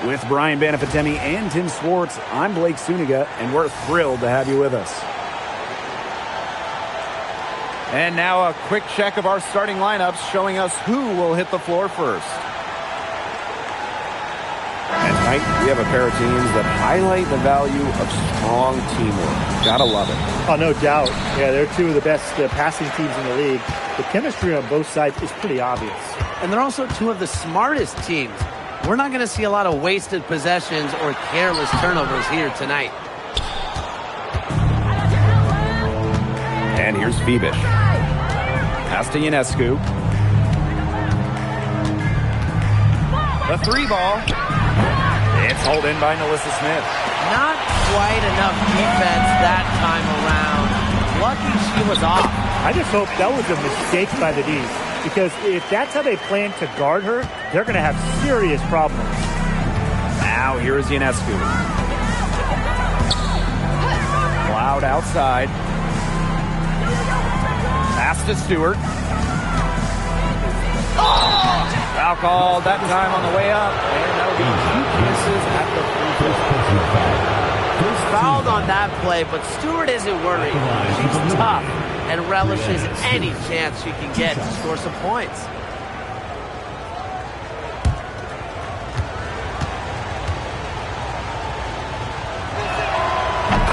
With Brian Banafitemi and Tim Swartz, I'm Blake Suniga, and we're thrilled to have you with us. And now a quick check of our starting lineups showing us who will hit the floor first. And tonight, we have a pair of teams that highlight the value of strong teamwork. Gotta love it. Oh, no doubt. Yeah, they're two of the best passing teams in the league. The chemistry on both sides is pretty obvious. And they're also two of the smartest teams. We're not going to see a lot of wasted possessions or careless turnovers here tonight. And here's Phoebish. Pass to Ionescu. The three ball. It's hauled in by Nalissa Smith. Not quite enough defense that time around. Lucky she was off. I just hope that was a mistake by the D. Because if that's how they plan to guard her, they're going to have serious problems. Now here's Ionescu. Cloud outside. Pass to Stewart. Foul called that time on the way up. And that'll be 2 misses at the free throw. Fouled on that play, but Stewart isn't worried. She's tough and relishes any chance she can get to score some points.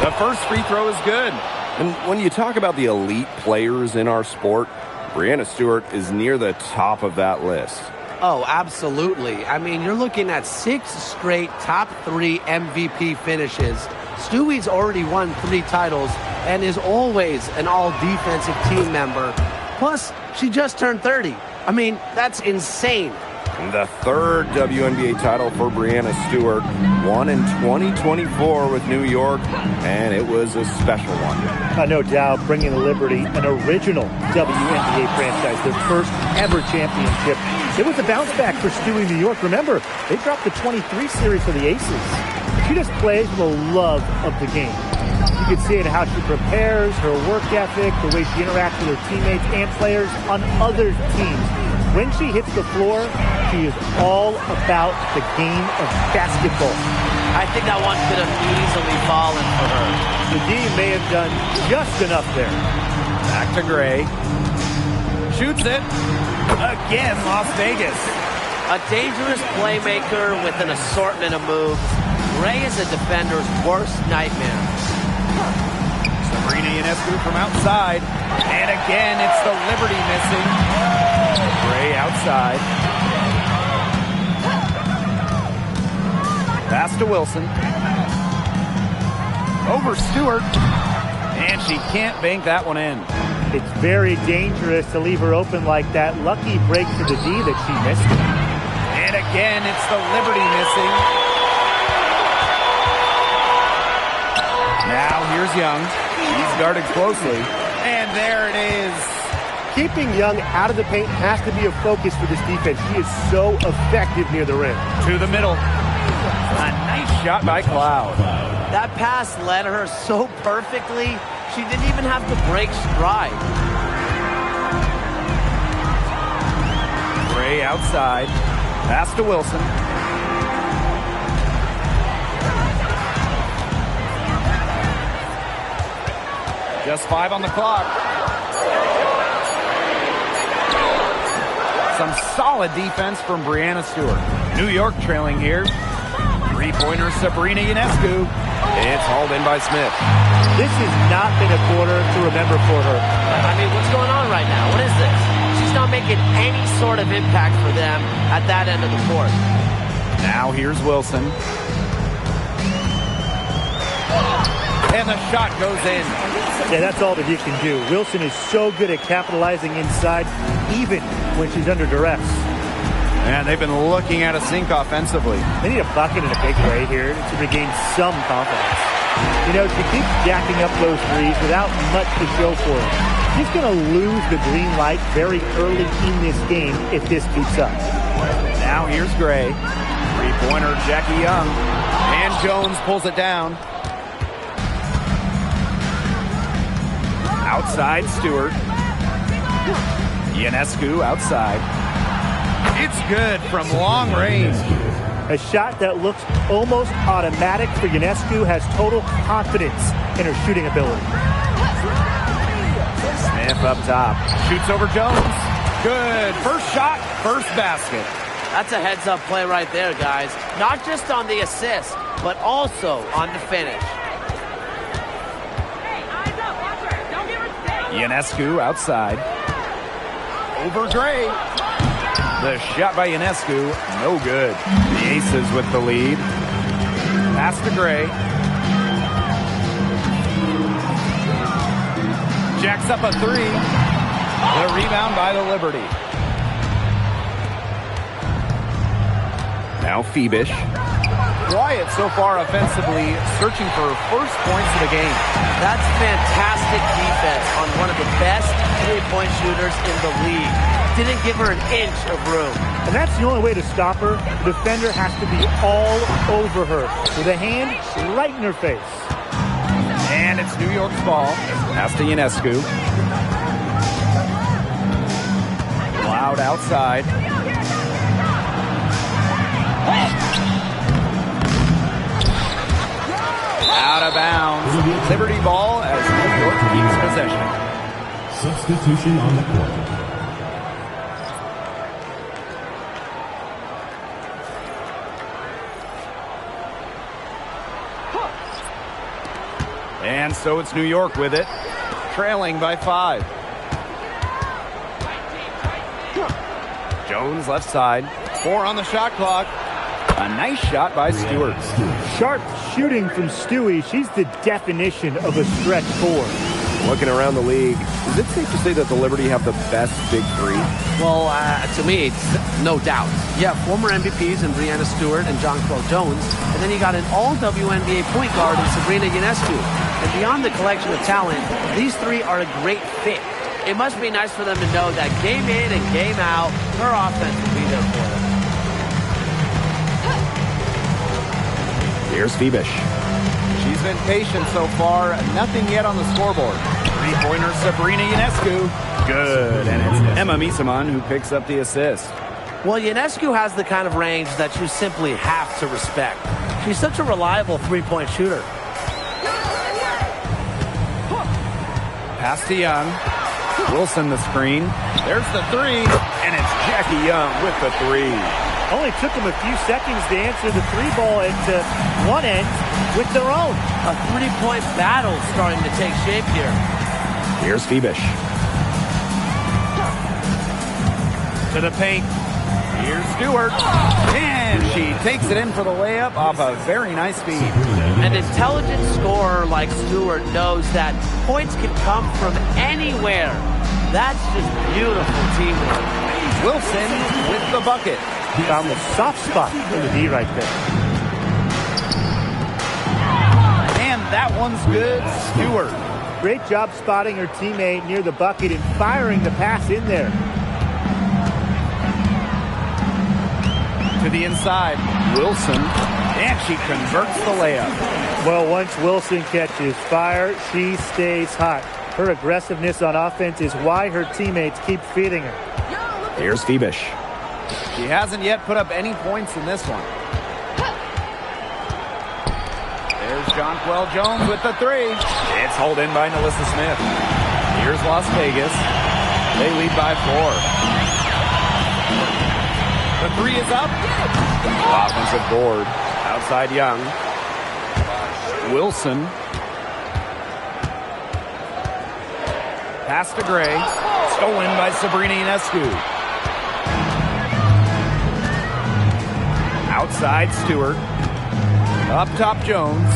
The first free throw is good. And when you talk about the elite players in our sport, Breanna Stewart is near the top of that list. Oh, absolutely. I mean, you're looking at 6 straight top 3 MVP finishes. Stewie's already won 3 titles and is always an all-defensive team member. Plus, she just turned 30. I mean, that's insane. The third WNBA title for Breanna Stewart, won in 2024 with New York, and it was a special one. No doubt, bringing the Liberty an original WNBA franchise, their first ever championship. It was a bounce back for Stewie New York. Remember, they dropped the 23 series for the Aces. She just plays with a love of the game. You can see it in how she prepares, her work ethic, the way she interacts with her teammates and players on other teams. When she hits the floor, she is all about the game of basketball. I think that one could have easily fallen for her. The D may have done just enough there. Back to Gray. Shoots it. Again, Las Vegas. A dangerous playmaker with an assortment of moves. Gray is a defender's worst nightmare. Sabrina Ionescu from outside. And again, it's the Liberty missing. Gray outside. Pass to Wilson. Over Stewart. And she can't bank that one in. It's very dangerous to leave her open like that. Lucky break to the D that she missed. And again, it's the Liberty missing. Now here's Young. He's guarded closely. And there it is. Keeping Young out of the paint has to be a focus for this defense. She is so effective near the rim. To the middle. A nice shot by Cloud. That pass led her so perfectly, she didn't even have to break stride. Gray outside. Pass to Wilson. Just 5 on the clock. Some solid defense from Breanna Stewart. New York trailing here. Three-pointer Sabrina Ionescu. It's hauled in by Smith. This has not been a quarter to remember for her. I mean, what's going on right now? What is this? She's not making any sort of impact for them at that end of the court. Now here's Wilson. And the shot goes in. Yeah, that's all that he can do. Wilson is so good at capitalizing inside, even when she's under duress. And they've been looking at a sink offensively. They need a bucket in a big way here to regain some confidence. You know, she keeps jacking up those threes without much to show for it. She's going to lose the green light very early in this game if this keeps up. Now here's Gray. Three-pointer Jackie Young. And Jones pulls it down. Outside Stewart. Ionescu outside. It's good from long range. A shot that looks almost automatic for Ionescu has total confidence in her shooting ability. Smith up top. Shoots over Jones. Good. First shot, first basket. That's a heads-up play right there, guys. Not just on the assist, but also on the finish. Ionescu outside. Over Gray. The shot by Ionescu, no good. The Aces with the lead. Pass to Gray. Jacks up a three. The rebound by the Liberty. Now Phoebish. Quiet so far offensively, searching for first points of the game. That's fantastic defense on one of the best three-point shooters in the league. Didn't give her an inch of room. And that's the only way to stop her. The defender has to be all over her with a hand right in her face. And it's New York's ball. Pass to Ionescu. Loud outside. Out of bounds. Liberty ball as New York keeps possession. Substitution on the court. And so it's New York with it, trailing by 5. Jones left side. 4 on the shot clock. A nice shot by Stewart. Sharp shooting from Stewie. She's the definition of a stretch 4. Looking around the league, is it safe to say that the Liberty have the best big three? Well, to me, it's no doubt. Yeah, former MVPs in Breanna Stewart and Jonquel Jones, and then you got an all-WNBA point guard in Sabrina Ionescu. And beyond the collection of talent, these three are a great fit. It must be nice for them to know that game in and game out, her offense will be there for them. Here's Phoebish. She's been patient so far. Nothing yet on the scoreboard. Three-pointer Sabrina Ionescu. Good. And it's Emma Misaman who picks up the assist. Well, Ionescu has the kind of range that you simply have to respect. She's such a reliable three-point shooter. Pass to Young. Wilson the screen. There's the three. And it's Jackie Young with the three. Only took them a few seconds to answer the three ball at one end with their own. A three-point battle starting to take shape here. Here's Phoebish. To the paint. Here's Stewart. And she takes it in for the layup off a very nice feed. An intelligent scorer like Stewart knows that points can come from anywhere. That's just beautiful teamwork. Wilson with the bucket. Found the soft spot in the D right there. And that one's good. Stewart. Great job spotting her teammate near the bucket and firing the pass in there. To the inside. Wilson. And she converts the layup. Well, once Wilson catches fire, she stays hot. Her aggressiveness on offense is why her teammates keep feeding her. Here's Phoebish. She hasn't yet put up any points in this one. There's Jonquel Jones with the three. It's hauled in by Nalissa Smith. Here's Las Vegas. They lead by 4. The three is up. Offensive board. Outside Young. Wilson. Pass to Gray. Stolen by Sabrina Ionescu. Outside Stewart. Up top Jones.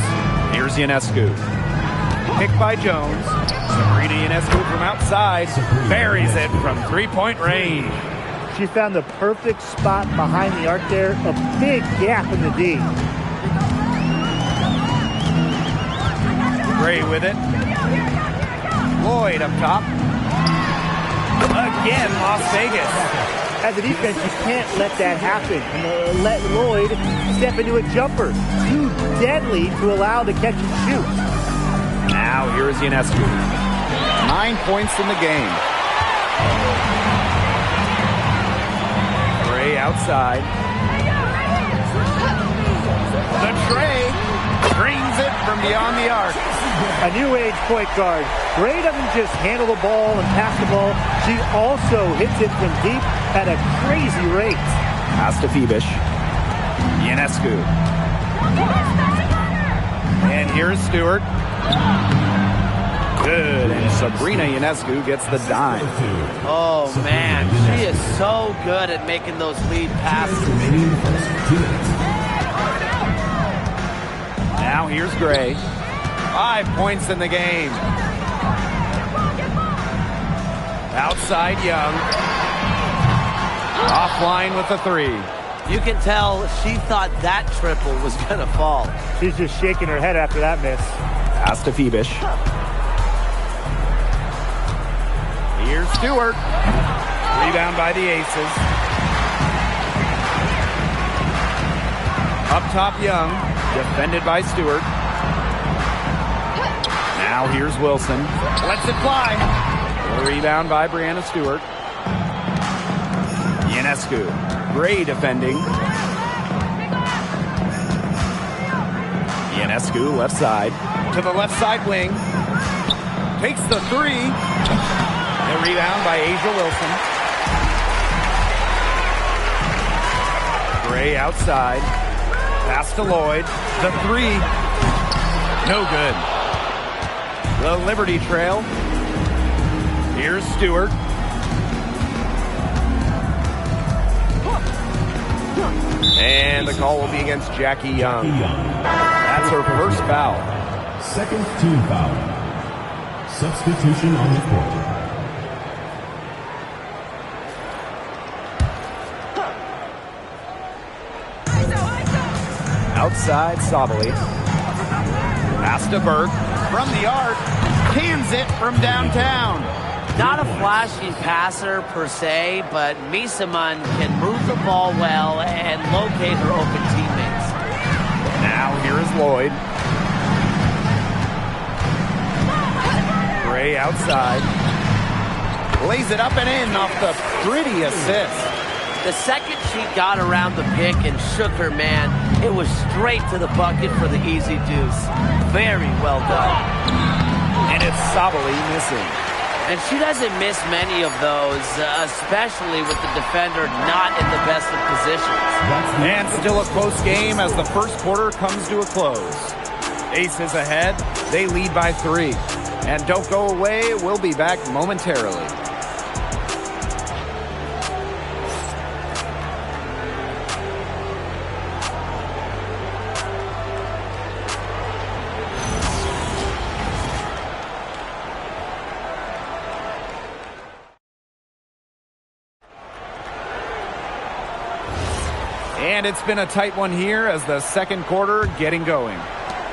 Here's Ionescu. Picked by Jones. Sabrina Ionescu from outside. Buries it from three-point range. She found the perfect spot behind the arc there. A big gap in the D. Gray with it. Lloyd up top. Again, Las Vegas. As a defense, you can't let that happen. Let Lloyd step into a jumper. Too deadly to allow the catch and shoot. Now here's Ionescu. 9 points in the game. Gray outside. The tray screens it from beyond the arc. A new age point guard. Gray doesn't just handle the ball and pass the ball. She also hits it from deep at a crazy rate. Pass to Fibish. Ionescu. And here's Stewart. Good. And Sabrina Ionescu gets the dime. Oh, man. She is so good at making those lead passes. Now here's Gray. 5 points in the game. Outside Young. Offline with the 3. You can tell she thought that triple was going to fall. She's just shaking her head after that miss. Pass to Fibish. Here's Stewart. Rebound by the Aces. Up top Young. Defended by Stewart. Now here's Wilson. Lets it fly. A rebound by Brianna Stewart. Ionescu. Gray defending. Ionescu left side. To the left side wing. Takes the 3. The rebound by Asia Wilson. Gray outside. Pass to Lloyd. The 3. No good. The Liberty trail. Here's Stewart. And the call will be against Jackie Young. That's her first foul. Second team foul. Substitution on the court. Outside Sabali. Pass to Burke. From the arc. Cans it from downtown. Not a flashy passer per se, but Misaman can move the ball well and locate her open teammates. Now here is Lloyd. Gray outside. Lays it up and in off the pretty assist. The second she got around the pick and shook her man, it was straight to the bucket for the easy deuce. Very well done. And it's Sabali missing. And she doesn't miss many of those, especially with the defender not in the best of positions. And still a close game as the first quarter comes to a close. Aces ahead. They lead by 3. And don't go away. We'll be back momentarily. And it's been a tight one here as the second quarter getting going.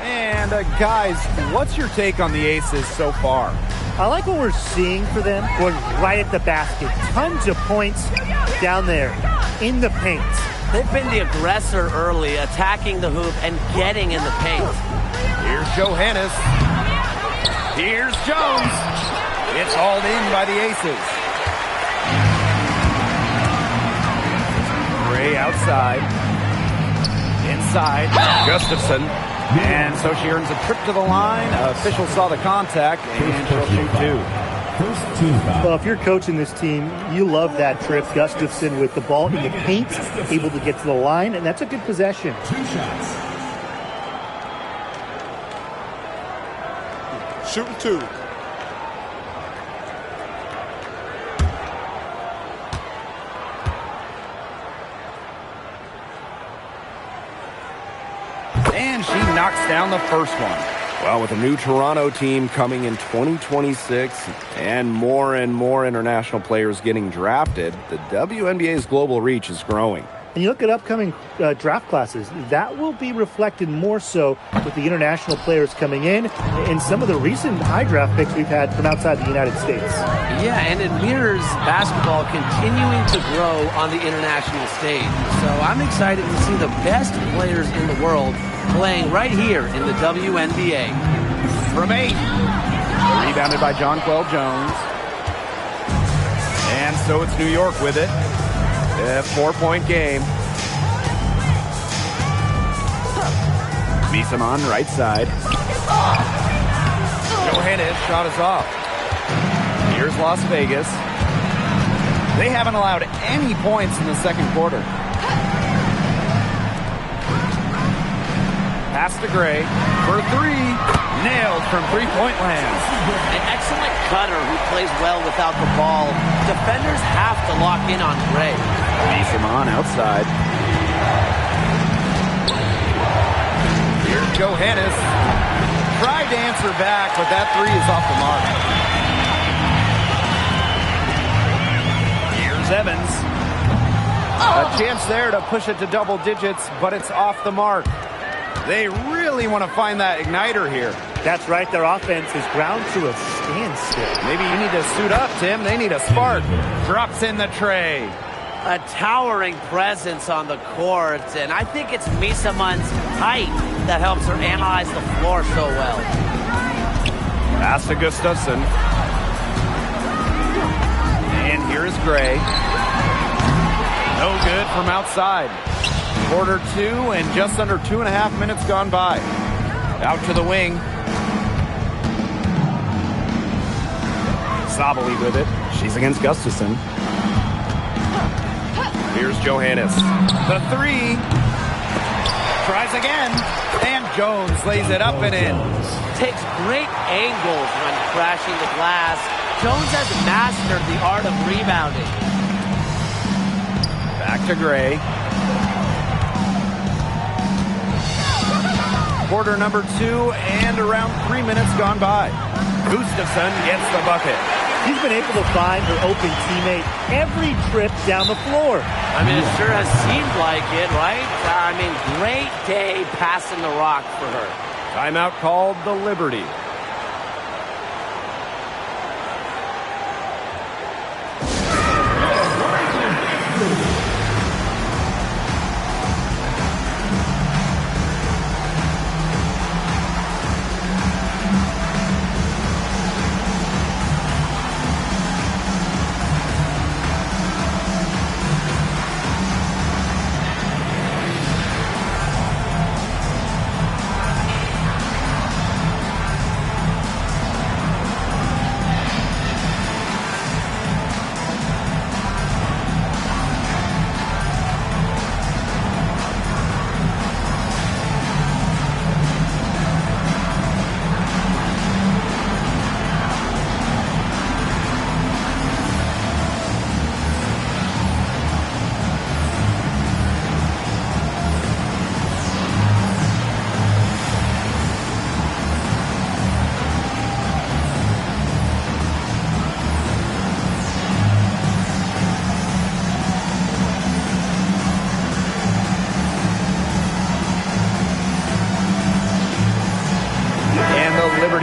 And guys, what's your take on the Aces so far? I like what we're seeing for them going right at the basket. Tons of points down there in the paint. They've been the aggressor early, attacking the hoop and getting in the paint. Here's Johannes. Here's Jones. It's hauled in by the Aces. Gray outside. Inside. Gustafson. And so she earns a trip to the line. Official saw the contact, and she'll shoot 2. First team foul. Well, if you're coaching this team, you love that trip. Gustafson with the ball in the paint, able to get to the line, and that's a good possession. 2 shots. Shooting 2. And she knocks down the first one. Well, with a new Toronto team coming in 2026 and more international players getting drafted, the WNBA's global reach is growing. And you look at upcoming draft classes, that will be reflected more so with the international players coming in and some of the recent high draft picks we've had from outside the United States. Yeah, and it mirrors basketball continuing to grow on the international stage. So I'm excited to see the best players in the world playing right here in the WNBA. From 8. Rebounded by Jonquel Jones. And so it's New York with it. A 4-point game. Misamon, right side. Johannes shot is off. Here's Las Vegas. They haven't allowed any points in the second quarter. Pass to Gray for three. Nailed from three-point land. An excellent cutter who plays well without the ball. Defenders have to lock in on Gray. Misamon outside. Here's Johannes. Tried to answer back, but that three is off the mark. Here's Evans. A chance there to push it to double digits, but it's off the mark. They really want to find that igniter here. That's right. Their offense is ground to a standstill. Maybe you need to suit up, Tim. They need a spark. Drops in the tray. A towering presence on the court, and I think it's Misamon's height that helps her analyze the floor so well. Pass to Gustafson. And here's Gray. No good from outside. Quarter two and just under 2.5 minutes gone by. Out to the wing. Sabali with it. She's against Gustafson. Here's Johannes. The three. Tries again. And Jones lays it up and in. Takes great angles when crashing the glass. Jones has mastered the art of rebounding. Back to Gray. Quarter number two and around 3 minutes gone by. Gustafson gets the bucket. She's been able to find her open teammate every trip down the floor. I mean, it sure has seemed like it, right? I mean, great day passing the rock for her. Timeout called the Liberty.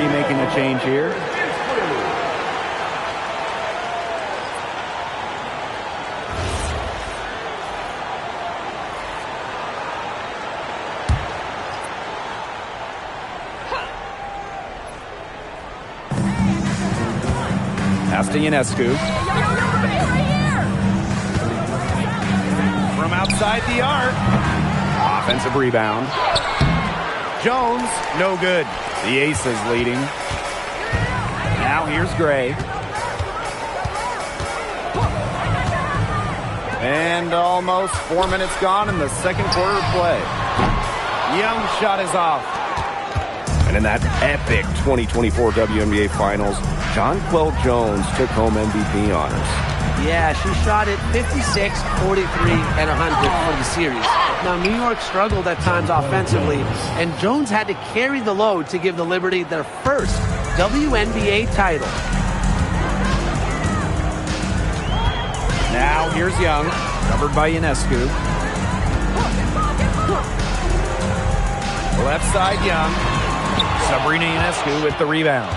Making a change here. Pass to Ionescu. From outside the arc. Offensive rebound. Jones, no good. The Aces leading. Now here's Gray. And almost 4 minutes gone in the second quarter of play. Young shot is off. And in that epic 2024 WNBA Finals, Jonquel Jones took home MVP honors. Yeah, she shot it 56, 43, and 100 for the series. Now, New York struggled at times offensively, and Jones had to carry the load to give the Liberty their first WNBA title. Now, here's Young, covered by Ionescu. Left side, Young. Sabrina Ionescu with the rebound.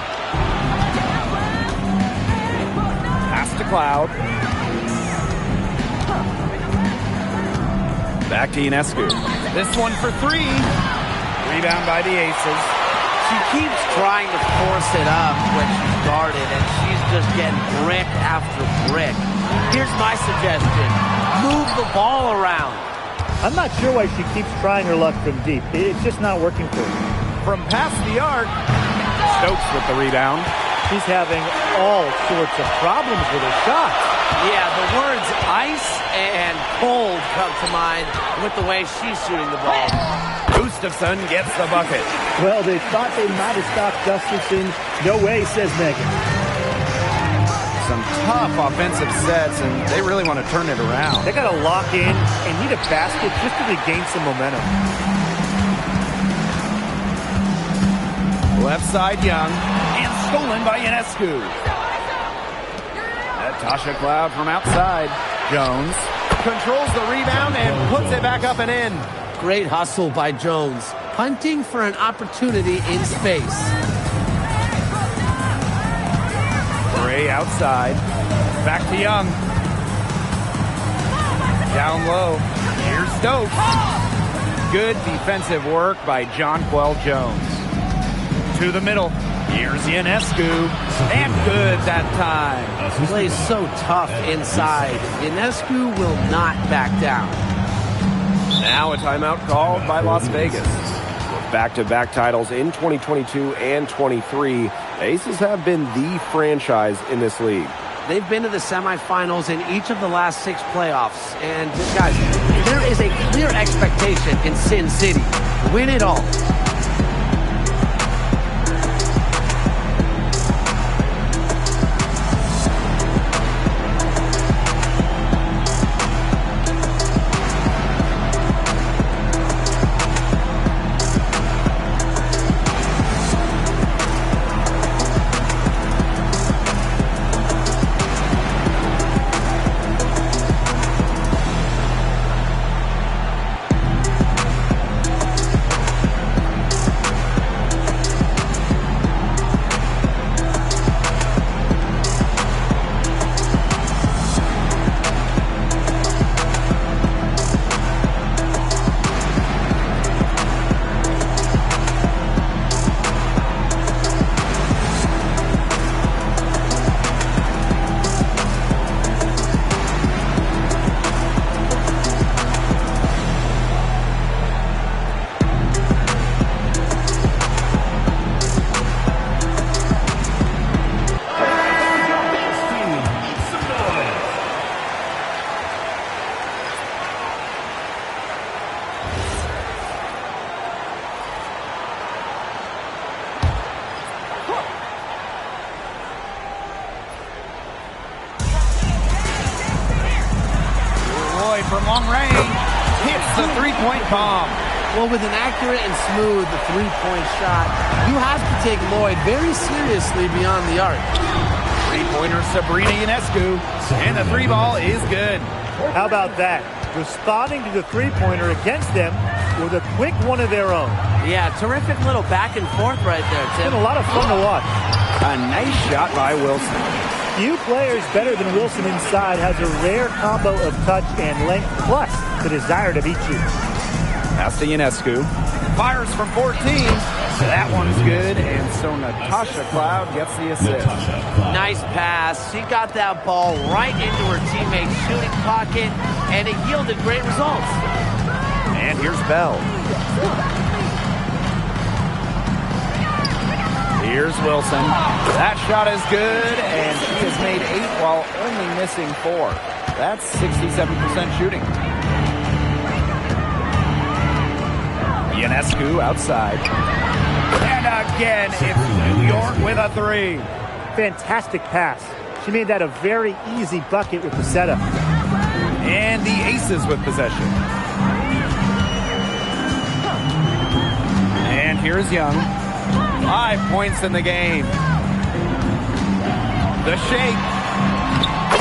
Pass to Cloud. Back to Ionescu. This one for three. Rebound by the Aces. She keeps trying to force it up when she's guarded, and she's just getting brick after brick. Here's my suggestion. Move the ball around. I'm not sure why she keeps trying her luck from deep. It's just not working for her. From past the arc, Stokes with the rebound. She's having all sorts of problems with her shot. Yeah, the words ice and cold come to mind with the way she's shooting the ball. Gustafson gets the bucket. Well, they thought they might have stopped Gustafson. No way, says Megan. Some tough offensive sets, and they really want to turn it around. They got to lock in and need a basket just to regain some momentum. Left side, Young, and stolen by Ionescu. Natasha Cloud from outside. Jones controls the rebound and puts it back up and in. Great hustle by Jones, hunting for an opportunity in space. Gray outside. Back to Young. Down low. Here's Stokes. Good defensive work by Jonquel Jones. To the middle. Here's Ionescu. And good that time. Plays so tough inside. Ionescu will not back down. Now a timeout called by Las Vegas. With back-to-back titles in 2022 and 23, Aces have been the franchise in this league. They've been to the semifinals in each of the last 6 playoffs. And, guys, there is a clear expectation in Sin City. Win it all. From long range, hits the three-point bomb. Well, with an accurate and smooth three-point shot, you have to take Lloyd very seriously beyond the arc. Three-pointer Sabrina Ionescu, and the three ball is good. How about that? Responding to the three-pointer against them with a quick one of their own. Yeah, terrific little back and forth right there, It's Tim. been a lot of fun to watch. A nice shot by Wilson. Few players better than Wilson inside has a rare combo of touch and length, plus the desire to beat you. Pass to Ionescu. Fires from 14. That one's good, and so Natasha Cloud gets the assist. Nice pass. She got that ball right into her teammate's shooting pocket, and it yielded great results. And here's Bell. Here's Wilson. That shot is good, and she has made 8 while only missing 4. That's 67% shooting. Ionescu outside. And again, it's New York with a 3. Fantastic pass. She made that a very easy bucket with the setup. And the Aces with possession. And here's Young. 5 points in the game. The shake.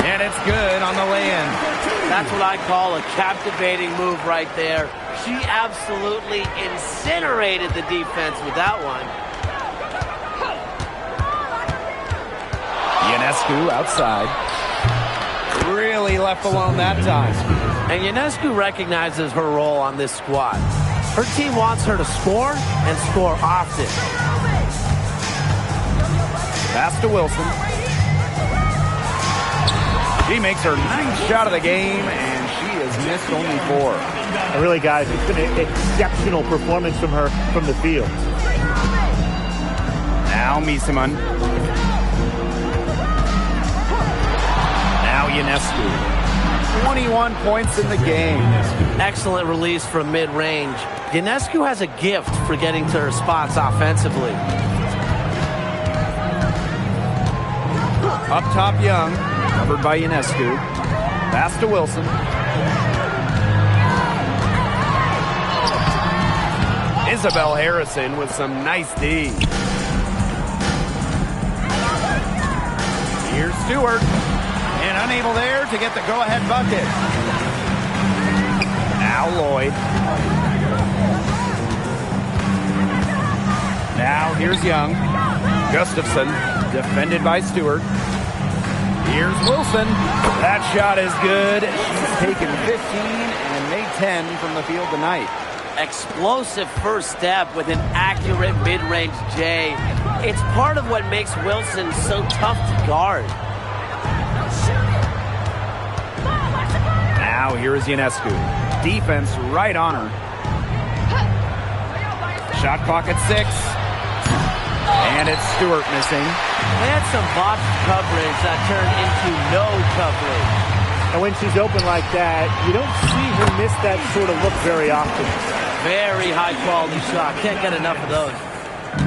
And it's good on the lay-in. That's what I call a captivating move right there. She absolutely incinerated the defense with that one. Ionescu outside. Really left alone that time. And Ionescu recognizes her role on this squad. Her team wants her to score and score often. Pass to Wilson. She makes her 9th shot of the game, and she has missed only 4. And really, guys, it's been an exceptional performance from her from the field. Now Miesemann. Now Ionescu. 21 points in the game. Excellent release from mid-range. Ionescu has a gift for getting to her spots offensively. Up top, Young. Covered by Ionescu. Pass to Wilson. Isabel Harrison with some nice D. Here's Stewart. And unable there to get the go-ahead bucket. Now Lloyd. Now here's Young. Gustafson, defended by Stewart. Here's Wilson. That shot is good. She's taken 15 and made 10 from the field tonight. Explosive first step with an accurate mid-range J. It's part of what makes Wilson so tough to guard. Now here is Ionescu. Defense right on her. Shot clock at 6. And it's Stewart missing. They had some botched coverage that turned into no coverage. And when she's open like that, you don't see her miss that sort of look very often. Very high-quality shot. Can't get enough of those.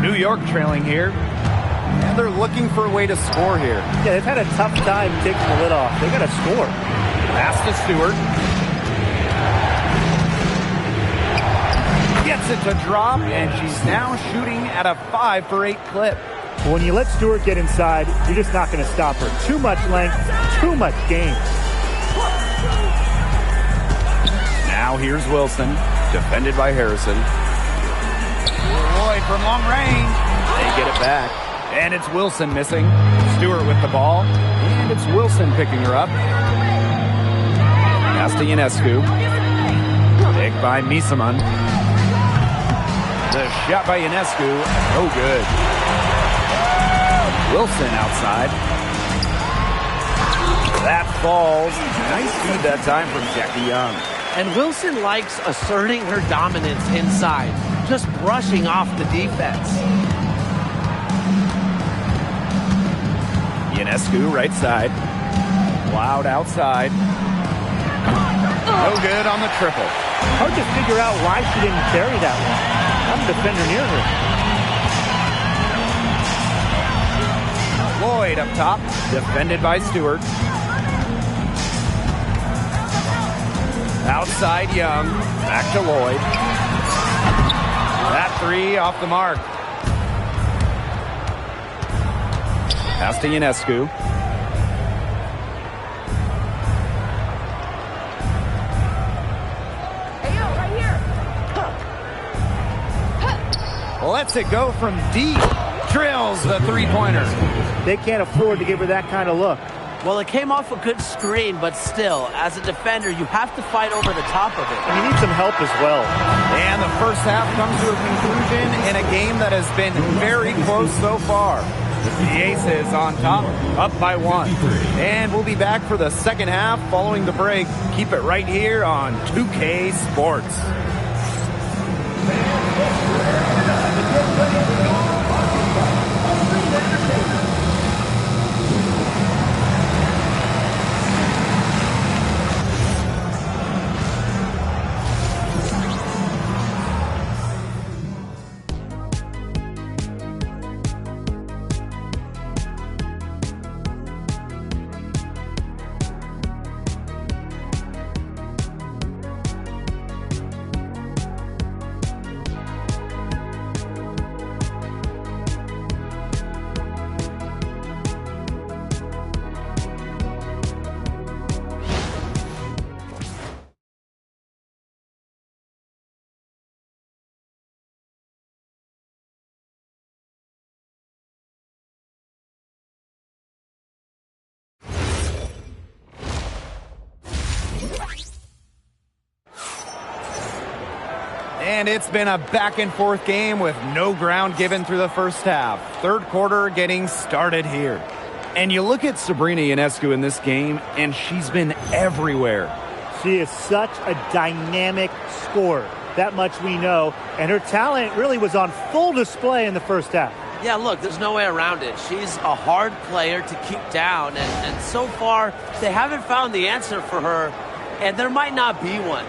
New York trailing here. And they're looking for a way to score here. Yeah, they've had a tough time taking the lid off. They got to score. Pass to Stewart. Gets it to drop, and she's now shooting at a 5 for 8 clip. When you let Stewart get inside, you're just not going to stop her. Too much length, too much game. Now here's Wilson, defended by Harrison. Lloyd from long range. They get it back. And it's Wilson missing. Stewart with the ball. And it's Wilson picking her up. Pass to Ionescu. Picked by Miesemann. The shot by Ionescu. No good. Wilson outside. That falls. Nice feed that time from Jackie Young. And Wilson likes asserting her dominance inside, just brushing off the defense. Ionescu right side. Loud outside. No good on the triple. Hard to figure out why she didn't carry that one. I'm a defender near her. Lloyd up top, defended by Stewart. Outside Young, back to Lloyd. That 3 off the mark. Pass to Ionescu. Lets it go from deep. Drills the three-pointer. They can't afford to give her that kind of look. Well, it came off a good screen, but still, as a defender, you have to fight over the top of it. And you need some help as well. And the first half comes to a conclusion in a game that has been very close so far. The Aces on top, up by 1. And we'll be back for the second half following the break. Keep it right here on 2K Sports. And it's been a back-and-forth game with no ground given through the first half. Third quarter getting started here. And you look at Sabrina Ionescu in this game, and she's been everywhere. She is such a dynamic scorer. That much we know. And her talent really was on full display in the first half. Yeah, look, there's no way around it. She's a hard player to keep down, and so far, they haven't found the answer for her, and there might not be one.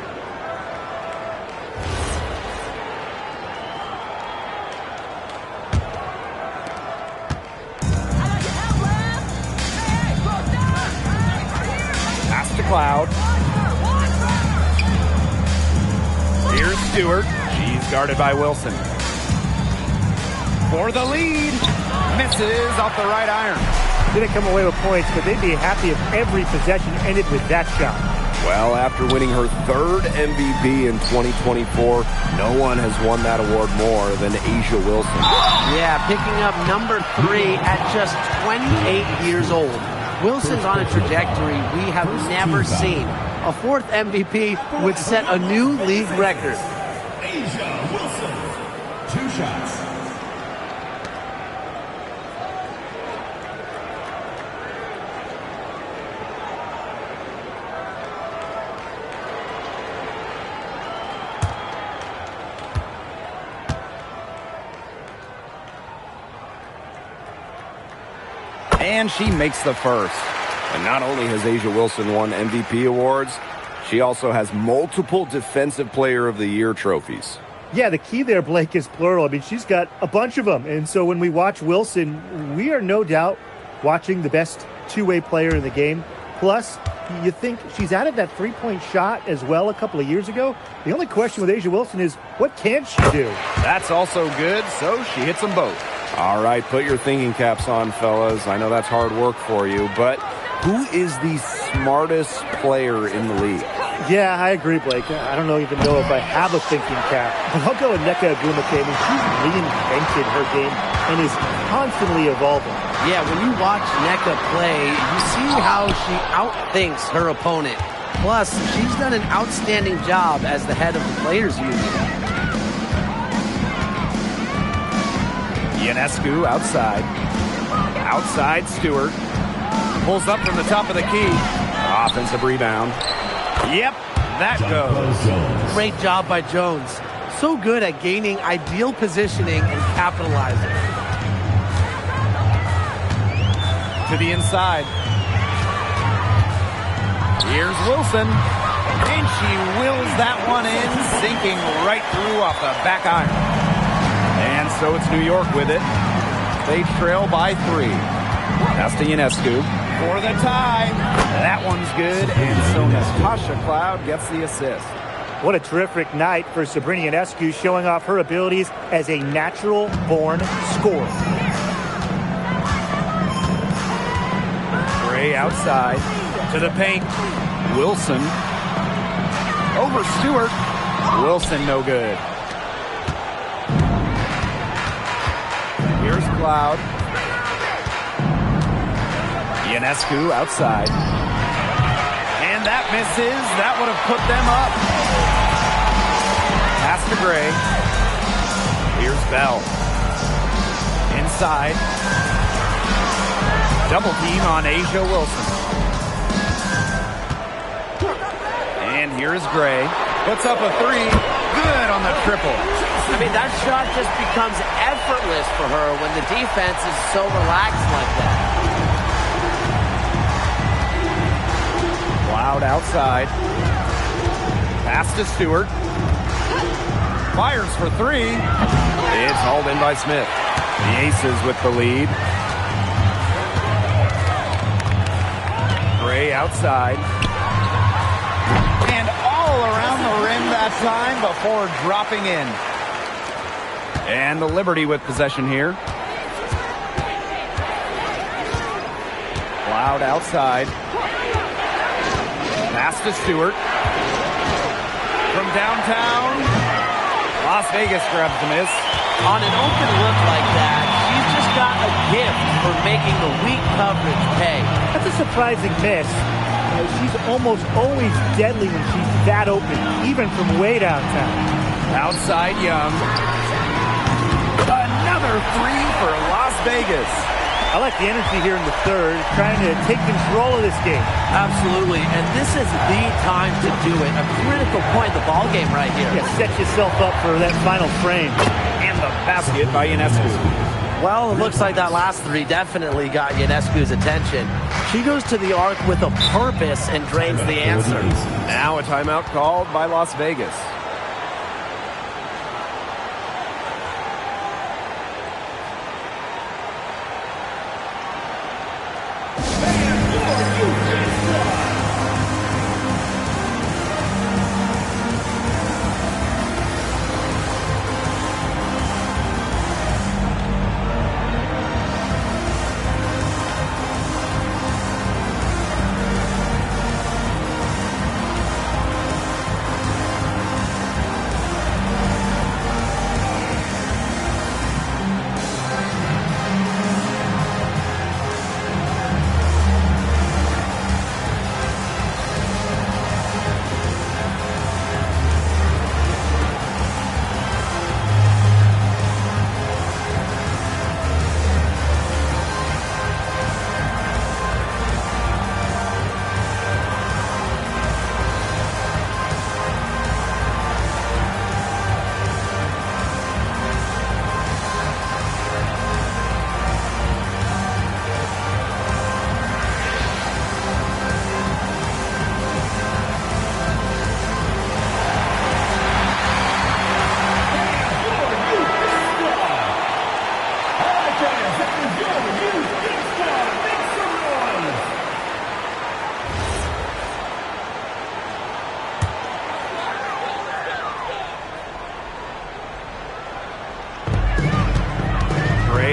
Pass to Cloud. Here's Stewart. She's guarded by Wilson. For the lead. Misses off the right iron. Didn't come away with points, but they'd be happy if every possession ended with that shot. Well, after winning her third MVP in 2024, no one has won that award more than Asia Wilson. Yeah, picking up number 3 at just 28 years old. Wilson's on a trajectory we have never seen. A 4th MVP would set a new league record. Asia Wilson, 2 shots. And she makes the first. And not only has Asia Wilson won MVP awards, she also has multiple Defensive Player of the Year trophies. Yeah, the key there, Blake, is plural. I mean, she's got a bunch of them. And so when we watch Wilson, we are no doubt watching the best two-way player in the game. Plus, you think she's added that three-point shot as well a couple of years ago. The only question with Asia Wilson is, what can she do? That's also good, so she hits them both. All right, put your thinking caps on, fellas. I know that's hard work for you, but who is the smartest player in the league? Yeah, I agree, Blake. I don't even know if I have a thinking cap, but I'll go with Nneka Agumake. I mean, she's reinvented her game and is constantly evolving. Yeah, when you watch Nneka play, you see how she outthinks her opponent. Plus, she's done an outstanding job as the head of the Players Union. Ionescu outside. Outside Stewart. Pulls up from the top of the key. Offensive rebound. Yep, that goes. Great job by Jones. So good at gaining ideal positioning and capitalizing. To the inside. Here's Wilson. And she wills that one in, sinking right through off the back iron. And so it's New York with it. They trail by 3. Pass to Ionescu for the tie. That one's good. And so Natasha Cloud gets the assist. What a terrific night for Sabrina Ionescu, showing off her abilities as a natural-born scorer. Gray outside to the paint. Wilson over Stewart. Wilson no good. Here's Cloud. Ionescu outside. And that misses. That would have put them up. Pass to Gray. Here's Bell. Inside. Double team on Asia Wilson. And here's Gray. Puts up a 3. Good on the triple. I mean, that shot just becomes effortless for her when the defense is so relaxed like that. Cloud outside. Pass to Stewart. Fires for 3. It's hauled in by Smith. The Aces with the lead. Gray outside. And all around the rim that time before dropping in. And the Liberty with possession here. Cloud outside. Pass to Stewart. From downtown. Las Vegas grabs the miss. On an open look like that, she's just got a gift for making the weak coverage pay. That's a surprising miss. She's almost always deadly when she's that open, even from way downtown. Outside Young. Another 3 for Las Vegas. I like the energy here in the third, trying to take control of this game. Absolutely, and this is the time to do it. A critical point in the ball game right here. Yeah, set yourself up for that final frame. And the basket by Ionescu. Well, it looks like that last three definitely got Ionescu's attention. She goes to the arc with a purpose and drains the answer. Now a timeout called by Las Vegas.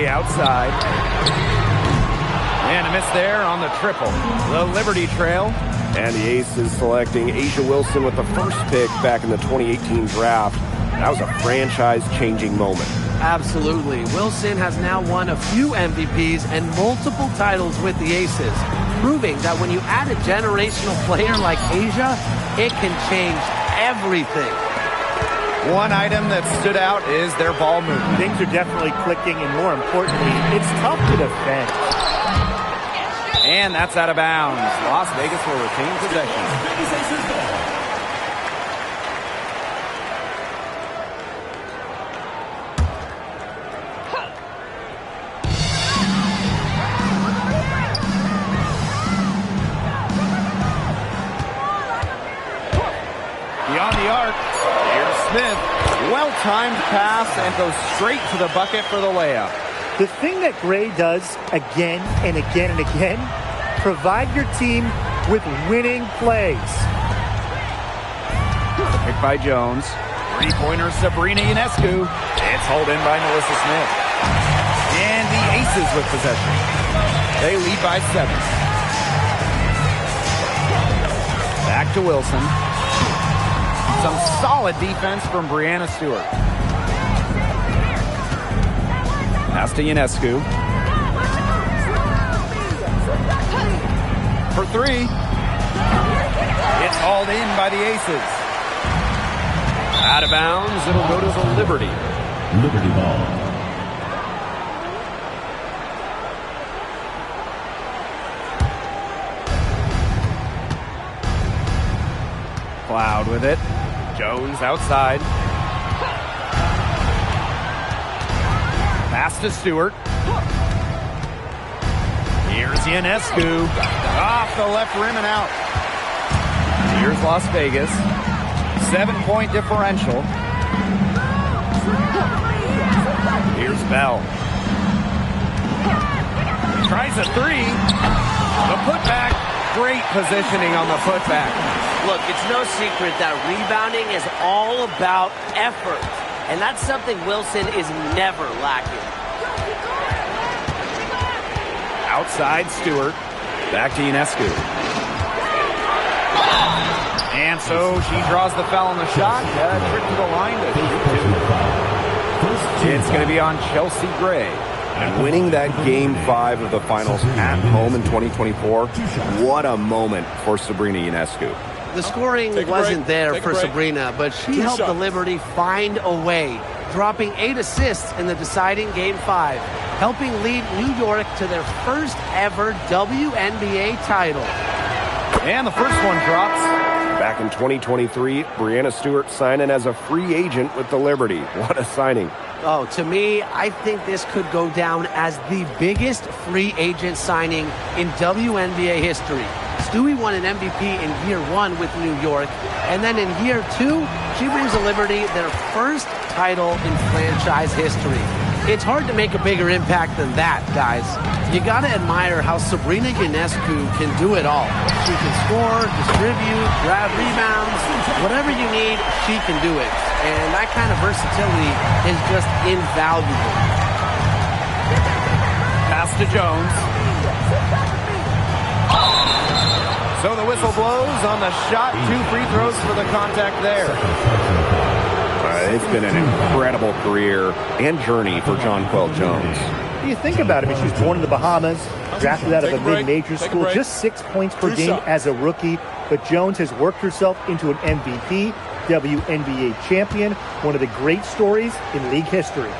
Outside. And a miss there on the triple. The Liberty trail. And the Aces selecting Asia Wilson with the first pick back in the 2018 draft. That was a franchise-changing moment. Absolutely. Wilson has now won a few MVPs and multiple titles with the Aces, proving that when you add a generational player like Asia, it can change everything. One item that stood out is their ball movement. Things are definitely clicking, and more importantly, it's tough to defend. And that's out of bounds. Las Vegas will retain possession. Beyond the arc. Smith, well-timed pass and goes straight to the bucket for the layup. The thing that Gray does again and again and again, provide your team with winning plays. Pick by Jones. Three-pointer Sabrina Ionescu. It's hauled in by Melissa Smith. And the Aces with possession. They lead by 7. Back to Wilson. Some solid defense from Brianna Stewart. Pass to Ionescu. For 3. It's hauled in by the Aces. Out of bounds, it'll go to the Liberty. Liberty ball. Cloud with it. Jones outside. Pass to Stewart. Here's Ionescu. Off the left rim and out. Here's Las Vegas. 7-point differential. Here's Bell. Tries a 3. The putback. Great positioning on the putback. Look, it's no secret that rebounding is all about effort. And that's something Wilson is never lacking. Outside Stewart. Back to Ionescu. And so she draws the foul on the shot. Trick to the line to shoot 2. It's going to be on Chelsea Gray. And winning that Game 5 of the finals at home in 2024, what a moment for Sabrina Ionescu. The scoring wasn't there for Sabrina, but she helped the Liberty find a way, dropping 8 assists in the deciding Game 5. helping lead New York to their first ever WNBA title. And the first one drops. Back in 2023, Breanna Stewart signing as a free agent with the Liberty. What a signing. Oh, to me, I think this could go down as the biggest free agent signing in WNBA history. Stewie won an MVP in year 1 with New York, and then in year 2, she brings the Liberty their first title in franchise history. It's hard to make a bigger impact than that, guys. You gotta admire how Sabrina Ionescu can do it all. She can score, distribute, grab rebounds, whatever you need, she can do it. And that kind of versatility is just invaluable. Pass to Jones. So the whistle blows on the shot. 2 free throws for the contact there. It's been an incredible career and journey for Jonquel Jones. You think about it, I mean, she was born in the Bahamas, drafted out of a mid-major school, just 6 points per game as a rookie. But Jones has worked herself into an MVP, WNBA champion, one of the great stories in league history.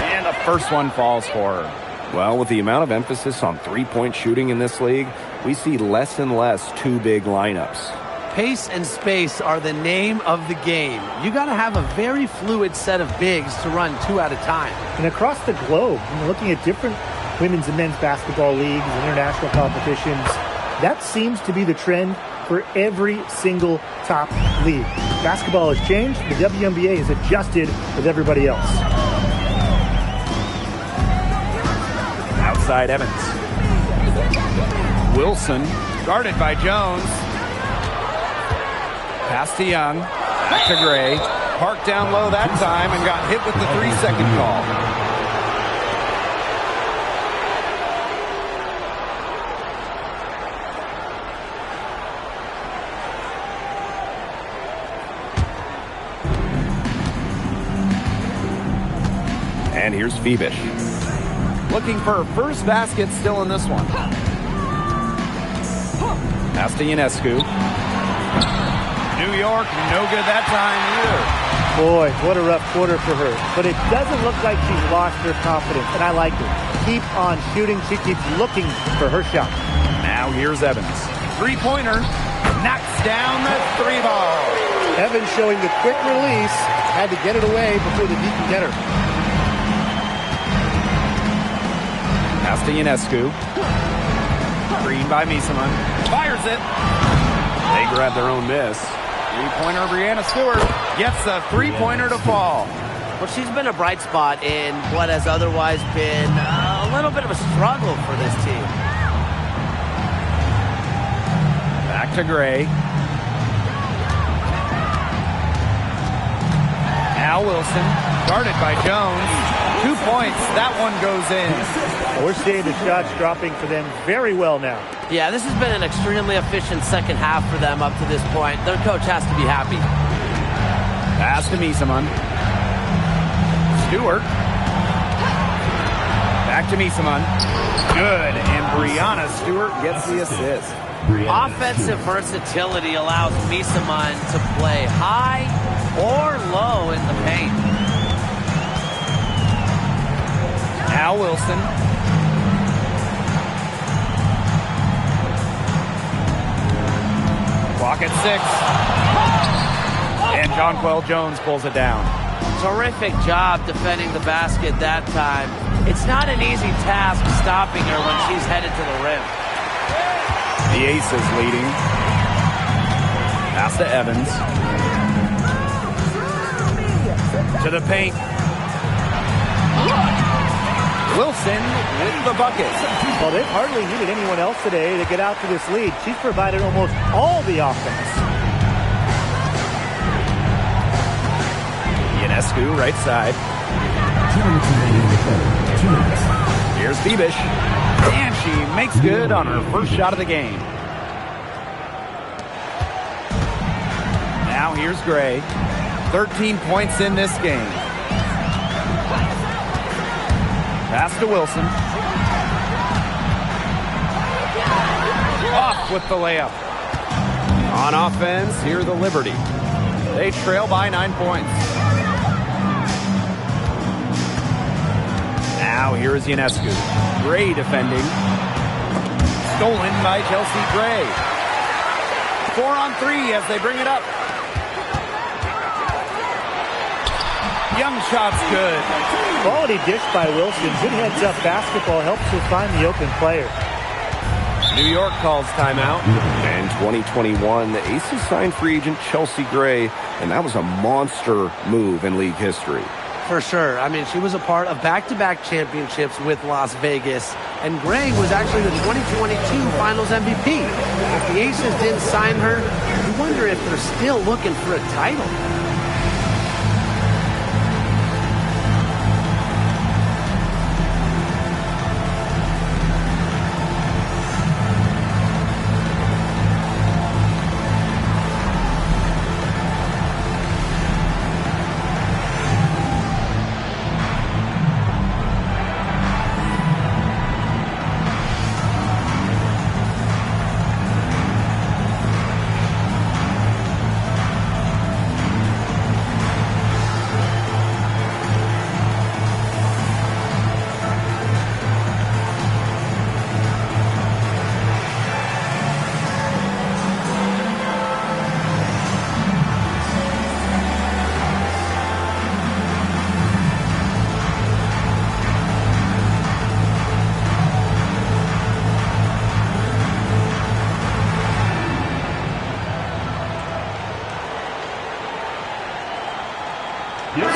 And the first one falls for her. Well, with the amount of emphasis on three-point shooting in this league, we see less and less 2 big lineups. Pace and space are the name of the game. You got to have a very fluid set of bigs to run 2 at a time. And across the globe, looking at different women's and men's basketball leagues and international competitions, that seems to be the trend for every single top league. Basketball has changed. The WNBA has adjusted with everybody else. Outside Evans. Wilson, guarded by Jones. Pass to Young. Back to Gray. Parked down low that time and got hit with the 3-second call. And here's Febish. Looking for her first basket still in this one. Pass to Ionescu. New York, no good that time either. Boy, what a rough quarter for her. But it doesn't look like she's lost her confidence, and I like it. Keep on shooting. She keeps looking for her shot. Now here's Evans. 3-pointer. Knocks down the 3-ball. Evans showing the quick release. Had to get it away before the D can get her. Pass to Ionescu. Green by Misaman. Fires it. They grab their own miss. 3-pointer, Breanna Stewart gets a 3-pointer to fall. Well, she's been a bright spot in what has otherwise been a little bit of a struggle for this team. Back to Gray. Now Wilson, guarded by Jones. 2 points. That one goes in. We're seeing the shots dropping for them very well now. Yeah, this has been an extremely efficient second half for them up to this point. Their coach has to be happy. Pass to Misaman. Stewart. Back to Misaman. Good, and Breanna Stewart gets the assist. Offensive versatility allows Misaman to play high or low in the paint. Now Wilson. Clock at 6. And Jonquel Jones pulls it down. Terrific job defending the basket that time. It's not an easy task stopping her when she's headed to the rim. The Aces leading. Pass to Evans. To the paint. Wilson with the bucket. Well, they've hardly needed anyone else today to get out to this lead. She's provided almost all the offense. Ionescu, right side. Here's Febish. And she makes good on her first shot of the game. Now here's Gray. 13 points in this game. Pass to Wilson. Off with the layup. On offense, here the Liberty. They trail by 9 points. Now here is Ionescu. Gray defending. Stolen by Chelsea Gray. 4-on-3 as they bring it up. Young shot's good. Quality dish by Wilson. Good heads-up basketball helps her find the open player. New York calls timeout. And 2021, the Aces signed free agent Chelsea Gray, and that was a monster move in league history. For sure. I mean, she was a part of back-to-back championships with Las Vegas, and Gray was actually the 2022 Finals MVP. If the Aces didn't sign her, you wonder if they're still looking for a title.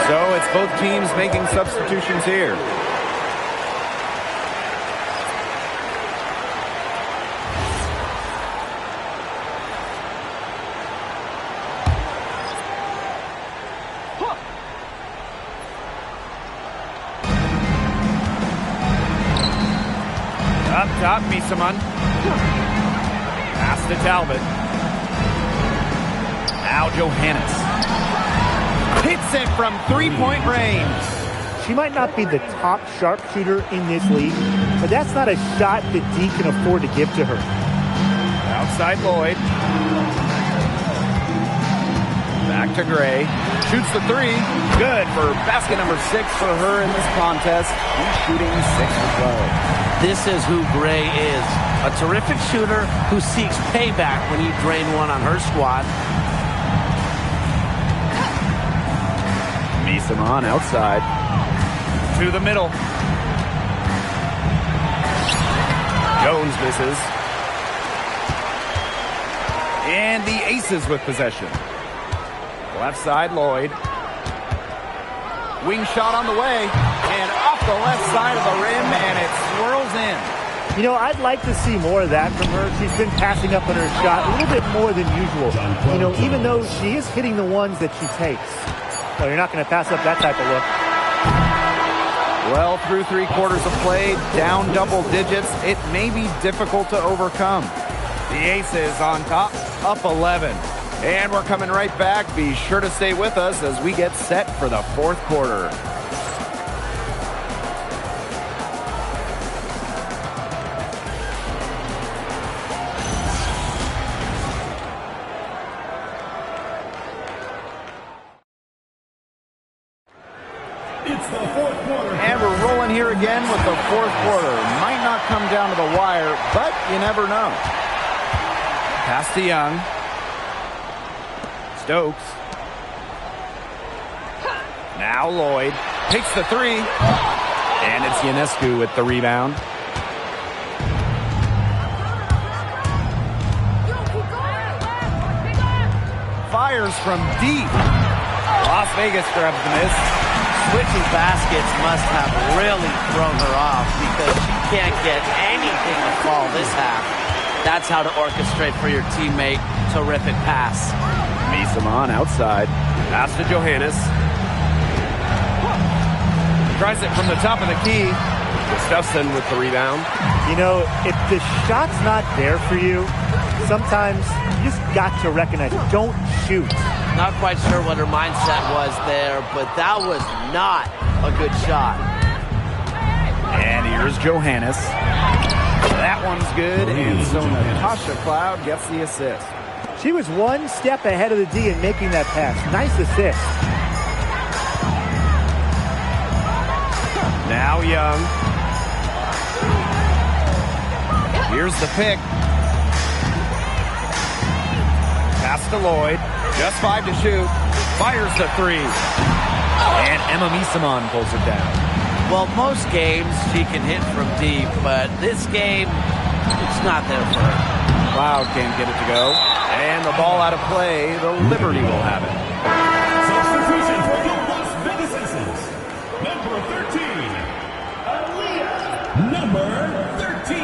So it's both teams making substitutions here. Up top, Misaman. Pass to Talbot. Now Johannes. Hits it from three-point range. She might not be the top sharpshooter in this league, but that's not a shot that D can afford to give to her. Outside Lloyd. Back to Gray. Shoots the three. Good for basket number 6 for her in this contest. He's shooting 6 for 12. This is who Gray is. A terrific shooter who seeks payback when you drain one on her squad. Misaman outside. To the middle. Jones misses. And the Aces with possession. Left side, Lloyd. Wing shot on the way. And off the left side of the rim, and it swirls in. You know, I'd like to see more of that from her. She's been passing up on her shot a little bit more than usual. You know, even though she is hitting the ones that she takes. So you're not going to pass up that type of look. Well, through 3 quarters of play, down double digits, it may be difficult to overcome. The Aces on top, up 11. And we're coming right back. Be sure to stay with us as we get set for the 4th quarter. It's the 4th quarter. And we're rolling here again with the 4th quarter. Might not come down to the wire, but you never know. Pass to Young. Stokes. Now Lloyd takes the 3. And it's Ionescu with the rebound. Fires from deep. Las Vegas grabs the miss. Switching baskets must have really thrown her off because she can't get anything to fall this half. That's how to orchestrate for your teammate. Terrific pass. Misaman outside. Pass to Johannes. Tries it from the top of the key. Gustafsson with the rebound. You know, if the shot's not there for you, sometimes you just got to recognize it. Don't shoot. Not quite sure what her mindset was there, but that was not a good shot. And here's Johannes. That one's good, and so Natasha Cloud gets the assist. She was one step ahead of the D in making that pass. Nice assist. Now Young. Here's the pick. Pass to Lloyd. Just 5 to shoot. Fires the 3. And Emma Misaman pulls it down. Well, most games she can hit from deep, but this game, it's not there for her. Cloud can't get it to go. And the ball out of play. The Liberty will have it. Substitution for the Las Vegas Aces. Number 13, Aaliyah. Number 13.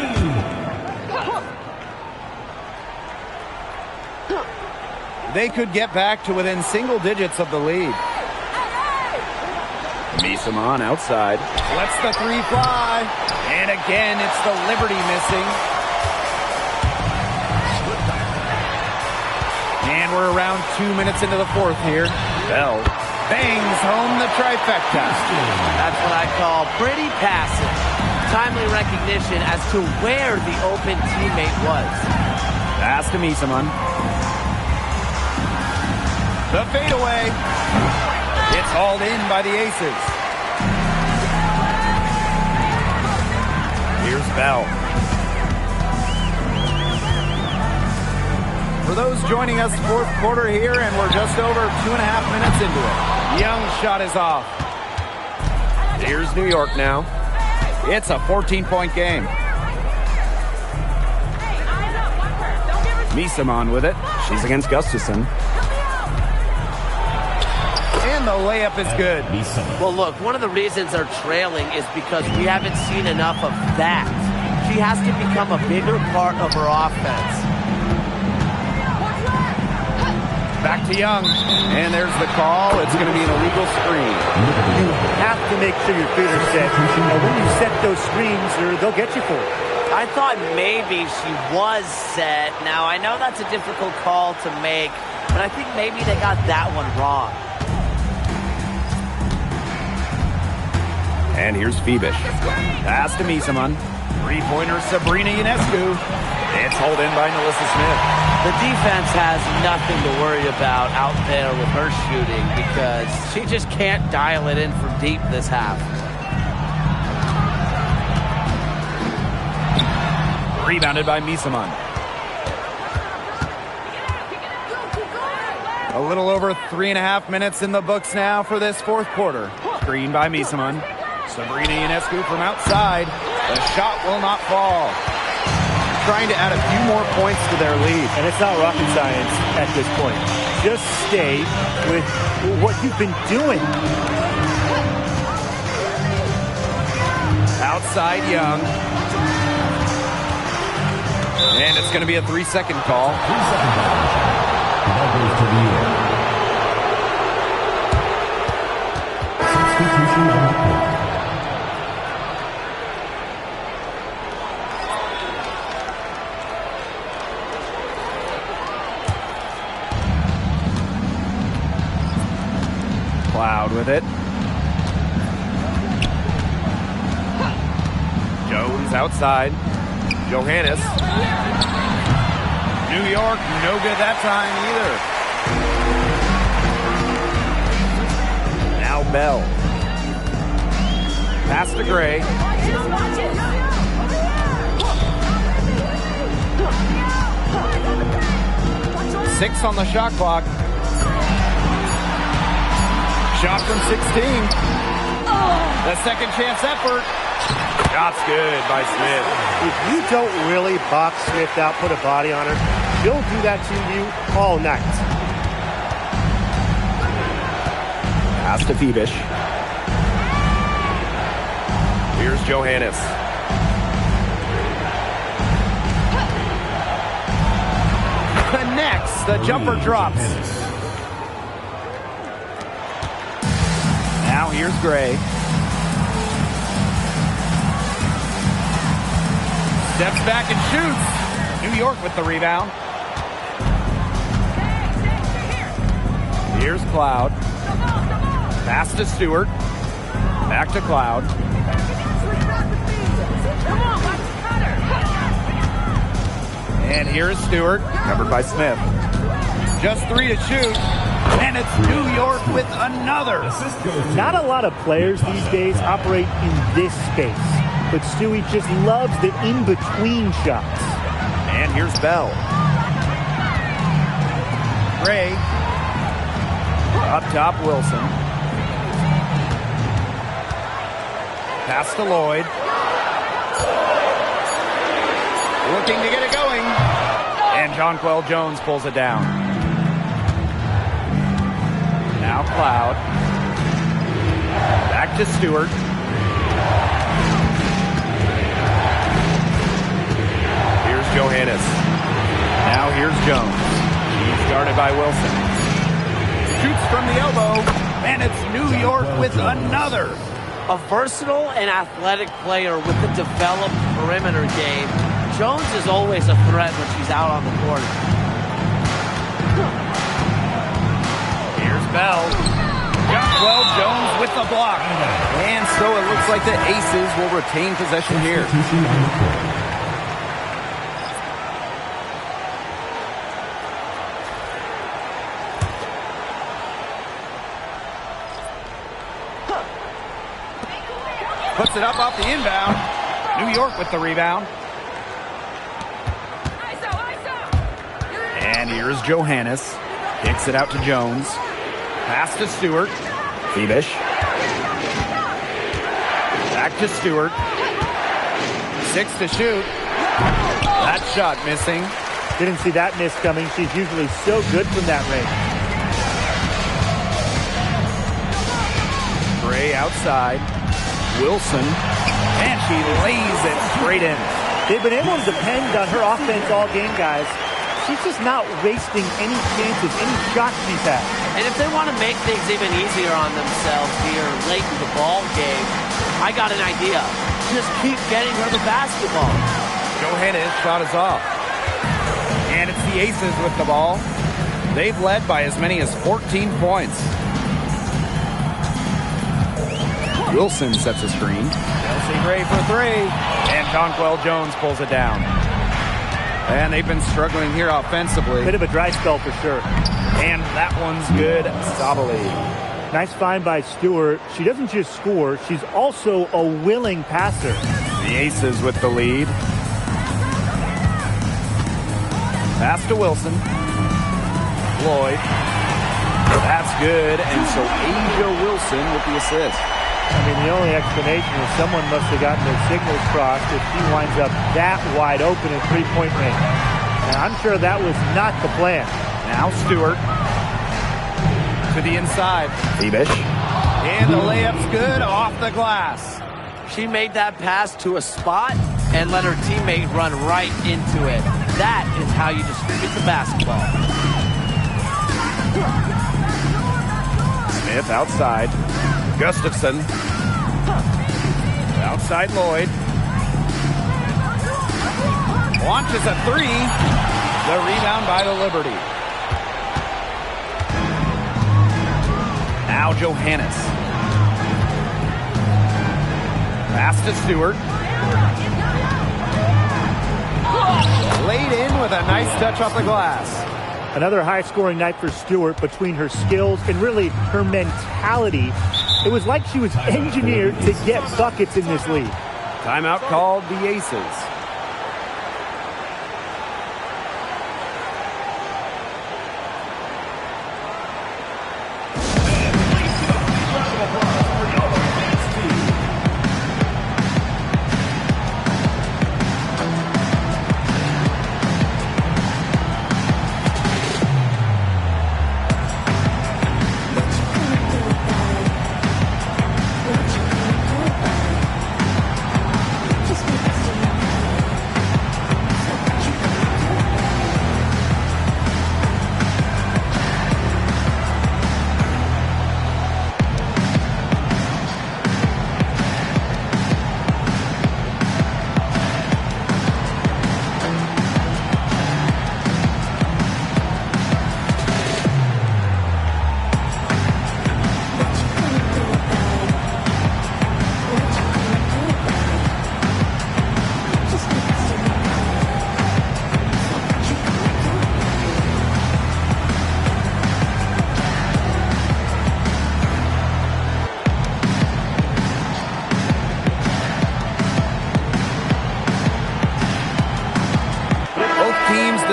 They could get back to within single digits of the lead. Misaman outside. Lets the 3 fly. And again, it's the Liberty missing. And we're around 2 minutes into the fourth here. Bell bangs home the trifecta. That's what I call pretty passive. Timely recognition as to where the open teammate was. Pass to Misaman. The fadeaway. It's hauled in by the Aces. Here's Bell. For those joining us, fourth quarter here, and we're just over 2.5 minutes into it. Young's shot is off. Here's New York now. It's a 14-point game. Misaman with it. She's against Gustafson. And the layup is good. Well, look, one of the reasons they're trailing is because we haven't seen enough of that. She has to become a bigger part of her offense. Back to Young. And there's the call. It's going to be an illegal screen. You have to make sure your feet are set. When you set those screens, they'll get you for it. I thought maybe she was set. Now, I know that's a difficult call to make, but I think maybe they got that one wrong. And here's Phoebish. Pass to Misaman. Three-pointer Sabrina Ionescu. It's hauled in by Melissa Smith. The defense has nothing to worry about out there with her shooting because she just can't dial it in from deep this half. Rebounded by Misaman. A little over 3.5 minutes in the books now for this fourth quarter. Screen by Misaman. Sabrina Ionescu from outside. The shot will not fall. Trying to add a few more points to their lead. And it's not rocket science at this point. Just stay with what you've been doing. Outside Young. And it's going to be a 3-second call. 3-second call. That goes to the air. Substitution on the court. Cloud with it. Jones outside. Johannes. New York, no good that time either. Now Bell. Pass to Gray. 6 on the shot clock. Shot from 16. The second chance effort. Shot's good by Smith. If you don't really box Smith out, put a body on her, she'll do that to you all night. Pass to Phoebish. Here's Johannes. Connects. The jumper drops. Now here's Gray. Steps back and shoots. New York with the rebound. Here's Cloud. Pass to Stewart. Back to Cloud. And here is Stewart, covered by Smith. Just 3 to shoot. And it's New York with another. Not a lot of players these days operate in this space, but Stewie just loves the in-between shots. And here's Bell. Gray. Up top, Wilson. Pass to Lloyd. Looking to get it going. And Jonquel Jones pulls it down. Now Cloud. Back to Stewart. Here's Johannes. Now here's Jones. He's guarded by Wilson. Shoots from the elbow. And it's New York with another. A versatile and athletic player with a developed perimeter game. Jones is always a threat when she's out on the court. Here's Bell. Jonquel Jones with the block. And so it looks like the Aces will retain possession here. Puts it up off the inbound. New York with the rebound. And here's Johannes. Kicks it out to Jones. Pass to Stewart. Phoebish. Back to Stewart. 6 to shoot. That shot missing. Didn't see that miss coming. She's usually so good from that range. Gray outside. Wilson. And she lays it straight in. They've been able to depend on her offense all game, guys. She's just not wasting any chances, any shots she's had. And if they want to make things even easier on themselves here late in the ball game, I got an idea. Just keep getting her the basketball. Johannes' shot is off. And it's the Aces with the ball. They've led by as many as 14 points. Wilson sets a screen. Chelsea Gray for 3. And Jonquel Jones pulls it down. And they've been struggling here offensively. Bit of a dry spell for sure. And that one's good. Sabali. Nice find by Stewart. She doesn't just score, she's also a willing passer. The Aces with the lead. Pass to Wilson. Lloyd. That's good. And so Asia Wilson with the assist. I mean, the only explanation is someone must have gotten their signals crossed if she winds up that wide open in three-point range. And I'm sure that was not the plan. Now Stewart to the inside. Phoebish. And the layup's good off the glass. She made that pass to a spot and let her teammate run right into it. That is how you distribute the basketball. Smith outside. Gustafson. Outside Lloyd. Launches a 3. The rebound by the Liberty. Now Johannes. Pass to Stewart. Laid in with a nice touch off the glass. Another high-scoring night for Stewart. Between her skills and really her mentality, it was like she was engineered to get buckets in this league. Timeout called the Aces.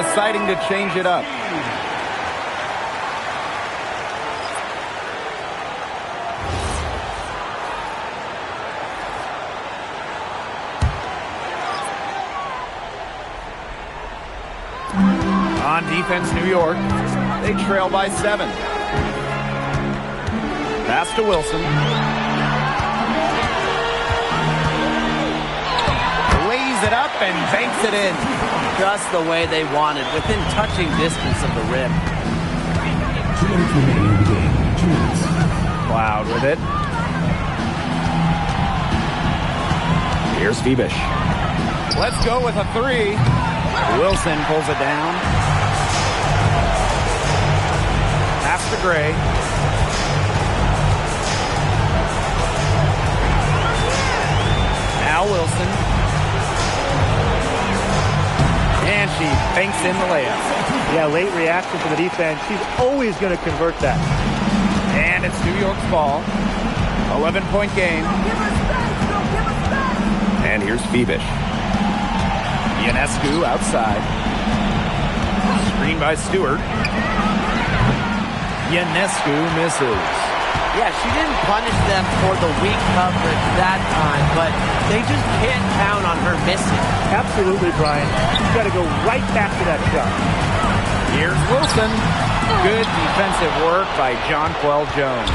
deciding to change it up. On defense, New York. They trail by 7. Pass to Wilson. Lays it up and banks it in. Just the way they wanted, within touching distance of the rim. 2 minutes remaining in the game. 2 minutes. Cloud with it. Here's Febish. Let's go with a 3. Wilson pulls it down. Pass to Gray. Now Wilson. And she banks in the layup. Yeah, late reaction to the defense. She's always going to convert that. And it's New York's ball. 11-point game. And here's Febish. Ionescu outside. Screen by Stewart. Ionescu misses. Yeah, she didn't punish them for the weak coverage that time, but they just can't count on her missing. Absolutely, Brian. She's got to go right back to that shot. Here's Wilson. Good defensive work by Jonquel Jones.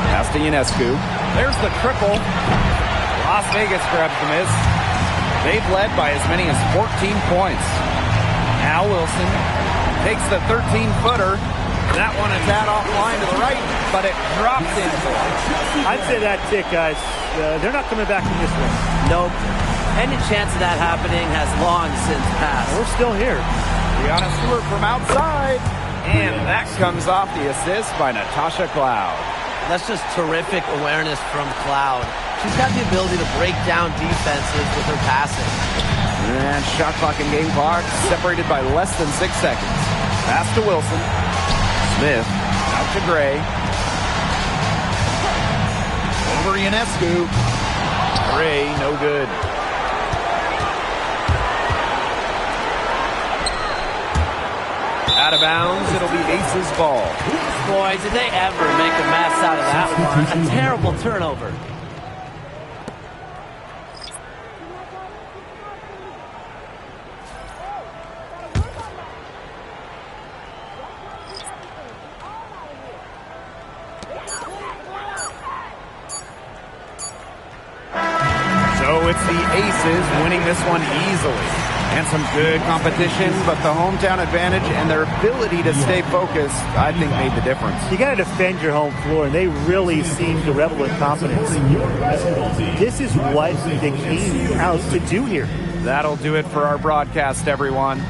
Pass to Ionescu. There's the triple. Las Vegas grabs the miss. They've led by as many as 14 points. Now Wilson takes the 13-footer. That one is out offline to the right, but it drops in. I'd say that's it, guys. They're not coming back from this one. Nope. Any chance of that happening has long since passed. We're still here. Brianna Stewart from outside. And that comes off the assist by Natasha Cloud. That's just terrific awareness from Cloud. She's got the ability to break down defenses with her passing. And shot clock and game clock separated by less than 6 seconds. Pass to Wilson. Smith out to Gray. Over Ionescu. Gray, no good. Out of bounds, it'll be Aces ball. Boy, did they ever make a mess out of that one. A terrible turnover. So it's the Aces winning this one easily. And some good competition, but the hometown advantage and their ability to stay focused, I think, made the difference. You got to defend your home floor, and they really seem to revel in confidence. This is what they came out to do here. That'll do it for our broadcast, everyone.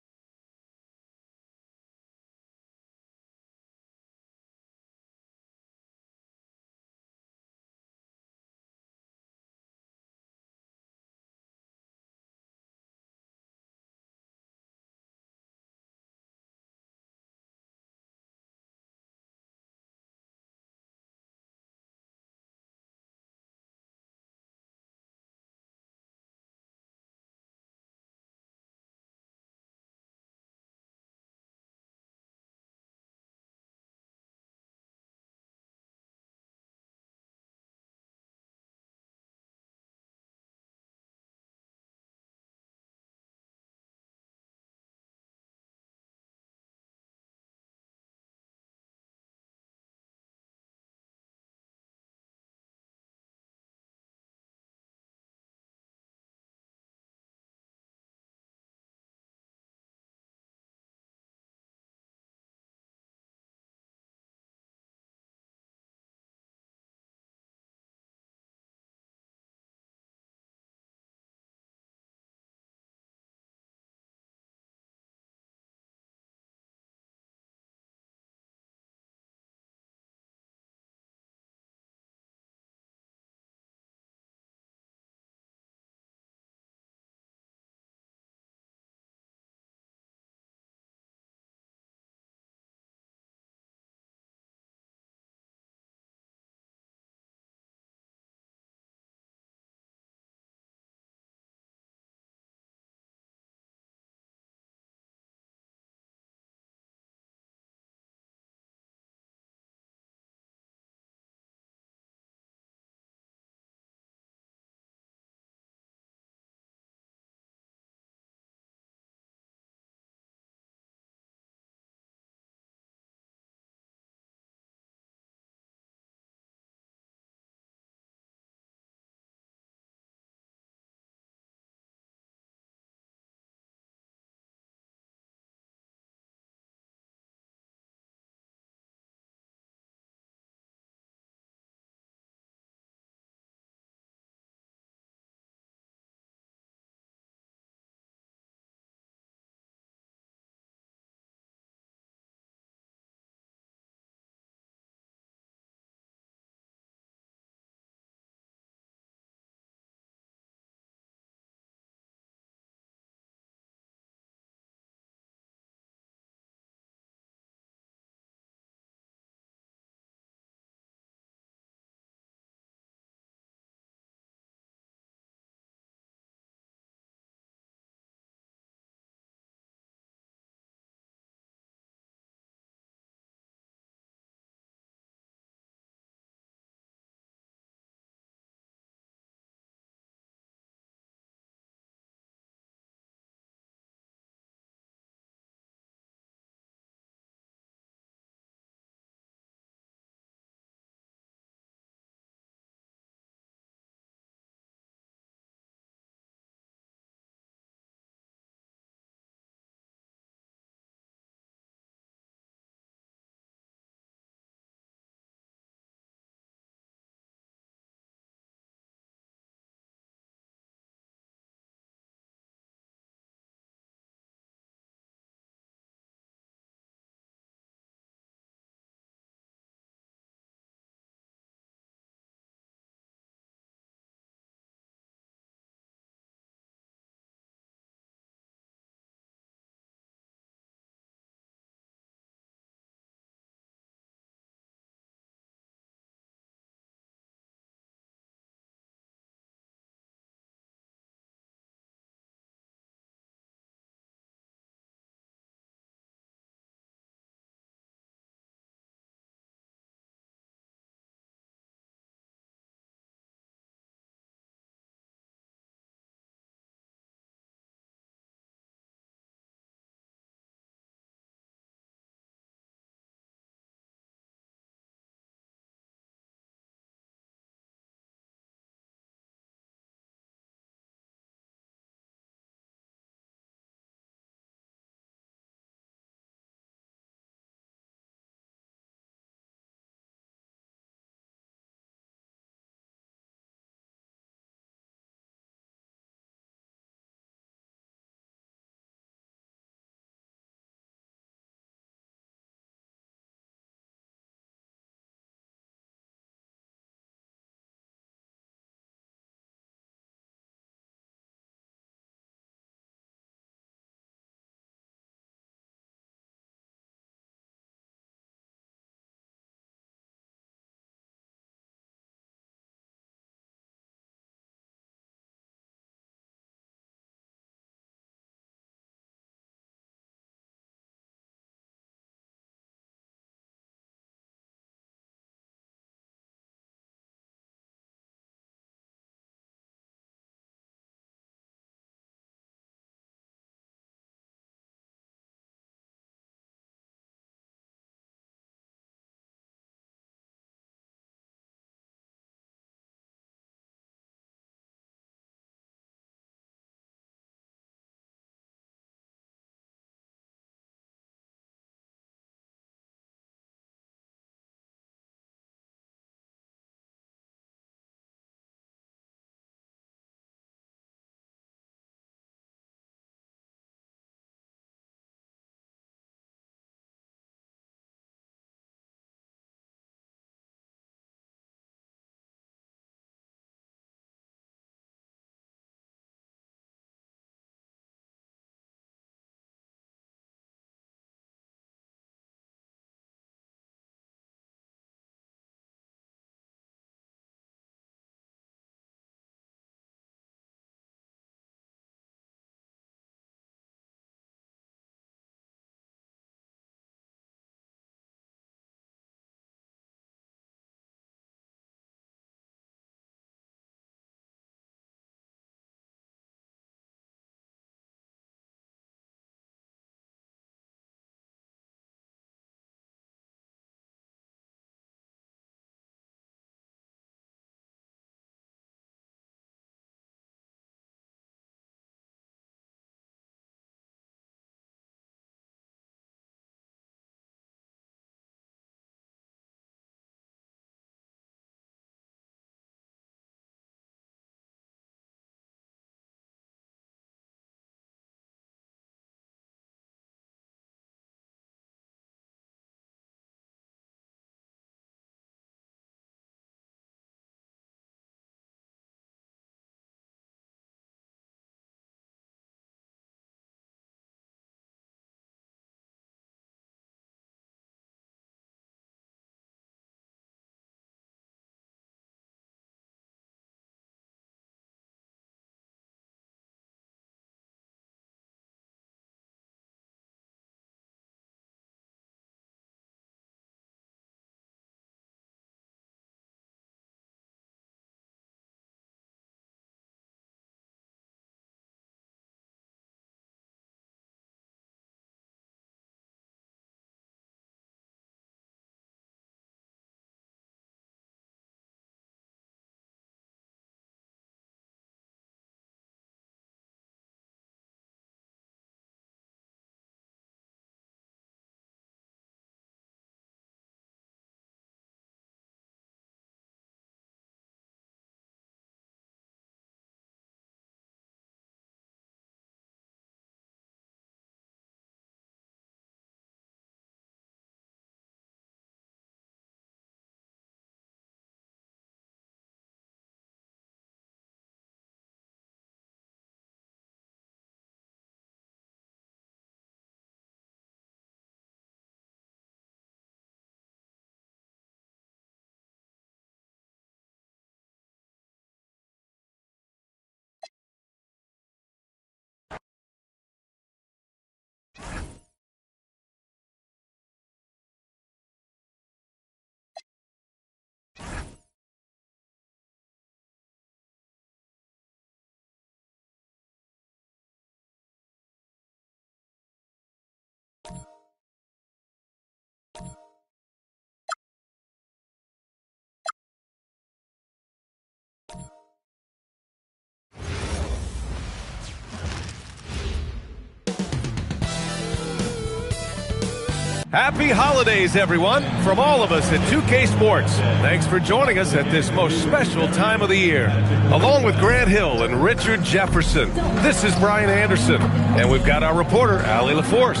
Happy holidays, everyone, from all of us at 2K Sports. Thanks for joining us at this most special time of the year. Along with Grant Hill and Richard Jefferson, this is Brian Anderson, and we've got our reporter, Allie LaForce.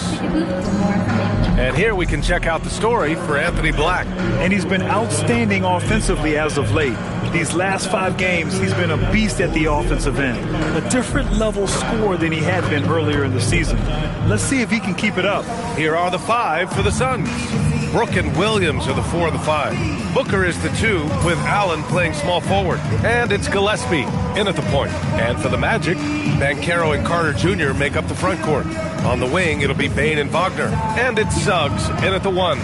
And here we can check out the story for Anthony Black. And he's been outstanding offensively as of late. These last 5 games, he's been a beast at the offensive end. A different level scorer than he had been earlier in the season. Let's see if he can keep it up. Here are the 5 for the Suns. Brooke and Williams are the 4 of the 5. Booker is the 2, with Allen playing small forward. And it's Gillespie in at the point. And for the Magic, Banchero and Carter Jr. make up the front court. On the wing, it'll be Bane and Wagner. And it's Suggs in at the 1.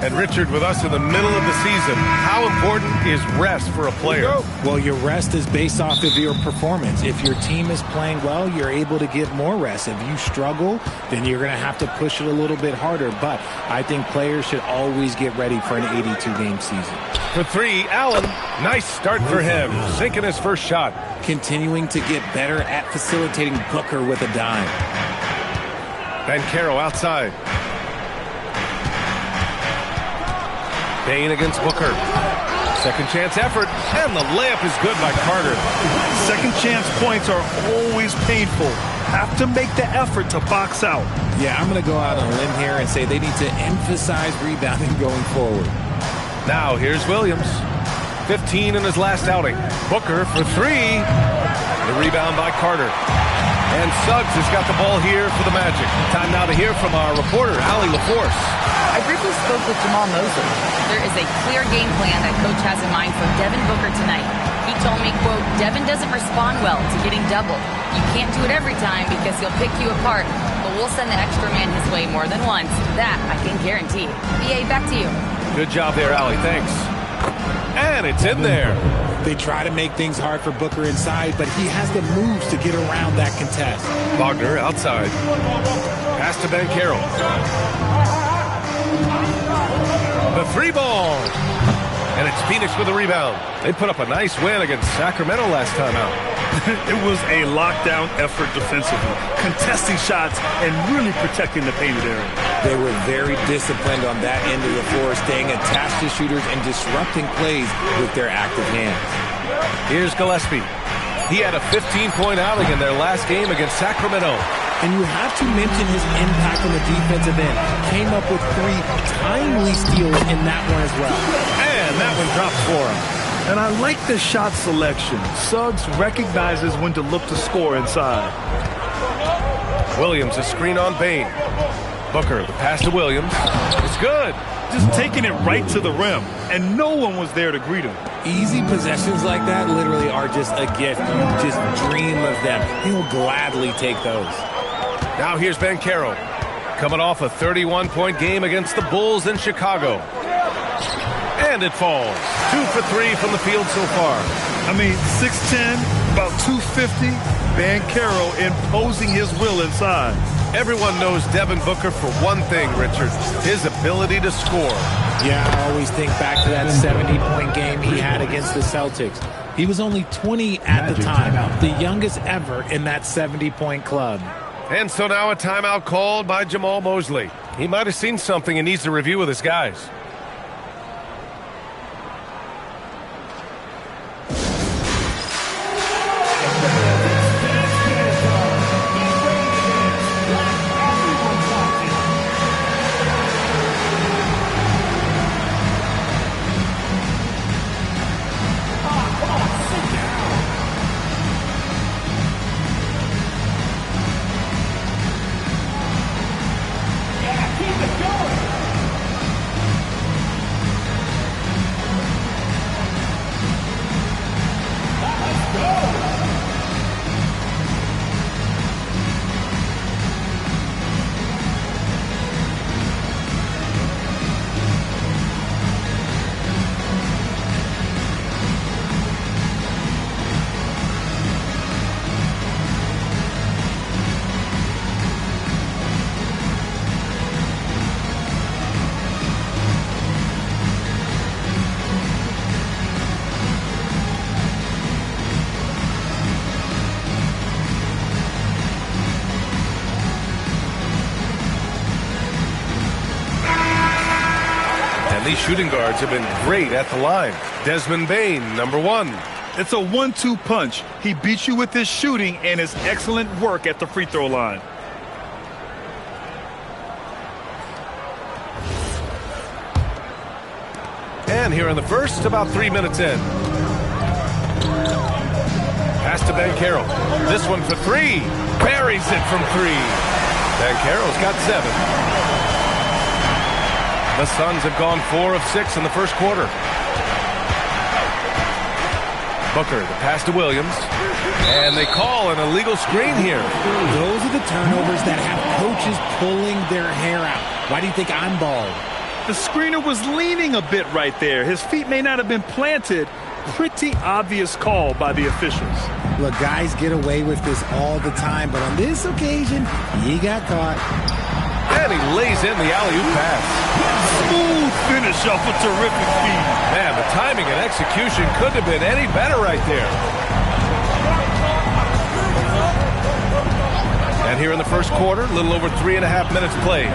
And Richard, with us in the middle of the season, how important is rest for a player? Well, your rest is based off of your performance. If your team is playing well, you're able to get more rest. If you struggle, then you're going to have to push it a little bit harder. But I think players should always get ready for an 82-game season. For 3, Allen. Nice start for him, sinking his first shot. Continuing to get better at facilitating Booker with a dime. Banchero outside. Bane against Booker. Second chance effort, and the layup is good by Carter. Second chance points are always painful. Have to make the effort to box out. Yeah, I'm going to go out on a limb here and say they need to emphasize rebounding going forward. Now here's Williams. 15 in his last outing. Booker for 3. The rebound by Carter. And Suggs has got the ball here for the Magic. Time now to hear from our reporter, Allie LaForce. I briefly spoke with Jamal Mosley. There is a clear game plan that coach has in mind for Devin Booker tonight. He told me, quote, Devin doesn't respond well to getting doubled. You can't do it every time because he'll pick you apart, but we'll send the extra man his way more than once. That I can guarantee. BA, back to you. Good job there, Allie. Thanks. And it's in there. They try to make things hard for Booker inside, but he has the moves to get around that contest. Wagner outside. Pass to Banchero. The 3 ball. And it's Phoenix with the rebound. They put up a nice win against Sacramento last time out. It was a lockdown effort defensively, contesting shots and really protecting the painted area. They were very disciplined on that end of the floor, staying attached to shooters and disrupting plays with their active hands. Here's Gillespie. He had a 15-point outing in their last game against Sacramento. And you have to mention his impact on the defensive end. Came up with 3 timely steals in that one as well. And that one dropped for him. And I like the shot selection. Suggs recognizes when to look to score inside. Williams, a screen on Bane. Booker, the pass to Williams. It's good. Just taking it right to the rim, and no one was there to greet him. Easy possessions like that literally are just a gift. You just dream of them. He'll gladly take those. Now here's Banchero, coming off a 31-point game against the Bulls in Chicago. And it falls. 2 for 3 from the field so far. I mean, 6'10", about 250. Banchero imposing his will inside. Everyone knows Devin Booker for one thing, Richard, his ability to score. Yeah, I always think back to that 70-point game he had against the Celtics. He was only 20 at the time, the youngest ever in that 70-point club. And so now a timeout called by Jamal Mosley. He might have seen something and needs to review with his guys. These shooting guards have been great at the line. Desmond Bane, number 1. It's a 1-2 punch. He beats you with his shooting and his excellent work at the free throw line. And here in the first, about 3 minutes in. Pass to Banchero. This one for 3. Buries it from 3. Banchero's got 7. The Suns have gone 4 of 6 in the first quarter. Booker, the pass to Williams. And they call an illegal screen here. Those are the turnovers that have coaches pulling their hair out. Why do you think I'm bald? The screener was leaning a bit right there. His feet may not have been planted. Pretty obvious call by the officials. Look, guys get away with this all the time, but on this occasion, he got caught. And he lays in the alley-oop pass. Smooth finish off a terrific feed. Man, the timing and execution couldn't have been any better right there. And here in the first quarter, a little over 3.5 minutes played.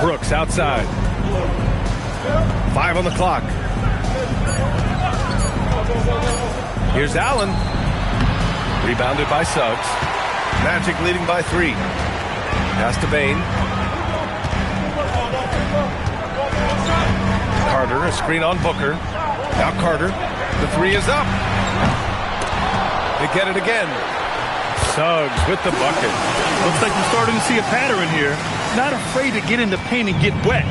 Brooks outside. 5 on the clock. Here's Allen. Rebounded by Suggs. Magic leading by 3. Pass to Bane. Carter, a screen on Booker. Now Carter. The 3 is up. They get it again. Suggs with the bucket. Looks like we're starting to see a pattern here. Not afraid to get in the paint and get wet.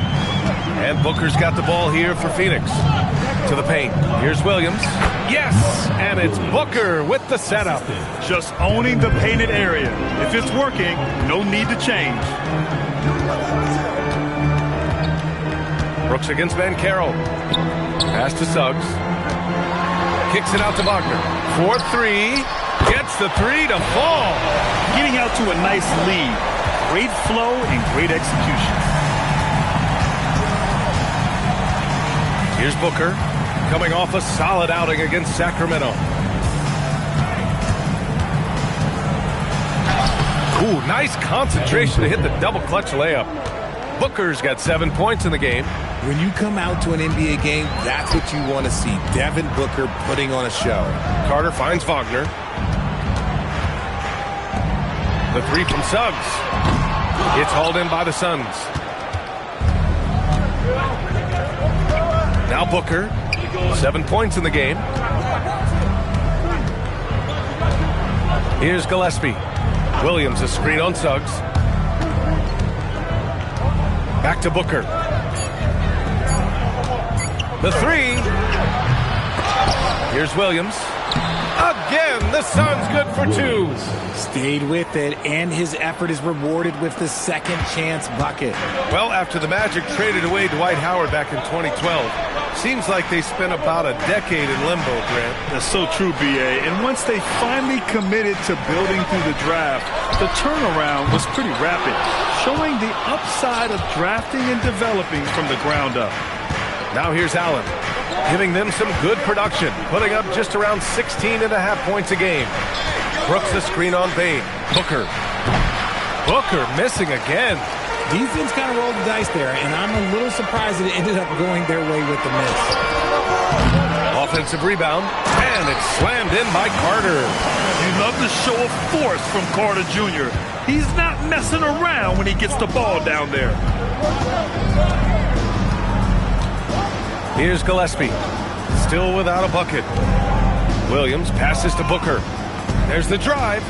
And Booker's got the ball here for Phoenix. To the paint. Here's Williams. Yes! And it's Booker with the setup. Just owning the painted area. If it's working, no need to change. Brooks against Banchero. Pass to Suggs. Kicks it out to Wagner. 4-3. Gets the 3 to fall. Getting out to a nice lead. Great flow and great execution. Here's Booker, coming off a solid outing against Sacramento. Ooh, nice concentration to hit the double clutch layup. Booker's got 7 points in the game. When you come out to an NBA game, that's what you want to see. Devin Booker putting on a show. Carter finds Wagner. The 3 from Suggs. It's hauled in by the Suns. Now Booker, 7 points in the game. Here's Gillespie. Williams, a screen on Suggs. Back to Booker. The 3. Here's Williams. Again, the Suns good for 2. Stayed with it, and his effort is rewarded with the second chance bucket. Well, after the Magic traded away Dwight Howard back in 2012, seems like they spent about a decade in limbo, Grant. That's so true, B.A. And once they finally committed to building through the draft, the turnaround was pretty rapid, showing the upside of drafting and developing from the ground up. Now here's Allen, giving them some good production, putting up just around 16.5 points a game. Brooks the screen on Bane. Booker. Booker missing again. Defense kind of rolled the dice there, and I'm a little surprised that it ended up going their way with the miss. Offensive rebound, and it's slammed in by Carter. You love the show of force from Carter Jr. He's not messing around when he gets the ball down there. Here's Gillespie, still without a bucket. Williams passes to Booker. There's the drive.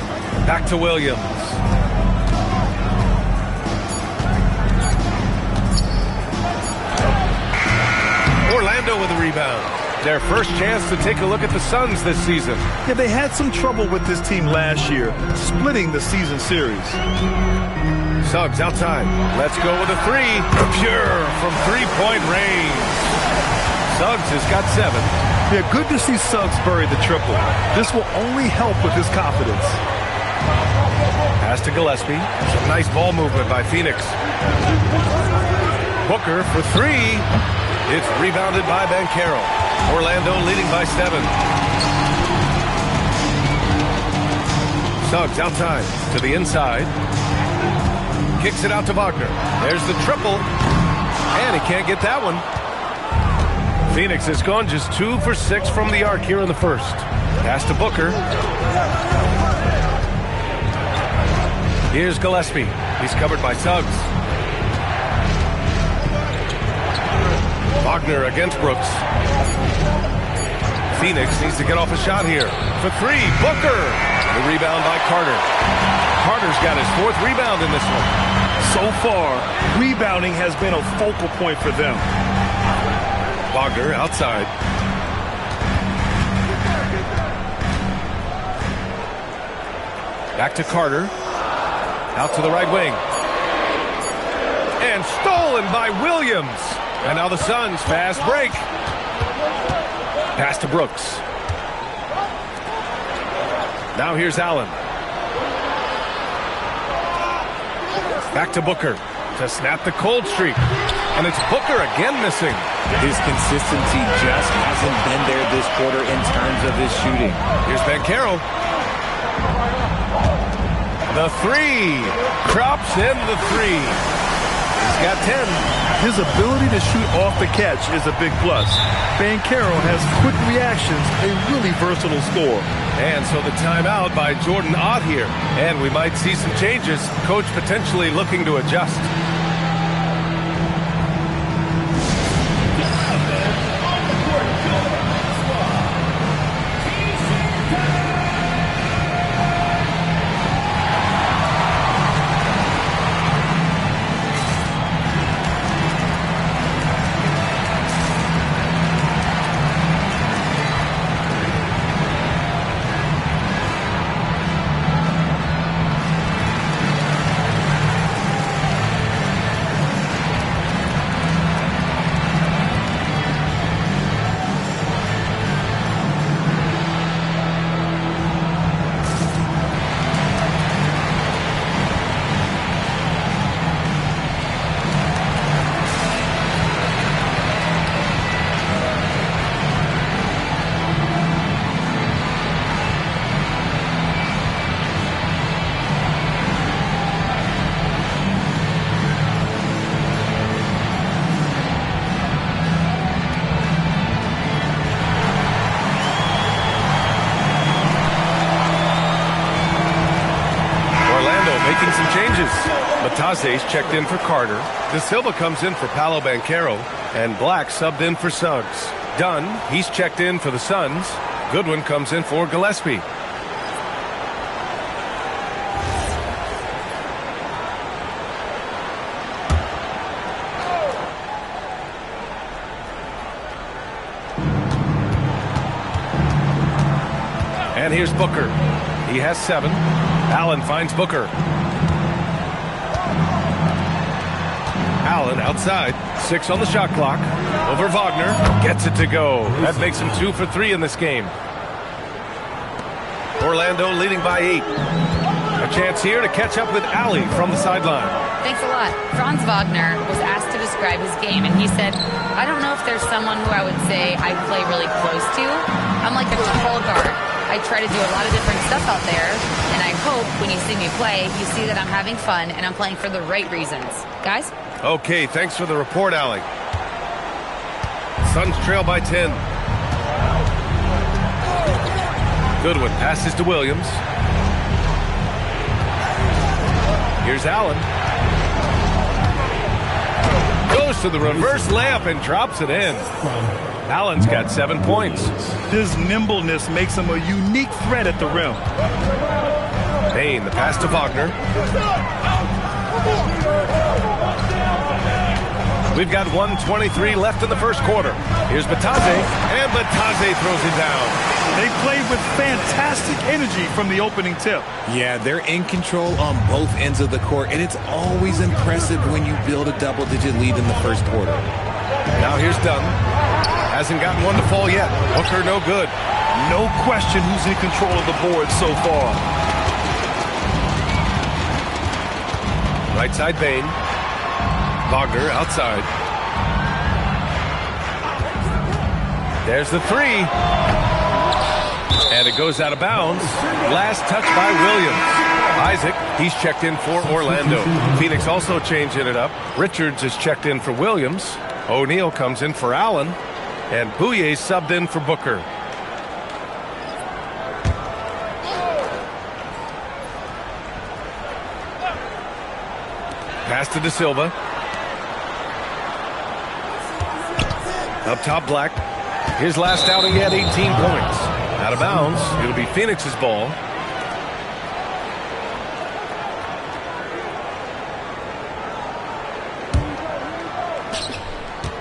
Back to Williams. Orlando with a rebound. Their first chance to take a look at the Suns this season. Yeah, they had some trouble with this team last year, splitting the season series. Suggs outside. Let's go with a 3. Pure from three-point range. Suggs has got 7. Yeah, good to see Suggs bury the triple. This will only help with his confidence. Pass to Gillespie. Some nice ball movement by Phoenix. Booker for 3. It's rebounded by Banchero. Orlando leading by 7. Suggs outside to the inside. Kicks it out to Wagner. There's the triple. And he can't get that one. Phoenix has gone just 2 for 6 from the arc here in the first. Pass to Booker. Here's Gillespie. He's covered by Suggs. Wagner against Brooks. Phoenix needs to get off a shot here. For 3, Booker. The rebound by Carter. Carter's got his 4th rebound in this one. So far, rebounding has been a focal point for them. Wagner outside. Back to Carter. Out to the right wing. And stolen by Williams. And now the Suns fast break. Pass to Brooks. Now here's Allen. Back to Booker to snap the cold streak. And it's Booker again missing. His consistency just hasn't been there this quarter in terms of his shooting. Here's Banchero. The 3. Crops in the 3. He's got 10. His ability to shoot off the catch is a big plus. Banchero has quick reactions, a really versatile scorer. And so the timeout by Jordan Ott here. And we might see some changes. Coach potentially looking to adjust. Making some changes. Matase's checked in for Carter. De Silva comes in for Paolo Banchero. And Black subbed in for Suggs. Dunn, he's checked in for the Suns. Goodwin comes in for Gillespie. And here's Booker. He has 7. Allen finds Booker. Allen outside. 6 on the shot clock. Over Wagner. Gets it to go. That makes him 2 for 3 in this game. Orlando leading by 8. A chance here to catch up with Allie from the sideline. Thanks a lot. Franz Wagner was asked to describe his game, and he said, I don't know if there's someone who I would say I play really close to. I'm like a tall guard. I try to do a lot of different stuff out there, and I hope when you see me play, you see that I'm having fun and I'm playing for the right reasons. Guys? Okay, thanks for the report, Allie. Suns trail by 10. Goodwin passes to Williams. Here's Allen. Goes to the reverse layup and drops it in. Allen's got 7 points. His nimbleness makes him a unique threat at the rim. Payne, the pass to Wagner. We've got 1:23 left in the first quarter. Here's Batase, and Batase throws it down. They played with fantastic energy from the opening tip. Yeah, they're in control on both ends of the court, and it's always impressive when you build a double-digit lead in the first quarter. Now here's Dunn. Hasn't gotten one to fall yet. Booker no good. No question who's in control of the board so far. Right side Bain. Wagner outside. There's the 3. And it goes out of bounds. Last touch by Williams. Isaac, he's checked in for Orlando. Phoenix also changing it up. Richards is checked in for Williams. O'Neal comes in for Allen. And Bouye subbed in for Booker. Pass to De Silva. Up top, Black. His last outing, he had 18 points. Out of bounds. It'll be Phoenix's ball.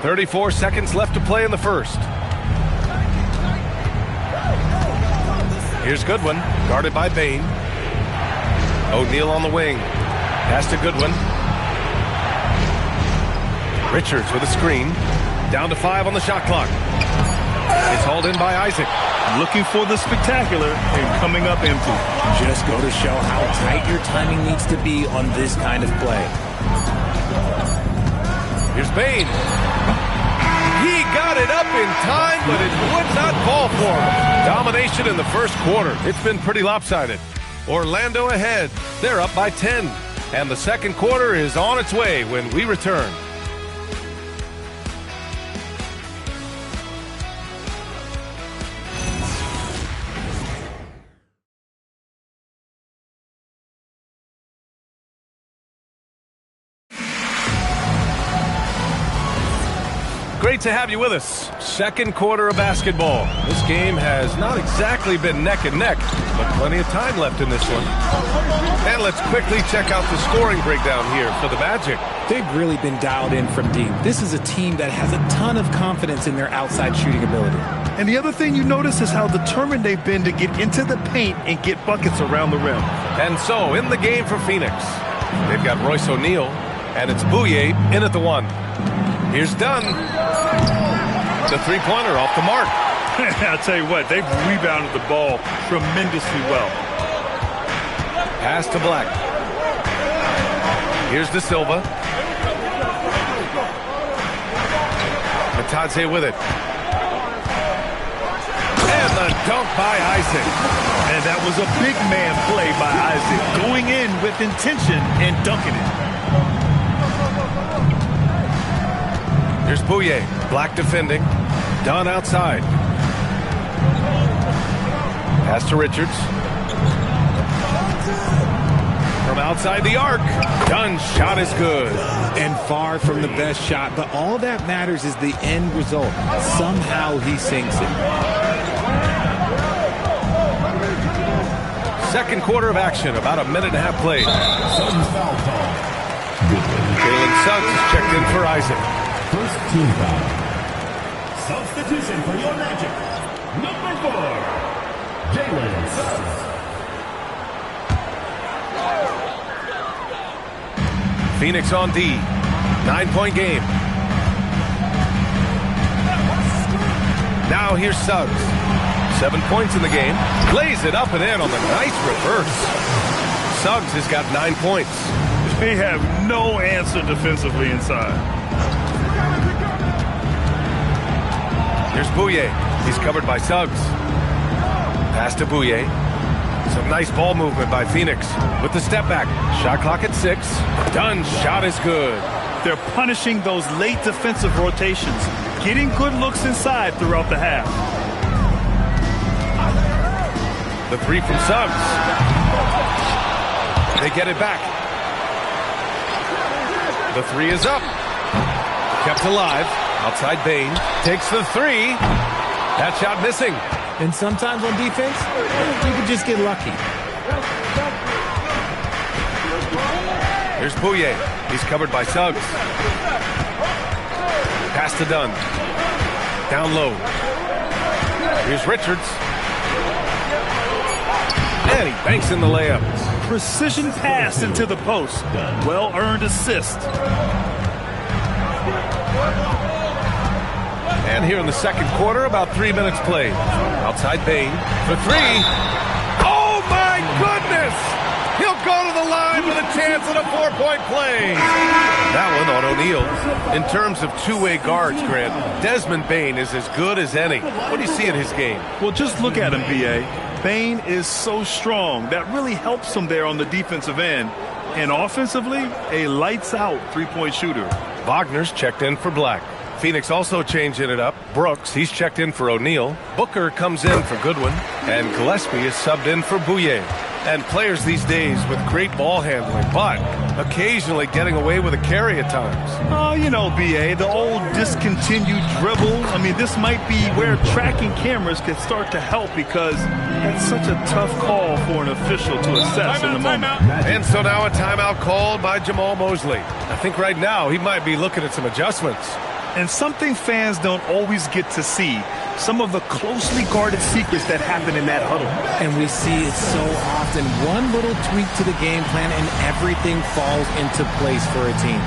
.34 seconds left to play in the first. Here's Goodwin, guarded by Bain. O'Neal on the wing. Pass to Goodwin. Richards with a screen. Down to 5 on the shot clock. It's hauled in by Isaac. Looking for the spectacular and coming up empty. Just go to show how tight your timing needs to be on this kind of play. Here's Bain. He got it up in time, but it would not fall for him. Domination in the first quarter. It's been pretty lopsided. Orlando ahead. They're up by 10. And the second quarter is on its way when we return. Great to have you with us. Second quarter of basketball. This game has not exactly been neck and neck, but plenty of time left in this one. And let's quickly check out the scoring breakdown here for the Magic. They've really been dialed in from deep. This is a team that has a ton of confidence in their outside shooting ability. And the other thing you notice is how determined they've been to get into the paint and get buckets around the rim. And so, in the game for Phoenix, they've got Royce O'Neal, and it's Bouye in at the 1. Here's Dunn. The three-pointer off the mark. I'll tell you what, they've rebounded the ball tremendously well. Pass to Black. Here's De Silva. Matadze with it. And the dunk by Isaac. And that was a big man play by Isaac, going in with intention and dunking it. Here's Bouye. Black defending. Dunn outside. Pass to Richards. From outside the arc. Dunn's shot is good. And far from the best shot, but all that matters is the end result. Somehow he sinks it. Second quarter of action, about a minute and a half played. Sudden foul call. Jalen Suggs is checked in for Isaac. First team foul. Substitution for your Magic. Number 4, Jalen Suggs. Phoenix on D. 9-point game. Now here's Suggs. 7 points in the game. Lays it up and in on the nice reverse. Suggs has got 9 points. They have no answer defensively inside. Here's Bouye. He's covered by Suggs. Pass to Bouye. Some nice ball movement by Phoenix. With the step back. Shot clock at 6. Dunn's shot is good. They're punishing those late defensive rotations, getting good looks inside throughout the half. The three from Suggs. They get it back. The three is up. Kept alive. Outside Bain. Takes the three. That shot missing. And sometimes on defense, you can just get lucky. Here's Bouye. He's covered by Suggs. Pass to Dunn. Down low. Here's Richards. And he banks in the layup. Precision pass into the post. Well-earned assist. And here in the second quarter, about 3 minutes played. Outside Bain for three. Oh, my goodness! He'll go to the line with a chance at a 4-point play. That one on O'Neal. In terms of two-way guards, Grant, Desmond Bain is as good as any. What do you see in his game? Well, just look at him, B.A. Bane is so strong. That really helps him there on the defensive end. And offensively, a lights-out three-point shooter. Wagner's checked in for Black. Phoenix also changing it up. Brooks, he's checked in for O'Neal. Booker comes in for Goodwin. And Gillespie is subbed in for Bouye. And players these days with great ball handling, but occasionally getting away with a carry at times. Oh, you know, B.A., the old discontinued dribble. I mean, this might be where tracking cameras could start to help because that's such a tough call for an official to assess in the moment. And so now a timeout called by Jamal Mosley. I think right now he might be looking at some adjustments. And something fans don't always get to see, some of the closely guarded secrets that happen in that huddle. And we see it so often. One little tweak to the game plan and everything falls into place for a team.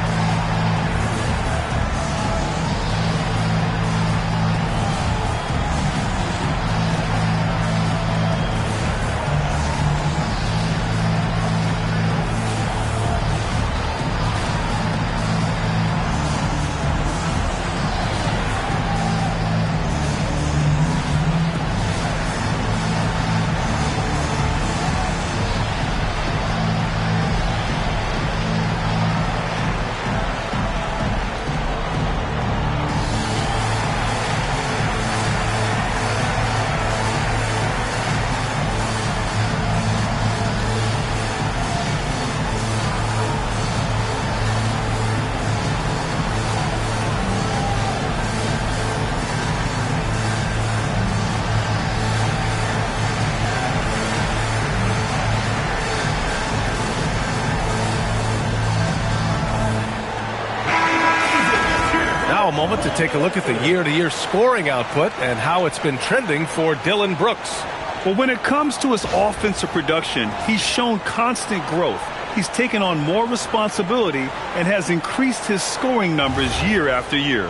Now a moment to take a look at the year-to-year scoring output and how it's been trending for Dillon Brooks. Well, when it comes to his offensive production, he's shown constant growth. He's taken on more responsibility and has increased his scoring numbers year after year.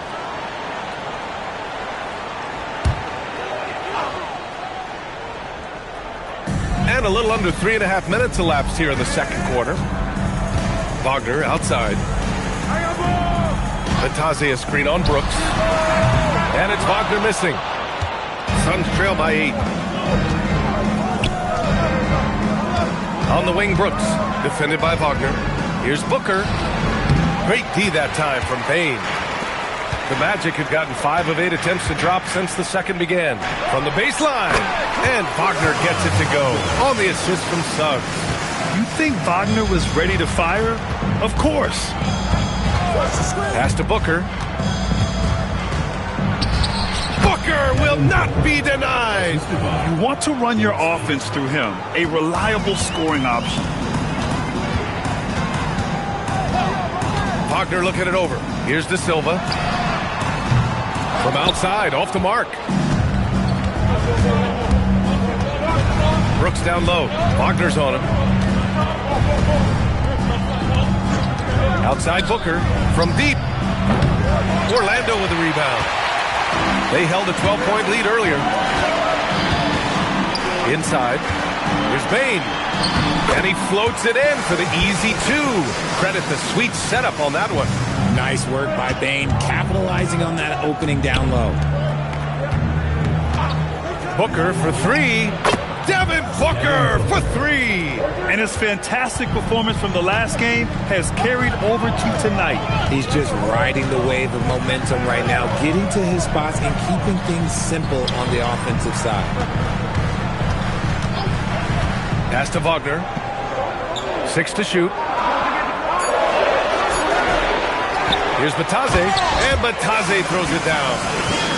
And a little under 3.5 minutes elapsed here in the second quarter. Wagner outside. Bataze a screen on Brooks. And it's Wagner missing. Suns trail by 8. On the wing, Brooks. Defended by Wagner. Here's Booker. Great D that time from Bane. The Magic have gotten 5 of 8 attempts to drop since the second began. From the baseline. And Wagner gets it to go on the assist from Suggs. You think Wagner was ready to fire? Of course. Pass to Booker. Booker will not be denied. You want to run your offense through him, a reliable scoring option. Wagner looking it over. Here's De Silva. From outside, off the mark. Brooks down low. Wagner's on him. Outside Booker from deep. Orlando with the rebound. They held a 12-point lead earlier. Inside. Here's Bane. And he floats it in for the easy 2. Credit the sweet setup on that one. Nice work by Bane, capitalizing on that opening down low. Booker for 3. Devin Booker for 3. And his fantastic performance from the last game has carried over to tonight. He's just riding the wave of momentum right now, getting to his spots and keeping things simple on the offensive side. Pass to Wagner. 6 to shoot. Here's Bataze, and Bataze throws it down.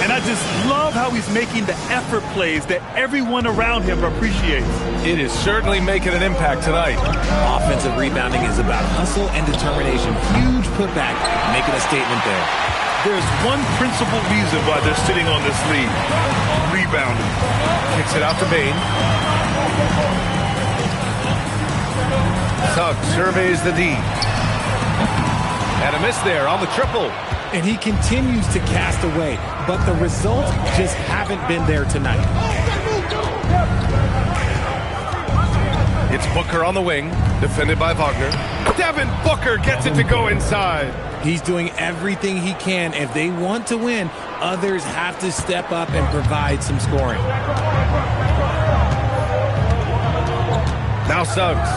And I just love how he's making the effort plays that everyone around him appreciates. It is certainly making an impact tonight. Offensive rebounding is about hustle and determination. Huge putback, making a statement there. There's one principal reason why they're sitting on this lead. Rebounding. Kicks it out to Bane. Suggs surveys the D. And a miss there on the triple. And he continues to cast away, but the results just haven't been there tonight. It's Booker on the wing, defended by Wagner. Devin Booker gets it to go inside. He's doing everything he can. If they want to win, others have to step up and provide some scoring. Suggs.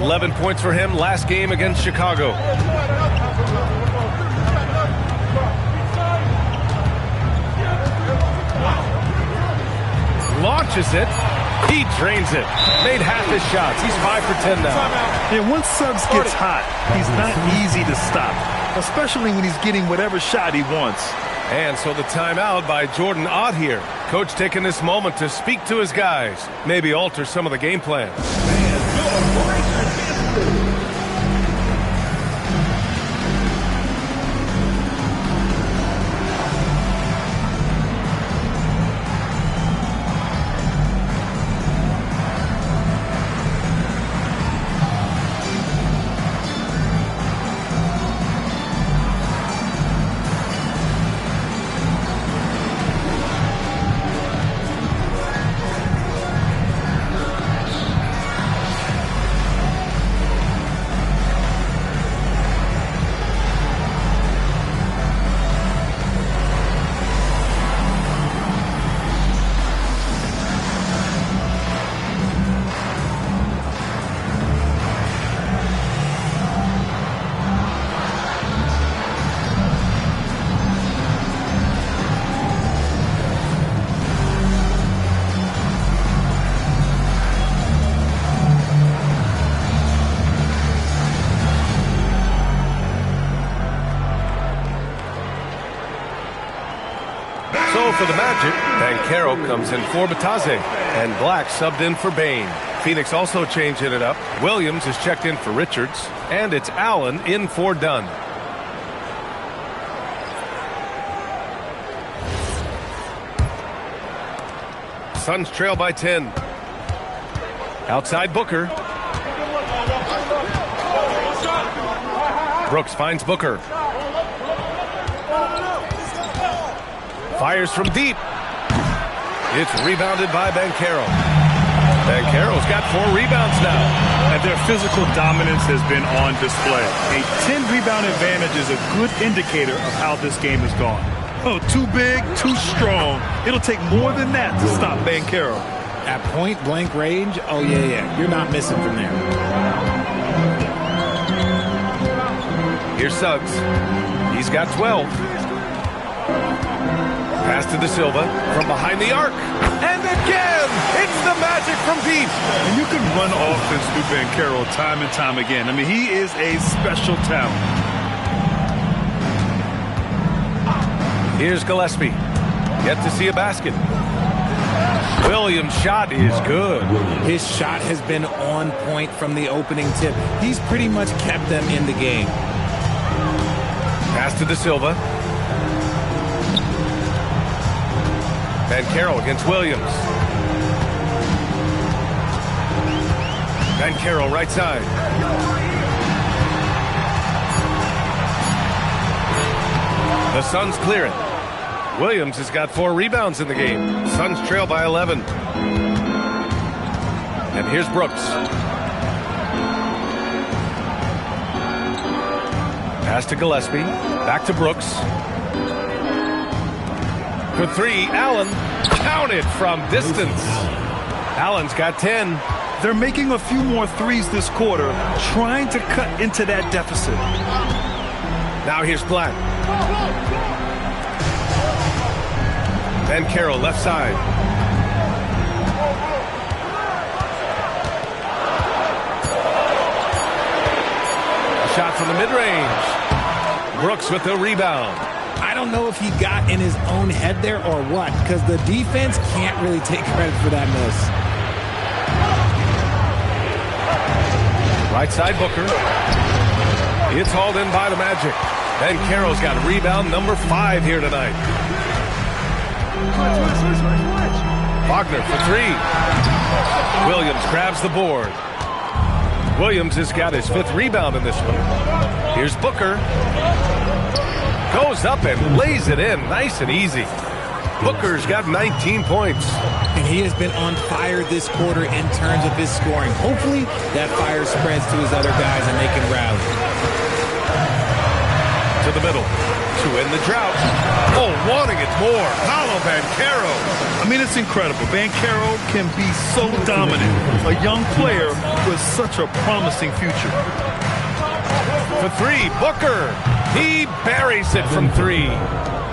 11 points for him last game against Chicago. Launches it. He drains it. Made half his shots. He's 5 for 10 now. And once Suggs gets hot, he's not easy to stop, especially when he's getting whatever shot he wants. And so the timeout by Jordan Ott here. Coach taking this moment to speak to his guys. Maybe alter some of the game plan. For the Magic, Banchero comes in for Batase, and Black subbed in for Bain. Phoenix also changing it up. Williams is checked in for Richards, and it's Allen in for Dunn. Suns trail by 10. Outside Booker. Brooks finds Booker. Fires from deep. It's rebounded by Banchero. Banchero's got 4 rebounds now. And their physical dominance has been on display. A 10-rebound advantage is a good indicator of how this game has gone. Oh, too big, too strong. It'll take more than that to stop Banchero. At point-blank range, oh, yeah. You're not missing from there. Here's Suggs. He's got 12. Pass to De Silva from behind the arc. And again, it's the Magic from deep. And you can run offense through Banchero time and time again. I mean, he is a special talent. Here's Gillespie. Yet to see a basket. Williams' shot is good. His shot has been on point from the opening tip. He's pretty much kept them in the game. Pass to De Silva. Banchero against Williams. Banchero right side. The Suns clear it. Williams has got 4 rebounds in the game. Suns trail by 11. And here's Brooks. Pass to Gillespie. Back to Brooks. For 3, Allen counted from distance. Allen's got 10. They're making a few more threes this quarter, trying to cut into that deficit. Now here's Black. Banchero left side. A shot from the mid-range. Brooks with the rebound. I don't know if he got in his own head there or what, because the defense can't really take credit for that miss. Right side Booker. It's hauled in by the Magic. Banchero's got rebound number 5 here tonight. Wagner for 3. Williams grabs the board. Williams has got his 5th rebound in this one. Here's Booker. Goes up and lays it in nice and easy. Booker's got 19 points. And he has been on fire this quarter in terms of his scoring. Hopefully that fire spreads to his other guys and they can rally. To the middle. To end the drought. Oh, wanting it more. Paolo Banchero. I mean, it's incredible. Banchero can be so dominant. A young player with such a promising future. For three, Booker. He buries it from three.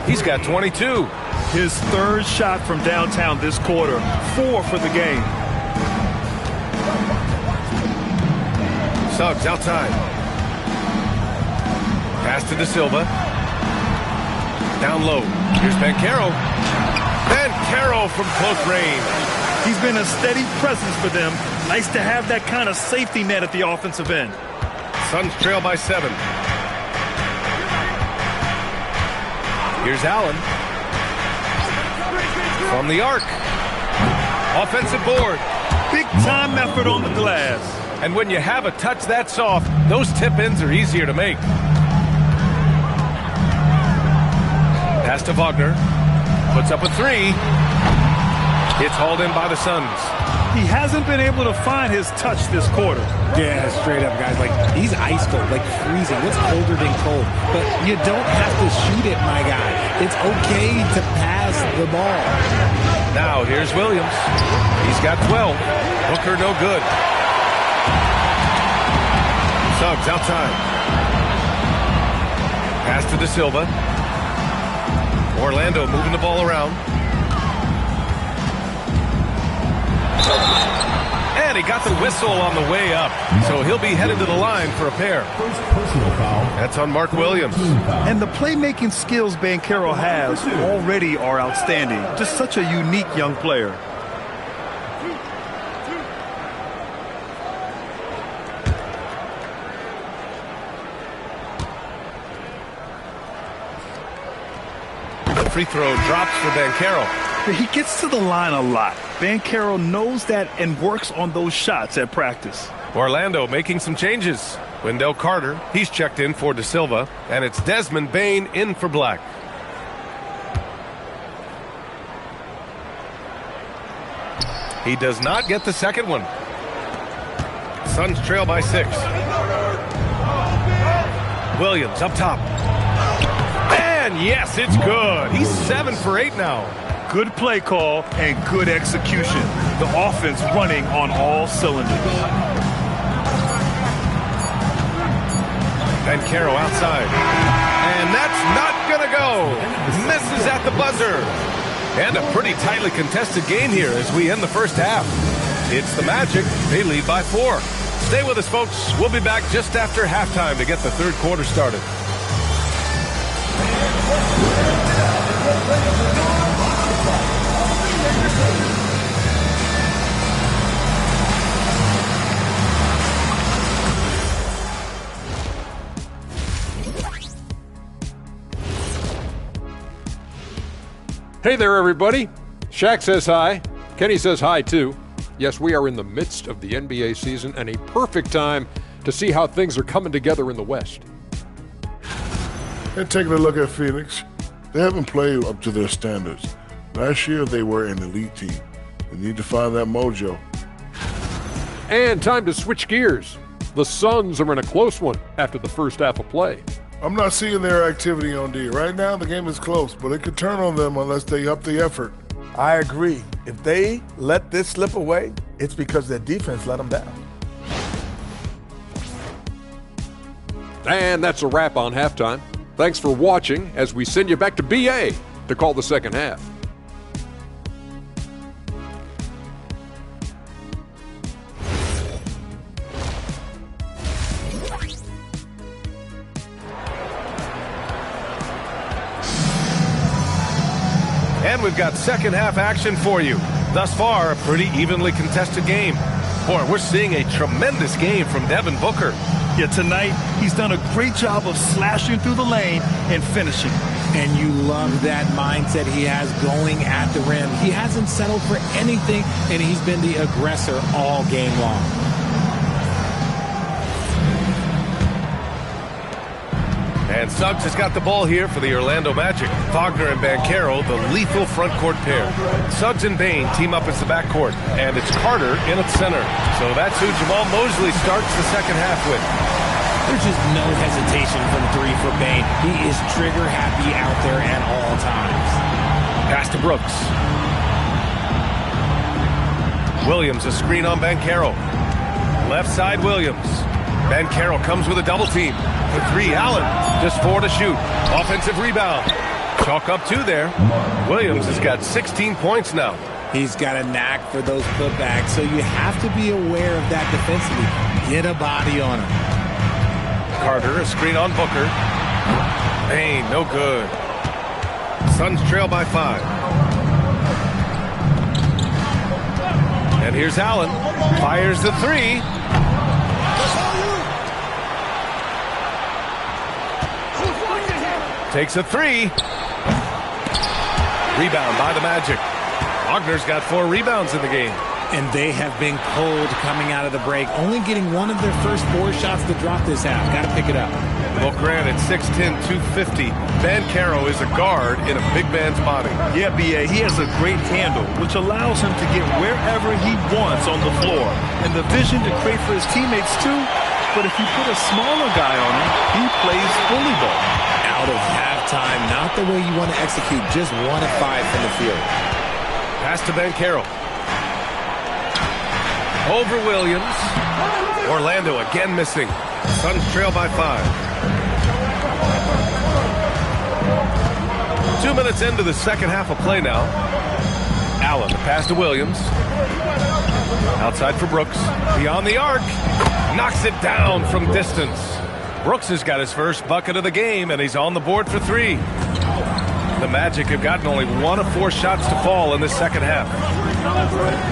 He's got 22. His third shot from downtown this quarter, 4 for the game. Suggs outside. Pass to De Silva. Down low. Here's Banchero. Banchero from close range. He's been a steady presence for them. Nice to have that kind of safety net at the offensive end. Suns trail by 7. Here's Allen. From the arc. Offensive board. Big time effort on the glass. And when you have a touch that soft, those tip-ins are easier to make. Pass to Wagner. Puts up a 3. It's hauled in by the Suns. He hasn't been able to find his touch this quarter. Yeah, straight up, guys. Like, he's ice cold, like freezing. What's colder than cold? But you don't have to shoot it, my guy. It's okay to pass the ball. Now, here's Williams. He's got 12. Booker, no good. Suggs outside. Pass to De Silva. Orlando moving the ball around. And he got the whistle on the way up. So he'll be headed to the line for a pair. First personal foul. That's on Mark Williams. And the playmaking skills Banchero has already are outstanding. Just such a unique young player. The free throw drops for Banchero. He gets to the line a lot. Banchero knows that and works on those shots at practice. Orlando making some changes. Wendell Carter, he's checked in for De Silva, and it's Desmond Bane in for Black. He does not get the second one. Suns trail by 6. Williams up top. And yes, it's good. He's 7 for 8 now. Good play call and good execution. The offense running on all cylinders. Banchero outside. And that's not going to go. Misses at the buzzer. And a pretty tightly contested game here as we end the first half. It's the Magic. They lead by 4. Stay with us, folks. We'll be back just after halftime to get the third quarter started. Hey there, everybody. Shaq says hi. Kenny says hi, too. Yes, we are in the midst of the NBA season and a perfect time to see how things are coming together in the West. And taking a look at Phoenix, they haven't played up to their standards. Last year, they were an elite team. They need to find that mojo. And time to switch gears. The Suns are in a close one after the first half of play. I'm not seeing their activity on D. Right now, the game is close, but it could turn on them unless they up the effort. I agree. If they let this slip away, it's because their defense let them down. And that's a wrap on halftime. Thanks for watching as we send you back to BA to call the second half. And we've got second half action for you. Thus far, a pretty evenly contested game. Boy, we're seeing a tremendous game from Devin Booker. Yeah, tonight he's done a great job of slashing through the lane and finishing. And you love that mindset he has going at the rim. He hasn't settled for anything, and he's been the aggressor all game long. And Suggs has got the ball here for the Orlando Magic. Wagner and Banchero, the lethal front court pair. Suggs and Bane team up as the backcourt, and it's Carter in at center. So that's who Jamal Mosley starts the second half with. There's just no hesitation from 3 for Bane. He is trigger happy out there at all times. Pass to Brooks. Williams, a screen on Banchero. Left side, Williams. Banchero comes with a double team. For 3, Allen. Just 4 to shoot. Offensive rebound. Chalk up 2 there. Williams has got 16 points now. He's got a knack for those putbacks, so you have to be aware of that defensively. Get a body on him. Carter, a screen on Booker. Payne, no good. Suns trail by 5. And here's Allen. Fires the 3. Takes a 3. Rebound by the Magic. Wagner's got 4 rebounds in the game. And they have been cold coming out of the break, only getting one of their first 4 shots to drop this half. Got to pick it up. Booker at 6'10", 250. Banchero is a guard in a big man's body. Yeah, B.A., he has a great handle, which allows him to get wherever he wants on the floor. And the vision to create for his teammates, too. But if you put a smaller guy on him, he plays bully ball. Out of halftime, not the way you want to execute, just 1 of 5 from the field. Pass to Banchero. Over Williams. Orlando again missing. Suns trail by 5. 2 minutes into the second half of play now. Allen, the pass to Williams. Outside for Brooks. Beyond the arc. Knocks it down from distance. Brooks has got his first bucket of the game, and he's on the board for 3. The Magic have gotten only 1 of 4 shots to fall in the second half.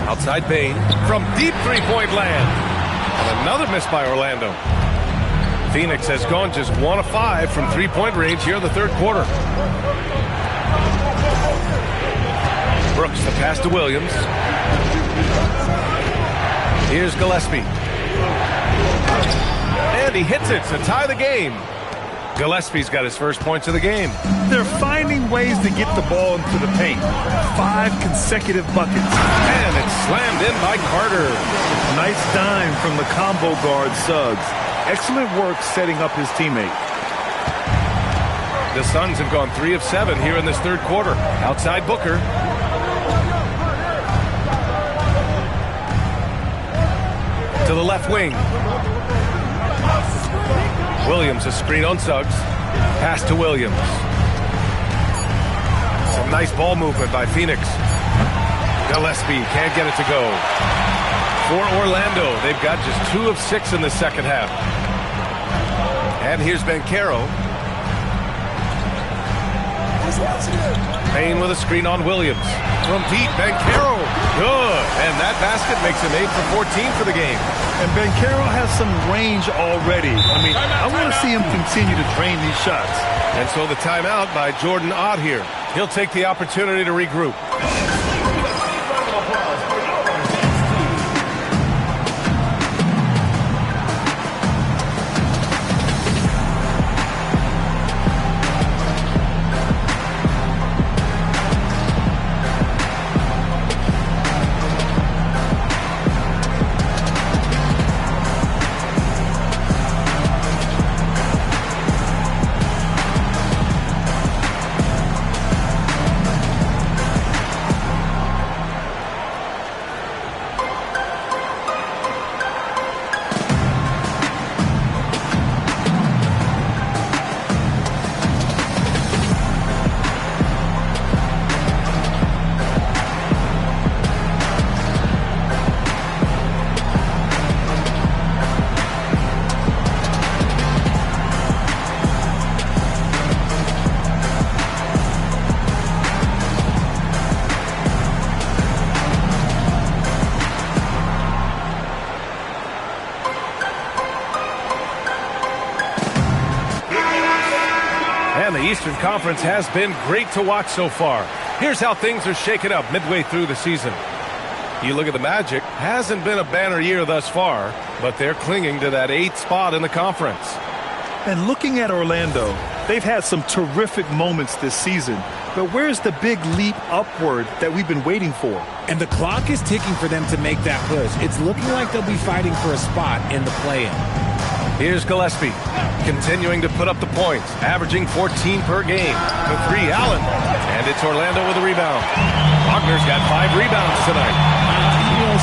Outside Payne from deep three-point land. And another miss by Orlando. Phoenix has gone just 1 of 5 from three-point range here in the third quarter. Brooks, the pass to Williams. Here's Gillespie. And he hits it to tie the game. Gillespie's got his first points of the game. They're finding ways to get the ball into the paint. 5 consecutive buckets. And it's slammed in by Carter. Nice dime from the combo guard Suggs. Excellent work setting up his teammate. The Suns have gone 3 of 7 here in this third quarter. Outside Booker. To the left wing. Williams, a screen on Suggs. Pass to Williams. Some nice ball movement by Phoenix. Gillespie can't get it to go. For Orlando, they've got just 2 of 6 in the second half. And here's Banchero. Payne with a screen on Williams. From deep, Banchero. Good. And that basket makes him 8 for 14 for the game. And Banchero has some range already. I want to see him continue to drain these shots. And so the timeout by Jordan Ott here. He'll take the opportunity to regroup. And the Eastern Conference has been great to watch so far. Here's how things are shaken up midway through the season. You look at the Magic, hasn't been a banner year thus far, but they're clinging to that 8th spot in the conference. And looking at Orlando, they've had some terrific moments this season. But where's the big leap upward that we've been waiting for? And the clock is ticking for them to make that push. It's looking like they'll be fighting for a spot in the play-in. Here's Gillespie, continuing to put up the points, averaging 14 per game. The 3, Allen. And it's Orlando with a rebound. Wagner's got 5 rebounds tonight.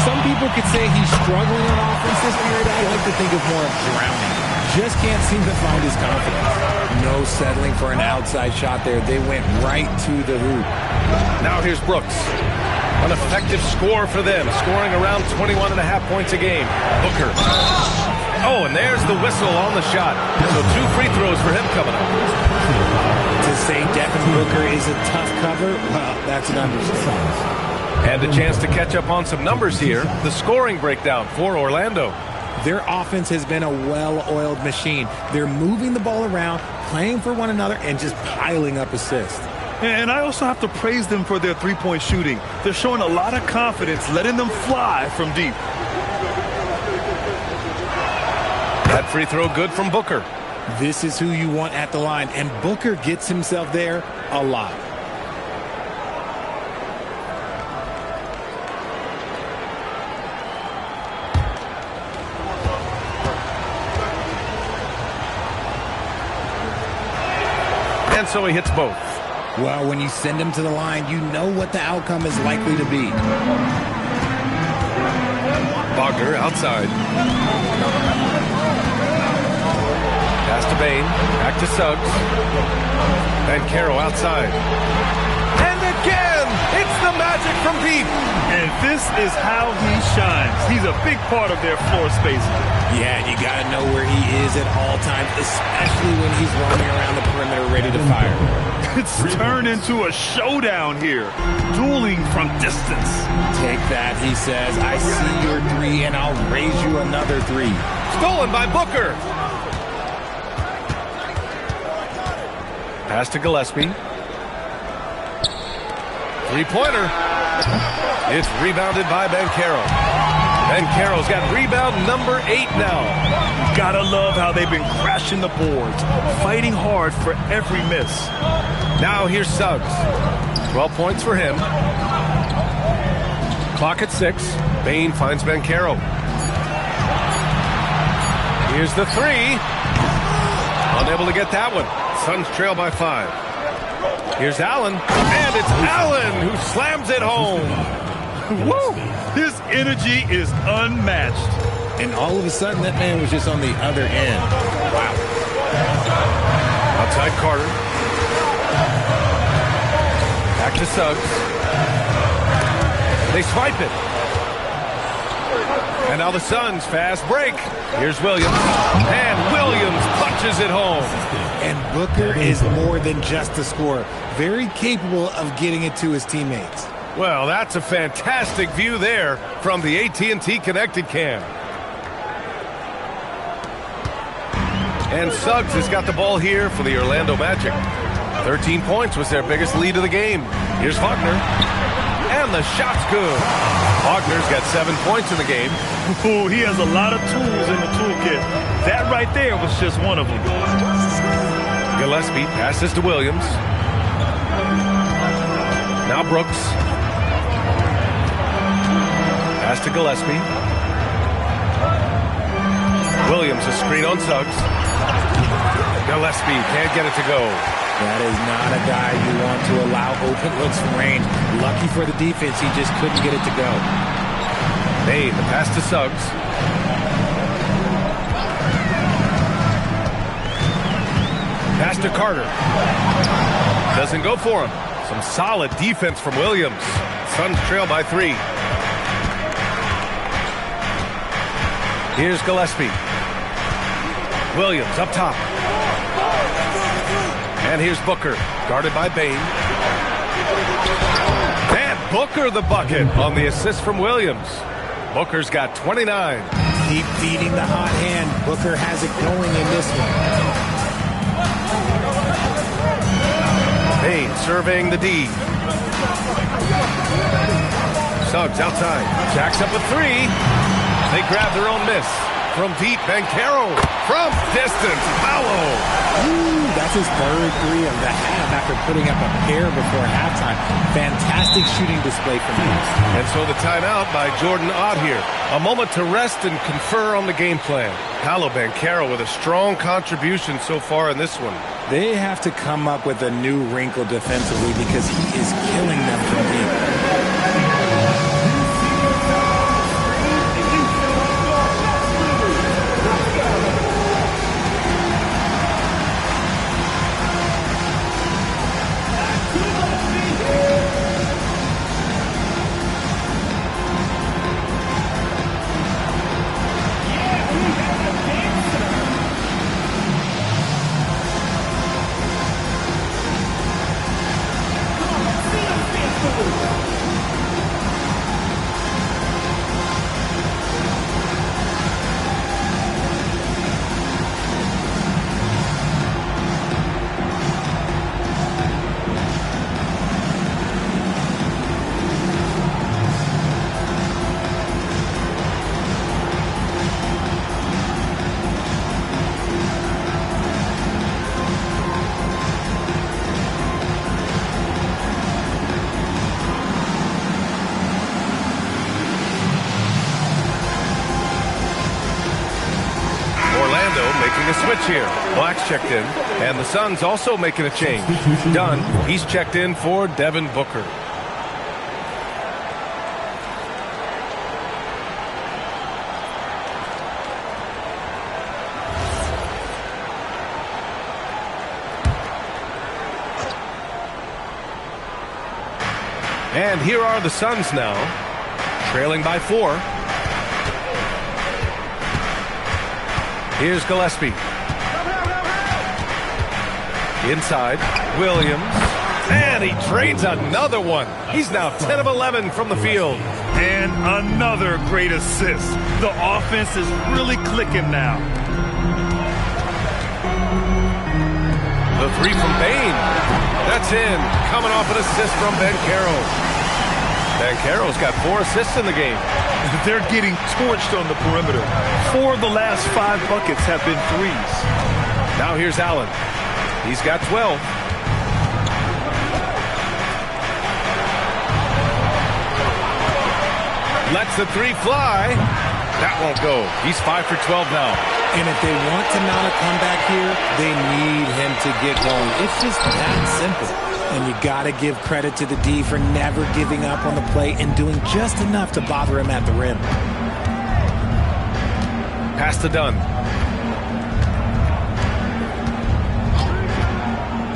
some people could say he's struggling on offense this period. I like to think of more of drowning. Just can't seem to find his confidence. No settling for an outside shot there. They went right to the hoop. Now here's Brooks. An effective score for them, scoring around 21.5 points a game. Booker. Oh, and there's the whistle on the shot. So 2 free throws for him coming up. To say Devin Booker is a tough cover, well, that's an understatement. And a chance to catch up on some numbers here. The scoring breakdown for Orlando. Their offense has been a well-oiled machine. They're moving the ball around, playing for one another, and just piling up assists. And I also have to praise them for their three-point shooting. They're showing a lot of confidence, letting them fly from deep. That free throw good from Booker. This is who you want at the line, and Booker gets himself there a lot. And so he hits both. Well, when you send him to the line, you know what the outcome is likely to be. Wagner outside. Pass to Bain. Back to Suggs. Banchero outside. And again! It's the magic from deep. And this is how he shines. He's a big part of their floor spacing. Yeah, you got to know where he is at all times, especially when he's roaming around the perimeter ready to fire. It's turned into a showdown here. Dueling from distance. Take that, he says. I see your 3, and I'll raise you another 3. Stolen by Booker. Pass to Gillespie. Three-pointer. It's rebounded by Banchero. Banchero's got rebound number 8 now. Gotta love how they've been crashing the boards, fighting hard for every miss. Now here's Suggs. 12 points for him. Clock at 6. Bain finds Banchero. Here's the 3. Unable to get that one. Suns trail by 5. Here's Allen, and it's Allen who slams it home. Woo! His energy is unmatched. And all of a sudden, that man was just on the other end. Wow. Outside Carter. Back to Suggs. They swipe it. And now the Suns fast break. Here's Williams. And Williams punches it home. And Booker is more than just a scorer. Very capable of getting it to his teammates. Well, that's a fantastic view there from the AT&T Connected Cam. And Suggs has got the ball here for the Orlando Magic. 13 points was their biggest lead of the game. Here's Wagner. And the shot's good. Wagner's got 7 points in the game. Ooh, he has a lot of tools in the toolkit. That right there was just one of them. Gillespie passes to Williams. Now Brooks. Pass to Gillespie. Williams a screen on Suggs. Gillespie can't get it to go. That is not a guy you want to allow open looks from range. Lucky for the defense, he just couldn't get it to go. Bain, the pass to Suggs. Pass to Carter. Doesn't go for him. Some solid defense from Williams. Suns trail by 3. Here's Gillespie. Williams up top. And here's Booker, guarded by Bain. And Booker the bucket on the assist from Williams. Booker's got 29. Keep feeding the hot hand. Booker has it going in this one. Bain surveying the D. Suggs outside. Jacks up a 3. They grab their own miss. From deep, Banchero. From distance, Paolo. Ooh, that's his third 3 of the half after putting up a pair before halftime. Fantastic shooting display from him. And so the timeout by Jordan Ott here. A moment to rest and confer on the game plan. Paolo Banchero with a strong contribution so far in this one. They have to come up with a new wrinkle defensively because he is killing them from deep. Orlando making a switch here. Black's checked in, and the Suns also making a change. Dunn, he's checked in for Devin Booker. And here are the Suns now, trailing by 4. Here's Gillespie. Inside, Williams. And he trades another one. He's now 10 of 11 from the field. And another great assist. The offense is really clicking now. The 3 from Bain. That's in. Coming off an assist from Banchero. Banchero's got 4 assists in the game. They're getting torched on the perimeter. 4 of the last 5 buckets have been threes. Now here's Allen. He's got 12. Lets the 3 fly. That won't go. He's 5 for 12 now. And if they want to mount a comeback here, they need him to get going. It's just that simple. And you got to give credit to the D for never giving up on the play and doing just enough to bother him at the rim. Pass to Dunn.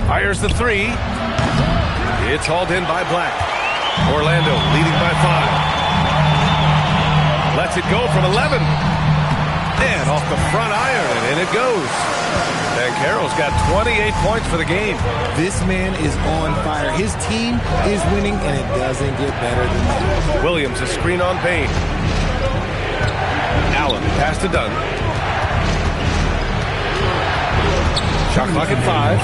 Fires the 3. It's hauled in by Black. Orlando leading by 5. Lets it go from 11. And off the front iron, and in it goes. Banchero's got 28 points for the game. This man is on fire. His team is winning, and it doesn't get better than that. Williams, a screen on Bain. Allen, pass to Dunn. Shot clock at 5.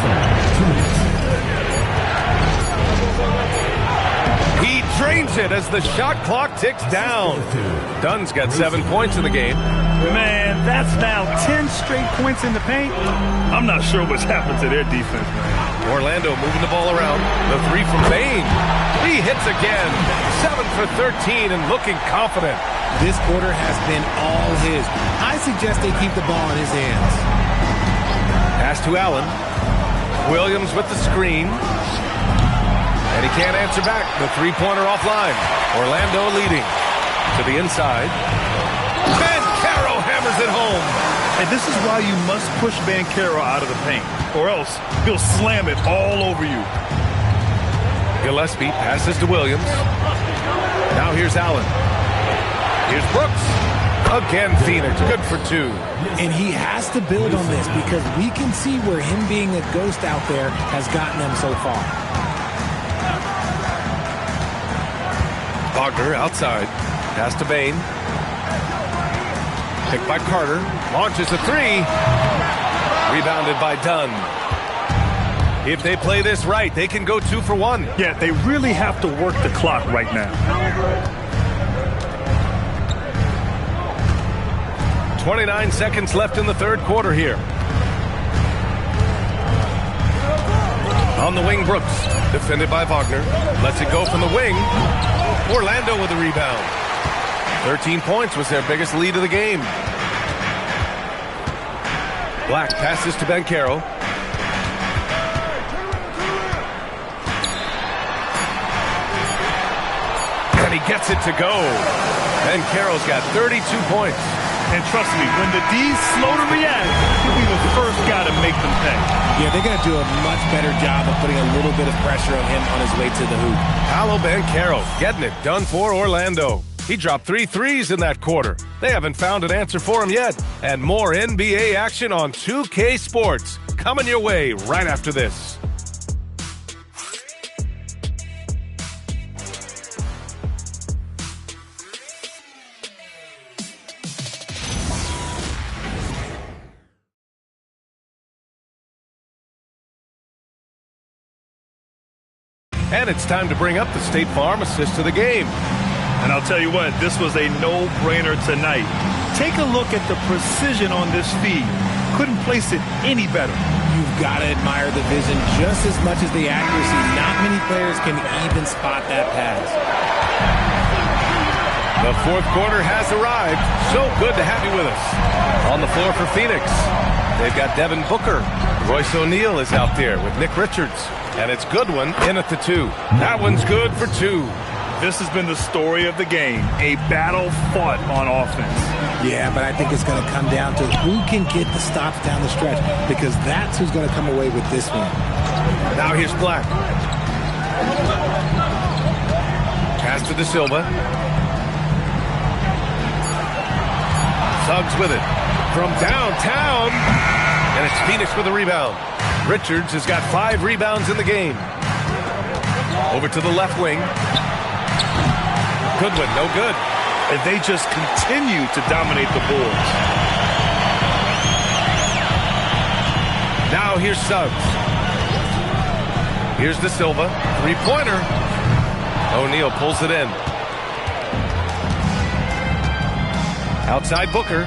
He drains it as the shot clock ticks down. Dunn's got 7 points in the game. Man, that's now 10 straight points in the paint. I'm not sure what's happened to their defense, man. Orlando moving the ball around. The 3 from Bain. He hits again. 7 for 13 and looking confident. This quarter has been all his. I suggest they keep the ball in his hands. Pass to Allen. Williams with the screen. And he can't answer back. The 3-pointer offline. Orlando leading. To the inside. Banchero hammers it home. And this is why you must push Banchero out of the paint, or else he'll slam it all over you. Gillespie passes to Williams. Now here's Allen. Here's Brooks. Again, Phoenix, good for 2. And he has to build on this because we can see where him being a ghost out there has gotten them so far. Wagner outside. Pass to Bain. Picked by Carter. Launches a 3. Rebounded by Dunn. If they play this right, they can go 2 for 1. Yeah, they really have to work the clock right now. 29 seconds left in the third quarter here. On the wing, Brooks. Defended by Wagner. Lets it go from the wing. Orlando with a rebound. 13 points was their biggest lead of the game. Black passes to Banchero. And he gets it to go. Banchero's got 32 points. And trust me, when the D's slow to react, he'll be the first guy to make them pay. Yeah, they're going to do a much better job of putting a little bit of pressure on him on his way to the hoop. Paolo Banchero getting it done for Orlando. He dropped 3 threes in that quarter. They haven't found an answer for him yet. And more NBA action on 2K Sports coming your way right after this. And it's time to bring up the State Farm assist to the game. And I'll tell you what, this was a no-brainer tonight. Take a look at the precision on this feed. Couldn't place it any better. You've got to admire the vision just as much as the accuracy. Not many players can even spot that pass. The fourth quarter has arrived. So good to have you with us. On the floor for Phoenix, they've got Devin Booker. Royce O'Neal is out there with Nick Richards. And it's Goodwin in at the 2. That one's good for 2. This has been the story of the game, a battle fought on offense. Yeah, but I think it's going to come down to who can get the stops down the stretch, because that's who's going to come away with this one. Now here's Black. Pass to De Silva. Suggs with it from downtown, and it's Phoenix with a rebound. Richards has got 5 rebounds in the game. Over to the left wing. Goodwin, no good. And they just continue to dominate the boards. Now here's Suggs. Here's De Silva. 3-pointer. O'Neal pulls it in. Outside Booker.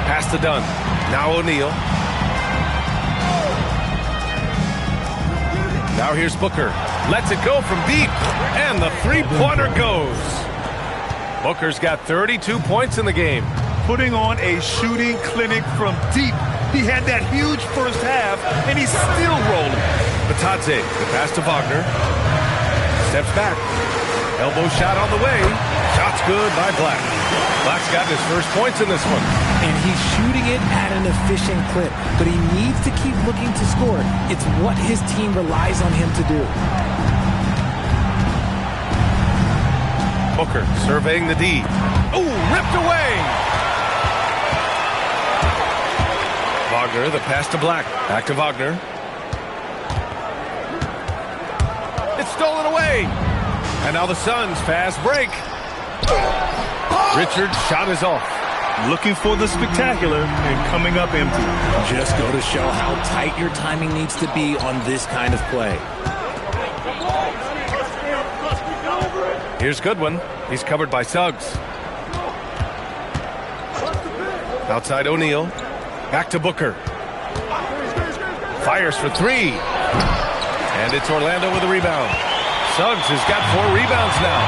Pass to Dunn. Now O'Neal. Now here's Booker. Lets it go from deep. And the 3-pointer goes. Booker's got 32 points in the game. Putting on a shooting clinic from deep. He had that huge first half, and he's still rolling. Batadze, the pass to Wagner. Steps back. Elbow shot on the way. Shot's good by Black. Black's got his first points in this one. And he's shooting it at an efficient clip, but he needs to keep looking to score. It's what his team relies on him to do. Booker surveying the D. Ooh, ripped away! Wagner, the pass to Black. Back to Wagner. It's stolen away! And now the Suns fast break. Richards' shot is off. Looking for the spectacular and coming up empty. Just go to show how tight your timing needs to be on this kind of play. Here's Goodwin. He's covered by Suggs. Outside O'Neal. Back to Booker. Fires for 3. And it's Orlando with a rebound. Suggs has got 4 rebounds now.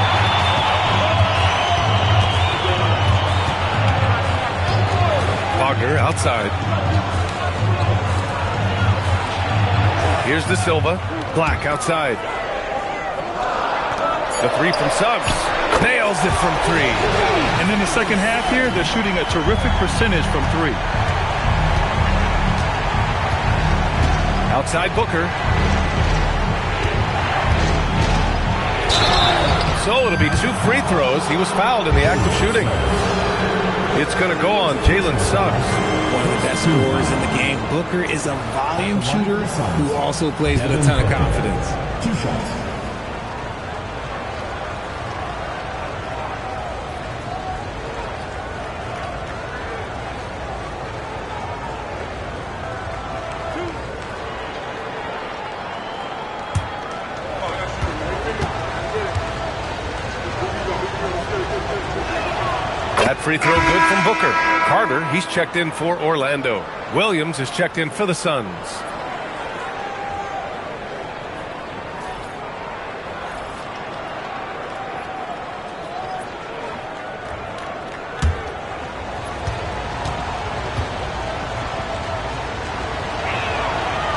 Wagner outside. Here's De Silva. Black outside. The 3 from Suggs. Nails it from 3. And in the second half here, they're shooting a terrific percentage from 3. Outside Booker. So it'll be 2 free throws. He was fouled in the act of shooting. It's going to go on Jalen Suggs. One of the best scorers in the game. Booker is a volume shooter who also plays with a ton of confidence. 2 shots. That free throw good from Booker. Carter, he's checked in for Orlando. Williams is checked in for the Suns.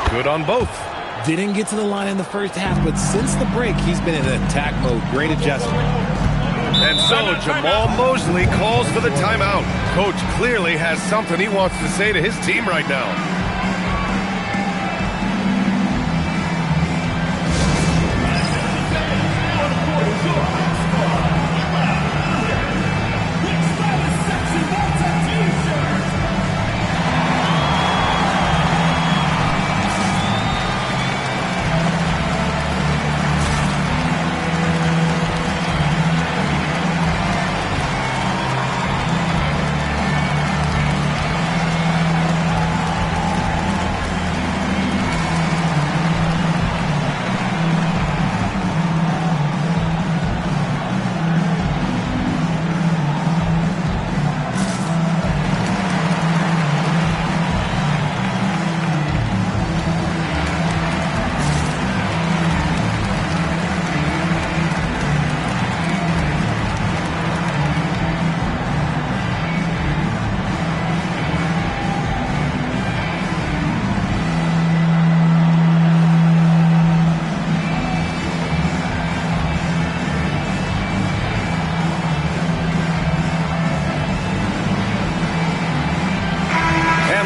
Good on both. Didn't get to the line in the first half, but since the break, he's been in attack mode. Great adjustment. And so Jamal Mosley calls for the timeout. Coach clearly has something he wants to say to his team right now.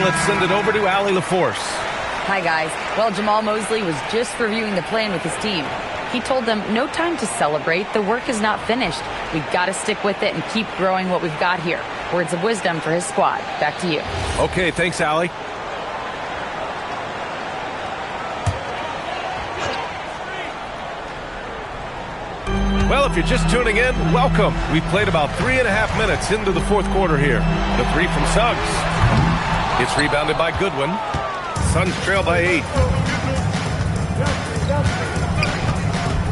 let's send it over to Allie LaForce. Hi, guys. Well, Jamal Mosley was just reviewing the plan with his team. He told them no time to celebrate. The work is not finished. We've got to stick with it and keep growing what we've got here. Words of wisdom for his squad. Back to you. Okay, thanks, Allie. Well, if you're just tuning in, welcome. We've played about 3.5 minutes into the fourth quarter here. The three from Suggs. It's rebounded by Goodwin. Suns trail by 8.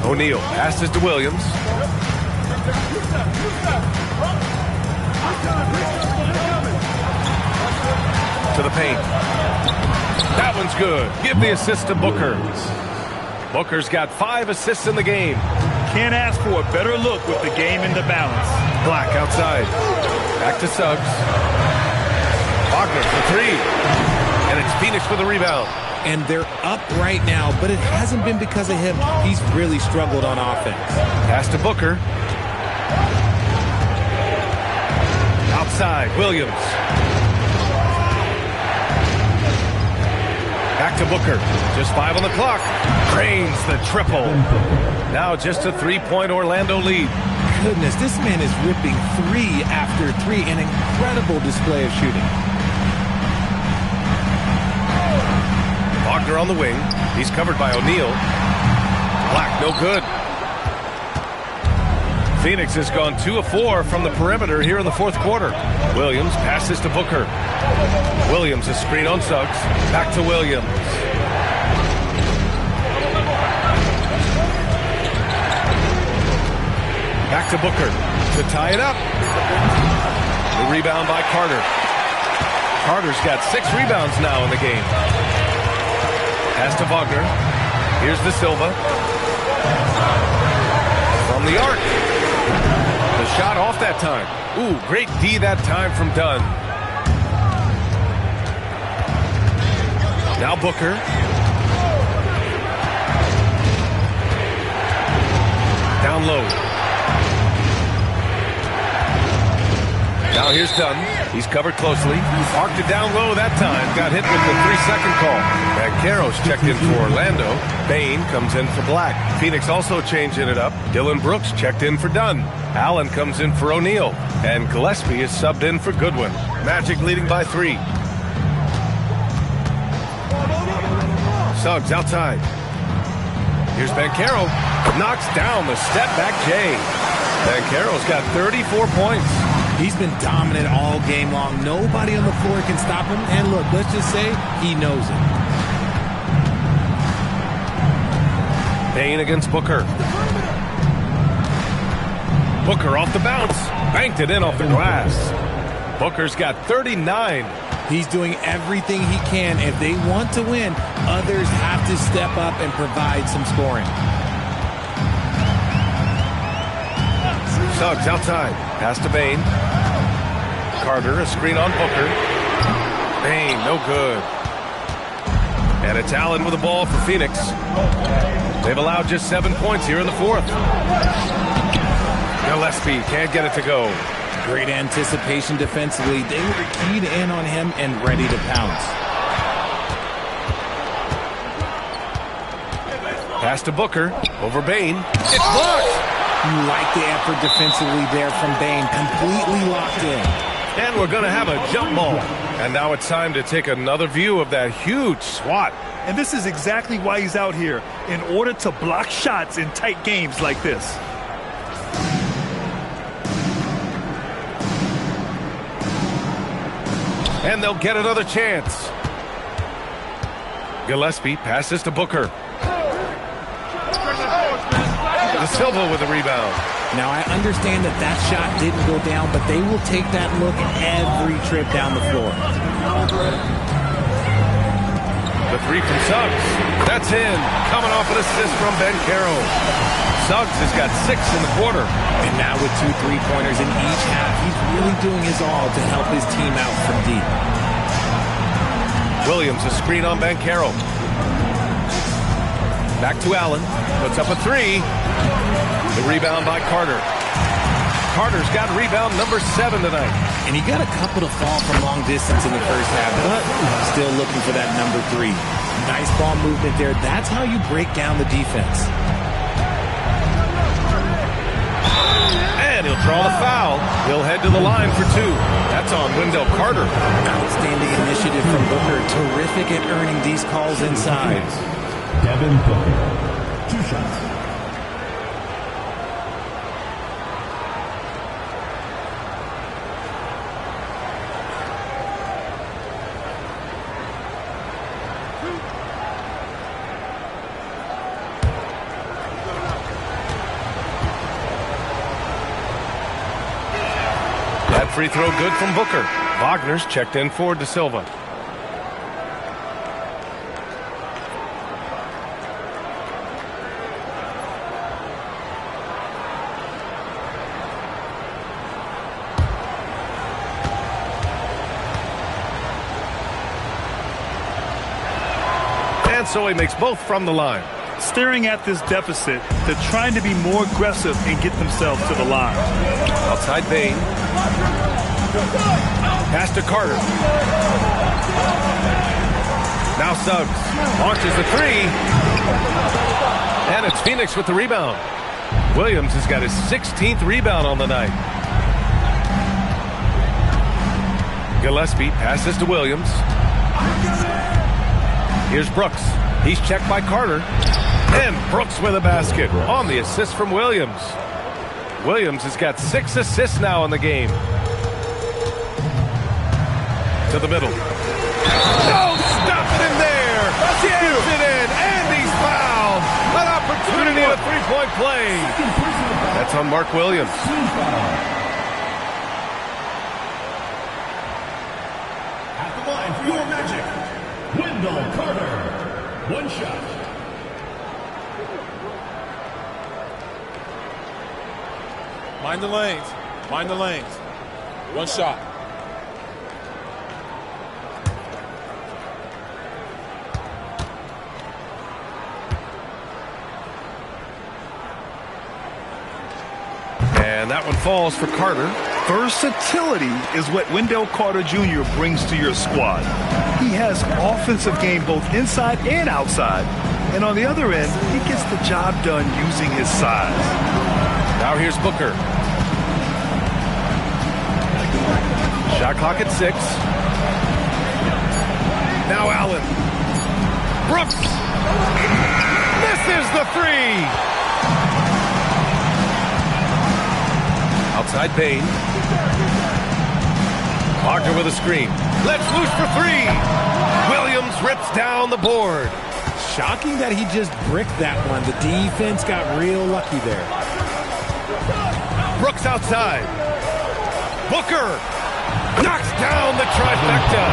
O'Neal passes to Williams. To the paint. That one's good. Give the assist to Booker. Booker's got 5 assists in the game. Can't ask for a better look with the game in the balance. Black outside. Back to Suggs. Wagner for 3. And it's Phoenix for the rebound. And they're up right now, but it hasn't been because of him. He's really struggled on offense. Pass to Booker. Outside, Williams. Back to Booker. Just 5 on the clock. Cranes the triple. Now just a 3-point Orlando lead. Goodness, this man is ripping 3 after 3. An incredible display of shooting. Wagner on the wing. He's covered by O'Neal. Black, no good. Phoenix has gone 2 of 4 from the perimeter here in the fourth quarter. Williams passes to Booker. Williams, a screen on Suggs. Back to Williams. Back to Booker to tie it up. The rebound by Carter. Carter's got 6 rebounds now in the game. Pass to Wagner. Here's the Silva. From the arc. The shot off that time. Ooh, great D that time from Dunn. Now Booker. Down low. Now here's Dunn. He's covered closely. Marked it down low that time. Got hit with the 3-second call. Banchero's checked in for Orlando. Bain comes in for Black. Phoenix also changing it up. Dylan Brooks checked in for Dunn. Allen comes in for O'Neal. And Gillespie is subbed in for Goodwin. Magic leading by 3. Suggs outside. Here's Banchero. Knocks down the step-back J. Banchero's got 34 points. He's been dominant all game long. Nobody on the floor can stop him. And look, let's just say he knows it. Bain against Booker. Booker off the bounce. Banked it in off the glass. Booker's got 39. He's doing everything he can. If they want to win, others have to step up and provide some scoring. Suggs outside. Pass to Bain. Carter, a screen on Booker. Bain, no good. And it's Allen with the ball for Phoenix. They've allowed just 7 points here in the fourth. Gillespie can't get it to go. Great anticipation defensively. They were keyed in on him and ready to pounce. Pass to Booker. Over Bain. It's blocked. You like the effort defensively there from Bain. Completely locked in. And we're going to have a jump ball. And now it's time to take another view of that huge swat. And this is exactly why he's out here, in order to block shots in tight games like this. And they'll get another chance. Gillespie passes to Booker. De Silva with the rebound. Now, I understand that that shot didn't go down, but they will take that look every trip down the floor. The 3 from Suggs. That's in. Coming off an assist from Banchero. Suggs has got 6 in the quarter. And now with 2 3-pointers in each half, he's really doing his all to help his team out from deep. Williams, a screen on Banchero. Back to Allen. Puts up a 3. The rebound by Carter. Carter's got rebound number 7 tonight. And he got a couple to fall from long distance in the first half, but still looking for that number 3. Nice ball movement there. That's how you break down the defense. And he'll draw the foul. He'll head to the line for 2. That's on Wendell Carter. Outstanding initiative from Booker. Terrific at earning these calls inside. Devin Booker, 2 shots. That free throw good from Booker. Wagner's checked in for De Silva. And so he makes both from the line. Staring at this deficit, they're trying to be more aggressive and get themselves to the line. Outside Bain. Pass to Carter. Now Suggs. Launches the 3. And it's Phoenix with the rebound. Williams has got his 16th rebound on the night. Gillespie passes to Williams. Here's Brooks. He's checked by Carter. And Brooks with a basket on the assist from Williams. Williams has got 6 assists now in the game. To the middle. Oh, stop it in there. Jams it in, and he's fouled. An opportunity, a 3-point play. That's on Mark Williams. At the line for your Magic, Wendell Carter, 1 shot. Mind the lanes. Mind the lanes. 1 shot. And that one falls for Carter. Versatility is what Wendell Carter Jr. brings to your squad. He has offensive game both inside and outside. And on the other end, he gets the job done using his size. Now here's Booker. Shot clock at 6. Now Allen. Brooks. Misses the 3. Outside Bain. Wagner with a screen. Let's loose for 3. Williams rips down the board. Shocking that he just bricked that one. The defense got real lucky there. Brooks outside. Booker knocks down the trifecta.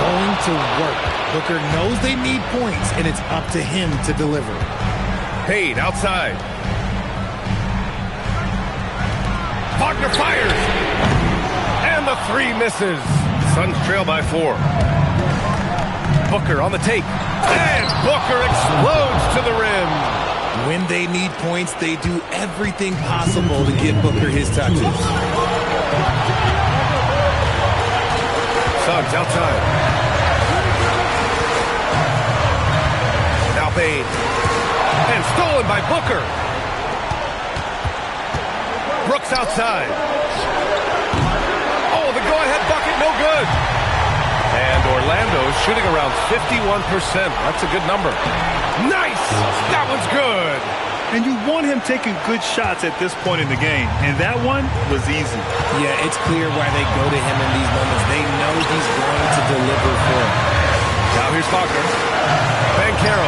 Going to work. Booker knows they need points, and it's up to him to deliver. Payne outside. Wagner fires. And the 3 misses. Suns trail by 4. Booker on the take. And Booker explodes to the rim. When they need points, they do everything possible to get Booker his touches. Suggs outside. Now Bain. And stolen by Booker. Brooks outside. Oh, the go-ahead bucket, no good. And Orlando's shooting around 51%. That's a good number. Nice! That one's good. And you want him taking good shots at this point in the game. And that one was easy. Yeah, it's clear why they go to him in these moments. They know he's going to deliver for them. Now here's Wagner. Banchero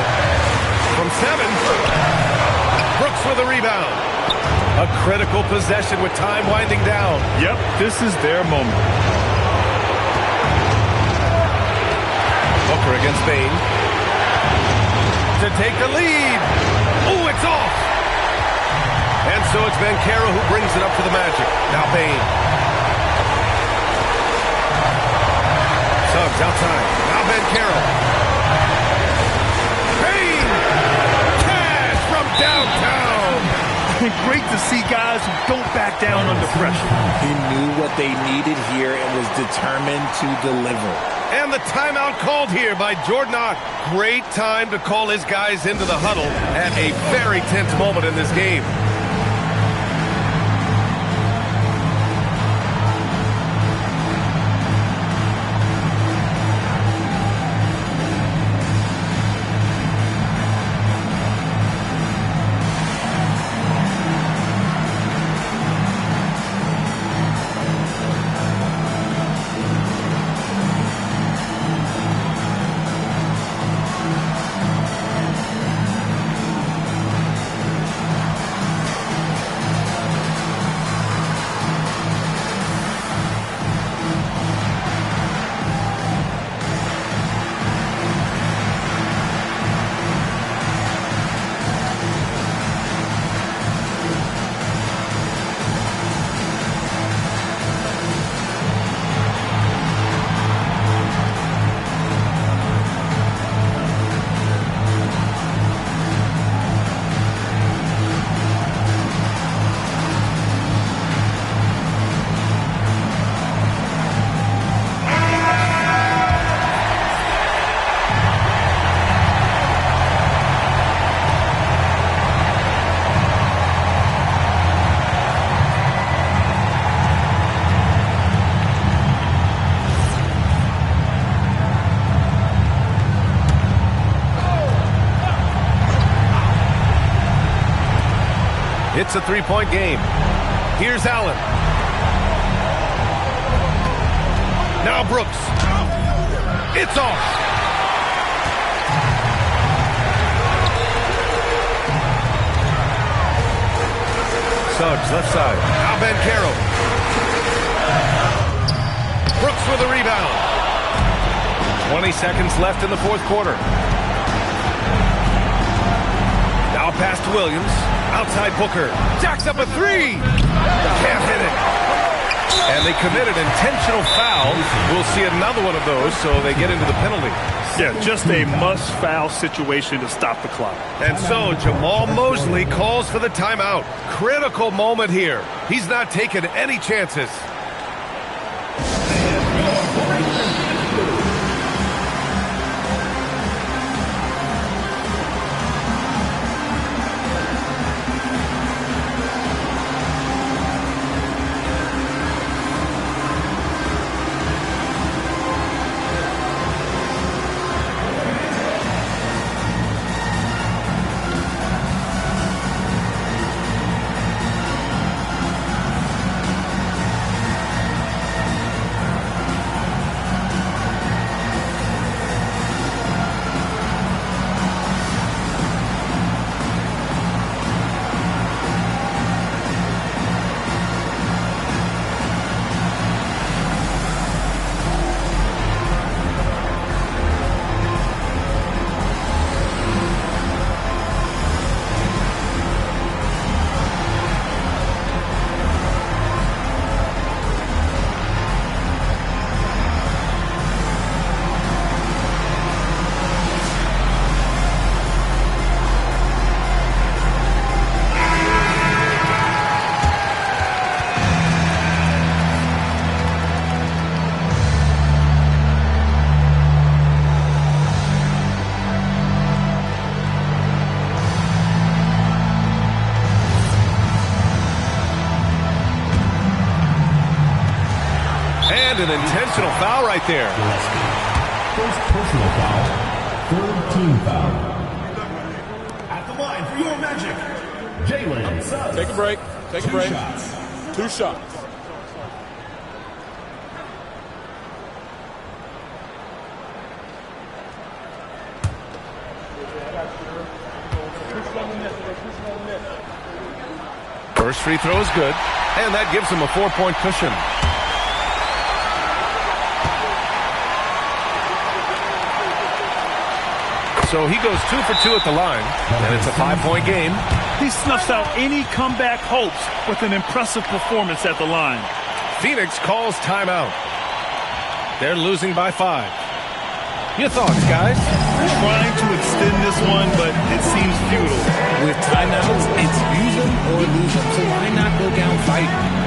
from 7. Brooks with a rebound. A critical possession with time winding down. Yep, this is their moment. Booker against Bain. To take the lead. Oh, it's off. And so it's Banchero who brings it up for the Magic. Now Bain. Suggs outside. Now Banchero. Bain! Cash from downtown. And great to see guys who don't back down under pressure. He knew what they needed here and was determined to deliver. And the timeout called here by Jordan Ott. Great time to call his guys into the huddle at a very tense moment in this game. It's a three-point game. Here's Allen. Now Brooks. It's off. Suggs, left side. Now Banchero. Brooks with a rebound. 20 seconds left in the fourth quarter. Now pass to Williams. Outside Booker. Jacks up a three. Can't hit it. And they committed intentional foul. We'll see another one of those, so they get into the penalty. Yeah, just a must-foul situation to stop the clock. And so Jamal Mosley calls for the timeout. Critical moment here. He's not taking any chances. An intentional foul right there. First personal foul, third team foul. At the line for your Magic, Jalen Suggs. Take a break. Take a break. Shots. 2 shots. First free throw is good, and that gives him a 4-point cushion. So he goes 2 for 2 at the line, and it's a 5-point game. He snuffs out any comeback hopes with an impressive performance at the line. Phoenix calls timeout. They're losing by 5. Your thoughts, guys? Trying to extend this one, but it seems futile. With timeouts, it's use them or lose them. So why not go down fighting?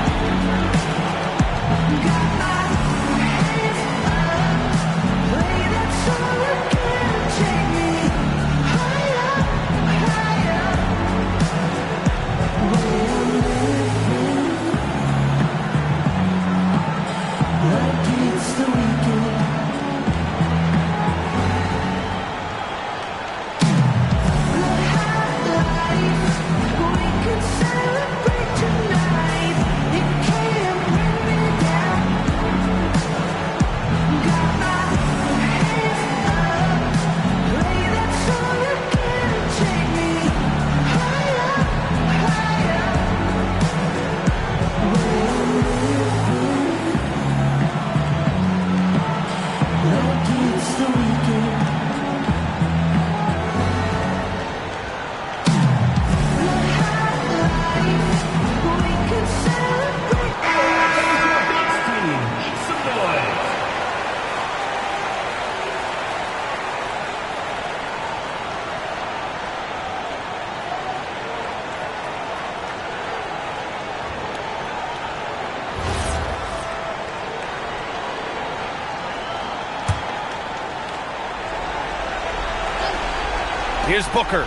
Here's Booker.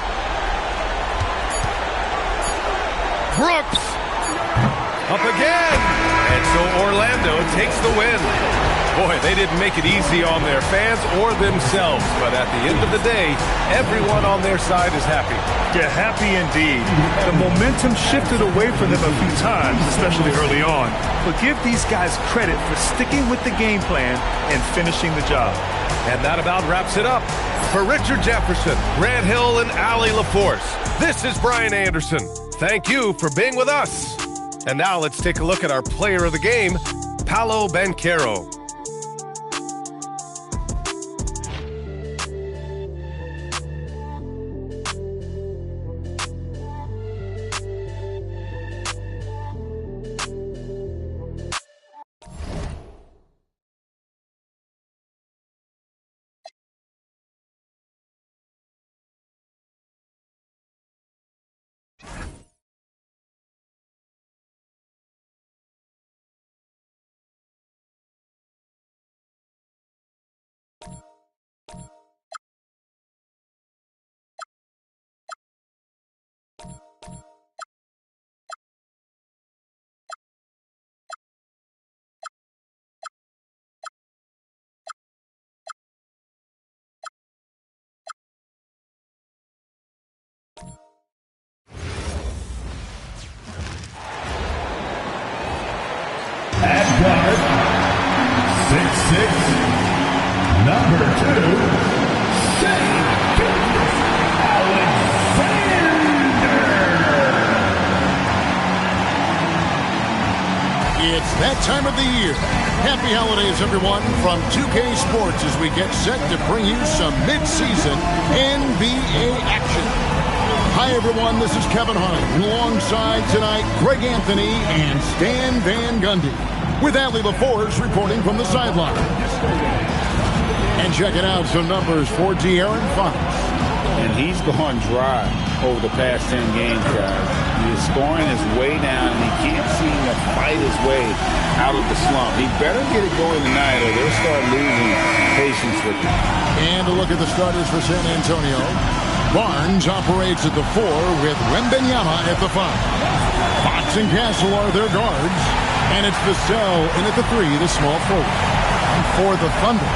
Brooks. Up again. And so Orlando takes the win. Boy, they didn't make it easy on their fans or themselves. But at the end of the day, everyone on their side is happy. Yeah, happy indeed. The momentum shifted away from them a few times, especially early on. But give these guys credit for sticking with the game plan and finishing the job. And that about wraps it up. For Richard Jefferson, Grant Hill, and Allie LaForce, this is Brian Anderson. Thank you for being with us. And now let's take a look at our player of the game, Paolo Banchero. At guard, 6'6", number 2, It's that time of the year. Happy holidays, everyone, from 2K Sports as we get set to bring you some mid-season NBA action. Hi, everyone. This is Kevin Hine. Alongside tonight, Greg Anthony and Stan Van Gundy, with Allie LaForce reporting from the sideline. And check it out, some numbers for De'Aaron Fox. And he's gone dry over the past 10 games, guys. His scoring is way down, and he can't seem to fight his way out of the slump. He better get it going tonight, or they'll start losing patience with him. And a look at the starters for San Antonio. Barnes operates at the 4 with Wembanyama at the 5. Fox and Castle are their guards. And it's Vassell in at the 3, the small forward. And for the Thunder,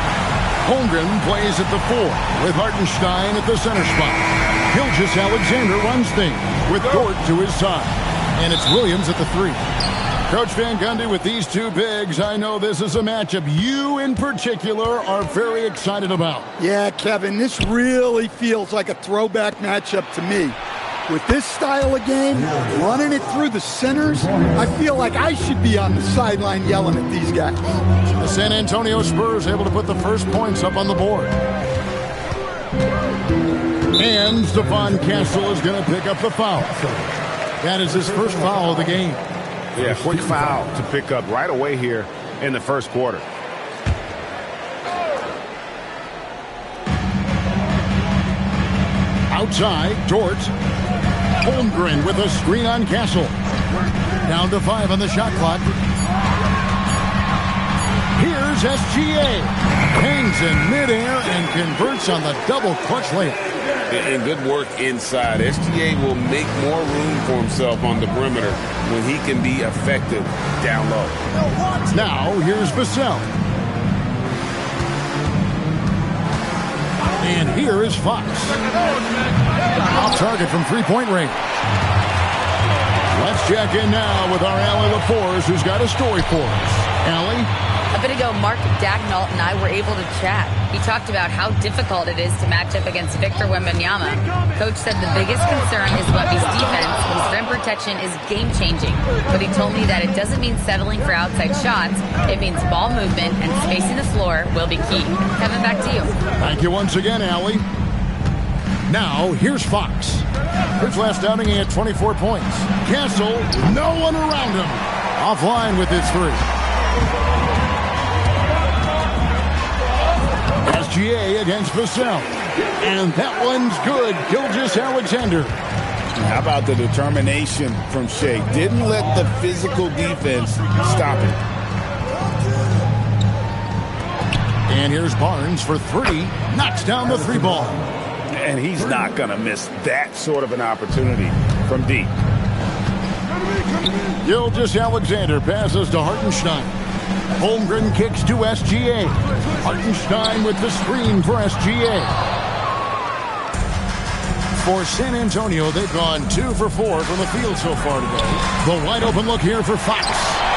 Holmgren plays at the 4 with Hartenstein at the center spot. Gilgeous-Alexander runs things with Dort to his side. And it's Williams at the 3. Coach Van Gundy, with these two bigs, I know this is a matchup you in particular are very excited about. Yeah, Kevin, this really feels like a throwback matchup to me. With this style of game, running it through the centers, I feel like I should be on the sideline yelling at these guys. The San Antonio Spurs able to put the first points up on the board. And Stephon Castle is going to pick up the foul. That is his first foul of the game. Yeah, quick foul to pick up right away here in the first quarter. Outside, Dort. Holmgren with a screen on Castle. Down to 5 on the shot clock. Here's SGA. Hangs in midair and converts on the double clutch layup. And good work inside. SGA will make more room for himself on the perimeter when he can be effective down low. Now, here's Vassell. And here is Fox. Off target from three-point range. Let's check in now with our Allie LaForce, who's got a story for us. Allie? A bit ago, Mark Dagnall and I were able to chat. He talked about how difficult it is to match up against Victor Wembanyama. Coach said the biggest concern is Wemby's defense. His rim protection is game-changing. But he told me that it doesn't mean settling for outside shots. It means ball movement and spacing the floor will be key. Kevin, back to you. Thank you once again, Allie. Now, here's Fox. His last outing, he had 24 points. Castle, no one around him. Offline with his three. SGA against Vassell. And that one's good. Gilgeous-Alexander. How about the determination from Shea? Didn't let the physical defense stop him. And here's Barnes for three. Knocks down the three ball. And he's not going to miss that sort of an opportunity from deep. Gilgeous-Alexander passes to Hartenstein. Holmgren kicks to SGA. Hartenstein with the screen for SGA. For San Antonio, they've gone 2 for 4 from the field so far today. The wide open look here for Fox.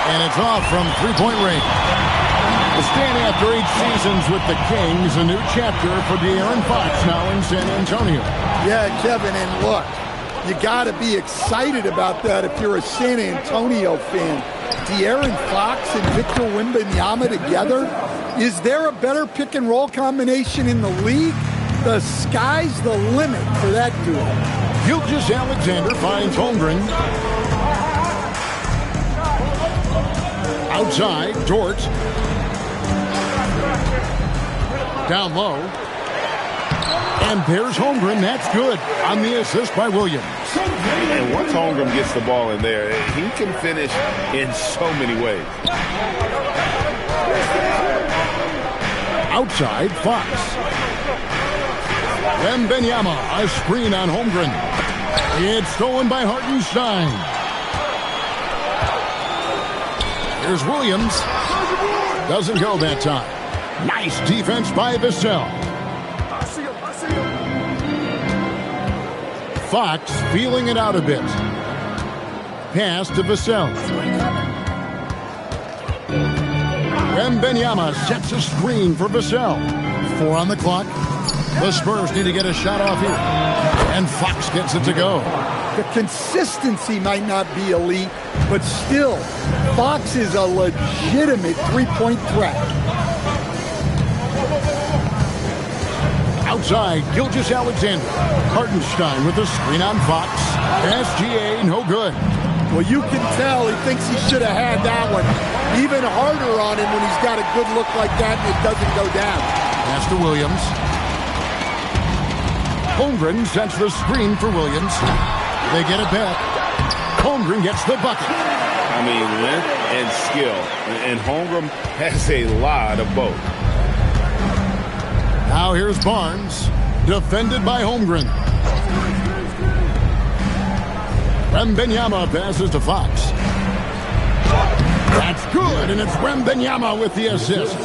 And it's off from three-point range. The stand after 8 seasons with the Kings, a new chapter for De'Aaron Fox now in San Antonio. Yeah, Kevin, and look, you got to be excited about that if you're a San Antonio fan. De'Aaron Fox and Victor Wembanyama together. Is there a better pick and roll combination in the league? The sky's the limit for that duo. Gilgeous-Alexander finds Holmgren. Outside, Dort. Down low. And there's Holmgren. That's good on the assist by Williams. And once Holmgren gets the ball in there, he can finish in so many ways. Outside, Fox. Wembanyama, a screen on Holmgren. It's stolen by Hartenstein. Here's Williams. Doesn't go that time. Nice defense by Vassell. Fox feeling it out a bit. Pass to Vassell. Wembanyama sets a screen for Vassell. 4 on the clock. The Spurs need to get a shot off here. And Fox gets it to go. The consistency might not be elite, but still, Fox is a legitimate three-point threat. Outside, Gilgeous-Alexander. Hartenstein with a screen on Fox. SGA, no good. Well, you can tell he thinks he should have had that one. Even harder on him when he's got a good look like that and it doesn't go down. Pass to Williams. Holmgren sets the screen for Williams. They get it back. Holmgren gets the bucket. I mean, length and skill. And Holmgren has a lot of both. Now here's Barnes. Defended by Holmgren. Wembanyama passes to Fox. That's good, and it's Wembanyama with the assist.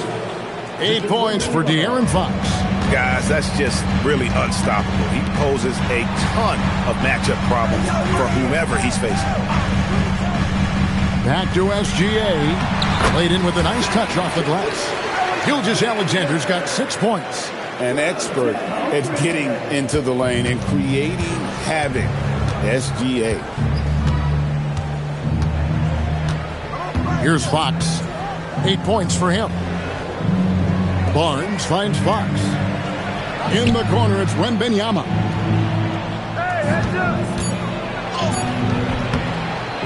8 points for De'Aaron Fox. Guys, that's just really unstoppable. He poses a ton of matchup problems for whomever he's facing. Back to SGA. Played in with a nice touch off the glass. Gilgeous-Alexander's got 6 points. An expert at getting into the lane and creating havoc. SGA. Here's Fox. 8 points for him. Barnes finds Fox. In the corner, it's Wembanyama.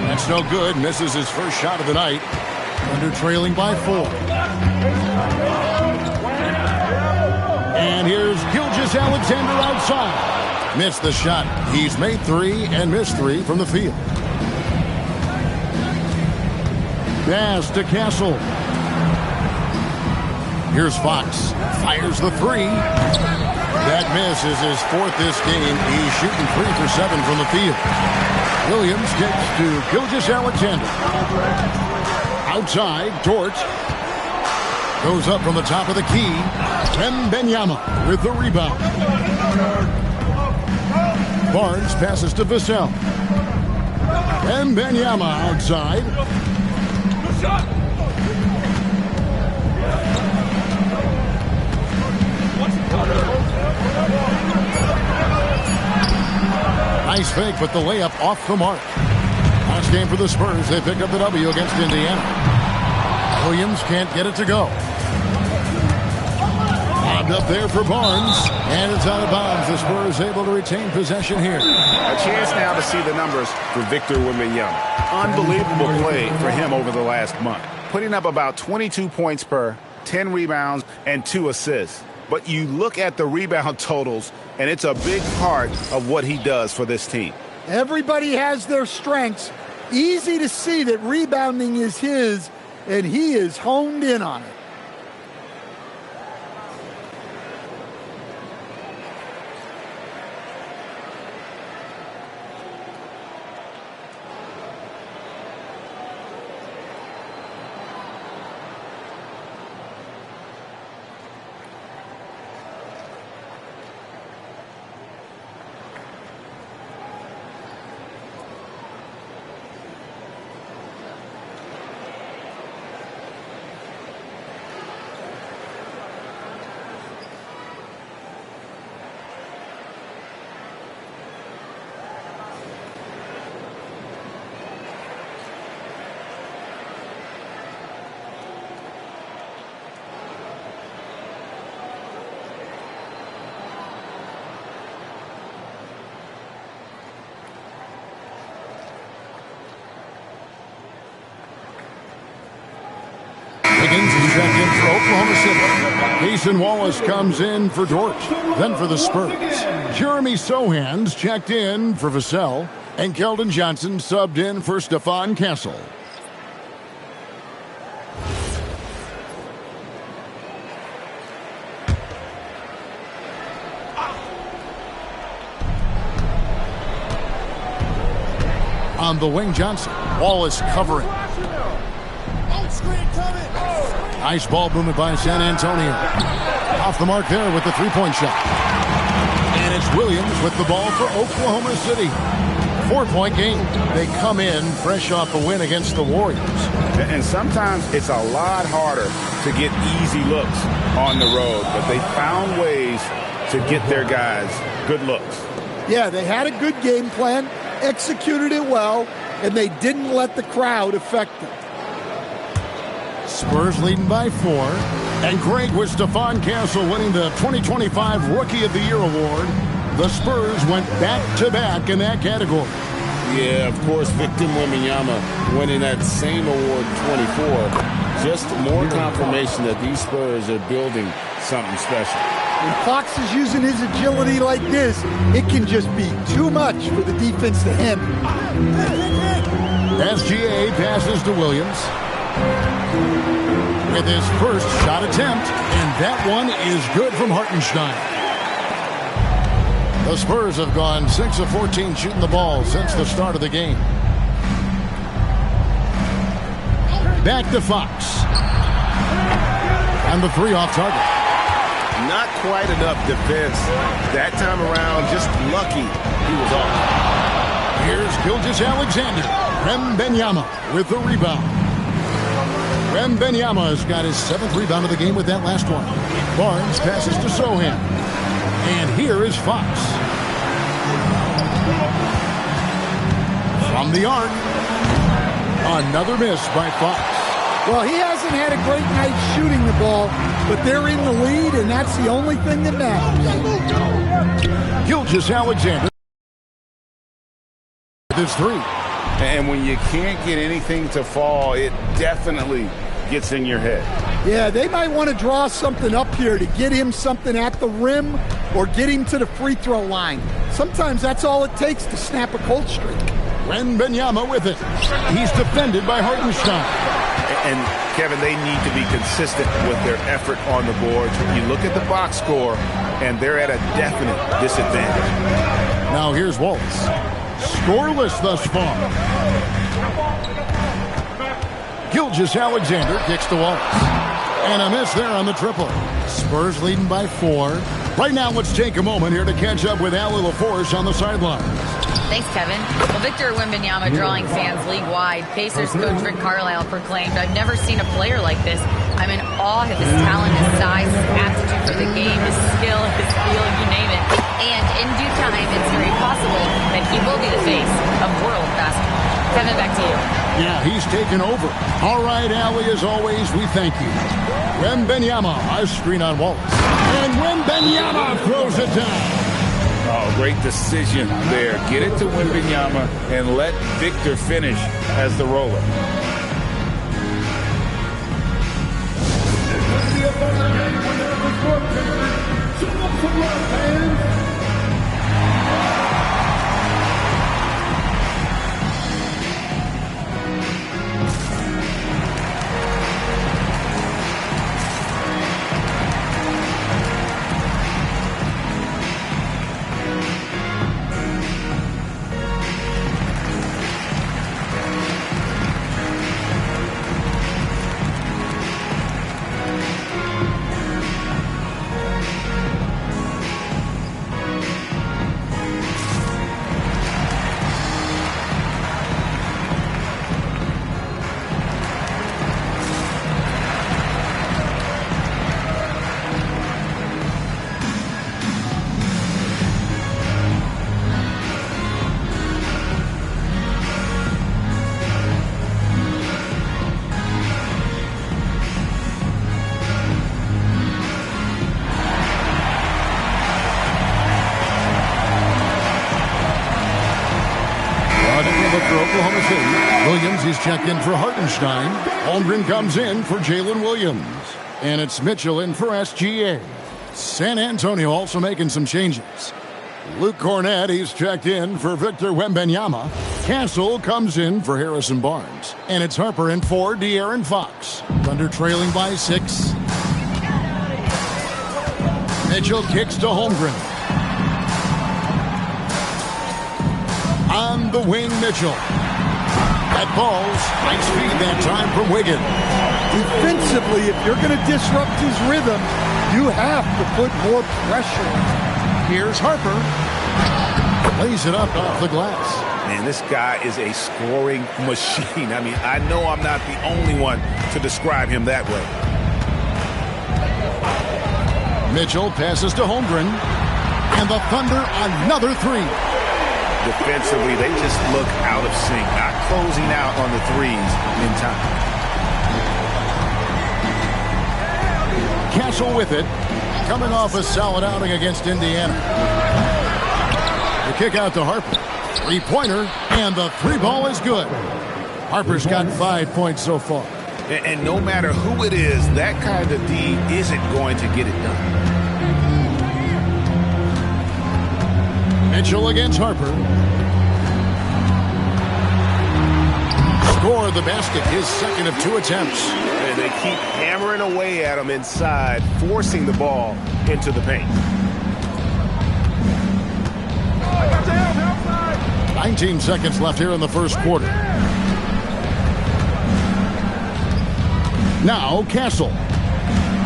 That's no good. Misses his first shot of the night. Under trailing by 4. And here's Gilgeous-Alexander outside. Missed the shot. He's made 3 and missed 3 from the field. Pass to Castle. Here's Fox. Fires the 3. That miss is his 4th this game. He's shooting 3 for 7 from the field. Williams gets to Gilgeous-Alexander. Outside, Dort. Goes up from the top of the key. Wembanyama with the rebound. Barnes passes to Vassell. Wembanyama outside. Nice fake, but the layup off the mark. Last game for the Spurs. They pick up the W against Indiana. Williams can't get it to go. Lobbed up there for Barnes, and it's out of bounds. The Spurs able to retain possession here. A chance now to see the numbers for Victor Wembanyama. Unbelievable play for him over the last month. Putting up about 22 points per, 10 rebounds, and 2 assists. But you look at the rebound totals, and it's a big part of what he does for this team. Everybody has their strengths. Easy to see that rebounding is his, and he is honed in on it. Checked in for Oklahoma City. Cason Wallace comes in for Dort. Then for the Spurs, Jeremy Sohan's checked in for Vassell. And Keldon Johnson subbed in for Stephon Castle. On the wing, Johnson. Wallace covering. Nice ball movement by San Antonio. Off the mark there with the three-point shot. And it's Williams with the ball for Oklahoma City. 4-point game. They come in fresh off a win against the Warriors. And sometimes it's a lot harder to get easy looks on the road, but they found ways to get their guys good looks. Yeah, they had a good game plan, executed it well, and they didn't let the crowd affect them. Spurs leading by 4. And great with Stephon Castle winning the 2025 Rookie of the Year award. The Spurs went back-to-back in that category. Yeah, of course, Victor Wembanyama winning that same award 24. Just more confirmation that these Spurs are building something special. When Fox is using his agility like this, it can just be too much for the defense to handle. SGA passes to Williams with his first shot attempt, and that one is good from Hartenstein. The Spurs have gone 6 of 14 shooting the ball since the start of the game. Back to Fox. And the 3 off target. Not quite enough defense that time around. Just lucky he was off. Here's Gilgeous-Alexander. Wembanyama with the rebound. Wembanyama has got his 7th rebound of the game with that last one. Barnes passes to Sohan. And here is Fox. From the arc. Another miss by Fox. Well, he hasn't had a great night shooting the ball, but they're in the lead, and that's the only thing that matters. Gilgeous-Alexander with his 3. And when you can't get anything to fall, it definitely gets in your head. Yeah, they might want to draw something up here to get him something at the rim or get him to the free throw line. Sometimes that's all it takes to snap a cold streak. Wembanyama with it. He's defended by Hartenstein. And, Kevin, they need to be consistent with their effort on the boards. You look at the box score, and they're at a definite disadvantage. Now here's Waltz. Scoreless thus far. Gilgeous-Alexander kicks to Waltz. And a miss there on the triple. Spurs leading by 4. Right now, let's take a moment here to catch up with Allie LaForce on the sidelines. Thanks, Kevin. Well, Victor Wembanyama drawing fans league-wide. Pacers coach Rick Carlisle proclaimed, "I've never seen a player like this. I'm in awe of his talent, his size, his aptitude for the game, his skill, his feel, you name it. And in due time, it's very possible that he will be the face of world basketball." Kevin, back to you. Yeah, he's taken over. All right, Allie, as always, we thank you. Wembanyama, a screen on Waltz. And Wembanyama throws it down. Oh, great decision there. Get it to Wembanyama and let Victor finish as the roller. Williams is checked in for Hartenstein. Holmgren comes in for Jalen Williams. And it's Mitchell in for SGA. San Antonio also making some changes. Luke Cornett, he's checked in for Victor Wembanyama. Castle comes in for Harrison Barnes. And it's Harper in for De'Aaron Fox. Thunder trailing by 6. Mitchell kicks to Holmgren. On the wing, Mitchell. That ball's high speed that time for Wiggins. Defensively, if you're going to disrupt his rhythm, you have to put more pressure. Here's Harper. Lays it up off the glass. Man, this guy is a scoring machine. I mean, I know I'm not the only one to describe him that way. Mitchell passes to Holmgren. And the Thunder another 3. Defensively, they just look out of sync, not closing out on the threes in time. Castle with it, coming off a solid outing against Indiana. The kick out to Harper. Three-pointer, and the 3-ball is good. Harper's got 5 points so far. And no matter who it is, that kind of D isn't going to get it done. Mitchell against Harper. Score the basket, his second of 2 attempts. And they keep hammering away at him inside, forcing the ball into the paint. 19 seconds left here in the first quarter. Now Castle.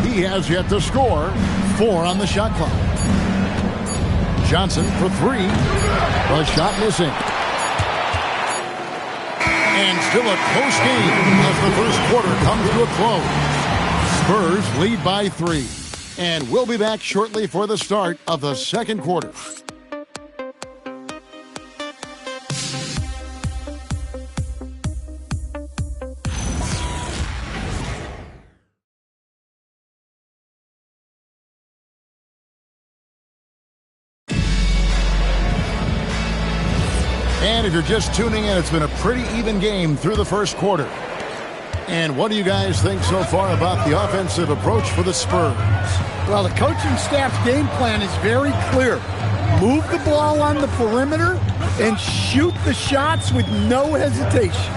He has yet to score. 4 on the shot clock. Johnson for 3. The shot missing. And still a close game as the first quarter comes to a close. Spurs lead by 3. And we'll be back shortly for the start of the second quarter. And if you're just tuning in, it's been a pretty even game through the first quarter. And what do you guys think so far about the offensive approach for the Spurs? Well, the coaching staff's game plan is very clear. Move the ball on the perimeter and shoot the shots with no hesitation.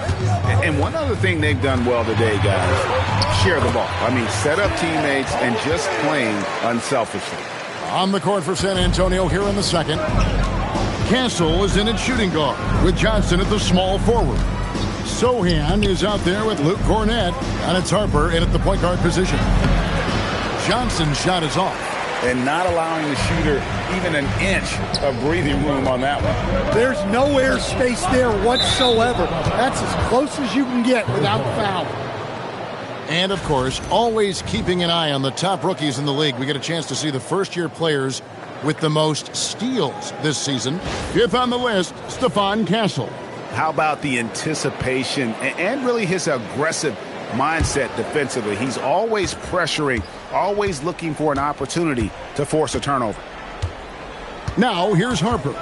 And one other thing they've done well today, guys, share the ball. I mean, set up teammates and just playing unselfishly. On the court for San Antonio here in the second. Castle is in at shooting guard with Johnson at the small forward. Sohan is out there with Luke Cornett, and it's Harper in at the point guard position. Johnson's shot is off. And not allowing the shooter even an inch of breathing room on that one. There's no air space there whatsoever. That's as close as you can get without foul. And, of course, always keeping an eye on the top rookies in the league. We get a chance to see the first-year players with the most steals this season. Fifth on the list, Stephon Castle. How about the anticipation and really his aggressive mindset defensively? He's always pressuring, always looking for an opportunity to force a turnover. Now, here's Harper.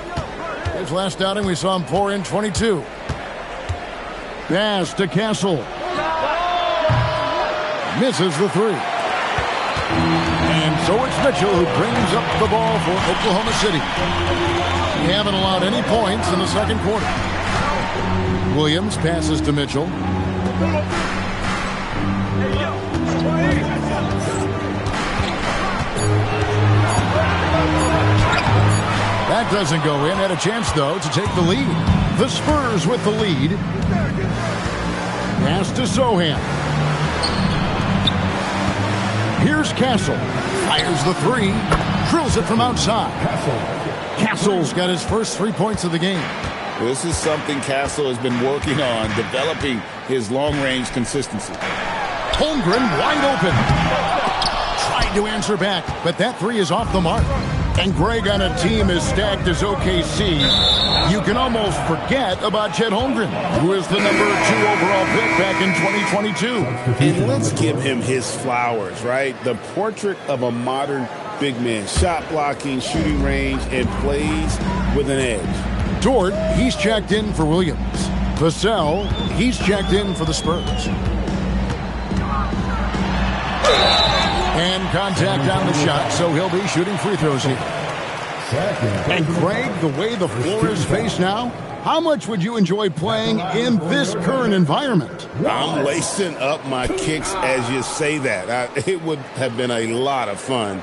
His last outing, we saw him pour in 22. Pass to Castle. Misses the three. And so it's Mitchell who brings up the ball for Oklahoma City. We haven't allowed any points in the second quarter. Williams passes to Mitchell. That doesn't go in. Had a chance, though, to take the lead. The Spurs with the lead. Pass to Sohan. Here's Castle. Fires the three. Drills it from outside. Castle's got his first 3 points of the game. This is something Castle has been working on, developing his long-range consistency. Holmgren wide open. Tried to answer back, but that three is off the mark. And Greg, on a team as stacked as OKC, you can almost forget about Chet Holmgren, who is the #2 overall pick back in 2022. And let's give him his flowers, right? The portrait of a modern big man. Shot blocking, shooting range, and plays with an edge. Dort, he's checked in for Williams. Vassell, he's checked in for the Spurs. And contact on the shot, so he'll be shooting free throws here. And Greg, the way the floor is faced now, how much would you enjoy playing in this current environment? I'm lacing up my kicks as you say that. It would have been a lot of fun.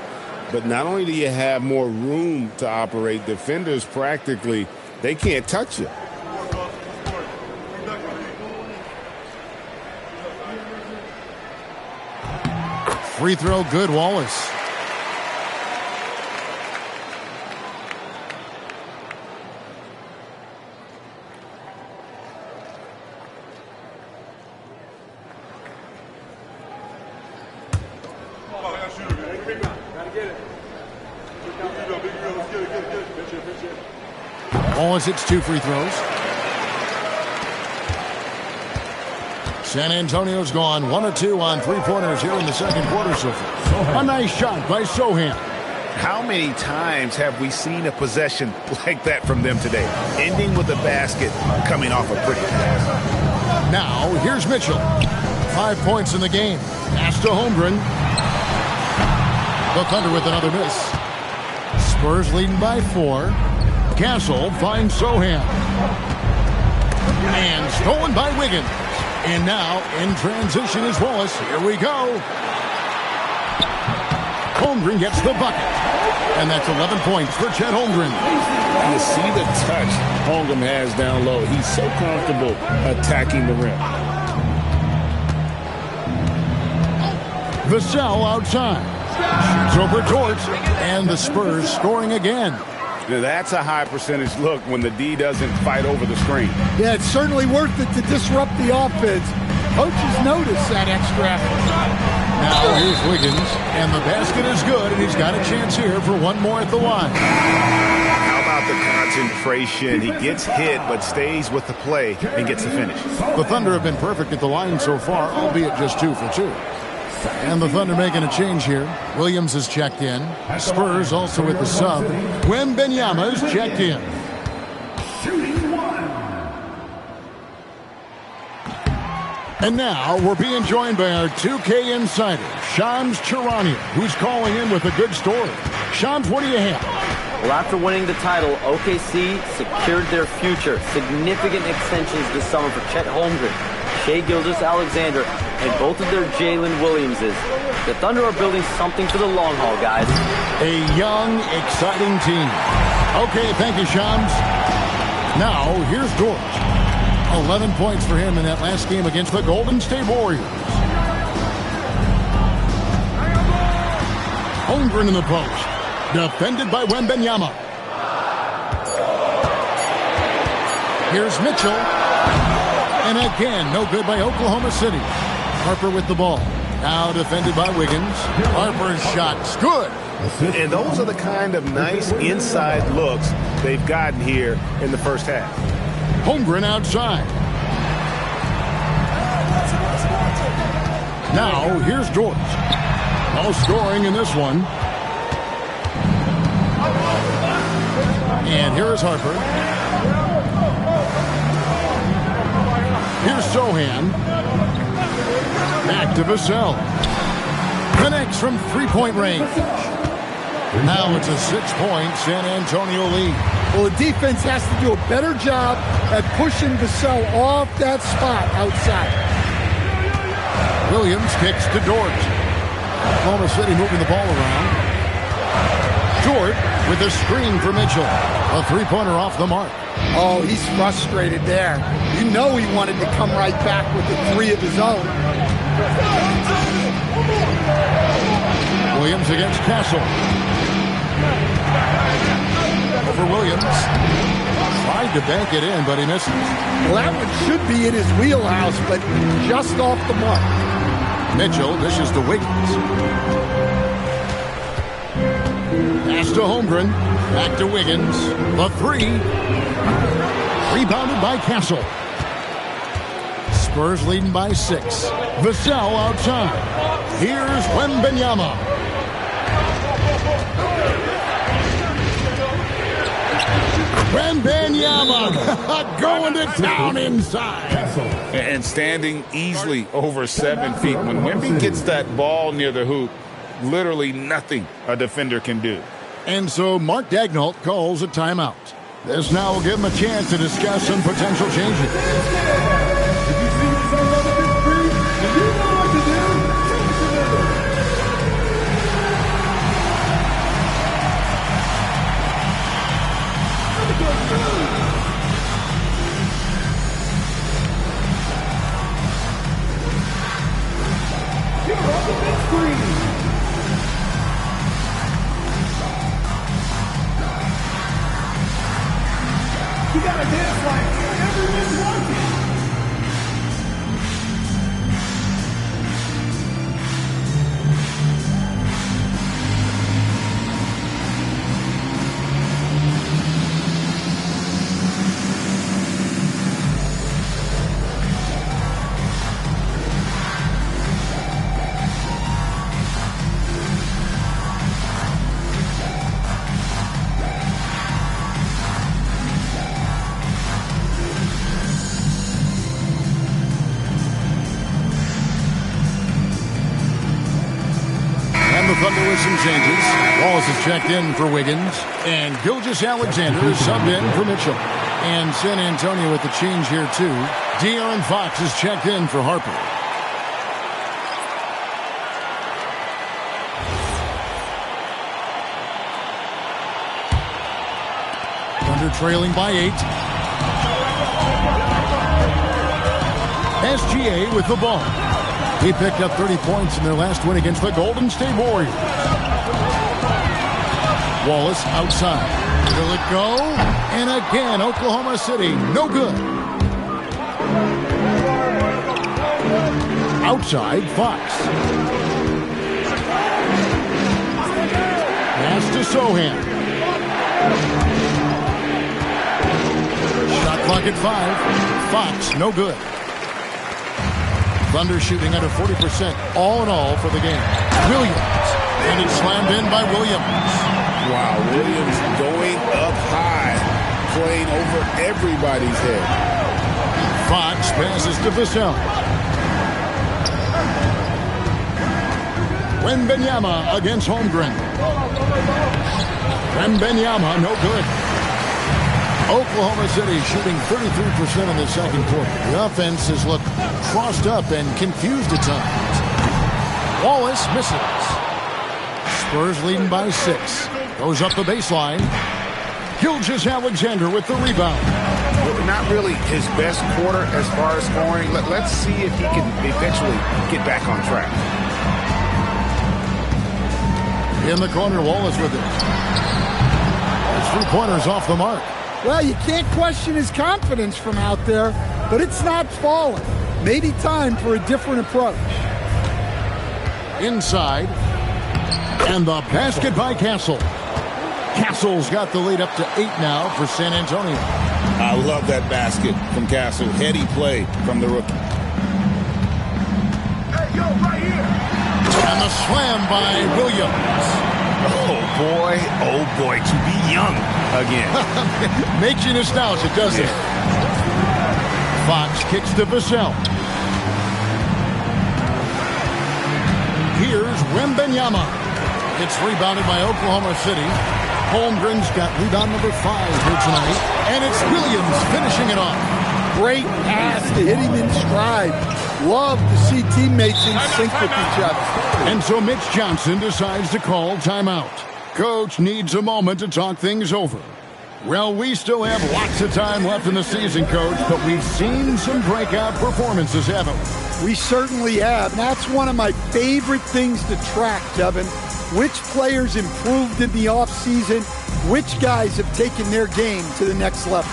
But not only do you have more room to operate, defenders practically, they can't touch you. Free throw good, Wallace. Wallace hits 2 free throws. San Antonio's gone 1 of 2 on 3-pointers here in the second quarter so far. A nice shot by Sohan. How many times have we seen a possession like that from them today? Ending with a basket, coming off a pretty pass. Now, here's Mitchell. 5 points in the game. Pass to Holmgren. The Thunder with another miss. Spurs leading by 4. Castle finds Sohan. And stolen by Wiggins. And now, in transition is Wallace. Here we go. Holmgren gets the bucket. And that's 11 points for Chet Holmgren. You see the touch Holmgren has down low. He's so comfortable attacking the rim. Vassell outside. Shoots over Dort. And the Spurs scoring again. Now that's a high percentage look when the D doesn't fight over the screen. Yeah, it's certainly worth it to disrupt the offense. Coaches notice that extra effort. Now here's Wiggins, and the basket is good, and he's got a chance here for one more at the line. How about the concentration? He gets hit, but stays with the play and gets the finish. The Thunder have been perfect at the line so far, albeit just 2 for 2. And the Thunder making a change here. Williams is checked in. Spurs also with the sub. Wembanyama is checked in. And now we're being joined by our 2K insider, Shams Charania, who's calling in with a good story. Shams, what do you have? Well, after winning the title, OKC secured their future. Significant extensions this summer for Chet Holmgren, Shai Gilgeous-Alexander, and both of their Jalen Williamses. The Thunder are building something for the long haul, guys. A young, exciting team. Okay, thank you, Shams. Now, here's George. 11 points for him in that last game against the Golden State Warriors. Holmgren in the post. Defended by Wembanyama. Here's Mitchell. And again, no good by Oklahoma City. Harper with the ball. Now defended by Wiggins. Harper's shot's good. And those are the kind of nice inside looks they've gotten here in the first half. Holmgren outside. Now, here's George. No scoring in this one. And here is Harper. Here's Sohan. Back to Vassell. Connects from three-point range. Now it's a 6-point San Antonio lead. Well, the defense has to do a better job at pushing Vassell off that spot outside. Williams kicks to Dort. Oklahoma City moving the ball around. Dort with a screen for Mitchell. A three-pointer off the mark. Oh, he's frustrated there. You know he wanted to come right back with the three of his own. Williams against Castle. Over Williams. Tried to bank it in, but he misses. Well, that one should be in his wheelhouse, but just off the mark. Mitchell dishes to Wiggins. Pass to Holmgren. Back to Wiggins. The three. Rebounded by Castle. Spurs leading by 6. Vassell outside. Here's Wembanyama. Wembanyama going to town inside. And standing easily over 7 feet. When Wemby gets that ball near the hoop, literally nothing a defender can do. And so Mark Daigneault calls a timeout. This now will give him a chance to discuss some potential changes. You gotta dance like everyone's working. Thunder with some changes. Wallace is checked in for Wiggins. And Gilgeous-Alexander is subbed in for Mitchell. And San Antonio with the change here, too. De'Aaron Fox is checked in for Harper. Thunder trailing by 8. SGA with the ball. He picked up 30 points in their last win against the Golden State Warriors. Wallace outside. Will it go? And again, Oklahoma City, no good. Outside, Fox. Pass to Sohan. Shot clock at 5. Fox, no good. Thunder shooting under 40% all in all for the game. Williams. And it's slammed in by Williams. Wow, Williams going up high, playing over everybody's head. Fox passes to Vassell. Wembanyama against Holmgren. Wembanyama, no good. Oklahoma City shooting 33% in the second quarter. The offense has looked crossed up and confused at times. Wallace misses. Spurs leading by 6. Goes up the baseline. Gilgeous-Alexander with the rebound. Not really his best quarter as far as scoring. Let's see if he can eventually get back on track. In the corner, Wallace with it. That's 3-pointers off the mark. Well, you can't question his confidence from out there, but it's not falling. Maybe time for a different approach. Inside. And the basket by Castle. Castle's got the lead up to 8 now for San Antonio. I love that basket from Castle. Heady play from the rookie. Hey, yo, right here. And the slam by Williams. Oh boy, to be young again. Makes you nostalgic, doesn't it? Fox kicks to Vassell. Here's Wembanyama. It's rebounded by Oklahoma City. Holmgren's got rebound number 5 here tonight. And it's Williams finishing it off. Great pass to hit him in stride. Love to see teammates in sync with each other. And so Mitch Johnson decides to call timeout. Coach needs a moment to talk things over. Well, we still have lots of time left in the season, Coach, but we've seen some breakout performances, haven't we? We certainly have. And that's one of my favorite things to track, Kevin. Which players improved in the offseason? Which guys have taken their game to the next level?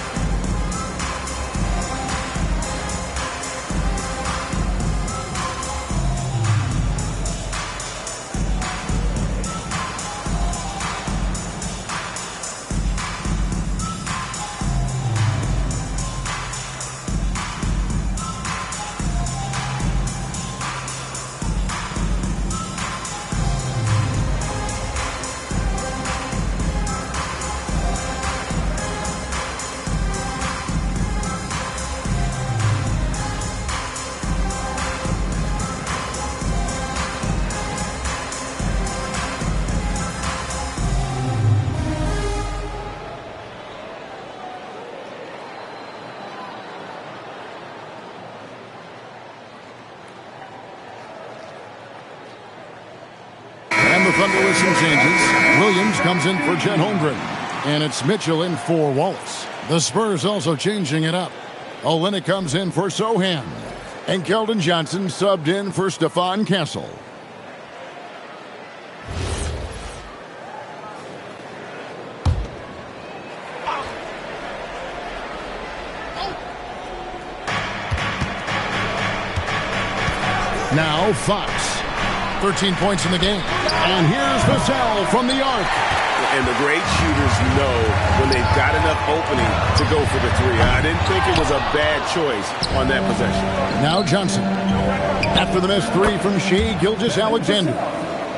The Thunder with some changes. Williams comes in for Chet Holmgren. And it's Mitchell in for Wallace. The Spurs also changing it up. Olynyk comes in for Sohan. And Keldon Johnson subbed in for Stephon Castle. Now Fox. 13 points in the game. And here's Vassell from the arc. And the great shooters know when they've got enough opening to go for the 3. I didn't think it was a bad choice on that possession. Now Johnson. After the missed 3 from Shai Gilgeous-Alexander.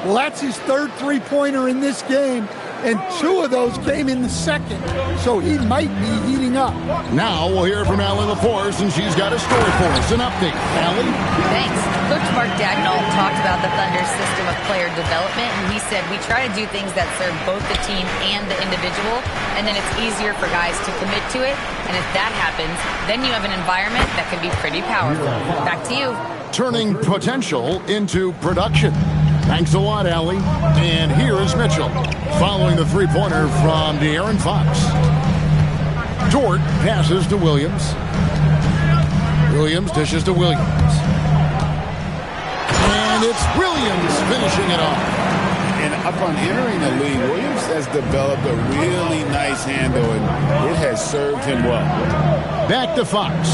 Well, that's his 3rd three-pointer in this game, and 2 of those came in the second, so he might be heating up. Now we'll hear from Allie LaForce, and she's got a story for us. An update. Allie? Thanks. Coach Mark Dagnall talked about the Thunder's system of player development, and he said, we try to do things that serve both the team and the individual, and then it's easier for guys to commit to it, and if that happens, then you have an environment that can be pretty powerful. Back to you. Turning potential into production. Thanks a lot, Allie. And here is Mitchell, following the three-pointer from De'Aaron Fox. Dort passes to Williams. Williams dishes to Williams. And it's Williams finishing it off. And upon entering the league, Williams has developed a really nice handle, and it has served him well. Back to Fox.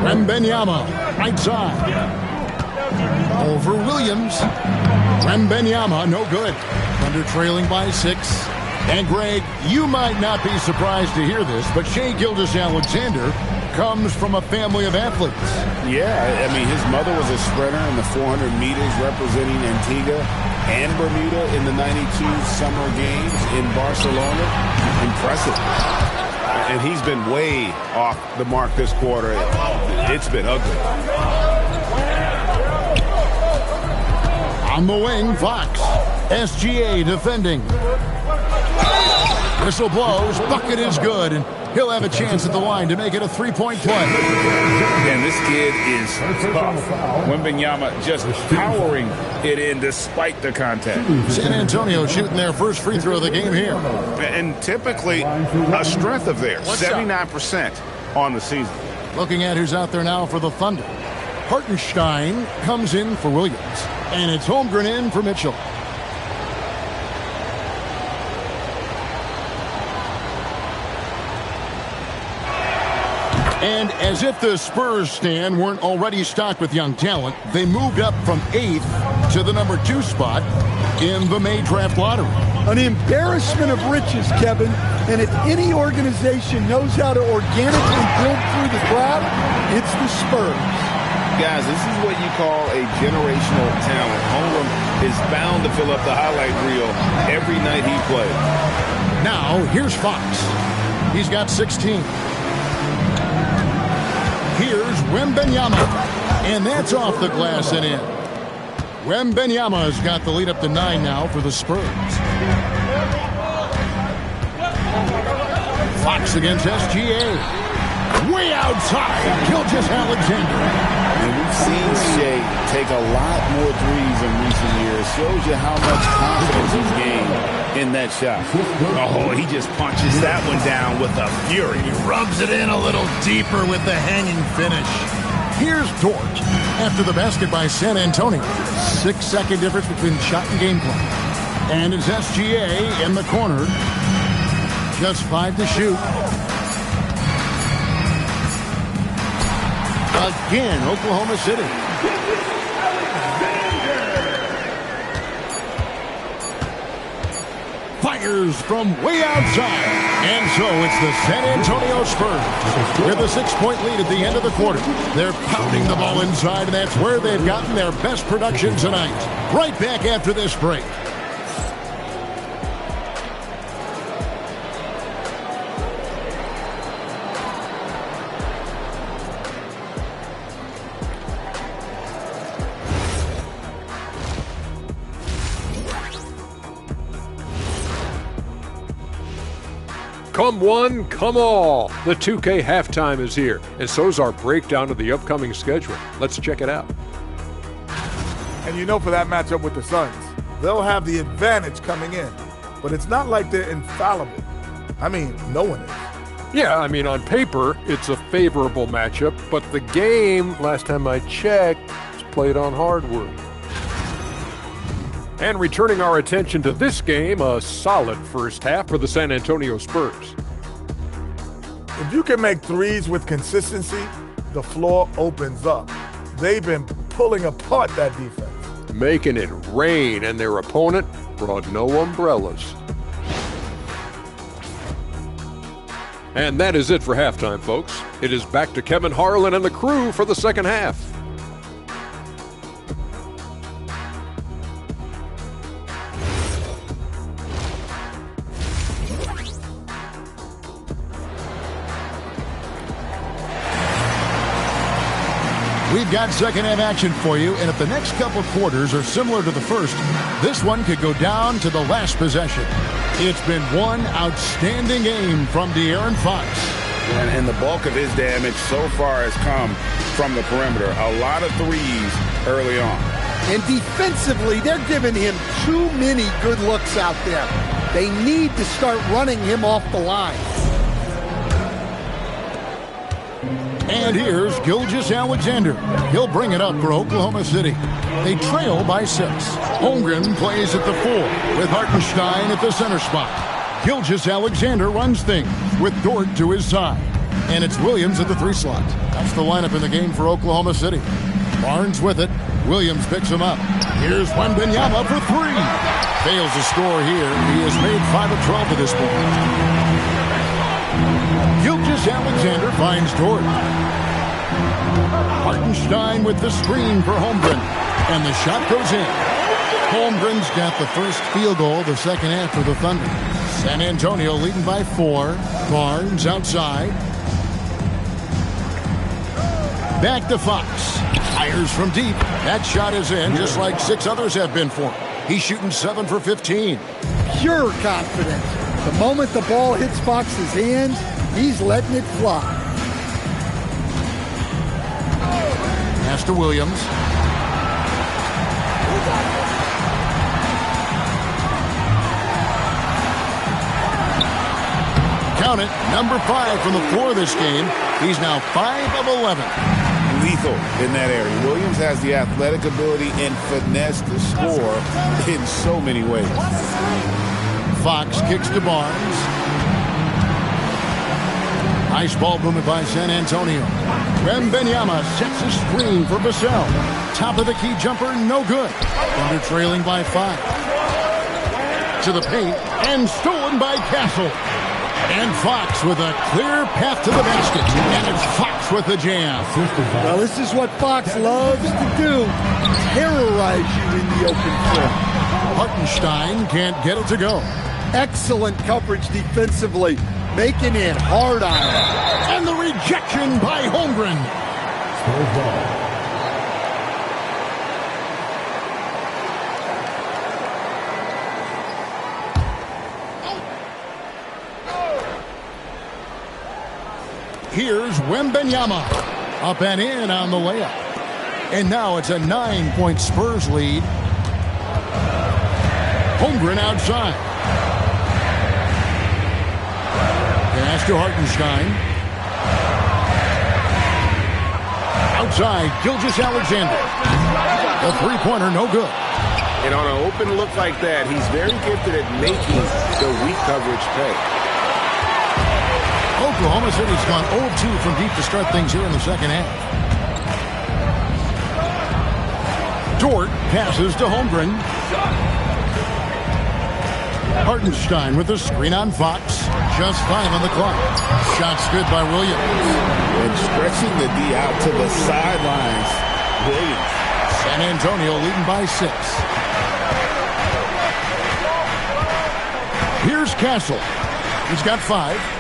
Wembanyama, right side. Over Williams. Wembanyama, no good. Thunder trailing by 6. And Greg, you might not be surprised to hear this, but Shai Gilgeous-Alexander comes from a family of athletes. Yeah, I mean, his mother was a sprinter in the 400 meters representing Antigua and Bermuda in the 92 Summer Games in Barcelona. Impressive. And he's been way off the mark this quarter. It's been ugly. On the wing, Fox. SGA defending. Whistle blows. Bucket is good. And he'll have a chance at the line to make it a three-point play. And this kid is tough. Wembanyama just powering it in despite the contact. San Antonio shooting their first free throw of the game here. And typically a strength of theirs. 79% on the season. Looking at who's out there now for the Thunder. Hartenstein comes in for Williams. And it's Holmgren in for Mitchell. And as if the Spurs stand weren't already stocked with young talent, they moved up from 8th to the number 2 spot in the May draft lottery. An embarrassment of riches, Kevin. And if any organization knows how to organically build through the draft, it's the Spurs. Guys, this is what you call a generational talent. Holmgren is bound to fill up the highlight reel every night he plays. Now, here's Fox. He's got 16. Here's Wembanyama. And that's off the glass and in. Wembanyama's got the lead up to 9 now for the Spurs. Fox against SGA. Way outside. Gilgeous-Alexander. And we've seen Shea take a lot more threes in recent years. Shows you how much confidence he's gained in that shot. Oh, he just punches that one down with a fury. He rubs it in a little deeper with the hanging finish. Here's Dort after the basket by San Antonio. 6-second difference between shot and game clock. And it's SGA in the corner. Just 5 to shoot. Again, Oklahoma City. Fires from way outside. And so it's the San Antonio Spurs with a 6-point lead at the end of the quarter. They're pounding the ball inside, and that's where they've gotten their best production tonight. Right back after this break. Come one, come all. The 2K halftime is here, and so's our breakdown of the upcoming schedule. Let's check it out. And you know, for that matchup with the Suns, they'll have the advantage coming in. But it's not like they're infallible. I mean, no one is. Yeah, I mean, on paper, it's a favorable matchup, but the game, last time I checked, was played on hardwood. And returning our attention to this game, a solid first half for the San Antonio Spurs. If you can make threes with consistency, the floor opens up. They've been pulling apart that defense. Making it rain, and their opponent brought no umbrellas. And that is it for halftime, folks. It is back to Kevin Harlan and the crew for the second half. We've got second half action for you, and if the next couple quarters are similar to the first, this one could go down to the last possession. It's been one outstanding game from De'Aaron Fox. And the bulk of his damage so far has come from the perimeter. A lot of threes early on. And defensively, they're giving him too many good looks out there. They need to start running him off the line. And here's Gilgeous-Alexander. He'll bring it up for Oklahoma City. They trail by 6. Holmgren plays at the 4 with Hartenstein at the center spot. Gilgeous-Alexander runs things with Dort to his side. And it's Williams at the 3 slot. That's the lineup in the game for Oklahoma City. Barnes with it. Williams picks him up. Here's Wembanyama for 3. Fails to score here. He has made 5 of 12 to this point. Gilgeous-Alexander finds Dort. Hartenstein with the screen for Holmgren. And the shot goes in. Holmgren's got the first field goal of the second half for the Thunder. San Antonio leading by 4. Barnes outside. Back to Fox. Fires from deep. That shot is in, just like 6 others have been for him. He's shooting 7 for 15. Pure confidence. The moment the ball hits Fox's hands, he's letting it fly. Pass to Williams. Count it, number 5 from the floor this game. He's now 5 of 11. Lethal in that area. Williams has the athletic ability and finesse to score in so many ways. Fox kicks to Barnes. Nice ball movement by San Antonio. Wembanyama sets a screen for Vassell. Top of the key jumper, no good. Thunder trailing by 5. To the paint, and stolen by Castle. And Fox with a clear path to the basket. And it's Fox with the jam. Well, this is what Fox loves to do. Terrorize you in the open floor. Hartenstein can't get it to go. Excellent coverage defensively. Making it hard on him. And the rejection by Holmgren. Here's Wembanyama. Up and in on the layup. And now it's a 9-point Spurs lead. Holmgren outside. Pass to Hartenstein. Outside, Gilgeous-Alexander. The three-pointer, no good. And on an open look like that, he's very gifted at making the weak coverage pay. Oklahoma City's gone 0-2 from deep to start things here in the second half. Dort passes to Holmgren. Hartenstein with the screen on Fox. Just 5 on the clock. Shots good by Williams. And stretching the D out to the sidelines. Williams. San Antonio leading by 6. Here's Castle. He's got 5.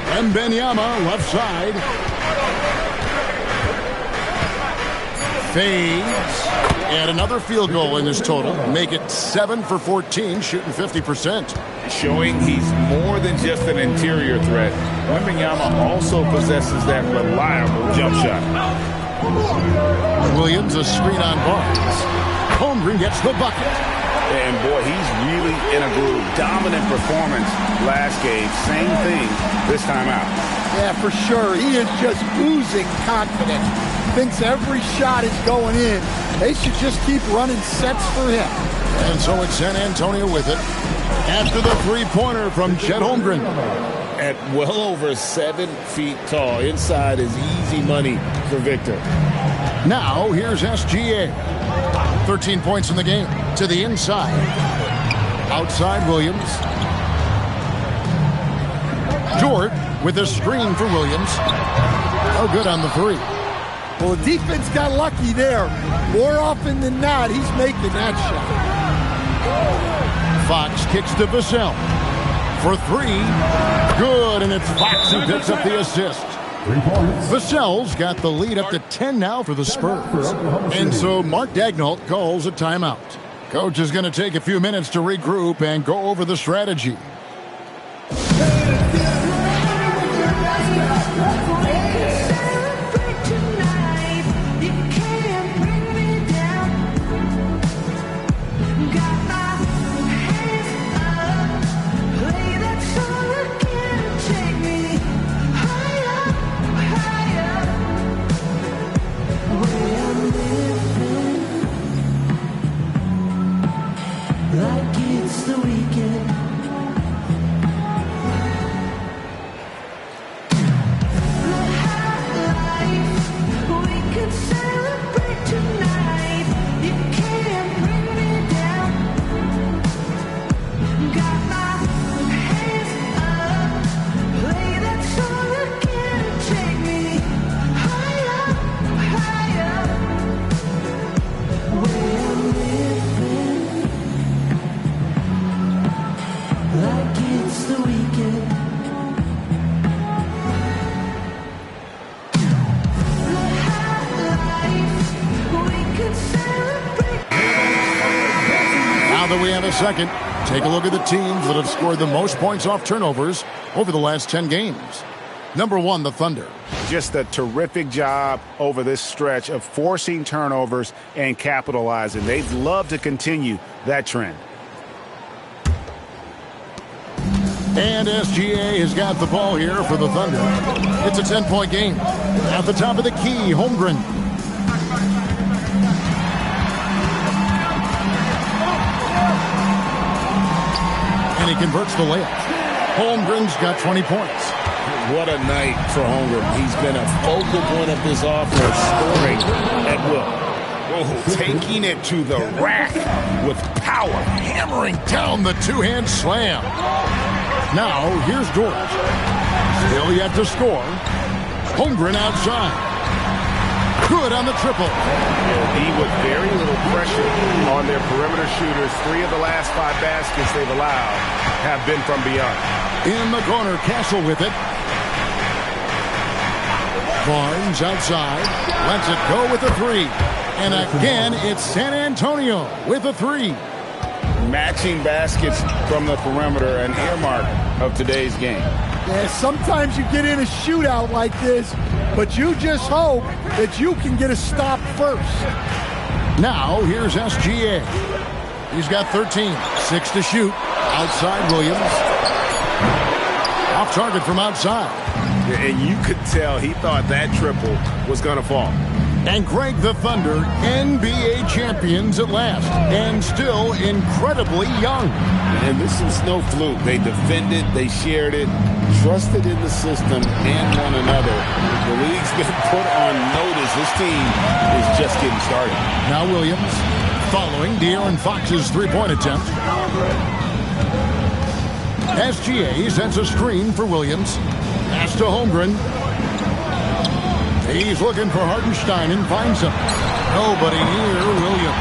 Wembanyama left side. Fades. And another field goal in this total. Make it 7 for 14, shooting 50%. Showing he's more than just an interior threat. Wembanyama also possesses that reliable jump shot. Williams a screen on Barnes. Holmgren gets the bucket. And boy, he's really in a groove. Dominant performance last game. Same thing this time out. Yeah, for sure. He is just oozing confidence. Thinks every shot is going in. They should just keep running sets for him. And so it's San Antonio with it. After the three-pointer from Chet Holmgren. At well over 7 feet tall. Inside is easy money for Victor. Now here's SGA. 13 points in the game. To the inside. Outside Williams. Dort with a screen for Williams. Oh, good on the 3. Well, the defense got lucky there. More often than not, he's making that shot. Fox kicks to Vassell. For 3. Good, and it's Fox who picks up the assist. 3 points. Vassell's got the lead up to 10 now for the Spurs. And so Mark Daigneault calls a timeout. Coach is going to take a few minutes to regroup and go over the strategy. Like it's the weekend. that we have a second, take a look at the teams that have scored the most points off turnovers over the last 10 games. Number 1, the Thunder. Just a terrific job over this stretch of forcing turnovers and capitalizing. They'd love to continue that trend. And SGA has got the ball here for the Thunder. It's a 10-point game. At the top of the key, Holmgren. And he converts the layup. Holmgren's got 20 points. What a night for Holmgren. He's been a focal point of this offense, scoring at will. Whoa, taking it to the rack with power, hammering down the two-hand slam. Now, here's Dort. Still yet to score. Holmgren outside. Good on the triple. He with very little pressure on their perimeter shooters. 3 of the last 5 baskets they've allowed have been from beyond. In the corner, Castle with it. Barnes outside. Lets it go with a 3. And again, it's San Antonio with a 3. Matching baskets from the perimeter, an earmark of today's game. Yeah, sometimes you get in a shootout like this, but you just hope that you can get a stop first. Now, here's SGA. He's got 13. 6 to shoot. Outside Williams. Off target from outside. And you could tell he thought that triple was going to fall. And Greg, the Thunder, NBA champions at last, and still incredibly young. And this is no fluke. They defended, they shared it, trusted in the system and one another. The league's been put on notice. This team is just getting started. Now Williams, following De'Aaron Fox's three-point attempt. SGA sends a screen for Williams. Pass to Holmgren. He's looking for Hartenstein and finds him. Nobody near Williams.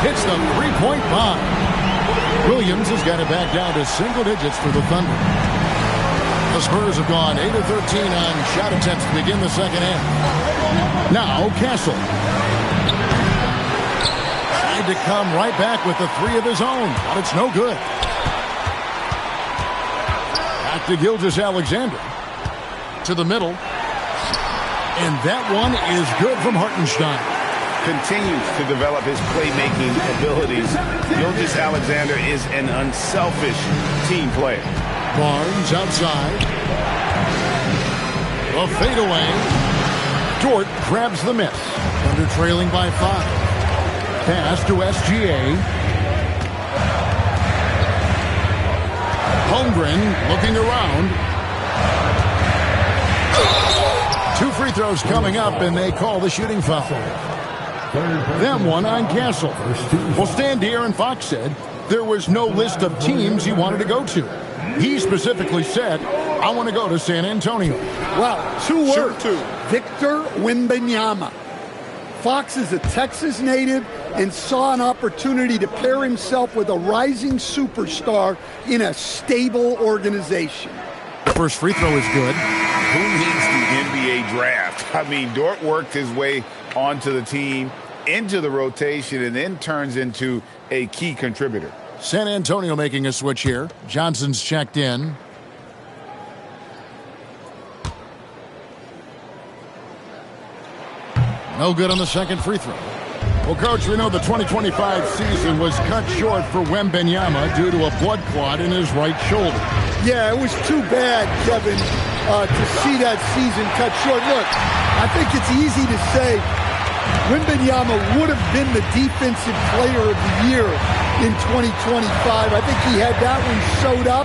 Hits the three-point bomb. Williams has got it back down to single digits for the Thunder. The Spurs have gone 8 of 13 on shot attempts to begin the second half. Now Castle. Tried to come right back with the 3 of his own, but it's no good. Back to Gilgeous-Alexander. To the middle. And that one is good from Hartenstein. Continues to develop his playmaking abilities. Gilgeous-Alexander is an unselfish team player. Barnes outside. A fadeaway. Dort grabs the miss. Under trailing by 5. Pass to SGA. Holmgren looking around. 2 free throws coming up, and they call the shooting foul. Then one on Castle. Well, Stan De'Aaron Fox said there was no list of teams he wanted to go to. He specifically said, I want to go to San Antonio. Well, 2 words. Victor Wembanyama. Fox is a Texas native and saw an opportunity to pair himself with a rising superstar in a stable organization. The first free throw is good. Who needs the NBA draft? I mean, Dort worked his way onto the team, into the rotation, and then turns into a key contributor. San Antonio making a switch here. Johnson's checked in. No good on the second free throw. Well, Coach, we know the 2025 season was cut short for Wembanyama due to a blood clot in his right shoulder. Yeah, it was too bad, Kevin, to see that season cut short. Look, I think it's easy to say Wembanyama would have been the defensive player of the year in 2025. I think he had that one sewed up,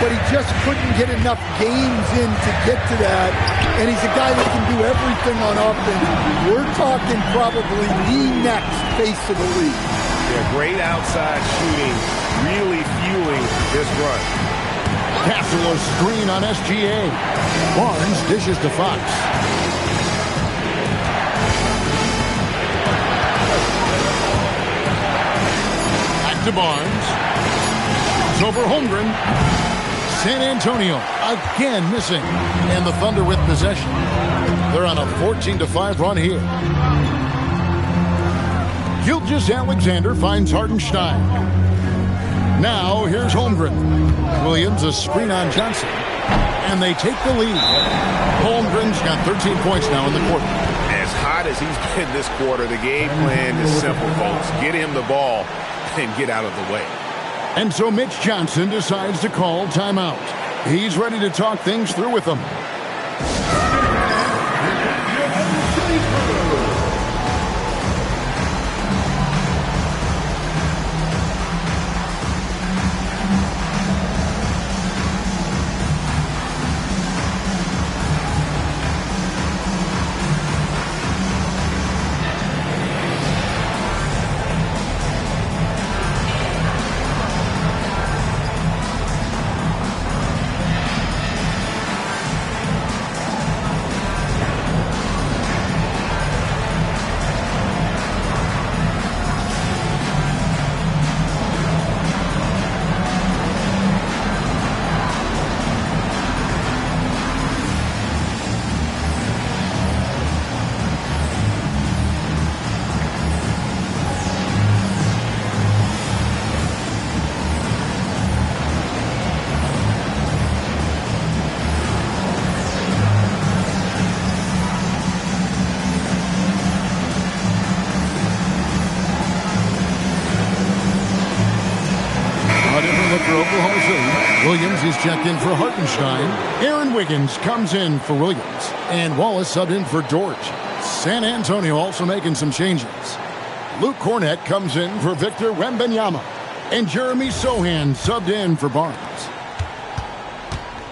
but he just couldn't get enough games in to get to that. And he's a guy that can do everything on offense. We're talking probably the next face of the league. Yeah, great outside shooting, really fueling this run. Castle a screen on SGA. Barnes dishes to Fox. Back to Barnes. It's over Holmgren. San Antonio again missing. And the Thunder with possession. They're on a 14-5 run here. Gilgeous-Alexander finds Hartenstein. Now here's Holmgren. Williams a screen on Johnson. And they take the lead. Holmgren's got 13 points now in the quarter. As hot as he's been this quarter, the game plan is simple, folks. Get him the ball and get out of the way. And so Mitch Johnson decides to call timeout. He's ready to talk things through with them. Williams is checked in for Hartenstein. Aaron Wiggins comes in for Williams. And Wallace subbed in for George. San Antonio also making some changes. Luke Cornett comes in for Victor Wembanyama. And Jeremy Sohan subbed in for Barnes.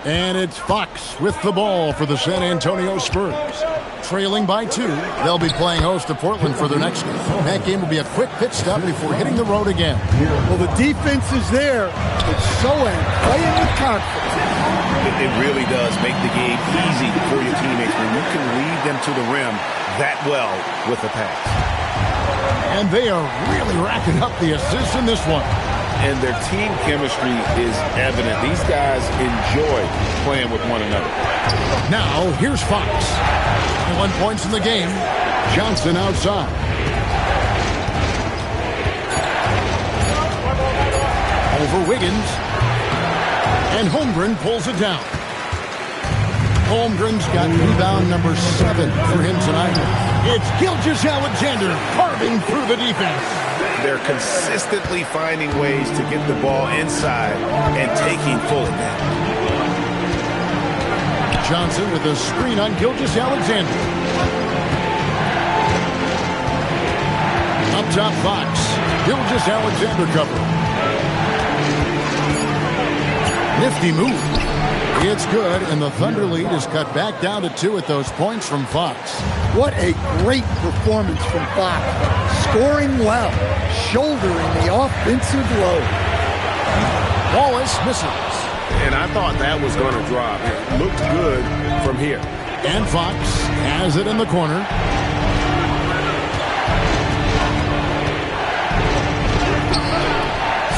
And it's Fox with the ball for the San Antonio Spurs. Trailing by 2, they'll be playing host to Portland for their next game. That game will be a quick pit stop before hitting the road again. Well, the defense is there. It's Sohan playing with confidence. It really does make the game easy for your teammates when you can lead them to the rim that well with a pass. And they are really racking up the assists in this one. And their team chemistry is evident. These guys enjoy playing with one another. Now, here's Fox. 1 point in the game. Johnson outside. Over Wiggins. And Holmgren pulls it down. Holmgren's got rebound number 7 for him tonight. It's Gilgeous-Alexander carving through the defense. They're consistently finding ways to get the ball inside and taking full advantage. Johnson with a screen on Gilgeous-Alexander. Up top, Fox. Gilgeous-Alexander cover. Nifty move. It's good, and the Thunder lead is cut back down to 2 at those points from Fox. What a great performance from Fox. Scoring well, shouldering the offensive load. Wallace misses. And I thought that was going to drop. It looked good from here. And Fox has it in the corner.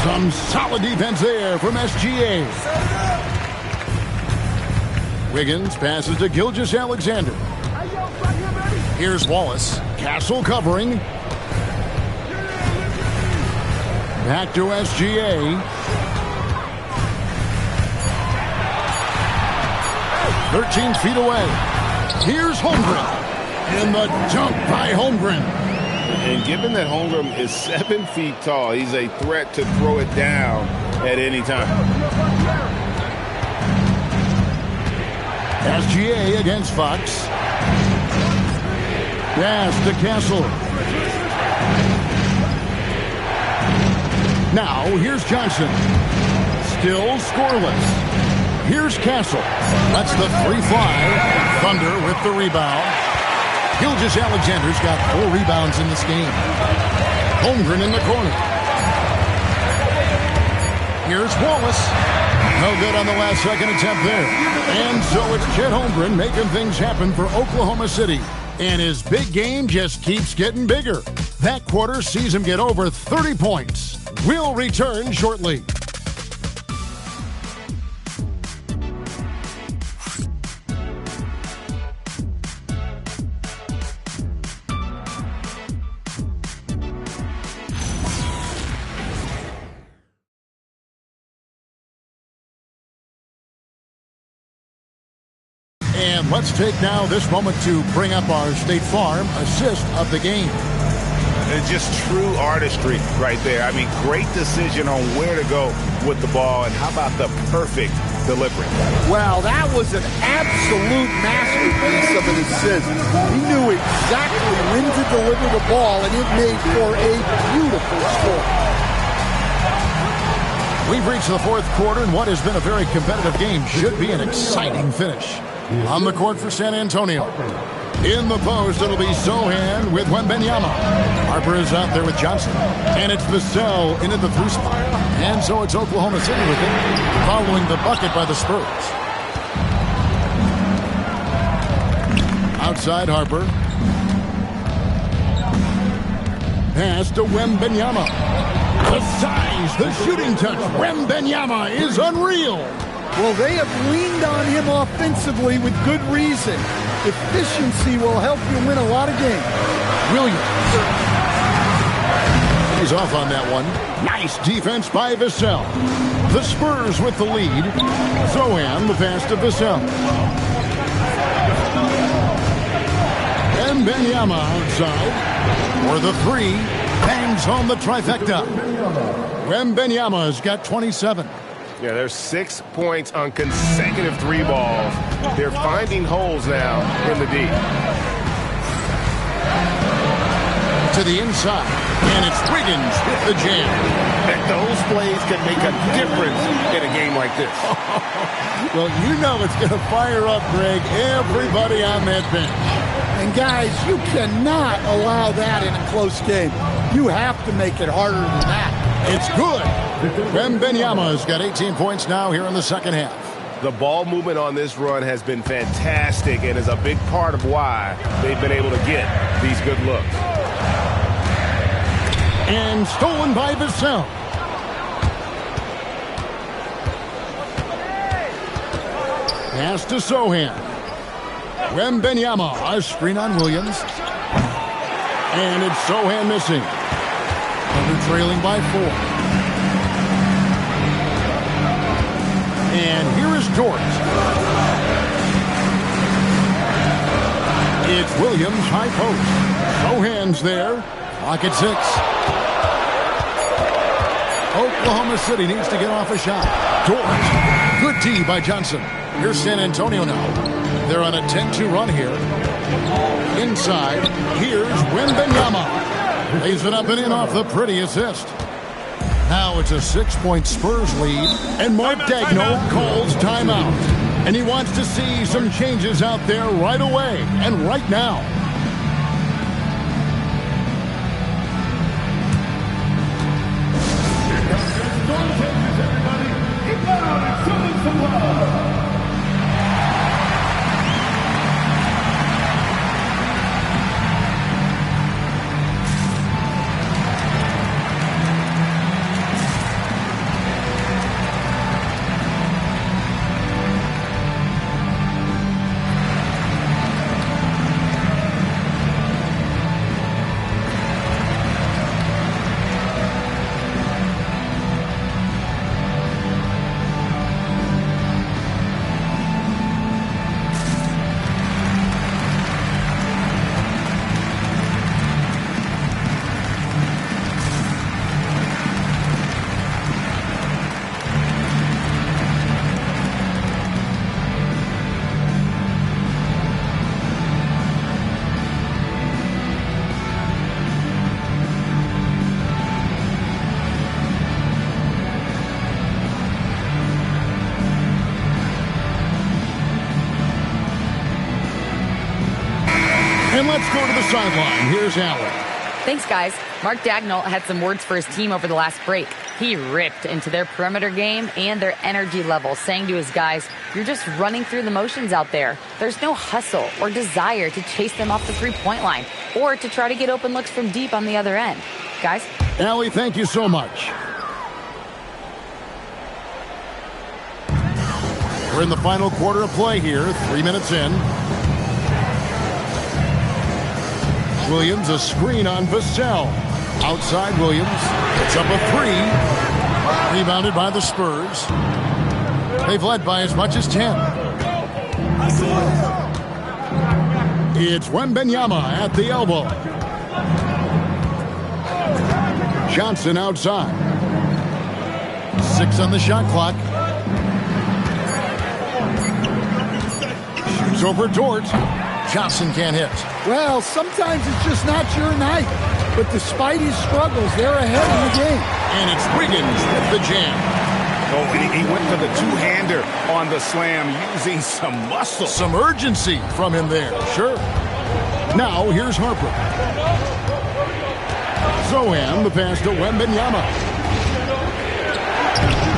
Some solid defense there from SGA. Wiggins passes to Gilgeous-Alexander. Here's Wallace. Castle covering. Back to SGA. 13 feet away. Here's Holmgren. And the dunk by Holmgren. And given that Holmgren is 7 feet tall, he's a threat to throw it down at any time. SGA against Fox. Pass to Castle. Now, here's Johnson. Still scoreless. Here's Castle. That's the 3-5. Thunder with the rebound. Gilgeous-Alexander's got 4 rebounds in this game. Holmgren in the corner. Here's Wallace. No good on the last second attempt there. And so it's Chet Holmgren making things happen for Oklahoma City. And his big game just keeps getting bigger. That quarter sees him get over 30 points. We'll return shortly. And let's take now this moment to bring up our State Farm assist of the game. It's just true artistry right there. I mean, great decision on where to go with the ball, and how about the perfect delivery? Wow, that was an absolute masterpiece of an assist. He knew exactly when to deliver the ball, and it made for a beautiful score. We've reached the fourth quarter, and what has been a very competitive game should be an exciting finish. On the court for San Antonio. In the post, it'll be Sohan with Wembanyama. Harper is out there with Johnson. And it's Vassell into the through spot. And so it's Oklahoma City with it, following the bucket by the Spurs. Outside Harper. Pass to Wembanyama. The size, the shooting touch. Wembanyama is unreal. Well, they have leaned on him offensively with good reason. Efficiency will help you win a lot of games. Williams. He's off on that one. Nice defense by Vassell. The Spurs with the lead. Sohan, the pass to Vassell. And Wembanyama outside. For the three. Bangs home the trifecta. Wembanyama's got 27. Yeah, there's 6 points on consecutive three balls. They're finding holes now in the D. To the inside, and it's Wiggins with the jam. And those plays can make a difference in a game like this. Well, you know it's going to fire up, Greg, everybody on that bench. And guys, you cannot allow that in a close game. You have to make it harder than that. It's good. Wembanyama's got 18 points now here in the second half. The ball movement on this run has been fantastic and is a big part of why they've been able to get these good looks. And stolen by Vassell. Pass to Sohan. Wembanyama, a screen on Williams. And it's Sohan missing. Under trailing by 4. And here is Dort. It's Williams, high post. Sohan's there. Clock at 6. Oklahoma City needs to get off a shot. Dort. Good D by Johnson. Here's San Antonio now. They're on a 10-2 run here. Inside, here's Wembanyama. Lays it up and in off the pretty assist. Now it's a 6-point Spurs lead, and Mark Daigneault calls timeout. And he wants to see some changes out there right away and right now. And let's go to the sideline. Here's Allen. Thanks, guys. Mark Daigneault had some words for his team over the last break. He ripped into their perimeter game and their energy level, saying to his guys, you're just running through the motions out there. There's no hustle or desire to chase them off the three-point line or to try to get open looks from deep on the other end. Guys? Allie, thank you so much. We're in the final quarter of play here, 3 minutes in. Williams, a screen on Vassell. Outside Williams. It's up a 3. Rebounded by the Spurs. They've led by as much as 10. It's Wembanyama at the elbow. Johnson outside. 6 on the shot clock. Shoots over Dort. Johnson can't hit. Well, sometimes it's just not your night. But despite his struggles, they're ahead in the game. And it's Wiggins with the jam. Oh, and he went for the two-hander on the slam, using some muscle. Some urgency from him there, sure. Now, here's Harper. Zohan, the pass to Wembanyama.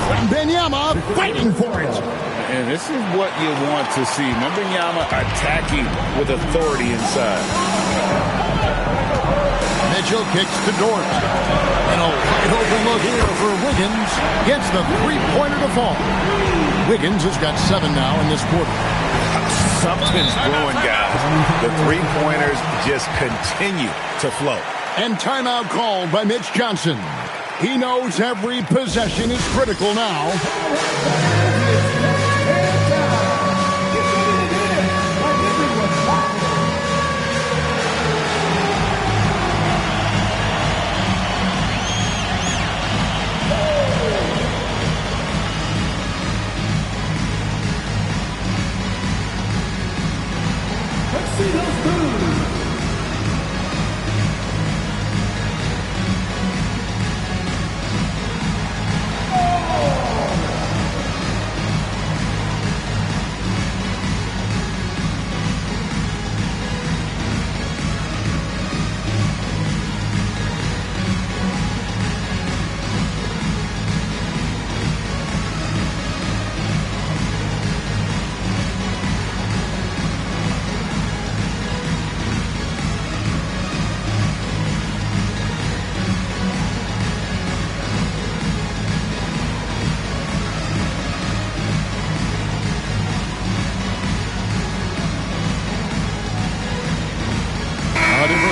Wembanyama fighting for it. And this is what you want to see. Wembanyama attacking with authority inside. Mitchell kicks to Dort. And a wide open look here for Wiggins. Gets the three-pointer to fall. Wiggins has got 7 now in this quarter. Something's brewing, guys. The three-pointers just continue to flow. And timeout called by Mitch Johnson. He knows every possession is critical now.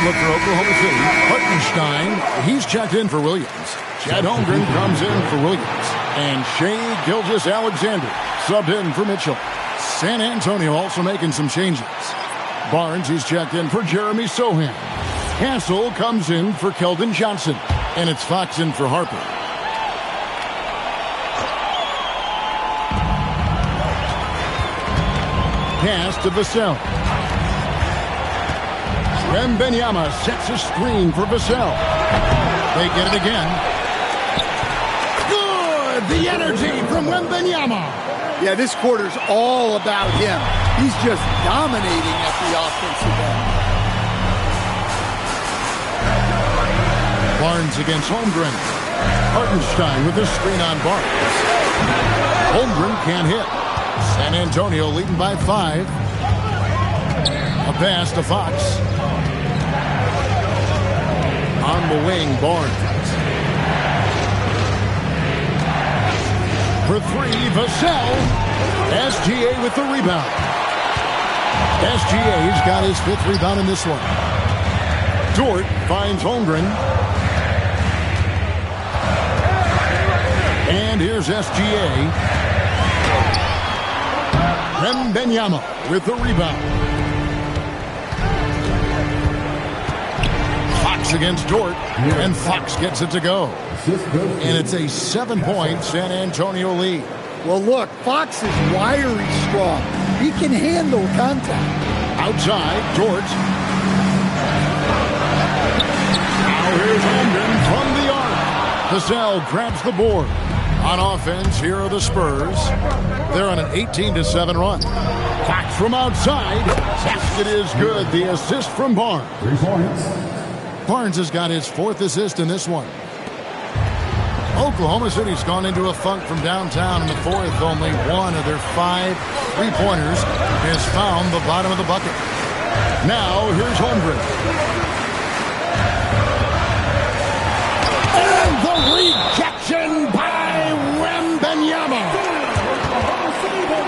Look for Oklahoma City. Hartenstein, he's checked in for Williams. Chad Holmgren comes in for Williams. And Shea Gilgeous-Alexander subbed in for Mitchell. San Antonio also making some changes. Barnes, he's checked in for Jeremy Sohan. Hassel comes in for Keldon Johnson. And it's Fox in for Harper. Pass to Vassell. Wembanyama sets a screen for Vassell. They get it again. Good! The energy from Wembanyama. Yeah, this quarter's all about him. He's just dominating at the offensive end. Barnes against Holmgren. Hartenstein with the screen on Barnes. Holmgren can't hit. San Antonio leading by 5. A pass to Fox. On the wing, Barnes. For 3, Vassell. SGA with the rebound. SGA's got his 5th rebound in this one. Dort finds Holmgren. And here's SGA. Wembanyama with the rebound. Against Dort, and Fox gets it to go. And it's a 7-point San Antonio lead. Well, look, Fox is wiry strong. He can handle contact. Outside, Dort. Now here's Holmgren from the arc. Vassell grabs the board. On offense, here are the Spurs. They're on an 18-7 run. Fox from outside. Basket is good. The assist from Barnes. 3 points. Barnes has got his 4th assist in this one. Oklahoma City's gone into a funk from downtown in the 4th. Only 1 of their 5 3-pointers has found the bottom of the bucket. Now, here's Holmgren. And the rejection by Wembanyama.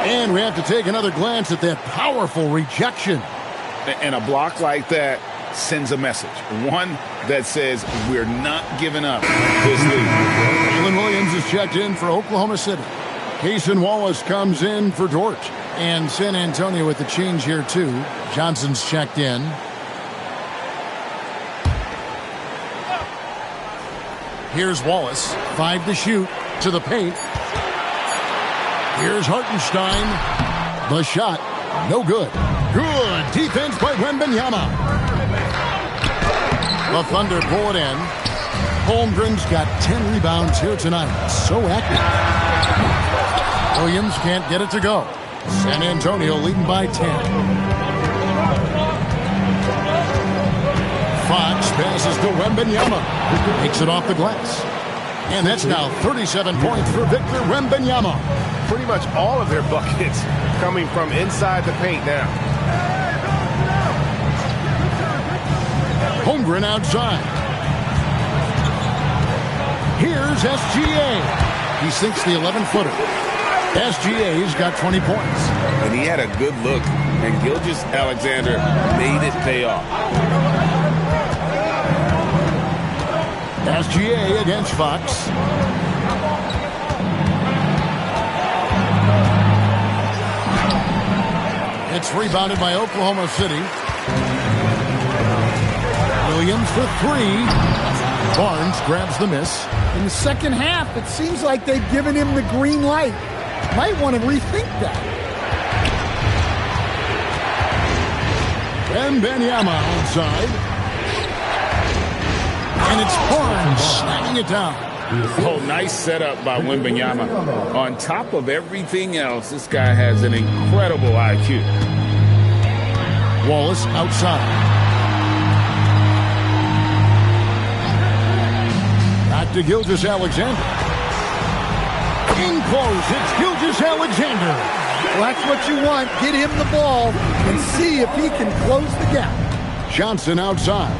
And we have to take another glance at that powerful rejection. And a block like that sends a message. One that says we're not giving up this lead. Jalen Williams is checked in for Oklahoma City. Cason Wallace comes in for Dort. And San Antonio with the change here, too. Johnson's checked in. Here's Wallace. 5 to shoot. To the paint. Here's Hartenstein. The shot. No good. Good defense by Wembanyama. The Thunder pull it in. Holmgren's got 10 rebounds here tonight. So active. Williams can't get it to go. San Antonio leading by 10. Fox passes to Wembanyama. Takes it off the glass. And that's now 37 points for Victor Wembanyama. Pretty much all of their buckets coming from inside the paint now. Holmgren outside. Here's SGA. He sinks the 11-footer. SGA's got 20 points. And he had a good look, and Gilgeous-Alexander made it pay off. SGA against Fox. It's rebounded by Oklahoma City. Williams for 3. Barnes grabs the miss. In the second half, it seems like they've given him the green light. Might want to rethink that. Wembanyama outside. And it's Barnes slamming it down. Oh, nice setup by Wembanyama. On top of everything else, this guy has an incredible IQ. Wallace outside. Back to Gilgeous-Alexander. In close, it's Gilgeous-Alexander. Well, that's what you want. Get him the ball and see if he can close the gap. Johnson outside.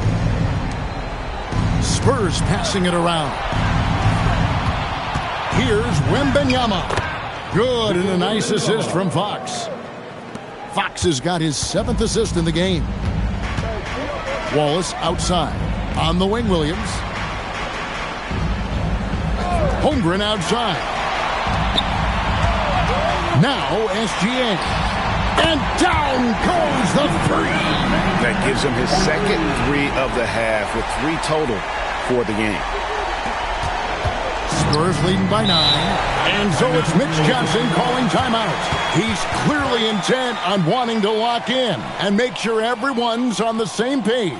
Spurs passing it around. Here's Wembanyama. Good, and a nice assist from Fox. Fox has got his 7th assist in the game. Wallace outside. On the wing, Williams. Holmgren outside. Now SGA. And down goes the 3. That gives him his second 3 of the half with 3 total for the game. Spurs leading by 9. And so it's Mitch Johnson calling timeout. He's clearly intent on wanting to lock in and make sure everyone's on the same page.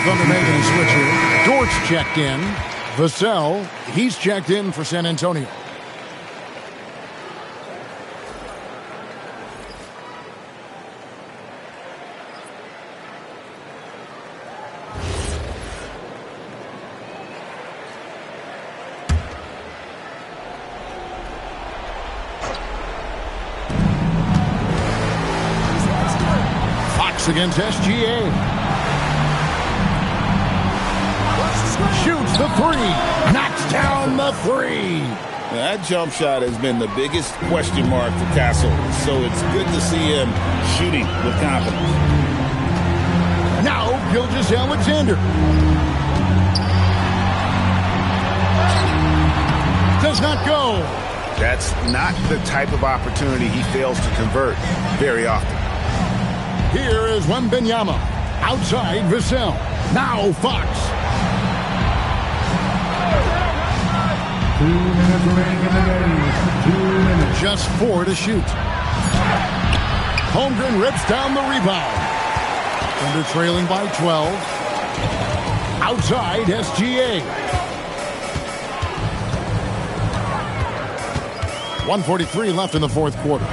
Thunder making a switch here. Dort's checked in. Vassell, he's checked in for San Antonio. Fox against SGA. Shoots the 3. Knocks down the 3. That jump shot has been the biggest question mark for Castle, so it's good to see him shooting with confidence. Now Gilgeous-Alexander. Does not go. That's not the type of opportunity he fails to convert very often. Here is Wembenyama. Outside, Vassell. Now Fox. 2 minutes remaining in the game. 2 minutes. Just 4 to shoot. Holmgren rips down the rebound. Thunder trailing by 12. Outside, SGA. 1:43 left in the fourth quarter.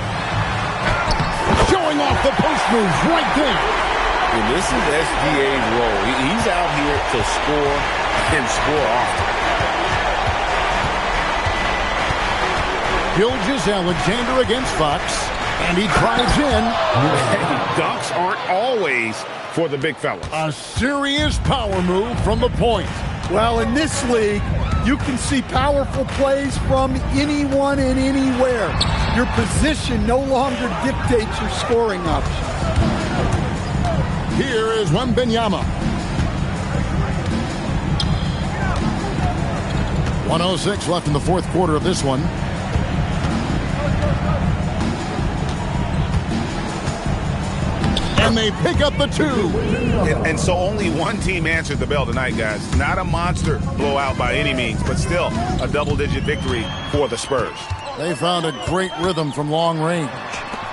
Showing off the post moves right there. And this is SGA's role. He's out here to score and score often. Gilgeous-Alexander against Fox. And he drives in. Dunks aren't always for the big fellas. A serious power move from the point. Well, in this league, you can see powerful plays from anyone and anywhere. Your position no longer dictates your scoring options. Here is Wembenyama. 1:06 left in the fourth quarter of this one. And they pick up the 2. And so only one team answered the bell tonight, guys. Not a monster blowout by any means, but still a double-digit victory for the Spurs. They found a great rhythm from long range.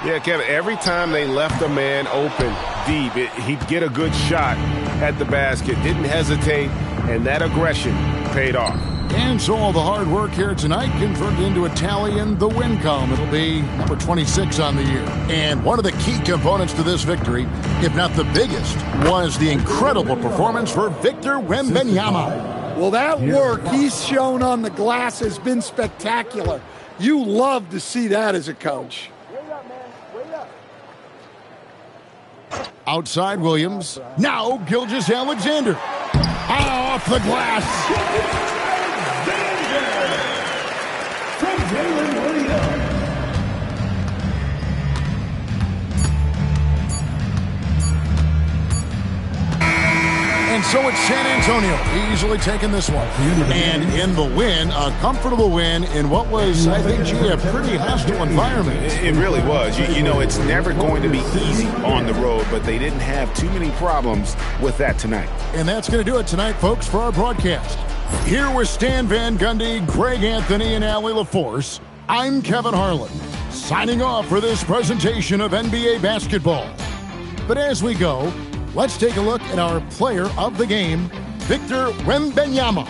Yeah, Kevin, every time they left a man open deep, he'd get a good shot at the basket, didn't hesitate, and that aggression paid off. And so all the hard work here tonight converted into a tally in the win column. It'll be number 26 on the year. And one of the key components to this victory, if not the biggest, was the incredible performance for Victor Wembanyama. Well, that work he's shown on the glass has been spectacular. You love to see that as a coach. Outside Williams. Now Gilgeous-Alexander. Off the glass. And so it's San Antonio easily taking this one. And in the win, a comfortable win in what was, I think, a pretty hostile environment. It really was. You know, it's never going to be easy on the road, but they didn't have too many problems with that tonight. And that's going to do it tonight, folks, for our broadcast. Here with Stan Van Gundy, Greg Anthony, and Allie LaForce, I'm Kevin Harlan, signing off for this presentation of NBA basketball. But as we go, let's take a look at our player of the game, Victor Wembanyama.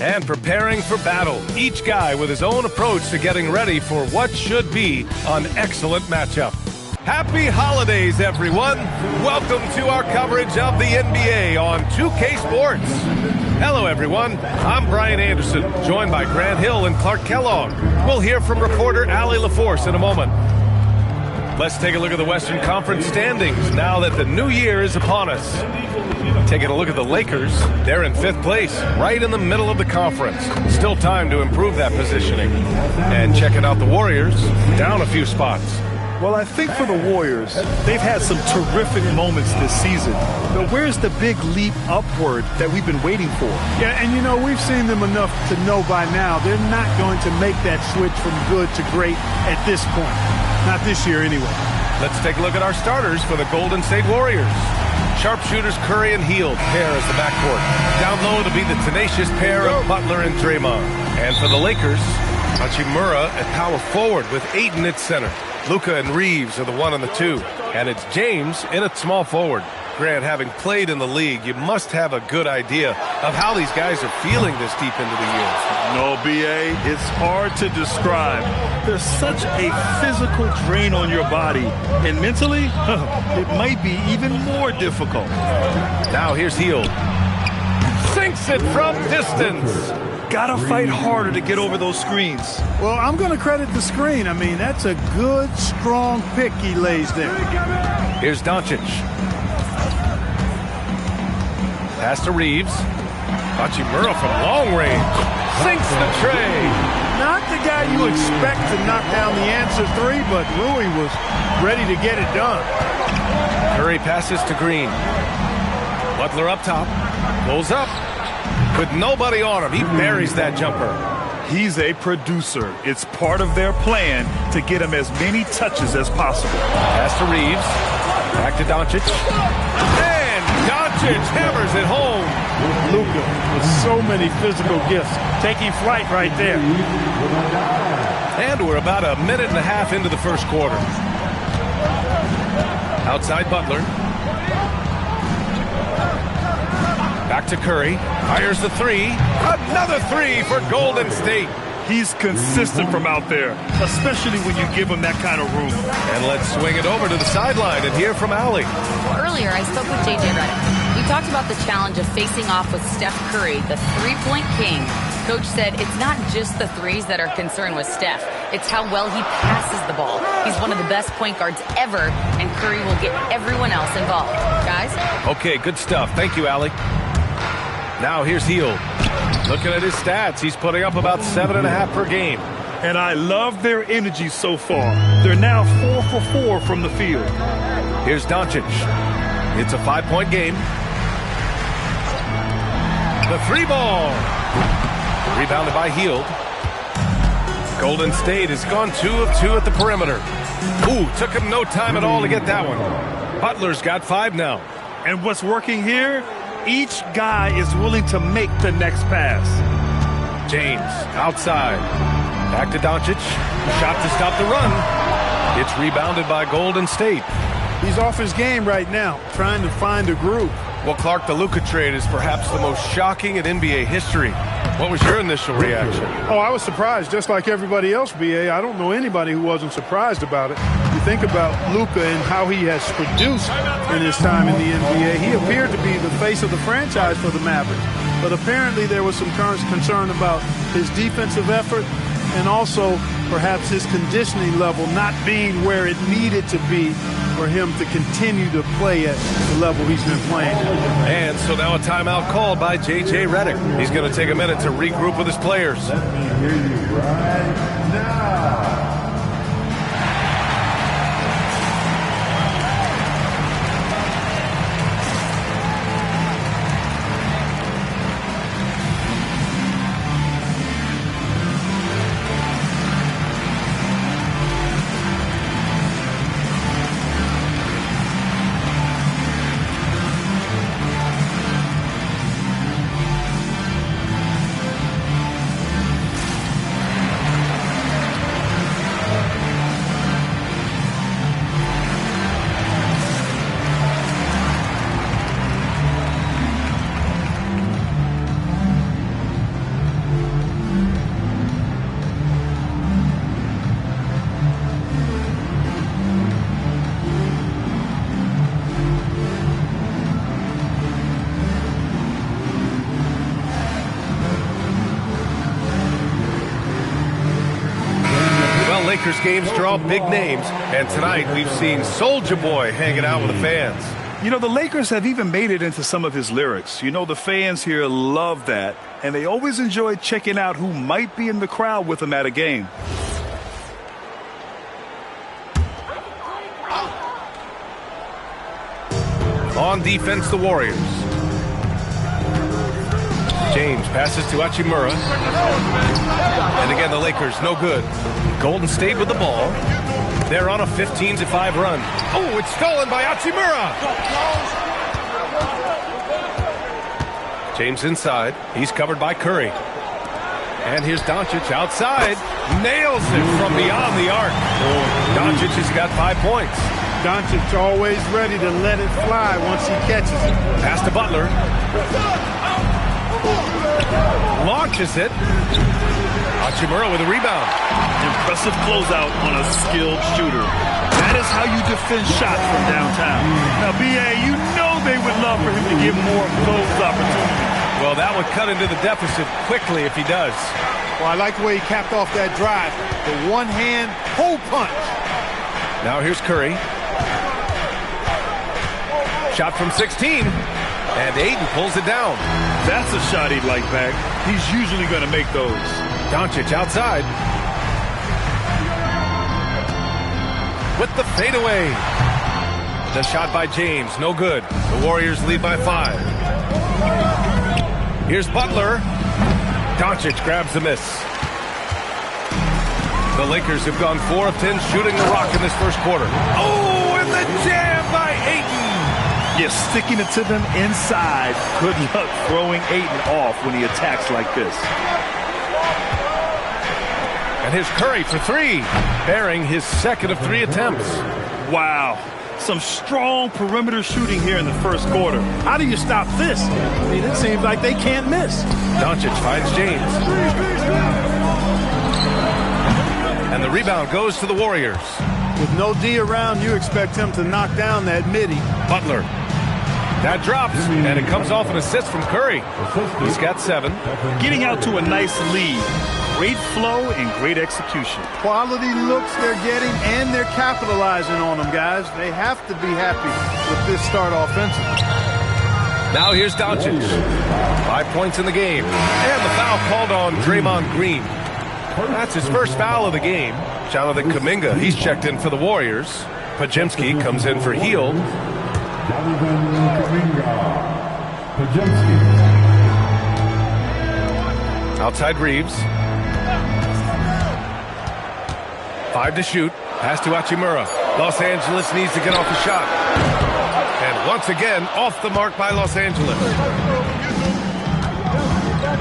and preparing for battle. Each guy with his own approach to getting ready for what should be an excellent matchup. Happy holidays, everyone. Welcome to our coverage of the NBA on 2K Sports. Hello, everyone. I'm Brian Anderson, joined by Grant Hill and Clark Kellogg. We'll hear from reporter Allie LaForce in a moment. Let's take a look at the Western Conference standings now that the new year is upon us. Taking a look at the Lakers, they're in 5th place, right in the middle of the conference. Still time to improve that positioning. And checking out the Warriors, down a few spots. Well, I think for the Warriors, they've had some terrific moments this season. But where's the big leap upward that we've been waiting for? Yeah, and you know, we've seen them enough to know by now they're not going to make that switch from good to great at this point. Not this year, anyway. Let's take a look at our starters for the Golden State Warriors. Sharpshooters Curry and Hield pair as the backcourt. Down low to be the tenacious pair of Butler and Draymond. And for the Lakers, Hachimura at power forward with Ayton at center. Luka and Reeves are the 1 and the 2. And it's James in at small forward. Grant, having played in the league, you must have a good idea of how these guys are feeling this deep into the year. No, B.A., it's hard to describe. There's such a physical drain on your body. And mentally, it might be even more difficult. Now here's Hield. Sinks it from distance. Gotta fight harder to get over those screens. Well, I'm going to credit the screen. I mean, that's a good, strong pick he lays there. Here's Doncic. Pass to Reeves. Hachimura from long range. Sinks the tray. Not the guy you expect to knock down the answer three, but Rui was ready to get it done. Curry passes to Green. Butler up top. Goes up. With nobody on him, he buries that jumper. He's a producer. It's part of their plan to get him as many touches as possible. Pass to Reeves. Back to Doncic. And Doncic hammers it home. Luka with so many physical gifts. Taking flight right there. And we're about a minute and a half into the first quarter. Outside Butler. Back to Curry. Fires the 3. Another 3 for Golden State. He's consistent from out there, especially when you give him that kind of room. And let's swing it over to the sideline and hear from Allie. Earlier, I spoke with J.J. Redick. We talked about the challenge of facing off with Steph Curry, the three-point king. Coach said it's not just the threes that are concerned with Steph. It's how well he passes the ball. He's one of the best point guards ever, and Curry will get everyone else involved. Guys? Okay, good stuff. Thank you, Allie. Now here's Hield. Looking at his stats, he's putting up about 7.5 per game. And I love their energy so far. They're now 4 for 4 from the field. Here's Doncic. It's a 5-point game. The 3-ball. Rebounded by Hield. Golden State has gone 2 of 2 at the perimeter. Ooh, took him no time at all to get that one. Butler's got 5 now. And what's working here? Each guy is willing to make the next pass. James outside. Back to Doncic. Shot to stop the run. It's rebounded by Golden State. He's off his game right now, trying to find a groove. Well, Clark, the Luka trade is perhaps the most shocking in NBA history. What was your initial reaction? Oh, I was surprised, just like everybody else, B.A. I don't know anybody who wasn't surprised about it. You think about Luka and how he has produced in his time in the NBA. He appeared to be the face of the franchise for the Mavericks. But apparently there was some concern about his defensive effort and also perhaps his conditioning level not being where it needed to be for him to continue to play at the level he's been playing at. And so now a timeout called by J.J. Redick. He's going to take a minute to regroup with his players. Let me hear you right now. Lakers games draw big names, and tonight we've seen Soulja Boy hanging out with the fans. You know, the Lakers have even made it into some of his lyrics. You know, the fans here love that, and they always enjoy checking out who might be in the crowd with him at a game. On defense, the Warriors. James passes to Hachimura. And again, the Lakers, no good. Golden State with the ball. They're on a 15-5 run. Oh, it's stolen by Hachimura. James inside. He's covered by Curry. And here's Doncic outside. Nails it from beyond the arc. Doncic has got 5 points. Doncic always ready to let it fly once he catches it. Pass to Butler. Launches it. Hachimura with a rebound. Impressive closeout on a skilled shooter. That is how you defend shots from downtown. Now, B.A., you know they would love for him to get more of those opportunities. Well, that would cut into the deficit quickly if he does. Well, I like the way he capped off that drive. The one-hand hole punch. Now here's Curry. Shot from 16. And Ayton pulls it down. That's a shot he'd like back. He's usually going to make those. Doncic outside. With the fadeaway. The shot by James, no good. The Warriors lead by 5. Here's Butler. Doncic grabs the miss. The Lakers have gone 4 of 10 shooting the rock in this first quarter. Oh, and the jam by Ayton. Yeah, sticking it to them inside. Good luck throwing Ayton off when he attacks like this. And here's Curry for 3, bearing his second of 3 attempts. Wow. Some strong perimeter shooting here in the first quarter. How do you stop this? I mean, it seems like they can't miss. Doncic finds James. And the rebound goes to the Warriors. With no D around, you expect him to knock down that midi. Butler. That drops, and it comes off an assist from Curry. He's got 7. Getting out to a nice lead. Great flow and great execution. Quality looks they're getting, and they're capitalizing on them, guys. They have to be happy with this start offensively. Now here's Doncic. 5 points in the game. And the foul called on Draymond Green. That's his first foul of the game. Jonathan Kuminga, he's checked in for the Warriors. Pajemski comes in for Hield. Outside Reeves. 5 to shoot. Pass to Hachimura. Los Angeles needs to get off the shot. And once again, off the mark by Los Angeles.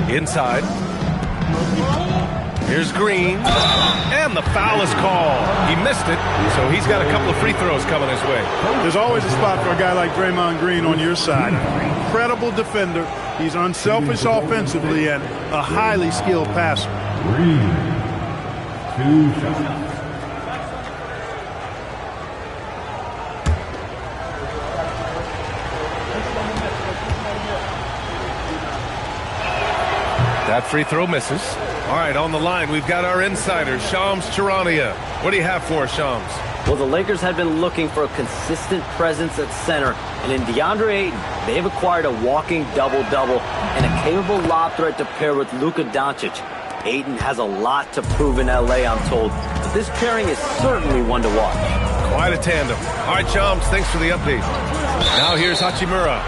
Inside. Here's Green. And the foul is called. He missed it, so he's got a couple of free throws coming his way. There's always a spot for a guy like Draymond Green on your side. Incredible defender. He's unselfish offensively and a highly skilled passer. Green. 2 shots. That free throw misses. All right, on the line, we've got our insider, Shams Charania. What do you have for us, Shams? Well, the Lakers had been looking for a consistent presence at center, and in DeAndre Ayton, they've acquired a walking double-double and a capable lob threat to pair with Luka Doncic. Ayton has a lot to prove in L.A., I'm told, but this pairing is certainly one to watch. Quite a tandem. All right, Shams, thanks for the update. Now here's Hachimura,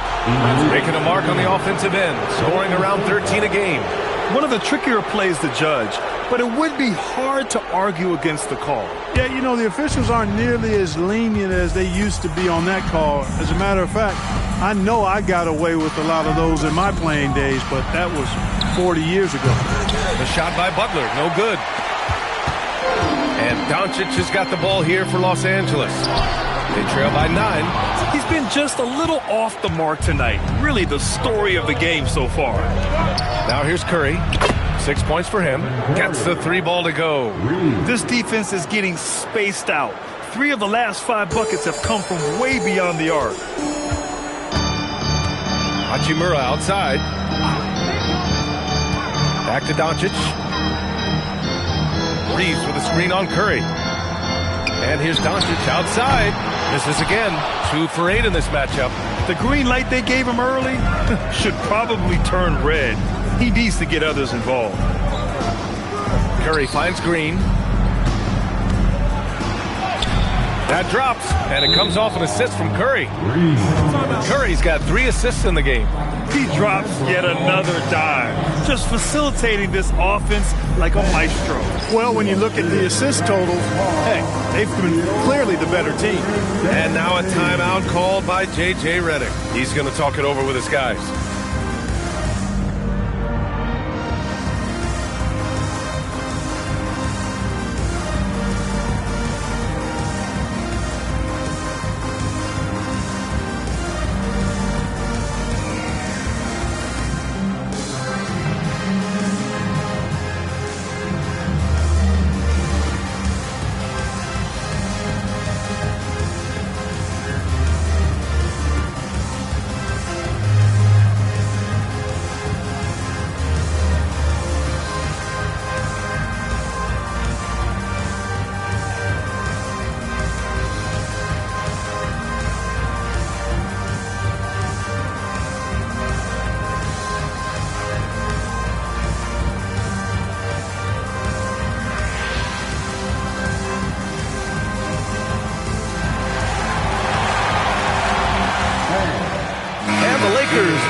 making a mark on the offensive end, scoring around 13 a game. One of the trickier plays to judge, but it would be hard to argue against the call. Yeah, you know, the officials aren't nearly as lenient as they used to be on that call. As a matter of fact, I know I got away with a lot of those in my playing days, but that was 40 years ago. The shot by Butler, no good. And Doncic has got the ball here for Los Angeles. They trail by 9. He's been just a little off the mark tonight. Really the story of the game so far. Now here's Curry. 6 points for him. Gets the 3 ball to go. This defense is getting spaced out. 3 of the last 5 buckets have come from way beyond the arc. Hachimura outside. Back to Doncic. Reeves with a screen on Curry. And here's Doncic outside. Misses again. 2 for 8 in this matchup. The green light they gave him early should probably turn red. He needs to get others involved. Curry finds Green. That drops, and it comes off an assist from Curry. Curry's got 3 assists in the game. He drops yet another dime, just facilitating this offense like a maestro. Well, when you look at the assist totals, hey, they've been clearly the better team. And now a timeout called by J.J. Redick. He's going to talk it over with his guys.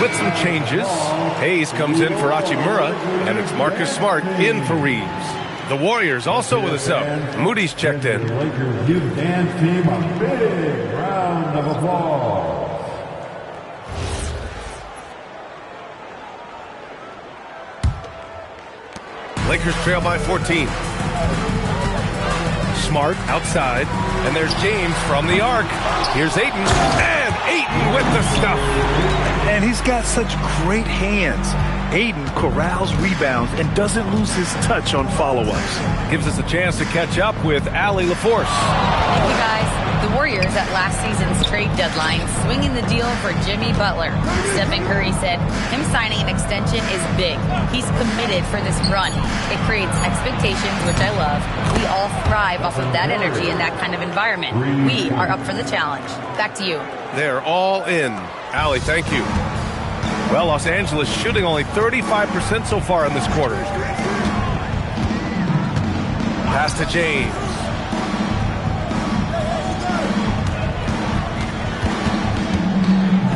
With some changes, Hayes comes in for Hachimura, and it's Marcus Smart in for Reeves. The Warriors also with a sub. Moody's checked in. Lakers give Dan's team a big round of applause. Lakers trail by 14. Smart outside, and there's James from the arc. Here's Ayton, and Ayton with the stuff. And he's got such great hands. Ayton corrals rebounds and doesn't lose his touch on follow-ups. Gives us a chance to catch up with Allie LaForce. Thank you, guys. The Warriors at last season's trade deadline swinging the deal for Jimmy Butler. Stephen Curry said him signing an extension is big. He's committed for this run. It creates expectations, which I love. We all thrive off of that energy in that kind of environment. We are up for the challenge. Back to you. They're all in. Allie, thank you. Well, Los Angeles shooting only 35% so far in this quarter. Pass to James.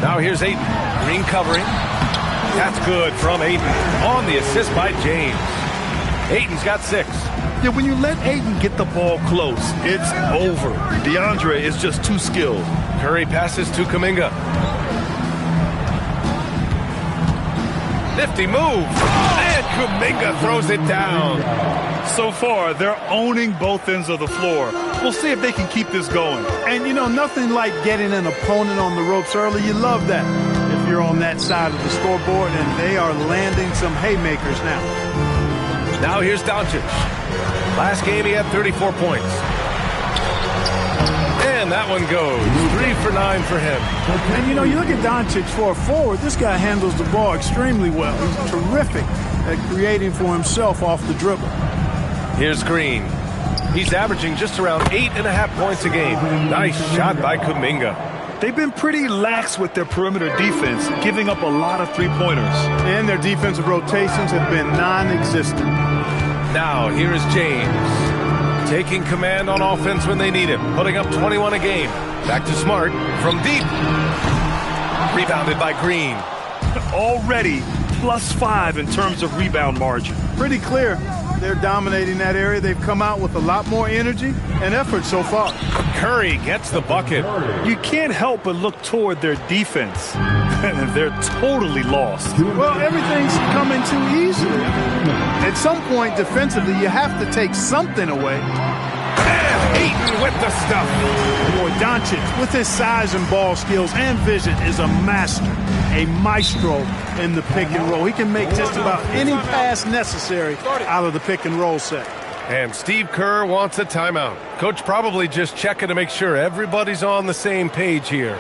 Now here's Ayton. Green covering. That's good from Ayton. On the assist by James. Ayton's got 6. Yeah, when you let Ayton get the ball close, it's over. DeAndre is just too skilled. Curry passes to Kuminga. Nifty move. And Kuminga throws it down. So far, they're owning both ends of the floor. We'll see if they can keep this going. And, you know, nothing like getting an opponent on the ropes early. You love that if you're on that side of the scoreboard, and they are landing some haymakers now. Now here's Doncic. Last game he had 34 points. And that one goes. 3 for 9 for him. And, you know, you look at Doncic for a forward, this guy handles the ball extremely well. He's terrific at creating for himself off the dribble. Here's Green. He's averaging just around 8.5 points a game. Nice shot by Kuminga. They've been pretty lax with their perimeter defense, giving up a lot of three-pointers. And their defensive rotations have been non-existent. Now, here is James. Taking command on offense when they need him. Putting up 21 a game. Back to Smart from deep. Rebounded by Green. Already +5 in terms of rebound margin. Pretty clear. They're dominating that area. They've come out with a lot more energy and effort so far. Curry gets the bucket. You can't help but look toward their defense. They're totally lost. Well, everything's coming too easily. At some point, defensively, you have to take something away. And Ayton with the stuff. Boy, Doncic, with his size and ball skills and vision, is a master, a maestro in the pick and roll. He can make just about any pass necessary out of the pick and roll set. And Steve Kerr wants a timeout. Coach probably just checking to make sure everybody's on the same page here.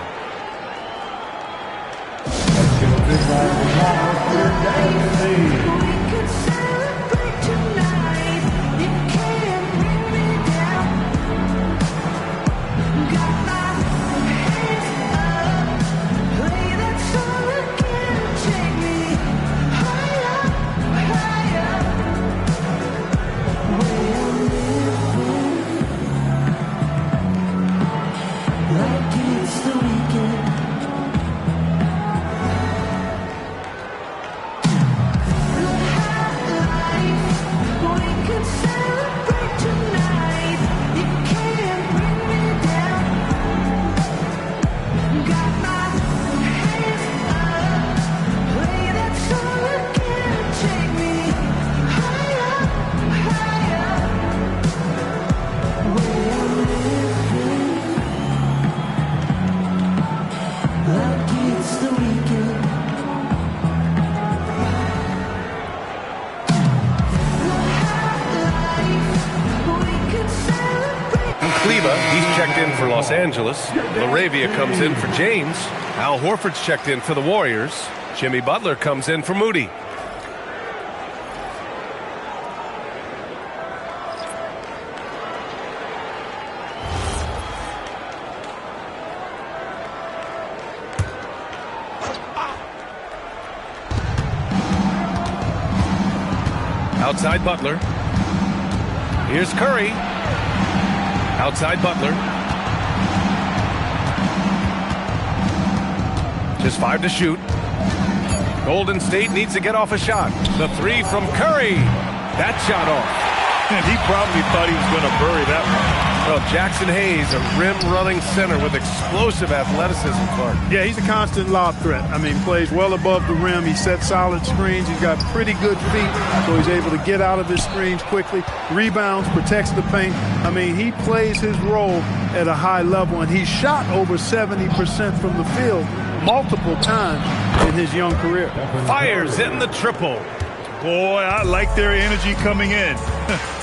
Kleber, he's checked in for Los Angeles. LaRavia comes in for James. Al Horford's checked in for the Warriors. Jimmy Butler comes in for Moody. Outside Butler. Here's Curry. Outside Butler. Just 5 to shoot. Golden State needs to get off a shot. The 3 from Curry. That shot off. And he probably thought he was going to bury that one. Well, Jackson Hayes, a rim-running center with explosive athleticism, Clark. Yeah, he's a constant lob threat. I mean, plays well above the rim. He sets solid screens. He's got pretty good feet, so he's able to get out of his screens quickly. Rebounds, protects the paint. I mean, he plays his role at a high level, and he's shot over 70% from the field multiple times in his young career. Fires in the triple. Boy, I like their energy coming in.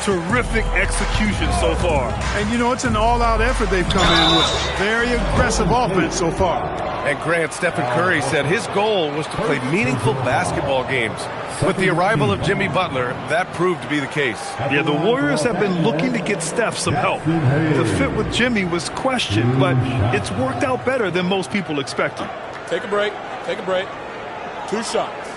Terrific execution so far. And, you know, it's an all-out effort they've come in with. Very aggressive offense so far. And Grant, Stephen Curry said his goal was to play meaningful basketball games. With the arrival of Jimmy Butler, that proved to be the case. Yeah, the Warriors have been looking to get Steph some help. The fit with Jimmy was questioned, but it's worked out better than most people expected. Take a break. Take a break. 2 shots.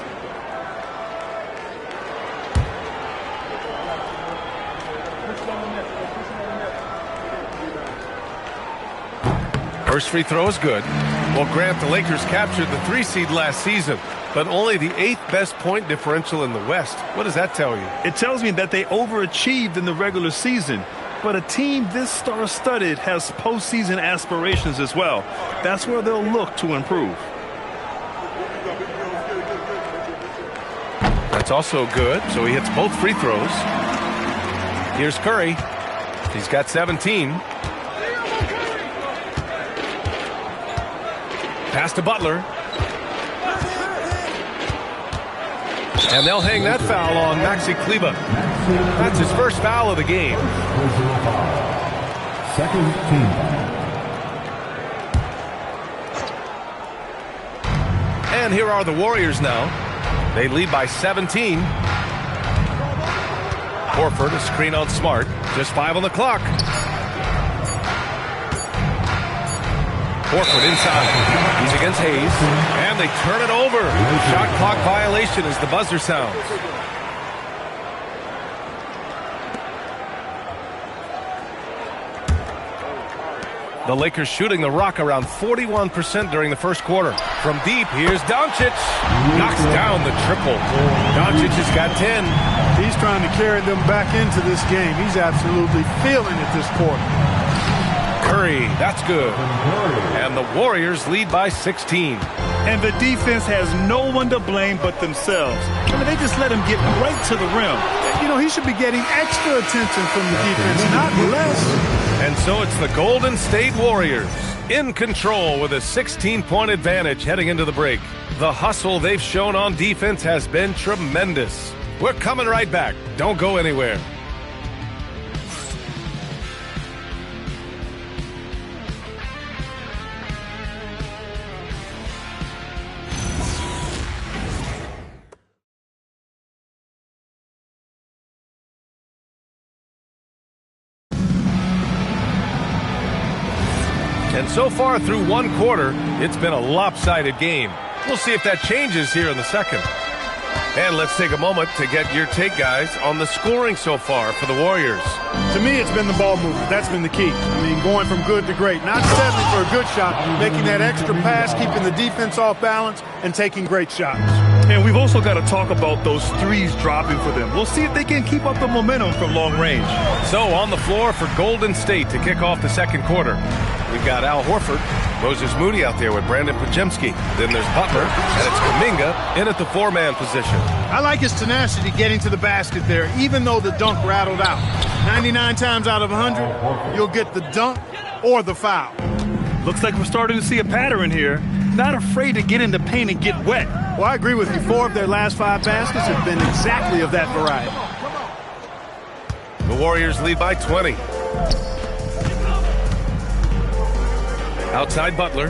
First free throw is good. Well, Grant, the Lakers captured the 3 seed last season, but only the 8th best point differential in the West. What does that tell you? It tells me that they overachieved in the regular season, but a team this star-studded has postseason aspirations as well. That's where they'll look to improve. That's also good, so he hits both free throws. Here's Curry. He's got 17. Pass to Butler. And they'll hang that foul on Maxi Kleber. That's his first foul of the game. Second team. And here are the Warriors now. They lead by 17. Horford, a screen on Smart. Just 5 on the clock. Horford inside. He's against Hayes. And they turn it over. Shot clock violation as the buzzer sounds. The Lakers shooting the rock around 41% during the first quarter. From deep, here's Doncic. Knocks down the triple. Doncic has got 10. He's trying to carry them back into this game. He's absolutely feeling it this quarter. Curry, that's good. And the Warriors lead by 16. And the defense has no one to blame but themselves. I mean, they just let him get right to the rim. You know, he should be getting extra attention from the defense, not less. And so it's the Golden State Warriors in control with a 16-point advantage heading into the break. The hustle they've shown on defense has been tremendous. We're coming right back. Don't go anywhere. And so far through one quarter, it's been a lopsided game. We'll see if that changes here in the second. And let's take a moment to get your take, guys, on the scoring so far for the Warriors. To me, it's been the ball movement. That's been the key. I mean, going from good to great. Not settling for a good shot, making that extra pass, keeping the defense off balance, and taking great shots. And we've also got to talk about those threes dropping for them. We'll see if they can keep up the momentum from long range. So on the floor for Golden State to kick off the second quarter, we've got Al Horford, Moses Moody out there with Brandon Podziemski. Then there's Butler, and it's Kuminga in at the 4-man position. I like his tenacity getting to the basket there, even though the dunk rattled out. 99 times out of 100, you'll get the dunk or the foul. Looks like we're starting to see a pattern here. Not afraid to get in the paint and get wet. Well, I agree with you. 4 of their last 5 baskets have been exactly of that variety. The Warriors lead by 20. Outside Butler.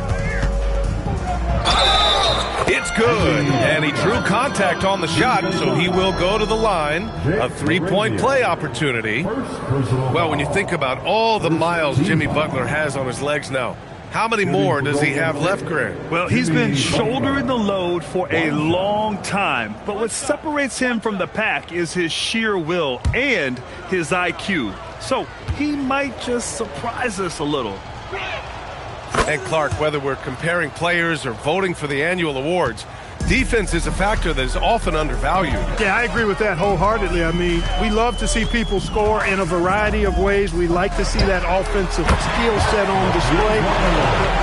It's good. And he drew contact on the shot, so he will go to the line. A three-point play opportunity. Well, when you think about all the miles Jimmy Butler has on his legs now, how many more does he have left, Greg? Well, he's been shouldering the load for a long time. But what separates him from the pack is his sheer will and his IQ. So he might just surprise us a little. And Clark, whether we're comparing players or voting for the annual awards, defense is a factor that is often undervalued. Yeah, I agree with that wholeheartedly. I mean, we love to see people score in a variety of ways. We like to see that offensive skill set on display.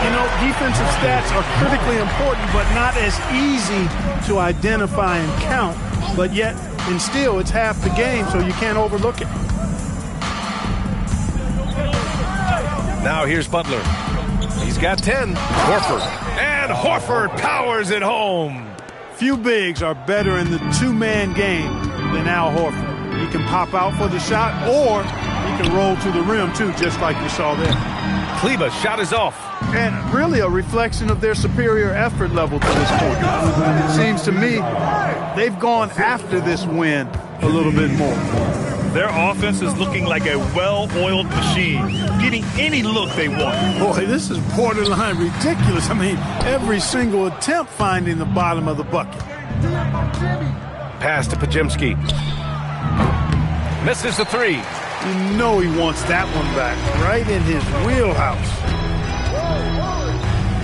You know, defensive stats are critically important, but not as easy to identify and count. But yet, and still, it's half the game, so you can't overlook it. Now here's Butler. He's got 10. Horford. And Horford powers it home. Few bigs are better in the two-man game than Al Horford. He can pop out for the shot, or he can roll to the rim, too, just like you saw there. Kleber's shot is off. And really a reflection of their superior effort level to this point. It seems to me they've gone after this win a little bit more. Their offense is looking like a well-oiled machine, getting any look they want. Boy, this is borderline ridiculous. I mean, every single attempt finding the bottom of the bucket. Pass to Pajemski. Misses the three. You know he wants that one back, right in his wheelhouse.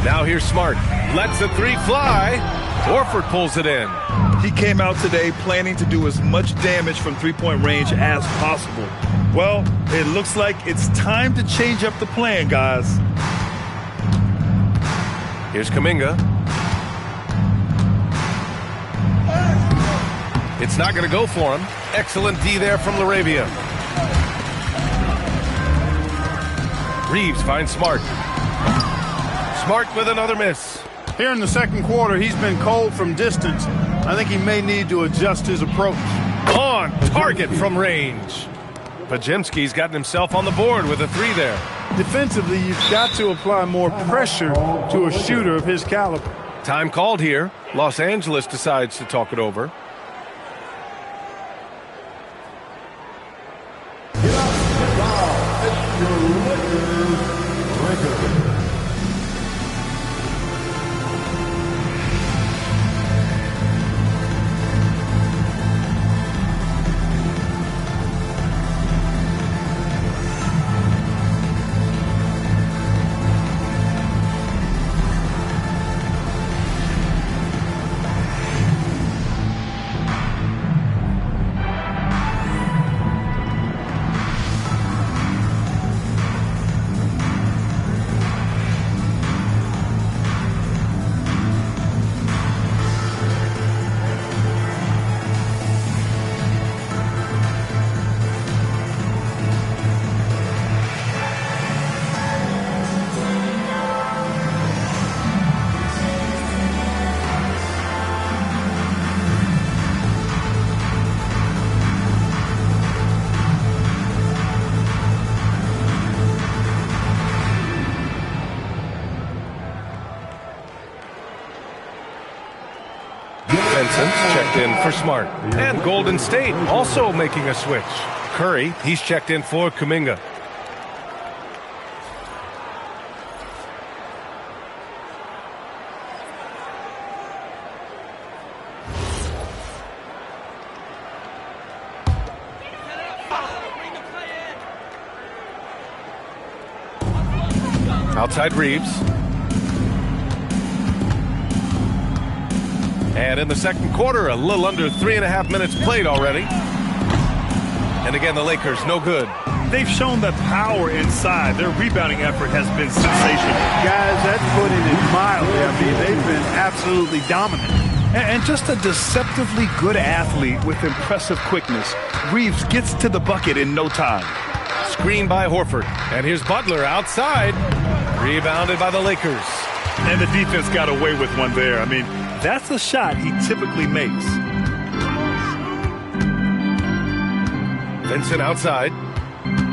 Now here's Smart. Lets the three fly. Horford pulls it in. He came out today planning to do as much damage from three-point range as possible. Well, it looks like it's time to change up the plan, guys. Here's Kuminga. It's not going to go for him. Excellent D there from Laravia. Reeves finds Smart. Smart with another miss. Here in the second quarter, he's been cold from distance. I think he may need to adjust his approach. On target from range. Pajemski's gotten himself on the board with a three there. Defensively, you've got to apply more pressure to a shooter of his caliber. Time called here. Los Angeles decides to talk it over. Checked in for Smart. And Golden State also making a switch. Curry, he's checked in for Kuminga. Outside Reeves. And in the second quarter, a little under 3.5 minutes played already. And again, the Lakers, no good. They've shown that power inside. Their rebounding effort has been sensational. Guys, that's putting it mildly. I mean, they've been absolutely dominant. And just a deceptively good athlete with impressive quickness. Reeves gets to the bucket in no time. Screen by Horford. And here's Butler outside. Rebounded by the Lakers. And the defense got away with one there. I mean, that's a shot he typically makes. Vincent outside.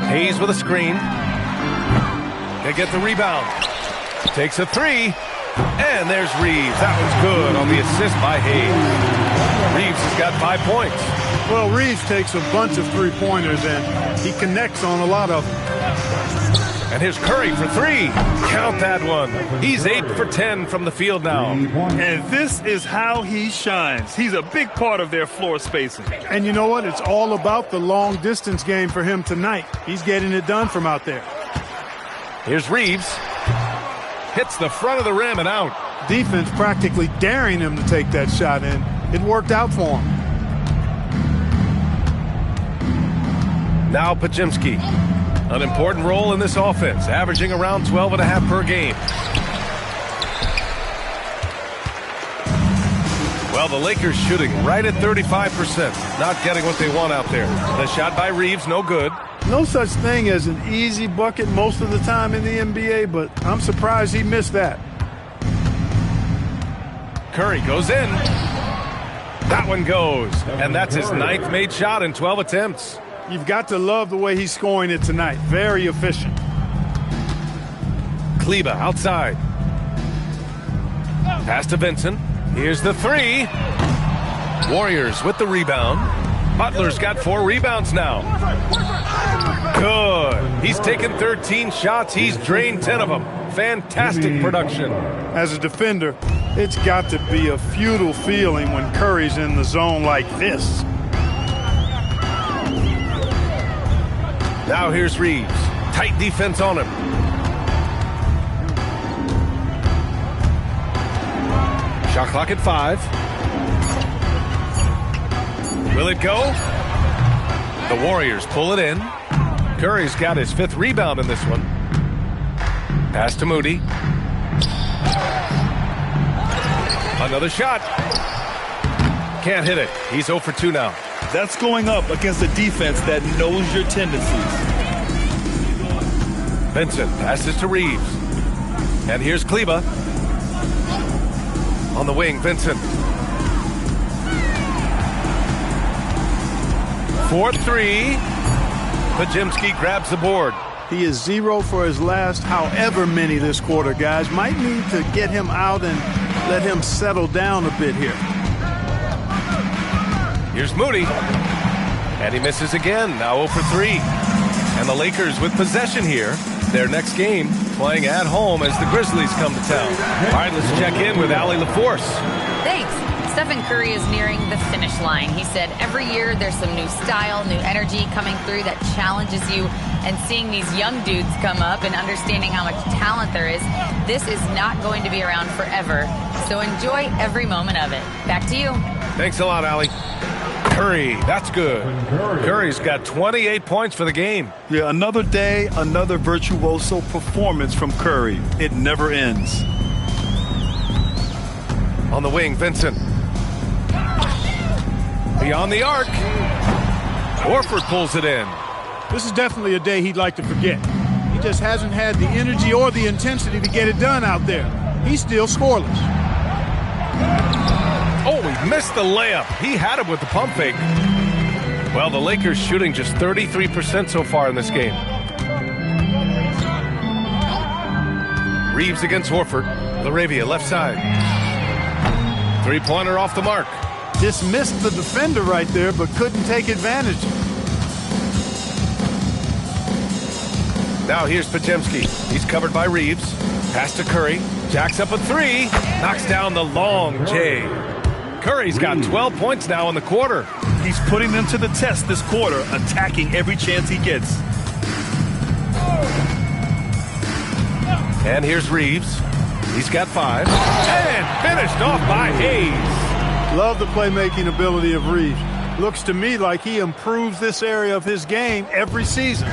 Hayes with a screen. They get the rebound. Takes a three. And there's Reeves. That one's good on the assist by Hayes. Reeves has got 5 points. Well, Reeves takes a bunch of three-pointers, and he connects on a lot of them. And here's Curry for three. Count that one. He's 8 for 10 from the field now. And this is how he shines. He's a big part of their floor spacing. And you know what? It's all about the long-distance game for him tonight. He's getting it done from out there. Here's Reeves. Hits the front of the rim and out. Defense practically daring him to take that shot, and it worked out for him. Now Podziemski. An important role in this offense, averaging around 12.5 per game. Well, the Lakers shooting right at 35%. Not getting what they want out there. The shot by Reeves, no good. No such thing as an easy bucket most of the time in the NBA, but I'm surprised he missed that. Curry goes in. That one goes. And that's his 9th made shot in 12 attempts. You've got to love the way he's scoring it tonight. Very efficient. Kleba outside. Pass to Vincent. Here's the three. Warriors with the rebound. Butler's got 4 rebounds now. Good. He's taken 13 shots. He's drained 10 of them. Fantastic production. As a defender, it's got to be a futile feeling when Curry's in the zone like this. Now here's Reeves. Tight defense on him. Shot clock at 5. Will it go? The Warriors pull it in. Curry's got his 5th rebound in this one. Pass to Moody. Another shot. Can't hit it. He's 0 for 2 now. That's going up against a defense that knows your tendencies. Vincent passes to Reeves. And here's Kleba. On the wing, Vincent. 4-3. Podziemski grabs the board. He is 0 for his last however many this quarter, guys. Might need to get him out and let him settle down a bit here. Here's Moody. And he misses again. Now 0 for 3. And the Lakers with possession here. Their next game playing at home as the Grizzlies come to town. All right, let's check in with Allie LaForce. Thanks. Stephen Curry is nearing the finish line. He said every year there's some new style, new energy coming through that challenges you. And seeing these young dudes come up and understanding how much talent there is, this is not going to be around forever. So enjoy every moment of it. Back to you. Thanks a lot, Allie. Curry, that's good. Curry's got 28 points for the game. Yeah, another day, another virtuoso performance from Curry. It never ends. On the wing, Vincent. Beyond the arc. Horford pulls it in. This is definitely a day he'd like to forget. He just hasn't had the energy or the intensity to get it done out there. He's still scoreless. Oh, he missed the layup. He had it with the pump fake. Well, the Lakers shooting just 33% so far in this game. Reeves against Horford. Laravia left side. Three-pointer off the mark. Dismissed the defender right there, but couldn't take advantage. Now here's Podziemski. He's covered by Reeves. Pass to Curry. Jacks up a 3. Knocks down the long J. Curry's got 12 points now in the quarter. He's putting them to the test this quarter, attacking every chance he gets. And here's Reeves. He's got 5. And finished off by Hayes. Love the playmaking ability of Reeves. Looks to me like he improves this area of his game every season.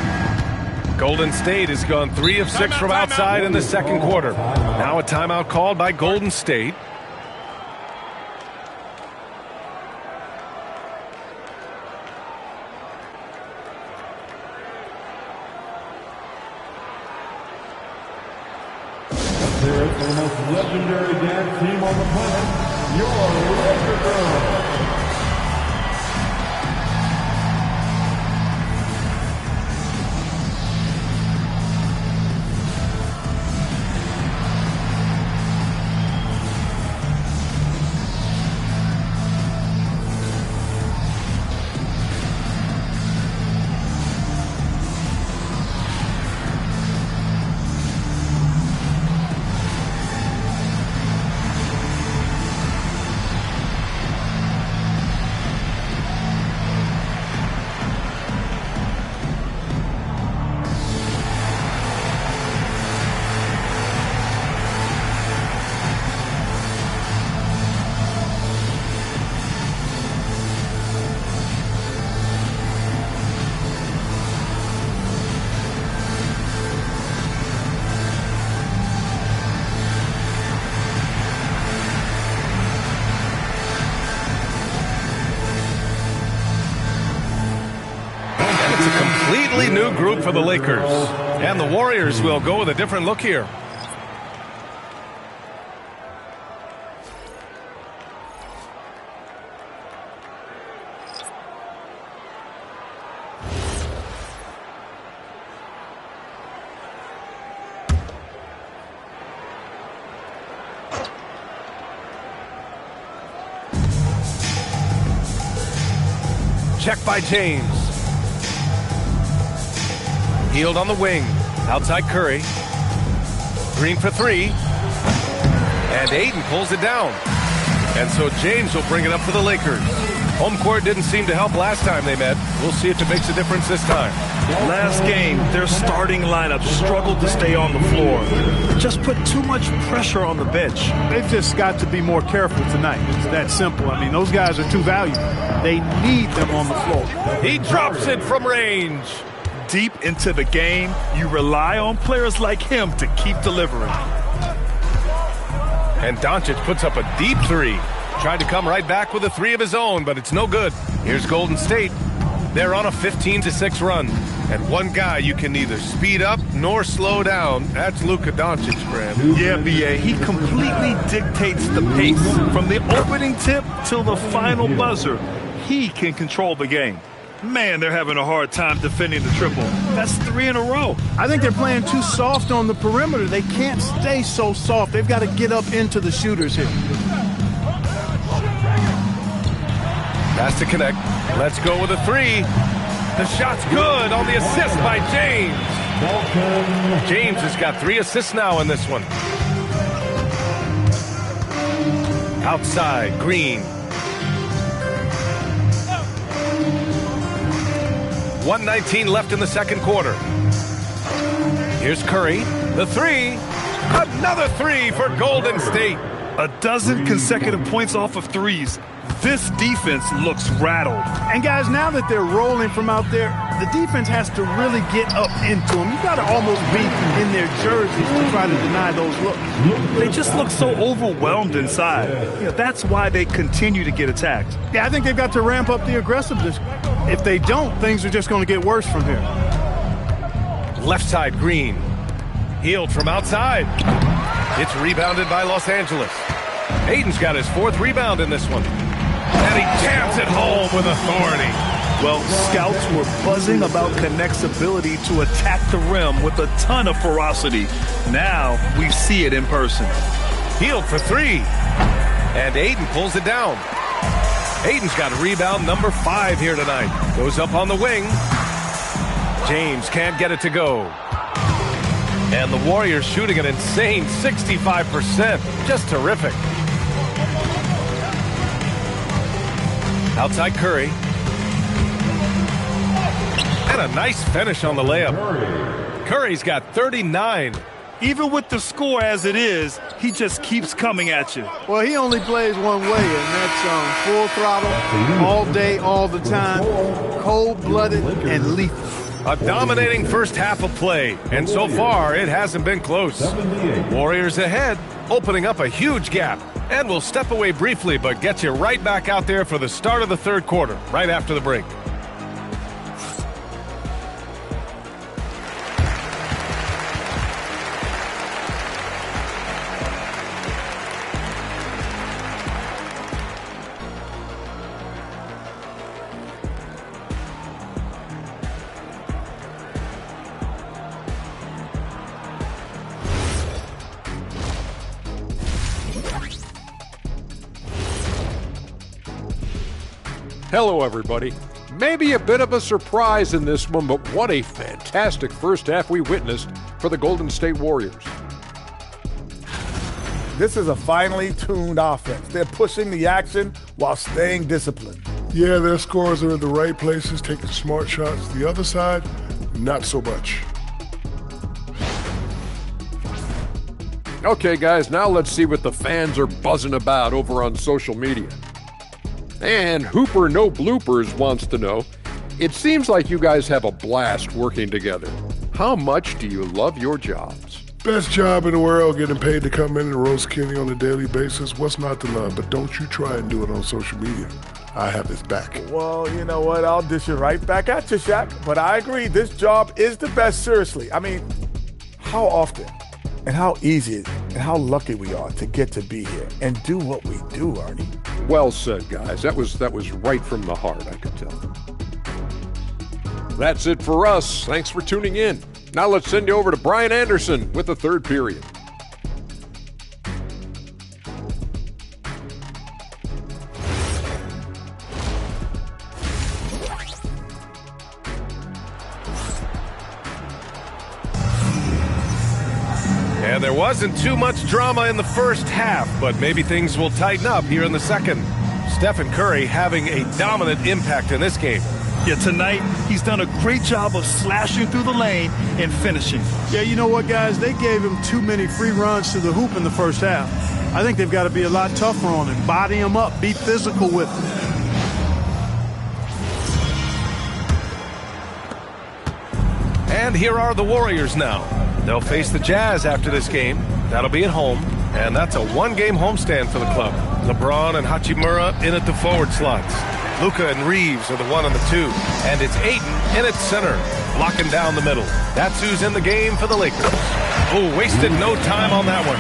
Golden State has gone 3 of 6 from outside in the second quarter. Now a timeout called by Golden State. Here for the most legendary dance team on the planet, your Laker Girls. It's a completely new group for the Lakers. And the Warriors will go with a different look here. Check by James. Hield on the wing. Outside Curry. Green for three. And Ayton pulls it down. And so James will bring it up for the Lakers. Home court didn't seem to help last time they met. We'll see if it makes a difference this time. Last game, their starting lineup struggled to stay on the floor. Just put too much pressure on the bench. They've just got to be more careful tonight. It's that simple. I mean, those guys are too valuable. They need them on the floor. He drops it from range. Deep into the game, you rely on players like him to keep delivering. And Doncic puts up a deep three. Tried to come right back with a three of his own, but it's no good. Here's Golden State. They're on a 15-6 run. And one guy you can neither speed up nor slow down. That's Luka Doncic, Graham. Yeah, B.A. He completely dictates the pace. From the opening tip till the final buzzer, he can control the game. Man, they're having a hard time defending the triple. That's 3 in a row. I think they're playing too soft on the perimeter. They can't stay so soft. They've got to get up into the shooters here. Has to connect. Let's go with a three. The shot's good on the assist by James. James has got 3 assists now in this one. Outside, Green. 1:19 left in the second quarter. Here's Curry. The three. Another three for Golden State. A dozen consecutive points off of threes. This defense looks rattled. And guys, now that they're rolling from out there, the defense has to really get up into them. You've got to almost be in their jerseys to try to deny those looks. They just look so overwhelmed inside. That's why they continue to get attacked. Yeah, I think they've got to ramp up the aggressiveness. If they don't, things are just going to get worse from here. Left side, Green. Healed from outside. It's rebounded by Los Angeles. Ayton's got his 4th rebound in this one. And he jams it home with authority. Well, scouts were buzzing about Connect's ability to attack the rim with a ton of ferocity. Now we see it in person. Healed for 3. And Ayton pulls it down. Ayton's got rebound number 5 here tonight. Goes up on the wing. James can't get it to go. And the Warriors shooting an insane 65%. Just terrific. Outside Curry. And a nice finish on the layup. Curry's got 39. Even with the score as it is, he just keeps coming at you. Well, he only plays one way, and that's full throttle, all day, all the time, cold-blooded and lethal. A dominating first half of play, and so far it hasn't been close. Warriors ahead, opening up a huge gap. And we'll step away briefly, but get you right back out there for the start of the third quarter, right after the break. Hello, everybody. Maybe a bit of a surprise in this one, but what a fantastic first half we witnessed for the Golden State Warriors. This is a finely tuned offense. They're pushing the action while staying disciplined. Yeah, their scores are in the right places, taking smart shots. The other side, not so much. Okay, guys, now let's see what the fans are buzzing about over on social media. And Hooper No Bloopers wants to know, it seems like you guys have a blast working together. How much do you love your jobs? Best job in the world, getting paid to come in and roast Kenny on a daily basis. What's not to love? But don't you try and do it on social media. I have his back. Well, you know what? I'll dish it right back at you, Shaq. But I agree, this job is the best, seriously. I mean, how often and how easy it is and how lucky we are to get to be here and do what we do, Arnie. Well said, guys. That was right from the heart, I could tell. That's it for us. Thanks for tuning in. Now let's send you over to Brian Anderson with the third period. And there wasn't too much drama in the first half, but maybe things will tighten up here in the second. Stephen Curry having a dominant impact in this game. Yeah, tonight he's done a great job of slashing through the lane and finishing. Yeah, you know what, guys? They gave him too many free runs to the hoop in the first half. I think they've got to be a lot tougher on him, body him up, be physical with him. And here are the Warriors now. They'll face the Jazz after this game. That'll be at home, and that's a one-game homestand for the club. LeBron and Hachimura in at the forward slots. Luka and Reeves are the 1 and the 2. And it's Ayton in at center, blocking down the middle. That's who's in the game for the Lakers. Oh, wasted no time on that one.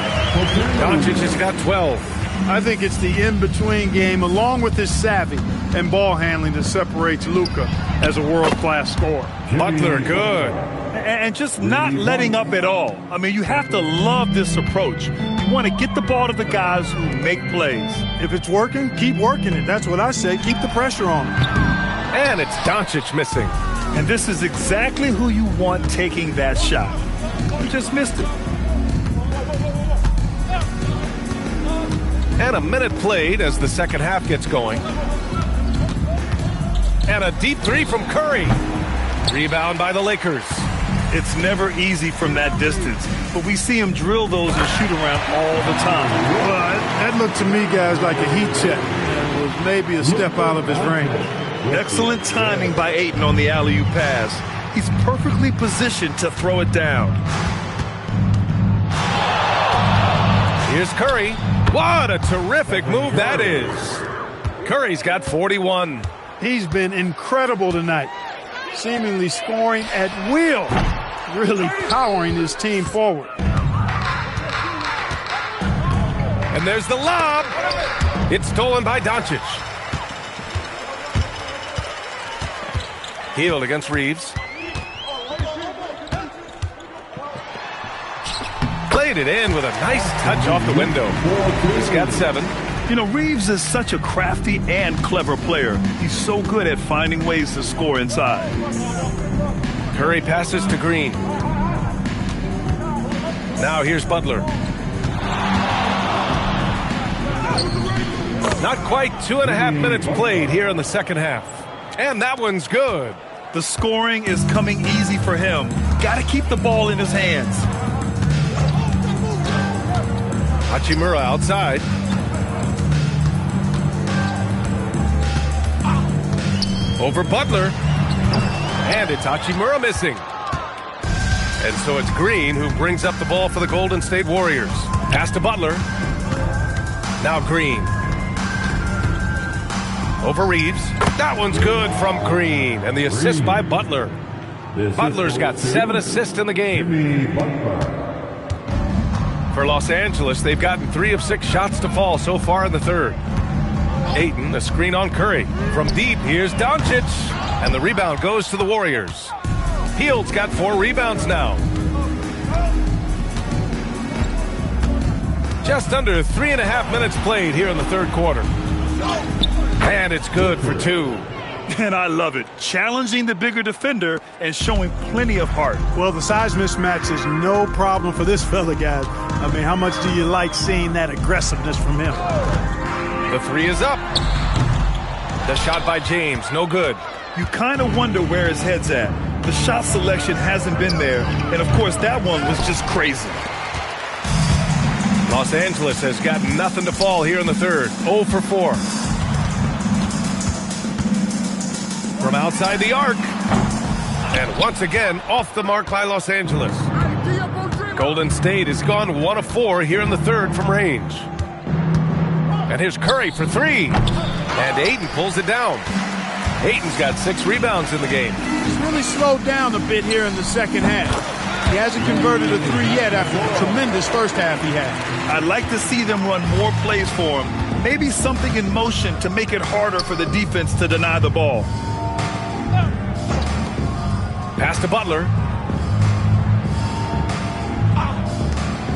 Doncic has got 12. I think it's the in-between game, along with his savvy and ball handling, that separates Luka as a world-class scorer. Butler, good. And just not letting up at all. I mean, you have to love this approach. You want to get the ball to the guys who make plays. If it's working, keep working it. That's what I say. Keep the pressure on him. And it's Doncic missing. And this is exactly who you want taking that shot. He just missed it. And a minute played as the second half gets going. And a deep three from Curry. Rebound by the Lakers. It's never easy from that distance, but we see him drill those and shoot around all the time. Well, that looked to me, guys, like a heat check. It was maybe a step out of his range. Excellent timing by Ayton on the alley-oop pass. He's perfectly positioned to throw it down. Here's Curry. What a terrific move that is. Curry's got 41. He's been incredible tonight, seemingly scoring at will, really powering his team forward. And there's the lob. It's stolen by Doncic. Healed against Reeves. Played it in with a nice touch off the window. He's got 7. You know, Reeves is such a crafty and clever player. He's so good at finding ways to score inside. Curry passes to Green. Now here's Butler. Not quite 2.5 minutes played here in the second half. And that one's good. The scoring is coming easy for him. Got to keep the ball in his hands. Hachimura outside. Over Butler. And it's Hachimura missing. And so it's Green who brings up the ball for the Golden State Warriors. Pass to Butler. Now Green. Over Reeves. That one's good from Green. And the assist by Butler. Butler's got 7 assists in the game. For Los Angeles, they've gotten 3 of 6 shots to fall so far in the third. Ayton, a screen on Curry. From deep, here's Doncic. And the rebound goes to the Warriors. Hield's got 4 rebounds now. Just under 3.5 minutes played here in the third quarter. And it's good for 2. And I love it. Challenging the bigger defender and showing plenty of heart. Well, the size mismatch is no problem for this fella, guys. I mean, how much do you like seeing that aggressiveness from him? The 3 is up. The shot by James, no good. You kind of wonder where his head's at. The shot selection hasn't been there. And, of course, that one was just crazy. Los Angeles has got nothing to fall here in the third. 0 for 4. From outside the arc. And once again, off the mark by Los Angeles. Golden State has gone 1 of 4 here in the third from range. And here's Curry for 3. And Ayton pulls it down. Ayton's got 6 rebounds in the game. He's really slowed down a bit here in the second half. He hasn't converted a 3 yet after the tremendous first half he had. I'd like to see them run more plays for him. Maybe something in motion to make it harder for the defense to deny the ball. Pass to Butler.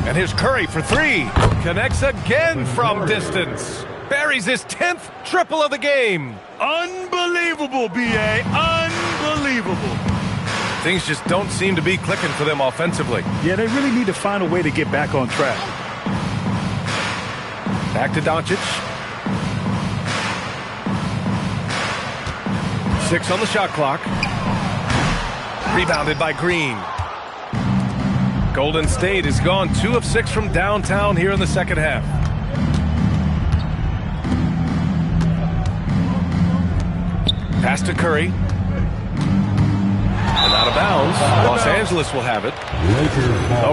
And here's Curry for 3. Connects again from distance. Buries his 10th triple of the game. Unbelievable, B.A. Unbelievable. Things just don't seem to be clicking for them offensively. Yeah, they really need to find a way to get back on track. Back to Doncic. 6 on the shot clock. Rebounded by Green. Golden State has gone 2 of 6 from downtown here in the second half. Pass to Curry. And out of bounds. Los Angeles will have it.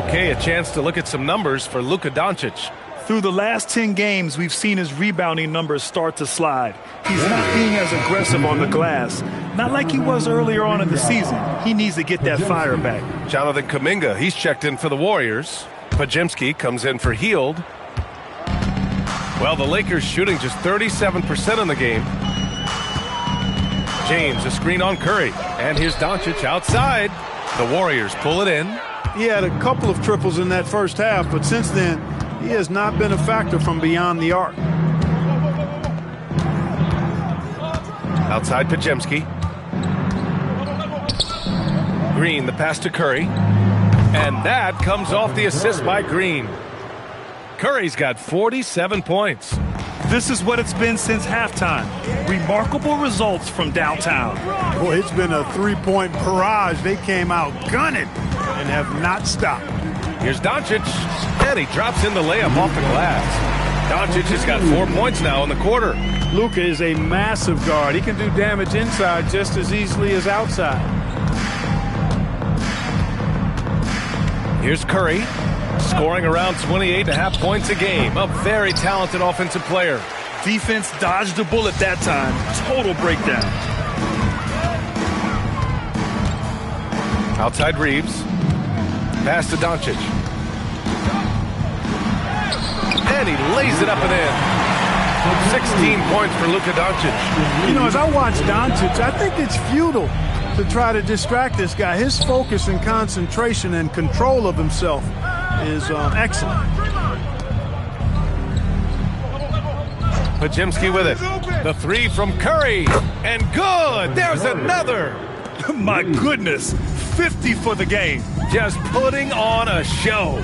Okay, a chance to look at some numbers for Luka Doncic. Through the last 10 games, we've seen his rebounding numbers start to slide. He's not being as aggressive on the glass. Not like he was earlier on in the season. He needs to get that fire back. Jonathan Kuminga, he's checked in for the Warriors. Pajemski comes in for Hield. Well, the Lakers shooting just 37% in the game. James, a screen on Curry. And here's Doncic outside. The Warriors pull it in. He had a couple of triples in that first half, but since then, he has not been a factor from beyond the arc. Outside Pajemski. Green, the pass to Curry. And that comes off the assist by Green. Curry's got 47 points. This is what it's been since halftime. Remarkable results from downtown. Boy, it's been a 3-point barrage. They came out gunning and have not stopped. Here's Doncic, and he drops in the layup off the glass. Doncic has got 4 points now in the quarter. Luka is a massive guard. He can do damage inside just as easily as outside. Here's Curry, scoring around 28.5 points a game. A very talented offensive player. Defense dodged a bullet that time. Total breakdown. Outside Reeves. Pass to Doncic. And he lays it up and in. 16 points for Luka Doncic. You know, as I watch Doncic, I think it's futile to try to distract this guy. His focus and concentration and control of himself is excellent. Pajemski with it. The 3 from Curry. And good. There's another. My goodness. 50 for the game. Just putting on a show.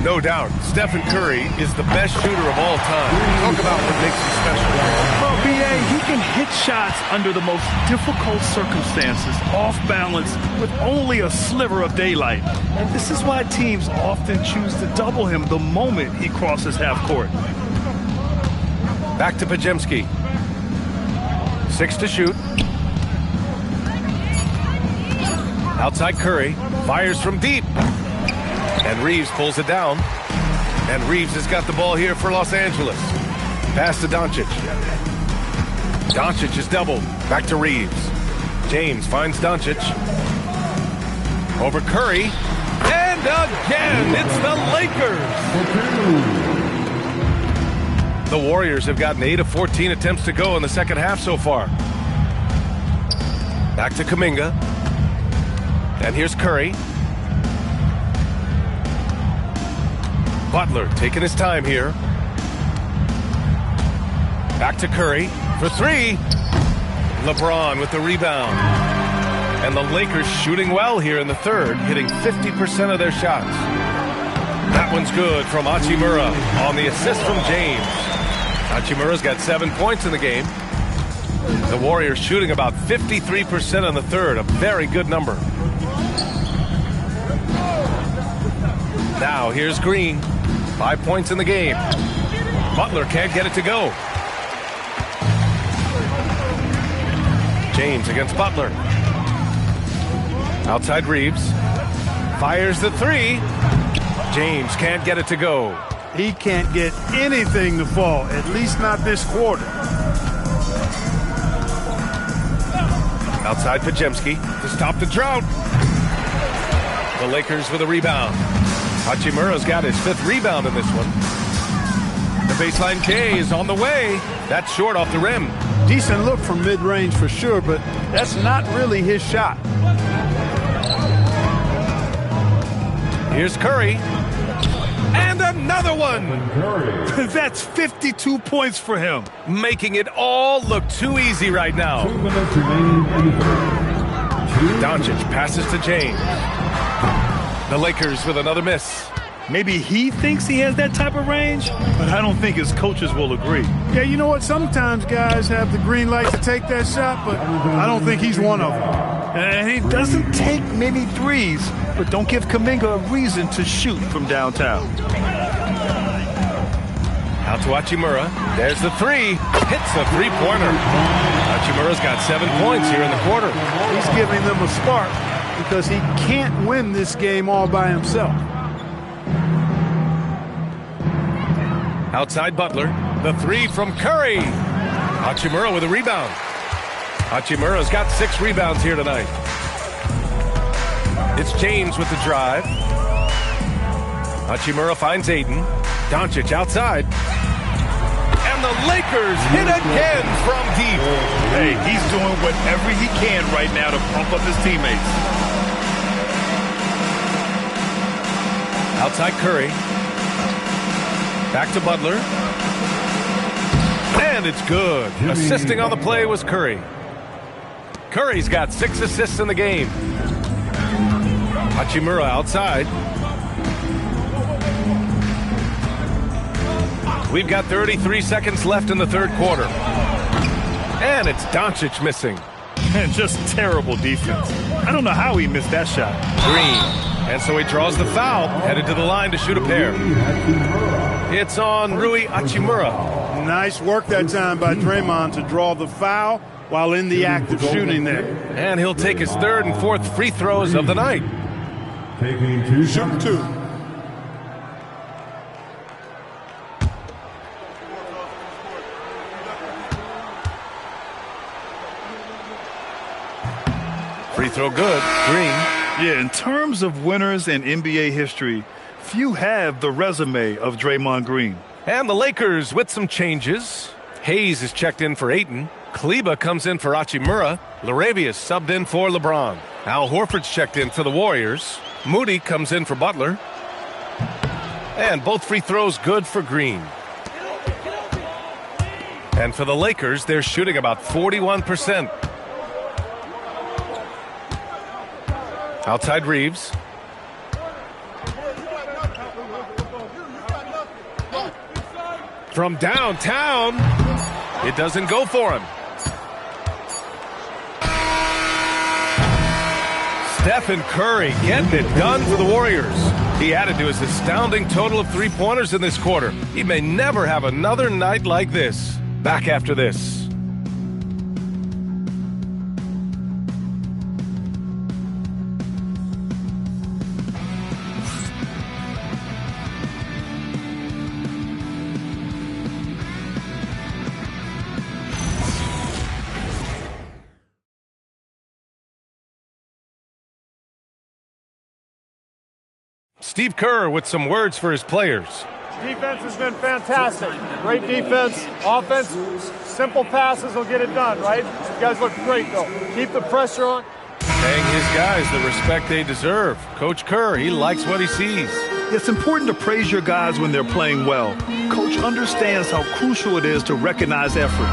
No doubt, Stephen Curry is the best shooter of all time. Talk about what makes him special. Well, B.A., he can hit shots under the most difficult circumstances, off balance, with only a sliver of daylight. And this is why teams often choose to double him the moment he crosses half court. Back to Pajemski. 6 to shoot. Outside Curry, fires from deep. And Reeves pulls it down. And Reeves has got the ball here for Los Angeles. Pass to Doncic. Doncic is doubled. Back to Reeves. James finds Doncic. Over Curry. And again, it's the Lakers. The Warriors have gotten 8 of 14 attempts to go in the second half so far. Back to Kuminga. And here's Curry. Butler taking his time here. Back to Curry for 3. LeBron with the rebound. And the Lakers shooting well here in the third, hitting 50% of their shots. That one's good from Hachimura on the assist from James. Hachimura's got 7 points in the game. The Warriors shooting about 53% in the third, a very good number. Now here's Green. 5 points in the game. Butler can't get it to go. James against Butler. Outside Reeves. Fires the 3. James can't get it to go. He can't get anything to fall, at least not this quarter. Outside Pajemski to stop the drought. The Lakers with a rebound. Hachimura's got his 5th rebound in this one. The baseline K is on the way. That's short off the rim. Decent look from mid-range for sure, but that's not really his shot. Here's Curry. And another one. That's 52 points for him. Making it all look too easy right now. 2 minutes remaining in the third. Doncic passes to James. The Lakers with another miss. Maybe he thinks he has that type of range, but I don't think his coaches will agree. Yeah, you know what? Sometimes guys have the green light to take that shot, but I don't think he's one of them. And he doesn't take many threes, but don't give Kuminga a reason to shoot from downtown. Out to Hachimura. There's the 3. Hits a 3-pointer. Hachimura's got 7 points here in the quarter. He's giving them a spark because he can't win this game all by himself. Outside Butler. The 3 from Curry. Hachimura with a rebound. Hachimura's got 6 rebounds here tonight. It's James with the drive. Hachimura finds Ayton. Doncic outside. And the Lakers hit again from deep. Hey, he's doing whatever he can right now to pump up his teammates. Outside Curry. Back to Butler. And it's good. Assisting on the play was Curry. Curry's got 6 assists in the game. Hachimura outside. We've got 33 seconds left in the third quarter. And it's Doncic missing. And just terrible defense. I don't know how he missed that shot. Green. And so he draws the foul, headed to the line to shoot a pair. It's on Rui Hachimura. Nice work that time by Draymond to draw the foul while in the act of shooting there. And he'll take his 3rd and 4th free throws of the night. Taking 2 shots. Shoot 2. Free throw good. Green. Yeah, in terms of winners in NBA history, few have the resume of Draymond Green. And the Lakers with some changes. Hayes is checked in for Ayton. Kleba comes in for Hachimura. Larabius subbed in for LeBron. Al Horford's checked in for the Warriors. Moody comes in for Butler. And both free throws good for Green. And for the Lakers, they're shooting about 41%. Outside Reeves. From downtown, it doesn't go for him. Stephen Curry getting it done for the Warriors. He added to his astounding total of 3-pointers in this quarter. He may never have another night like this. Back after this. Steve Kerr with some words for his players. Defense has been fantastic. Great defense. Offense, simple passes will get it done, right? You guys look great, though. Keep the pressure on. Paying his guys the respect they deserve. Coach Kerr, he likes what he sees. It's important to praise your guys when they're playing well. Coach understands how crucial it is to recognize effort.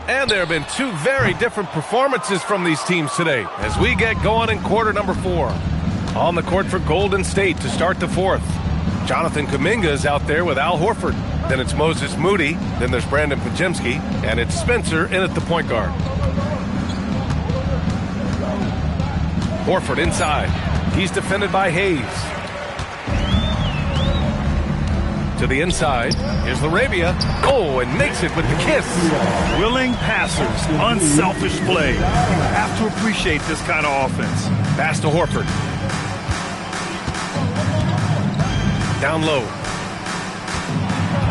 And there have been 2 very different performances from these teams today as we get going in quarter number 4. On the court for Golden State to start the 4th. Jonathan Kuminga is out there with Al Horford. Then it's Moses Moody. Then there's Brandon Pajemski. And it's Spencer in at the point guard. Horford inside. He's defended by Hayes. To the inside. Here's Larabia. Oh, and makes it with the kiss. Willing passers. Unselfish play. You have to appreciate this kind of offense. Pass to Horford. Down low.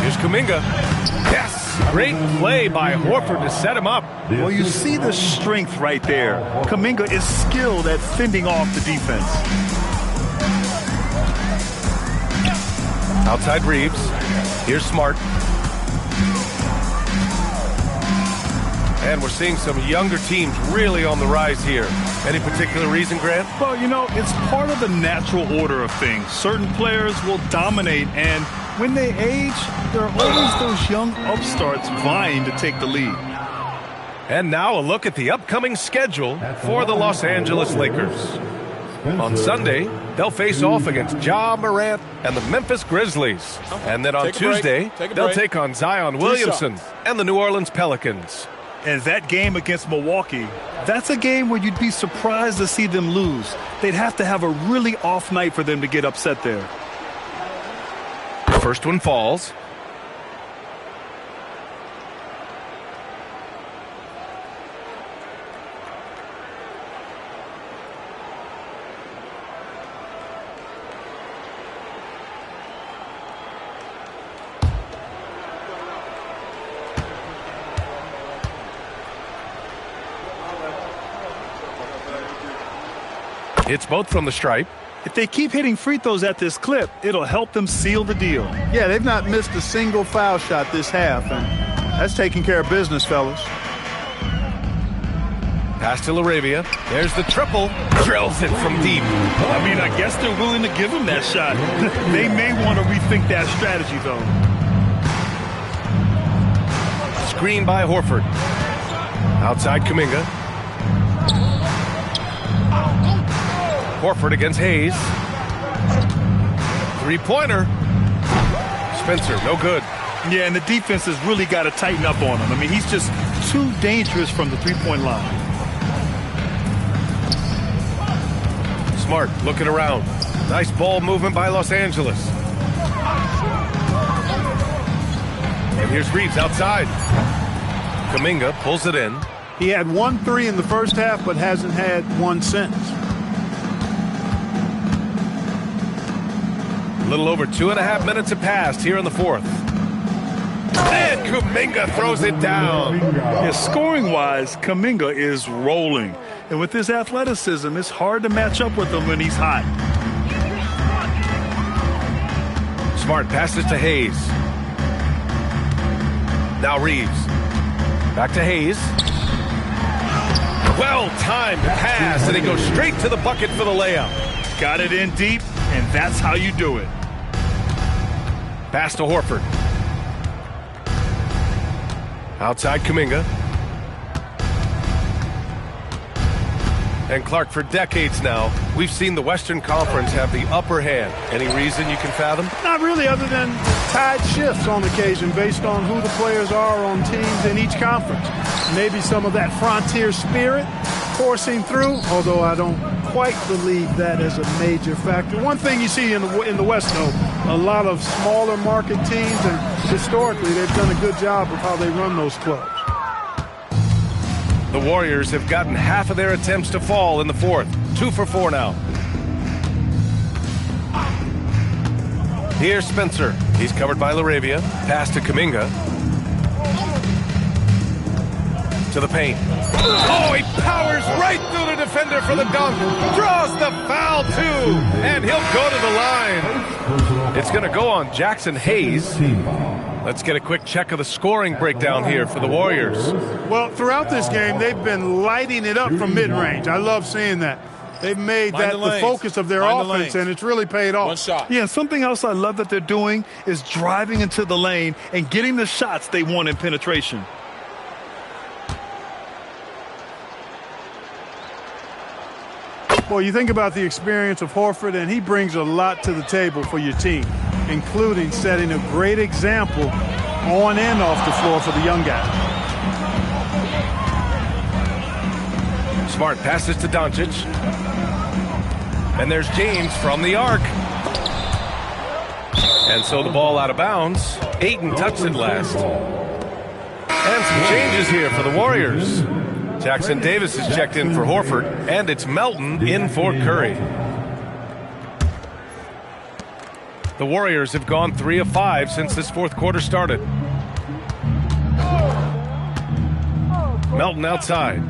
Here's Kuminga. Yes! Great play by Horford to set him up. Well, you see the strength right there. Kuminga is skilled at fending off the defense. Outside Reeves. Here's Smart. And we're seeing some younger teams really on the rise here. Any particular reason, Grant? Well, you know, it's part of the natural order of things. Certain players will dominate, and when they age, there are always those young upstarts vying to take the lead. And now a look at the upcoming schedule for the Los Angeles Lakers. On Sunday, they'll face off against Ja Morant and the Memphis Grizzlies. And then on Tuesday, they'll take on Zion Williamson and the New Orleans Pelicans. And that game against Milwaukee, that's a game where you'd be surprised to see them lose. They'd have to have a really off night for them to get upset there. First one falls. It's both from the stripe. If they keep hitting free throws at this clip, it'll help them seal the deal. Yeah, they've not missed a single foul shot this half, and that's taking care of business, fellas. Pass to LaRavia. There's the triple. Drills it from deep. I mean, I guess they're willing to give him that shot. They may want to rethink that strategy, though. Screen by Horford. Outside Kuminga. Horford against Hayes. Three-pointer. Spencer, no good. Yeah, and the defense has really got to tighten up on him. I mean, he's just too dangerous from the three-point line. Smart looking around. Nice ball movement by Los Angeles. And here's Reeves outside. Kuminga pulls it in. He had 1 3 in the first half, but hasn't had one since. A little over 2.5 minutes have passed here in the fourth. And Kuminga throws it down. Yeah, scoring-wise, Kuminga is rolling. And with his athleticism, it's hard to match up with him when he's hot. Smart passes to Hayes. Now Reeves. Back to Hayes. Well-timed pass, and he goes straight to the bucket for the layup. Got it in deep, and that's how you do it. Pass to Horford. Outside Kuminga. And Clark, for decades now, we've seen the Western Conference have the upper hand. Any reason you can fathom? Not really, other than tide shifts on occasion based on who the players are on teams in each conference. Maybe some of that frontier spirit coursing through, although I don't quite believe that as a major factor. One thing you see in the West, though, a lot of smaller market teams, and historically they've done a good job of how they run those clubs. The Warriors have gotten half of their attempts to fall in the fourth. 2 for 4 now. Here's Spencer. He's covered by LaRavia. Pass to Kuminga. To the paint. Oh, he powers right through the defender for the dunk. Draws the foul, too. And he'll go to the line. It's going to go on Jackson Hayes. Let's get a quick check of the scoring breakdown here for the Warriors. Well, throughout this game, they've been lighting it up from mid-range. I love seeing that. They've made that the focus of their offense, and it's really paid off. One shot. Yeah, something else I love that they're doing is driving into the lane and getting the shots they want in penetration. Well, you think about the experience of Horford, and he brings a lot to the table for your team, including setting a great example on and off the floor for the young guy. Smart passes to Doncic. And there's James from the arc. And so the ball out of bounds. Ayton touched it last. And some changes here for the Warriors. Jackson Davis is checked in for Horford, and it's Melton in for Curry. The Warriors have gone 3 of 5 since this fourth quarter started. Melton outside.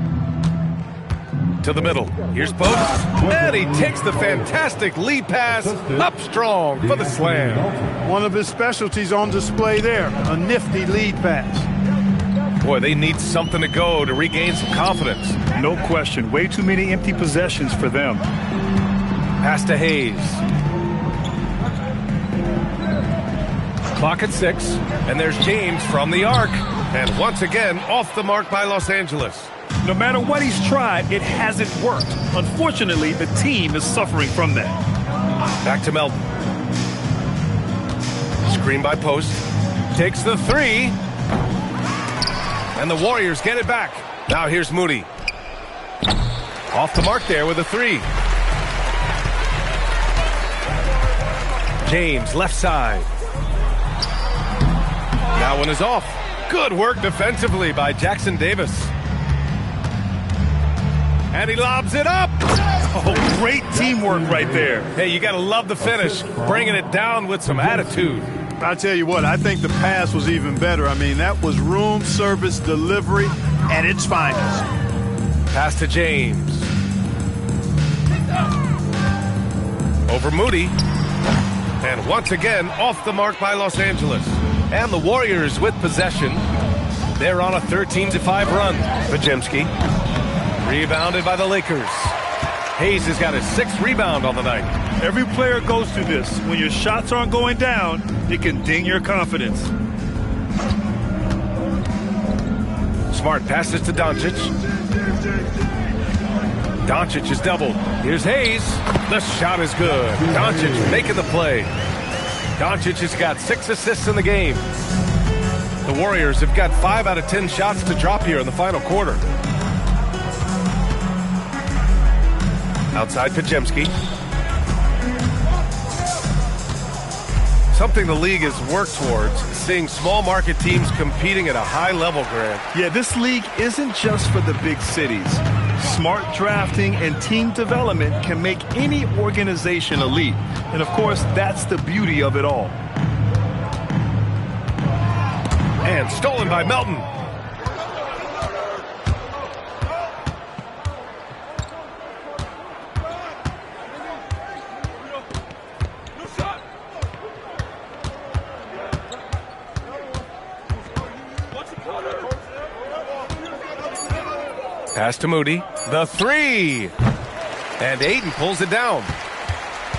To the middle. Here's Post. And he takes the fantastic lead pass up strong for the slam. One of his specialties on display there. A nifty lead pass. Boy, they need something to go to regain some confidence. No question. Way too many empty possessions for them. Pass to Hayes. Clock at 6. And there's James from the arc. And once again, off the mark by Los Angeles. No matter what he's tried, it hasn't worked. Unfortunately, the team is suffering from that. Back to Melton. Screen by Post. Takes the 3. And the Warriors get it back. Now here's Moody. Off the mark there with a 3. James, left side. That one is off. Good work defensively by Jackson Davis. And he lobs it up. Oh, great teamwork right there. Hey, you got to love the finish. Bringing it down with some attitude. I tell you what, I think the pass was even better. I mean, that was room service delivery at its finest. Pass to James. Over Moody. And once again, off the mark by Los Angeles. And the Warriors with possession. They're on a 13-5 run. Pajemski. Rebounded by the Lakers. Hayes has got his 6th rebound on the night. Every player goes through this. When your shots aren't going down, it can ding your confidence. Smart passes to Doncic. Doncic is doubled. Here's Hayes. The shot is good. Doncic making the play. Doncic has got 6 assists in the game. The Warriors have got 5 out of 10 shots to drop here in the final quarter. Outside Pajemski. Something the league has worked towards, seeing small market teams competing at a high level, Grant. Yeah, this league isn't just for the big cities. Smart drafting and team development can make any organization elite. And of course, that's the beauty of it all. And stolen by Melton. Pass to Moody. The 3. And Ayton pulls it down.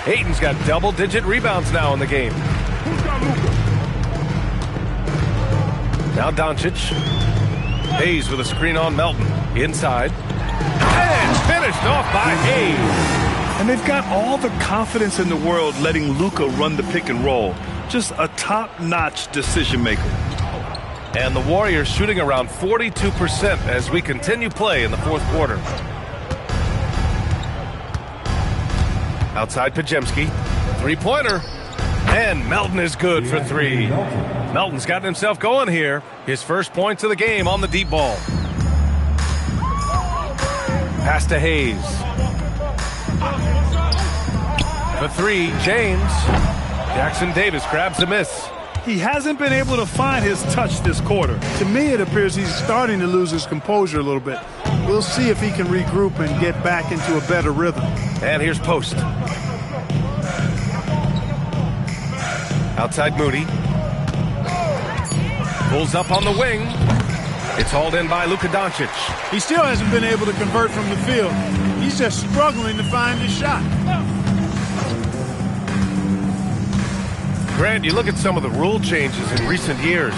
Ayton's got double-digit rebounds now in the game. Now Doncic. Hayes with a screen on Melton. Inside. And finished off by Hayes. And they've got all the confidence in the world letting Luka run the pick and roll. Just a top-notch decision maker. And the Warriors shooting around 42% as we continue play in the fourth quarter. Outside Pajemski. 3-pointer. And Melton is good for 3. Melton's gotten himself going here. His first points of the game on the deep ball. Pass to Hayes. For 3, James. Jackson Davis grabs a miss. He hasn't been able to find his touch this quarter. To me, it appears he's starting to lose his composure a little bit. We'll see if he can regroup and get back into a better rhythm. And here's Post. Outside Moody. Pulls up on the wing. It's hauled in by Luka Doncic. He still hasn't been able to convert from the field. He's just struggling to find his shot. Grant, you look at some of the rule changes in recent years.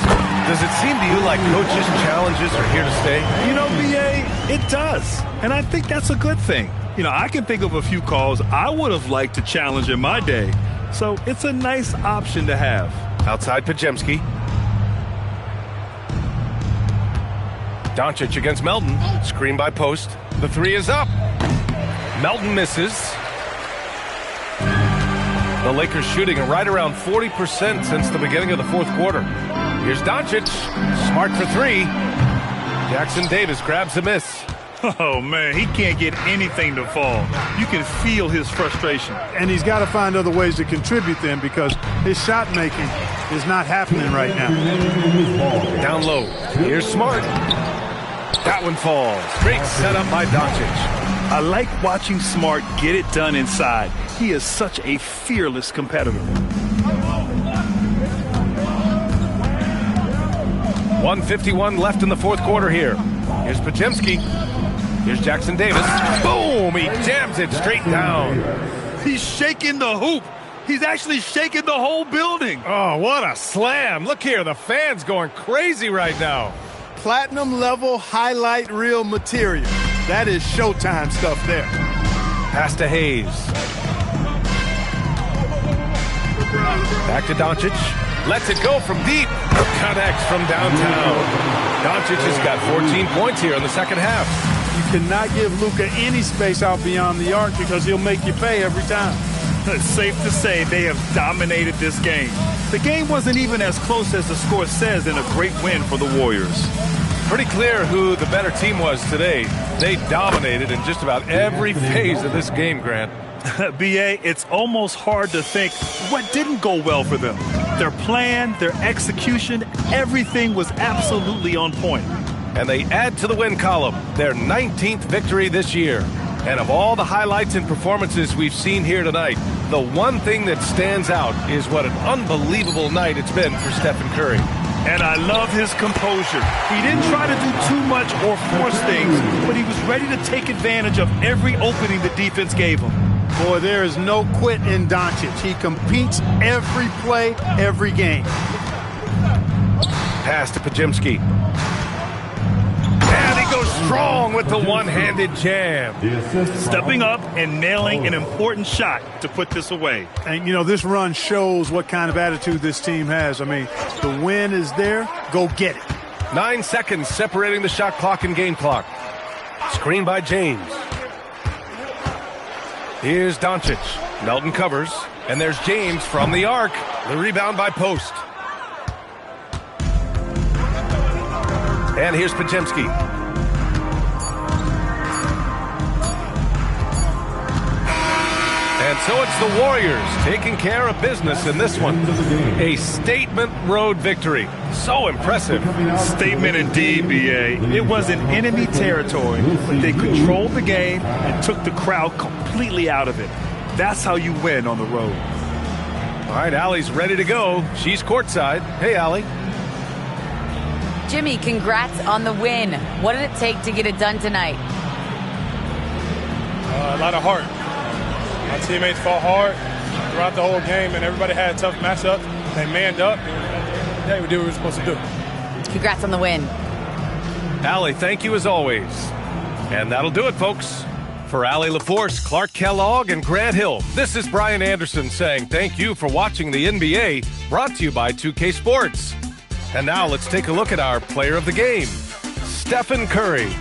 Does it seem to you like coaches' challenges are here to stay? You know, BA, it does. And I think that's a good thing. You know, I can think of a few calls I would have liked to challenge in my day. So it's a nice option to have. Outside Pajemski. Doncic against Melton. Screen by Post. The 3 is up. Melton misses. The Lakers shooting right around 40% since the beginning of the fourth quarter. Here's Doncic. Smart for 3. Jackson Davis grabs the miss. Oh, man, he can't get anything to fall. You can feel his frustration. And he's got to find other ways to contribute then because his shot making is not happening right now. Down low. Here's Smart. That one falls. Great setup by Doncic. I like watching Smart get it done inside. He is such a fearless competitor. 1:51 left in the fourth quarter here. Here's Podziemski. Here's Jackson Davis. Boom! He jams it straight down. He's shaking the hoop. He's actually shaking the whole building. Oh, what a slam. Look here. The fans going crazy right now. Platinum level highlight reel material. That is Showtime stuff there. Pass to Hayes. Back to Doncic. Lets it go from deep. Connects from downtown. Doncic has got 14 points here in the second half. You cannot give Luka any space out beyond the arc because he'll make you pay every time. It's safe to say they have dominated this game. The game wasn't even as close as the score says in a great win for the Warriors. Pretty clear who the better team was today. They dominated in just about every phase of this game, Grant. B.A., it's almost hard to think what didn't go well for them. Their plan, their execution, everything was absolutely on point. And they add to the win column, their 19th victory this year. And of all the highlights and performances we've seen here tonight, the one thing that stands out is what an unbelievable night it's been for Stephen Curry. And I love his composure. He didn't try to do too much or force things, but he was ready to take advantage of every opening the defense gave him. Boy, there is no quit in Doncic. He competes every play, every game. Pass to Podziemski. And he goes strong with the one-handed jam. Stepping up and nailing an important shot to put this away. And, you know, this run shows what kind of attitude this team has. I mean, the win is there. Go get it. 9 seconds separating the shot clock and game clock. Screen by James. Here's Doncic. Melton covers. And there's James from the arc. The rebound by Post. And here's Podziemski. And so it's the Warriors taking care of business in this one. A statement road victory. So impressive. Statement indeed, B.A. It was in enemy territory, but they controlled the game and took the crowd completely out of it. That's how you win on the road. All right, Allie's ready to go. She's courtside. Hey, Allie. Jimmy, congrats on the win. What did it take to get it done tonight? A lot of heart. My teammates fought hard throughout the whole game, and everybody had tough matchups. They manned up. Yeah, we did what we were supposed to do. Congrats on the win. Allie, thank you as always. And that'll do it, folks. For Allie LaForce, Clark Kellogg, and Grant Hill, this is Brian Anderson saying thank you for watching the NBA, brought to you by 2K Sports. And now let's take a look at our player of the game, Stephen Curry.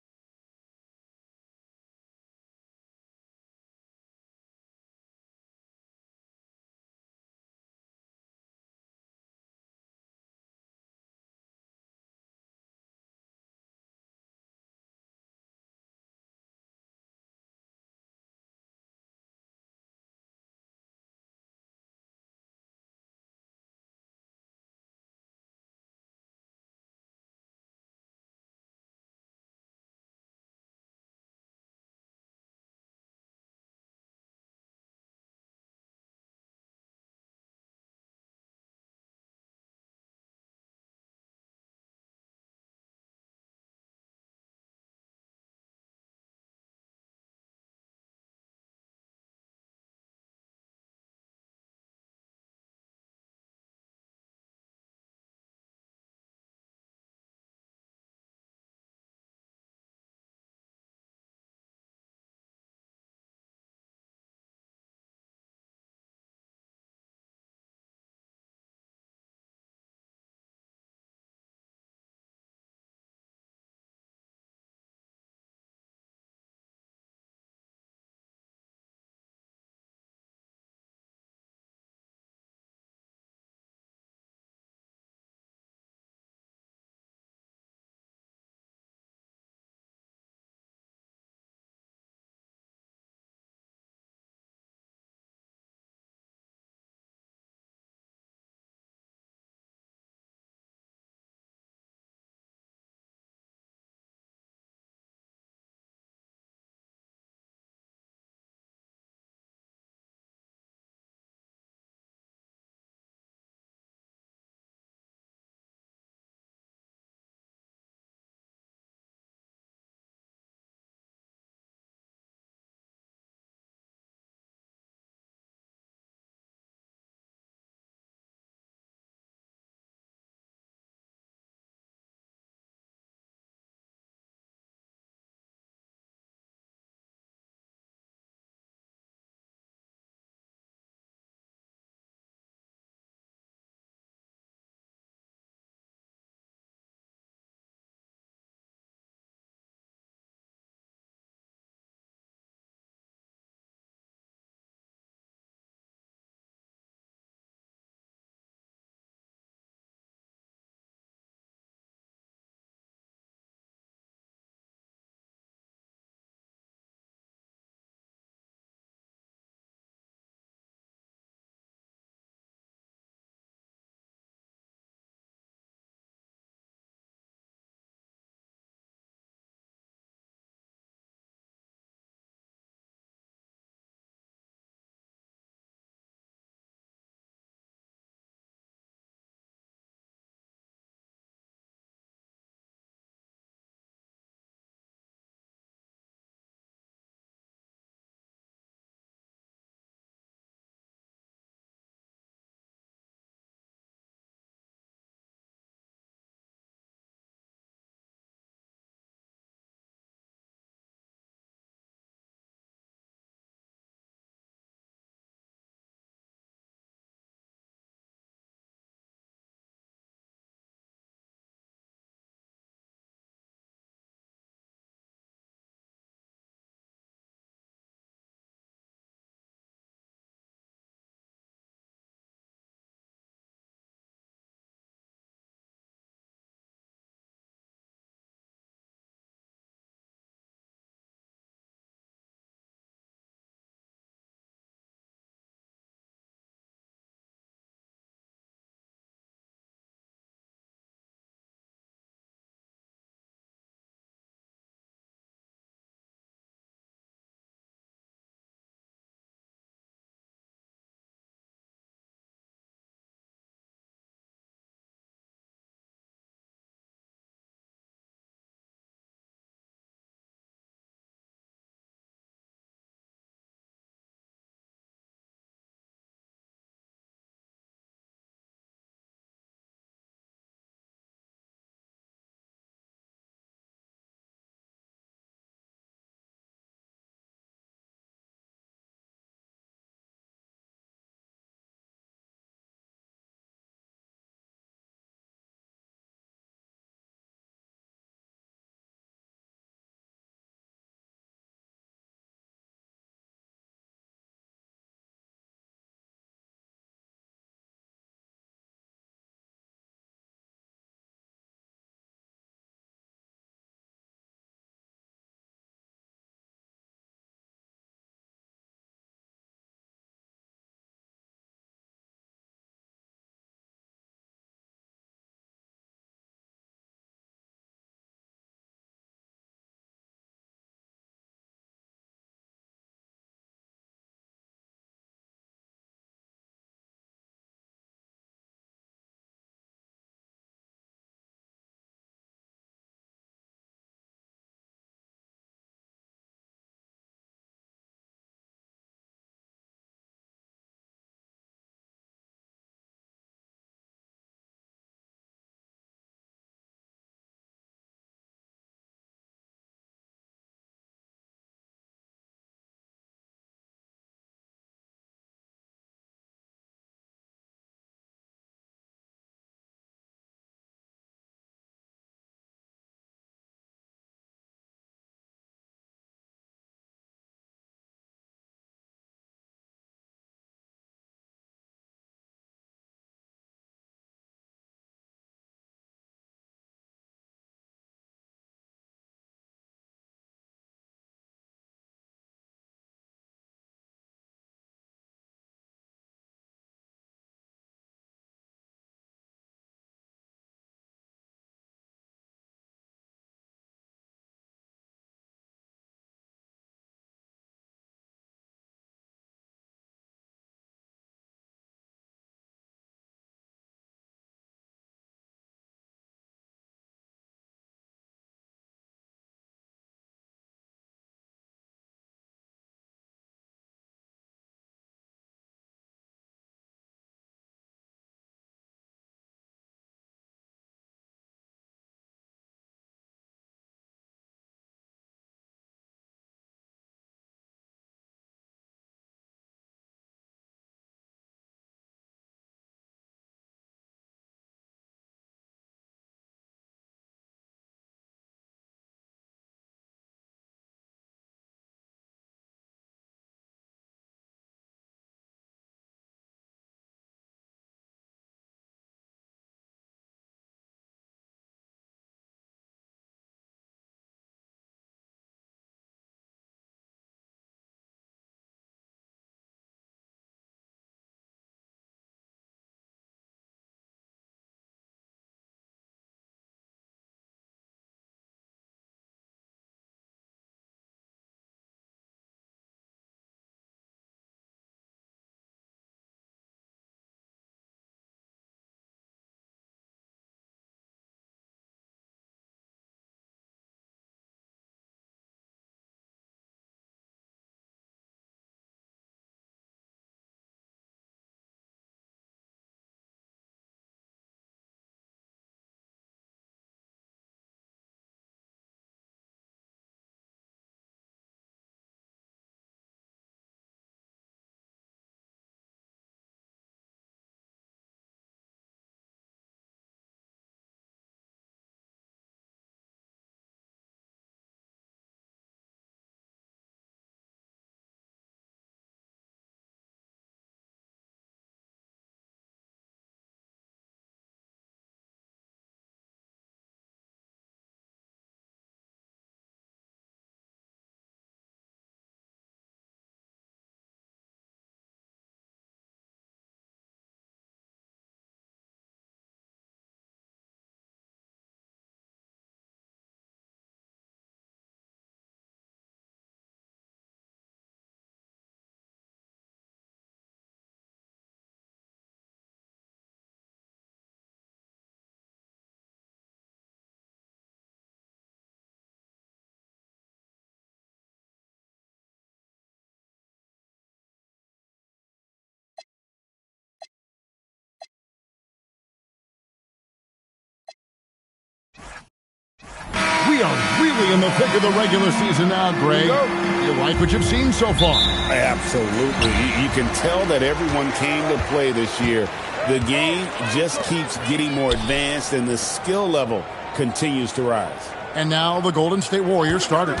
We are really in the thick of the regular season now, Greg. You like what you've seen so far? Absolutely. You can tell that everyone came to play this year. The game just keeps getting more advanced, and the skill level continues to rise. And now the Golden State Warriors starters.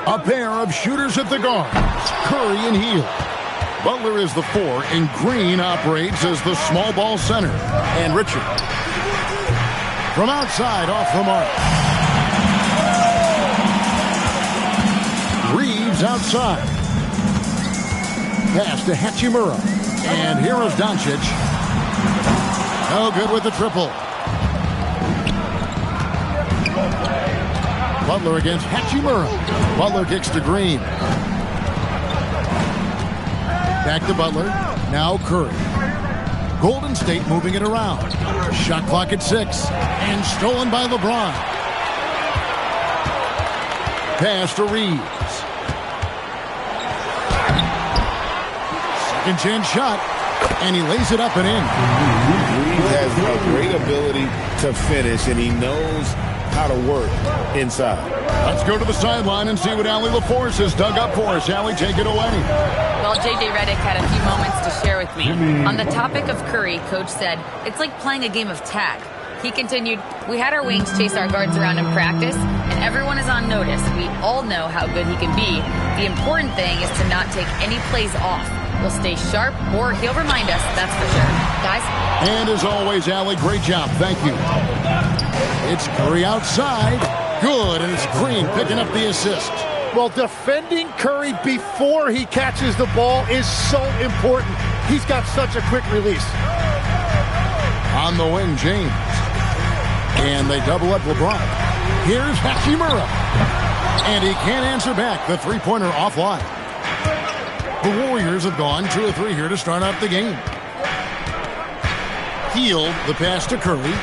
A pair of shooters at the guards, Curry and Hield. Butler is the 4, and Green operates as the small ball center. And Richard. From outside, off the mark. Reeves outside. Pass to Hachimura. And here is Doncic. No good with the triple. Butler against Hachimura. Butler kicks to Green. Back to Butler. Now Curry. Golden State moving it around. Shot clock at 6. And stolen by LeBron. Pass to Reeves. Second chance shot. And he lays it up and in. Reeves has a great ability to finish, and he knows how to work inside. Let's go to the sideline and see what Allie LaForce has dug up for us. Allie, take it away. Well, J.J. Redick had a few moments to share with me. On the topic of Curry, Coach said, it's like playing a game of tag. He continued, we had our wings chase our guards around in practice, and everyone is on notice. We all know how good he can be. The important thing is to not take any plays off. We'll stay sharp, or he'll remind us, that's for sure. Guys? And as always, Allie, great job. Thank you. It's Curry outside. Good, and it's Green picking up the assist. Well, defending Curry before he catches the ball is so important. He's got such a quick release. On the wing, James. And they double up LeBron. Here's Hachimura. And he can't answer back. The three-pointer offline. The Warriors have gone 2 of 3 here to start out the game. Hield, the pass to Curry.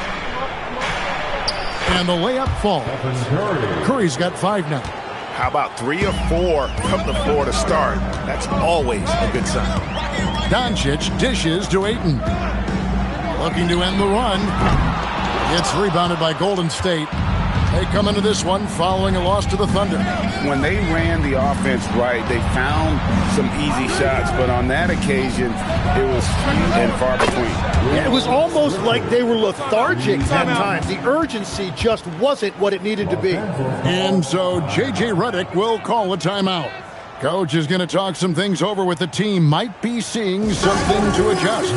And the layup falls. Curry's got 5 now. How about 3 or 4 from the floor to start? That's always a good sign. Doncic dishes to Ayton. Looking to end the run. It's rebounded by Golden State. They come into this one following a loss to the Thunder. When they ran the offense right, they found some easy shots, but on that occasion, it was few and far between. It was almost like they were lethargic at times. The urgency just wasn't what it needed to be. And so J.J. Redick will call a timeout. Coach is going to talk some things over with the team. Might be seeing something to adjust.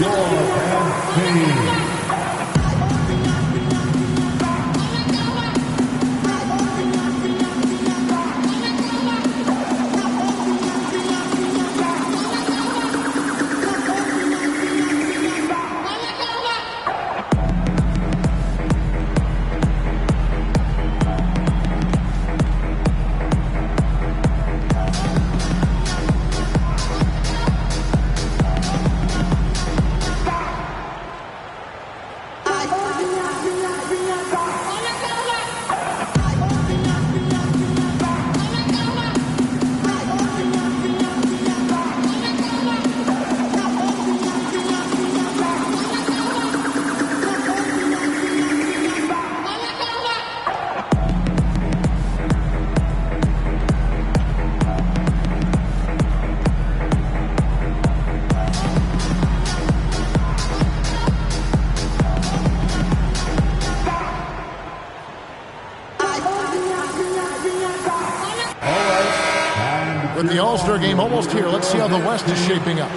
With the All-Star game almost here, let's see how the West is shaping up.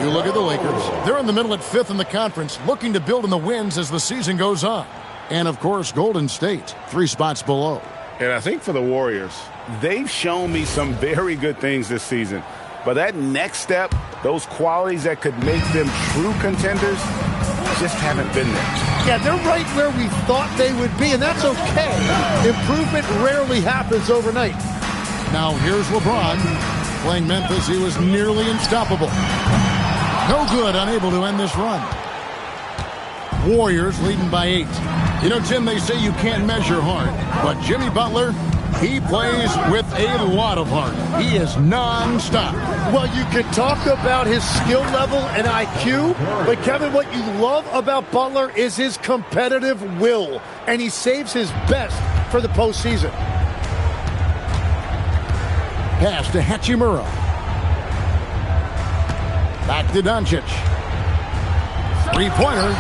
You look at the Lakers. They're in the middle at 5th in the conference, looking to build in the wins as the season goes on. And, of course, Golden State, 3 spots below. And I think for the Warriors, they've shown me some very good things this season. But that next step, those qualities that could make them true contenders, just haven't been there. Yeah, they're right where we thought they would be, and that's okay. Improvement rarely happens overnight. Now here's LeBron. Playing Memphis, he was nearly unstoppable. No good, unable to end this run. Warriors leading by 8. You know, Tim, they say you can't measure heart, but Jimmy Butler, he plays with a lot of heart. He is non-stop. Well, you can talk about his skill level and IQ, but Kevin, what you love about Butler is his competitive will, and he saves his best for the postseason. Pass to Hachimura. Back to Doncic. Three-pointer.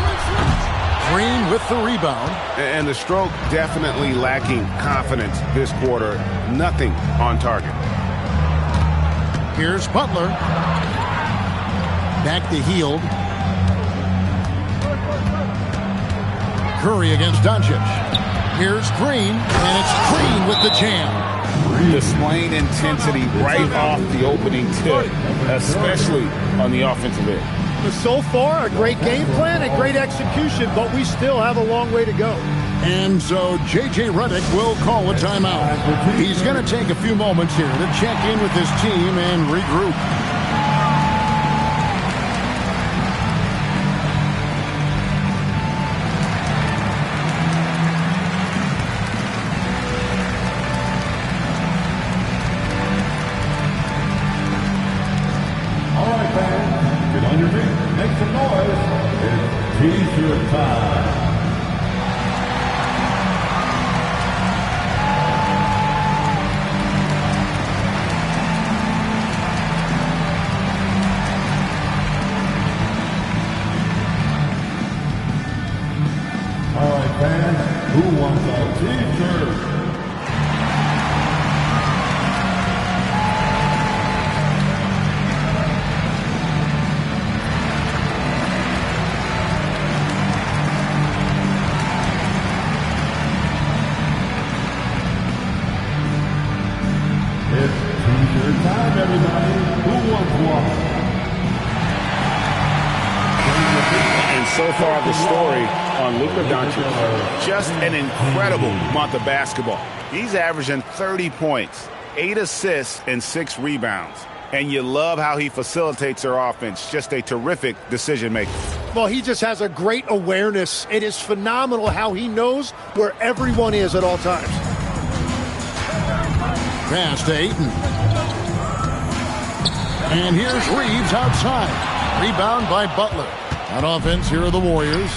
Green with the rebound. And the stroke definitely lacking confidence this quarter. Nothing on target. Here's Butler. Back to Hield. Curry against Doncic. Here's Green, and it's Green with the jam. Displaying intensity right off the opening tip, especially on the offensive end. So far, a great game plan and great execution, but we still have a long way to go. And so J.J. Redick will call a timeout. He's going to take a few moments here to check in with his team and regroup. T-shirt time. All right, fans, who wants a T-shirt? Time, everybody. Who wants one? And so far, the story on Luka Doncic, just an incredible month of basketball. He's averaging 30 points, 8 assists, and 6 rebounds. And you love how he facilitates their offense. Just a terrific decision maker. Well, he just has a great awareness. It is phenomenal how he knows where everyone is at all times. Pass to Ayton. And here's Reeves outside. Rebound by Butler. On offense, here are the Warriors.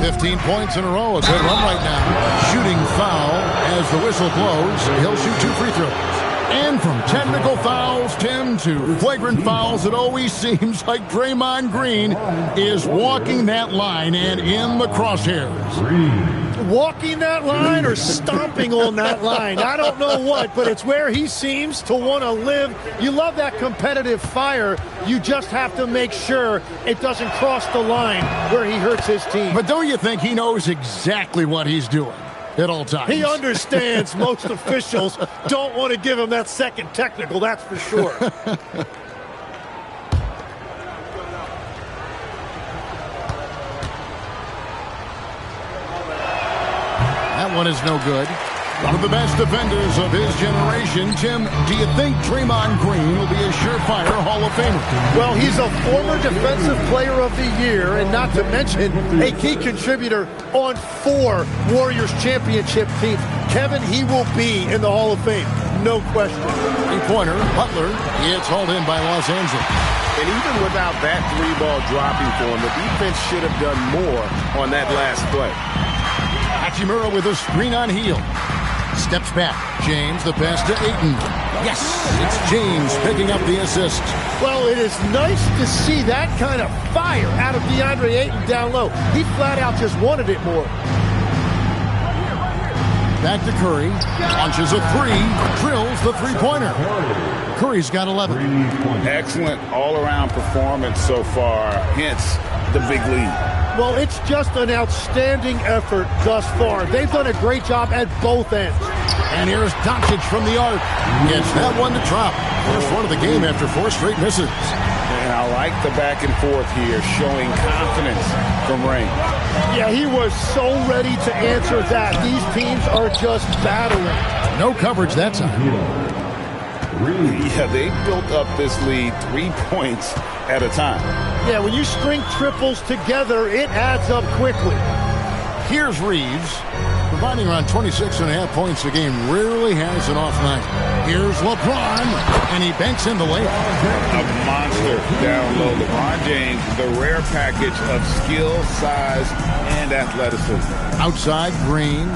15 points in a row. A good run right now. Shooting foul as the whistle blows. He'll shoot 2 free throws. And from technical fouls, Tim, to flagrant fouls, it always seems like Draymond Green is walking that line and in the crosshairs. Walking that line or stomping on that line. I don't know what, but it's where he seems to want to live. You love that competitive fire. You just have to make sure it doesn't cross the line where he hurts his team. But don't you think he knows exactly what he's doing at all times? He understands most officials don't want to give him that second technical, that's for sure. That one is no good. One of the best defenders of his generation. Tim, do you think Draymond Green will be a surefire Hall of Famer? Well, he's a former Defensive Player of the Year, and not to mention a key contributor on 4 Warriors championship teams. Kevin, he will be in the Hall of Fame. No question. Three-pointer, Butler. It's hauled in by Los Angeles. And even without that 3-ball dropping for him, the defense should have done more on that last play. Hachimura with a screen on Hield. Steps back. James, the pass to Ayton. Yes, it's James picking up the assist. Well, it is nice to see that kind of fire out of DeAndre Ayton down low. He flat out just wanted it more. Back to Curry. Launches a 3. Drills the three-pointer. Curry's got 11. Excellent all-around performance so far. Hence the big lead. Well, it's just an outstanding effort thus far. They've done a great job at both ends. And here's Doncic from the arc. Gets that one to drop. First one of the game after 4 straight misses. And I like the back and forth here, showing confidence from range. Yeah, he was so ready to answer that. These teams are just battling. No coverage that time. Yeah, they built up this lead 3 points at a time. Yeah, when you string triples together, it adds up quickly. Here's Reeves, providing around 26.5 points a game. Rarely has an off night. Here's LeBron, and he banks in the layup. A monster down low. LeBron James, the rare package of skill, size, and athleticism. Outside, Green.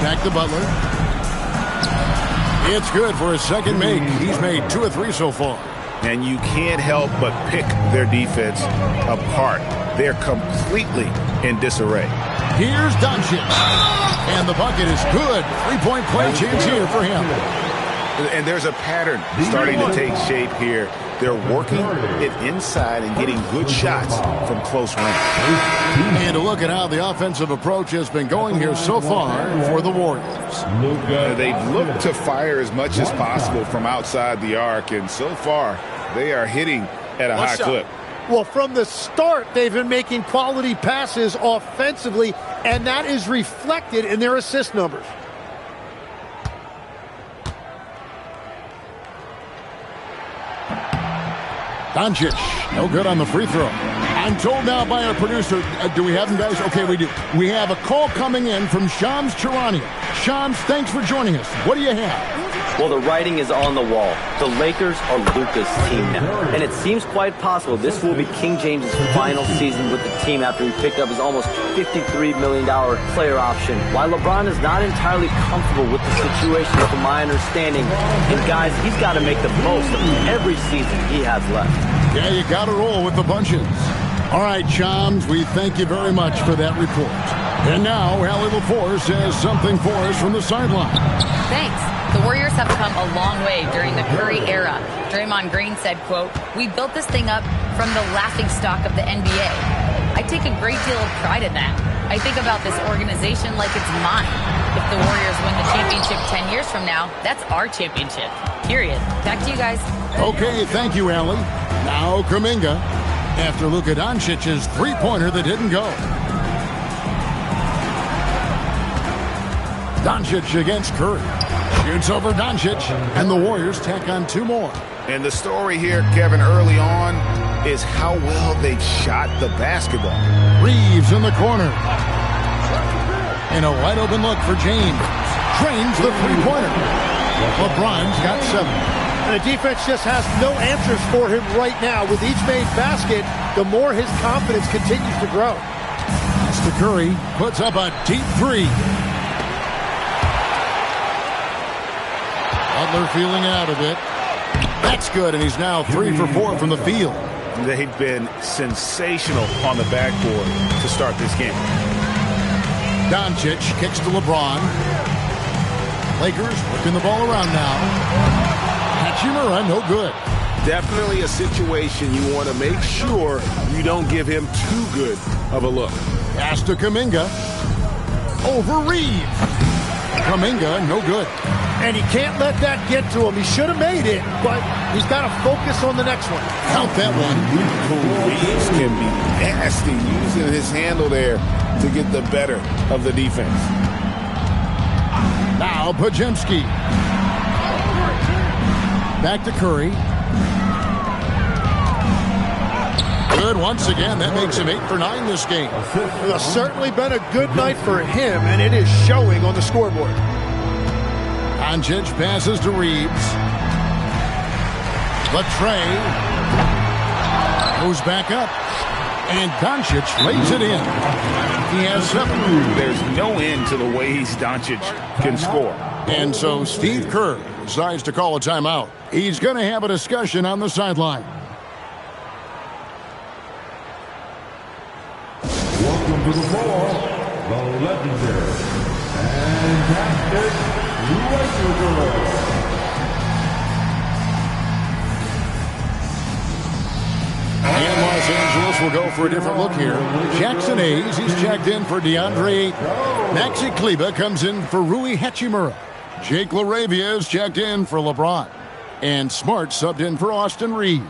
Back to Butler. It's good for his second make. He's made 2 of 3 so far. And you can't help but pick their defense apart. They're completely in disarray. Here's Doncic. And the bucket is good. 3-point play chance here for him. And there's a pattern starting to take shape here. They're working it inside and getting good shots from close range. And a look at how the offensive approach has been going here so far for the Warriors. They've looked to fire as much as possible from outside the arc, and so far they are hitting at a high clip. Well, from the start, they've been making quality passes offensively, and that is reflected in their assist numbers. Doncic, no good on the free throw. I'm told now by our producer, do we have them, guys? Okay, we do. We have a call coming in from Shams Charania. Shams, thanks for joining us. What do you have? Well, the writing is on the wall. The Lakers are Luka's team now. And it seems quite possible this will be King James's final season with the team after he picked up his almost $53 million player option. While LeBron is not entirely comfortable with the situation, from my understanding, and guys, he's got to make the most of every season he has left. Yeah, you got to roll with the bunches. All right, Shams, we thank you very much for that report. And now, Allie LaForce has something for us from the sideline. Thanks. The Warriors have come a long way during the Curry era. Draymond Green said, quote, "We built this thing up from the laughingstock of the NBA. I take a great deal of pride in that. I think about this organization like it's mine. If the Warriors win the championship 10 years from now, that's our championship. Period." Back to you guys. Okay, thank you, Allie. Now Kuminga, after Luka Doncic's three-pointer that didn't go. Doncic against Curry. Shoots over Doncic, and the Warriors tack on 2 more. And the story here, Kevin, early on is how well they shot the basketball. Reeves in the corner. And a wide-open look for James. Drains the three-pointer. LeBron's got 7. And the defense just has no answers for him right now. With each made basket, the more his confidence continues to grow. That's to Curry. Puts up a deep 3. Butler feeling out a bit. That's good, and he's now 3 for 4 from the field. They've been sensational on the backboard to start this game. Doncic kicks to LeBron. Lakers working the ball around now. Hachimura, no good. Definitely a situation you want to make sure you don't give him too good of a look. Pass to Kuminga. Over Reeves. Kuminga, no good. And he can't let that get to him. He should have made it, but he's got to focus on the next one. Count that one. Reeves can be nasty using his handle there to get the better of the defense. Now Podziemski. Back to Curry. Good once again. That makes him 8 for 9 this game. It's certainly been a good night for him, and it is showing on the scoreboard. Doncic passes to Reeves. Latrey goes back up. And Doncic lays it in. He has 7. There's no end to the ways Doncic can score. And so Steve Kerr decides to call a timeout. He's going to have a discussion on the sideline. Welcome to the floor, the legendary fantastic Lakers. And Los Angeles will go for a different look here. Jackson Hayes, he's checked in for DeAndre Ayton. Maxi Kleber comes in for Rui Hachimura. Jake LaRavia is checked in for LeBron. And Smart subbed in for Austin Reeves.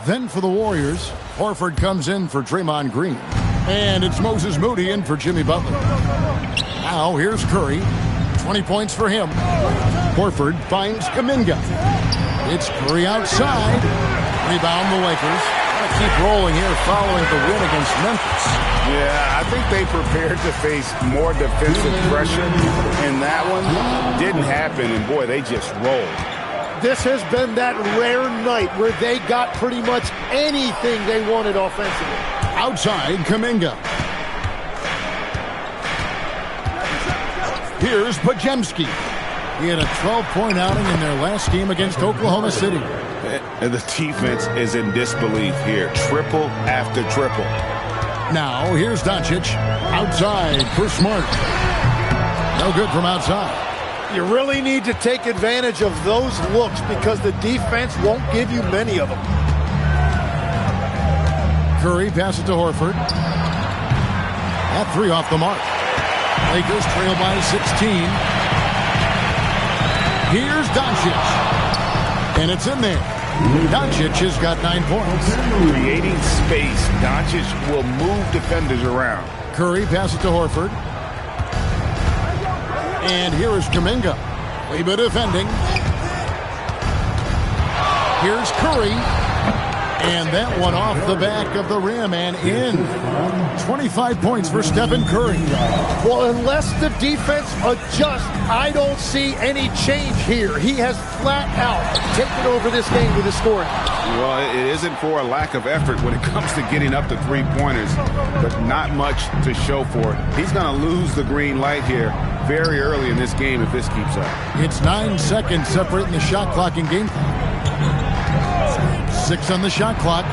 Then for the Warriors, Horford comes in for Draymond Green. And it's Moses Moody in for Jimmy Butler. Now here's Curry. 20 points for him. Horford finds Kuminga. It's Curry outside. Rebound the Lakers. Keep rolling here following the win against Memphis. Yeah, I think they prepared to face more defensive pressure, and that one didn't happen, and boy, they just rolled. This has been that rare night where they got pretty much anything they wanted offensively. Outside, Kuminga. Here's Pajemski. He had a 12-point outing in their last game against Oklahoma City. And the defense is in disbelief here. Triple after triple. Now, here's Doncic. Outside for Smart. No good from outside. You really need to take advantage of those looks because the defense won't give you many of them. Curry passes to Horford. That three off the mark. Lakers trail by 16. Here's Doncic. And it's in there. Doncic has got 9 points. Creating space. Doncic will move defenders around. Curry passes to Horford. And here is Kuminga. Leba defending. Here's Curry. And that one off the back of the rim and in. 25 points for Stephen Curry. Well, unless the defense adjusts, I don't see any change here. He has flat out taken over this game with his scoring. Well, it isn't for a lack of effort when it comes to getting up to three-pointers, but not much to show for it. He's going to lose the green light here very early in this game if this keeps up. It's 9 seconds separating the shot clock and game clock. 6 on the shot clock.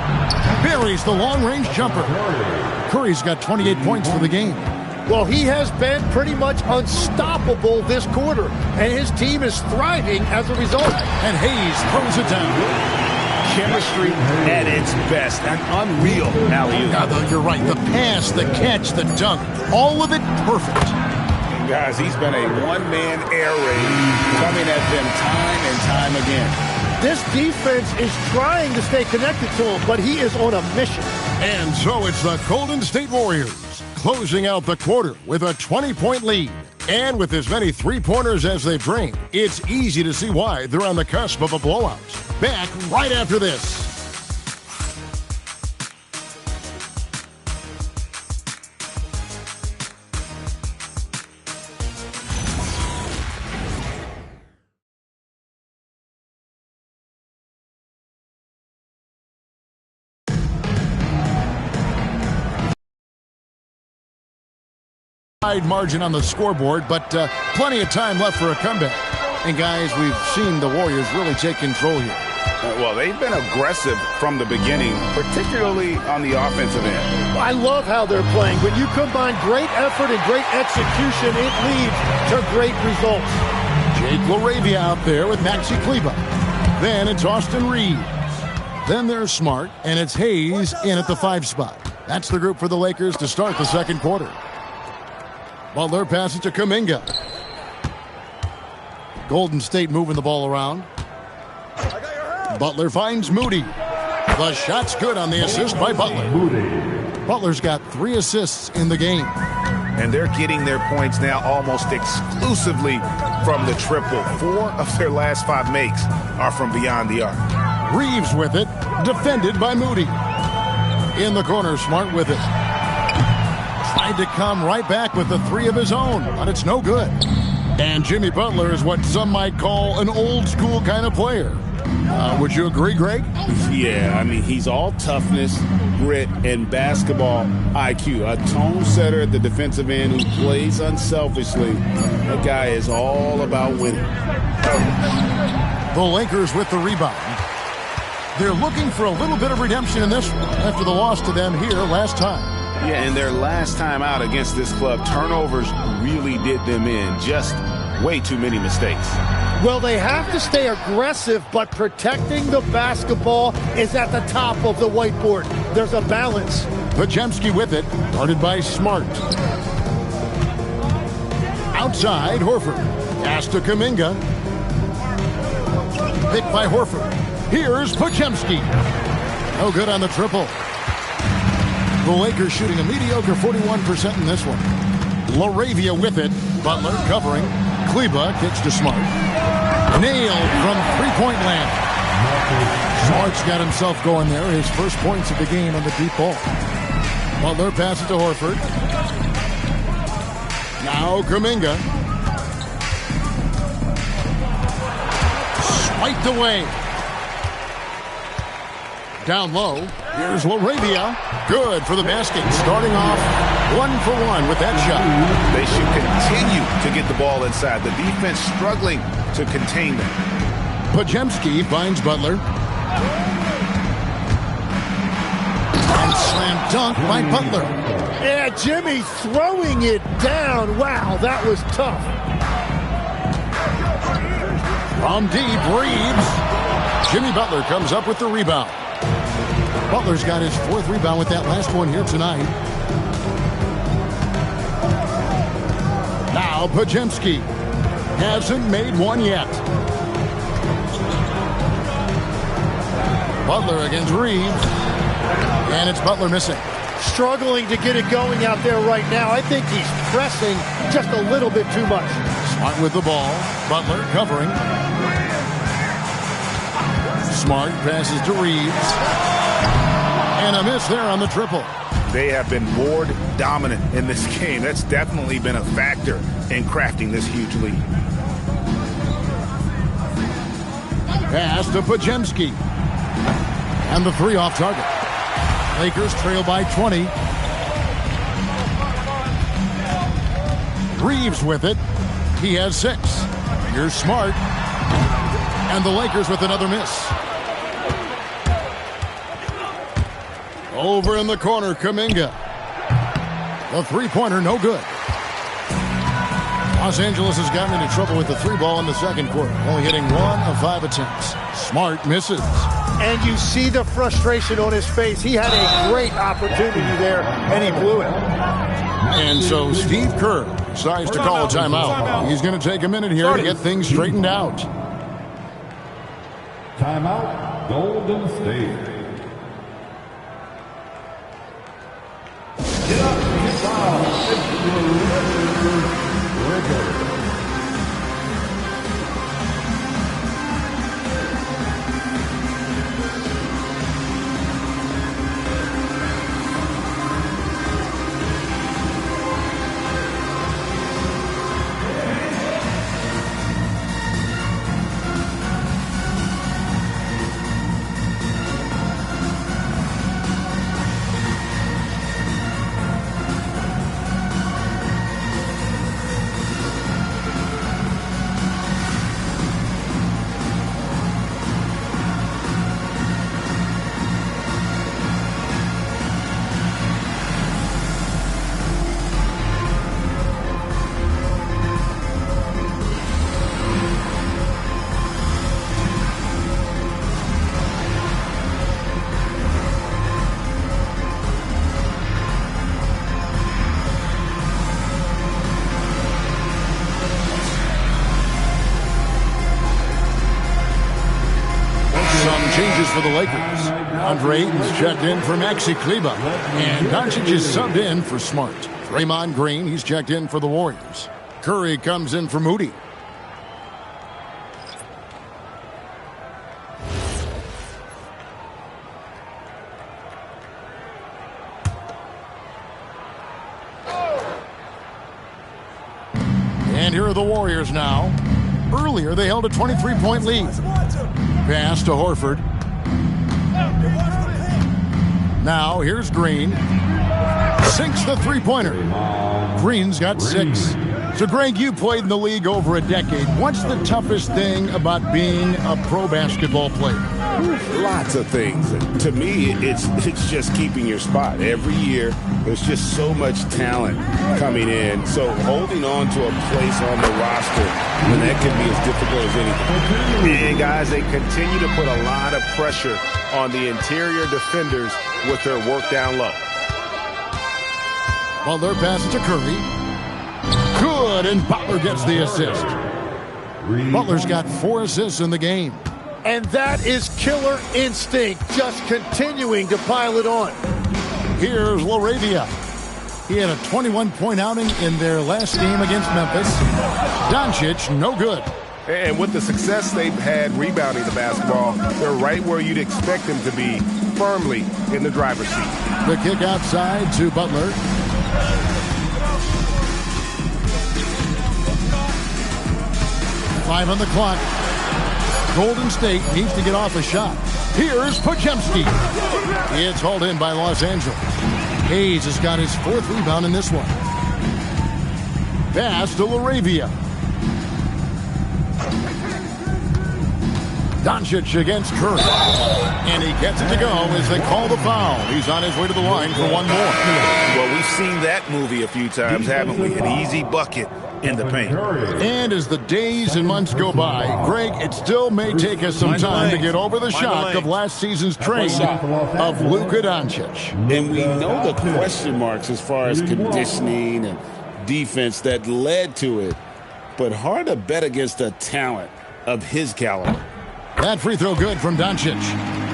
Buries the long-range jumper. Curry's got 28 points for the game. Well, he has been pretty much unstoppable this quarter, and his team is thriving as a result. And Hayes throws it down. Chemistry at its best. An unreal alley-oop. You're right. The pass, the catch, the dunk, all of it perfect. And guys, he's been a one-man air raid coming at them time and time again. This defense is trying to stay connected to him, but he is on a mission. And so it's the Golden State Warriors closing out the quarter with a 20-point lead. And with as many three-pointers as they've drained, it's easy to see why they're on the cusp of a blowout. Back right after this. Margin on the scoreboard, but plenty of time left for a comeback. And guys, we've seen the Warriors really take control here. Well, they've been aggressive from the beginning, particularly on the offensive end. I love how they're playing. When you combine great effort and great execution, it leads to great results. Jake LaRavia out there with Maxi Kleber. Then it's Austin Reeves. Then there's Smart, and it's Hayes in at the 5 spot. That's the group for the Lakers to start the second quarter. Butler passes to Kuminga. Golden State moving the ball around. Butler finds Moody. The shot's good on the assist by Butler. Butler's got 3 assists in the game. And they're getting their points now almost exclusively from the triple. 4 of their last 5 makes are from beyond the arc. Reeves with it, defended by Moody. In the corner, Smart with it. Tried to come right back with the 3 of his own, but it's no good. And Jimmy Butler is what some might call an old-school kind of player. Would you agree, Greg? Yeah, I mean, he's all toughness, grit, and basketball IQ. A tone setter at the defensive end who plays unselfishly. That guy is all about winning. The Lakers with the rebound. They're looking for a little bit of redemption in this one after the loss to them here last time. Yeah, and their last time out against this club, turnovers really did them in. Just way too many mistakes. Well, they have to stay aggressive, but protecting the basketball is at the top of the whiteboard. There's a balance. Pajemski with it, guarded by Smart. Outside, Horford. Pass to Kuminga. Picked by Horford. Here's Pajemski. No good on the triple. The Lakers shooting a mediocre 41% in this one. LaRavia with it. Butler covering. Kleber kicks to Smart. Nailed from three-point land. Smart's got himself going there. His first points of the game on the deep ball. Butler passes to Horford. Now Kuminga. Swiped away. Down low. Here's LaRavia. Good for the basket. Starting off 1-for-1 with that shot. They should continue to get the ball inside. The defense struggling to contain them. Podziemski finds Butler. And slam dunk by Butler. Yeah, Jimmy throwing it down. Wow, that was tough. From deep, Reeves. Jimmy Butler comes up with the rebound. Butler's got his 4th rebound with that last one here tonight. Now Podziemski hasn't made one yet. Butler against Reeves. And it's Butler missing. Struggling to get it going out there right now. I think he's pressing just a little bit too much. Smart with the ball. Butler covering. Smart passes to Reeves. And a miss there on the triple. They have been board dominant in this game. That's definitely been a factor in crafting this huge lead. Pass to Podziemski. And the 3 off target. Lakers trail by 20. Reeves with it. He has 6. Here's Smart. And the Lakers with another miss. Over in the corner, Kuminga. The 3-pointer, no good. Los Angeles has gotten into trouble with the 3 ball in the second quarter. Only hitting 1 of 5 attempts. Smart misses. And you see the frustration on his face. He had a great opportunity there, and he blew it. And so Steve Kerr decides to call a timeout. He's going to take a minute here to get things straightened out. Timeout, Golden State. Get up, get down. It's Ricker. Changes for the Lakers. Andre Ayton's checked in for Maxi Kleber. And Doncic is subbed in for Smart. Draymond Green, he's checked in for the Warriors. Curry comes in for Moody. And here are the Warriors now. Earlier, they held a 23-point lead. Pass to Horford. Now, here's Green. Sinks the 3-pointer. Green's got 6. So, Greg, you played in the league over a decade. What's the toughest thing about being a pro basketball player? Lots of things. To me, it's just keeping your spot. Every year, there's just so much talent coming in. So holding on to a place on the roster, and that can be as difficult as anything. And guys, they continue to put a lot of pressure on the interior defenders with their work down low. Butler passes to Curry. Good, and Butler gets the assist. Butler's got 4 assists in the game. And that is killer instinct, just continuing to pile it on. Here's LaRavia. He had a 21-point outing in their last game against Memphis. Doncic, no good. And with the success they've had rebounding the basketball, they're right where you'd expect them to be, firmly in the driver's seat. The kick outside to Butler. Five on the clock. Golden State needs to get off a shot. Here's Podziemski. It's hauled in by Los Angeles. Hayes has got his 4th rebound in this one. Pass to Laravia. Doncic against Curry. And he gets it to go as they call the foul. He's on his way to the line for one more. Well, we've seen that movie a few times, haven't we? An easy bucket in the paint. And as the days and months go by, Greg, it still may take us some time to get over the shock of last season's trade of Luka Doncic. And we know the question marks as far as conditioning and defense that led to it. But hard to bet against a talent of his caliber. That free throw good from Doncic.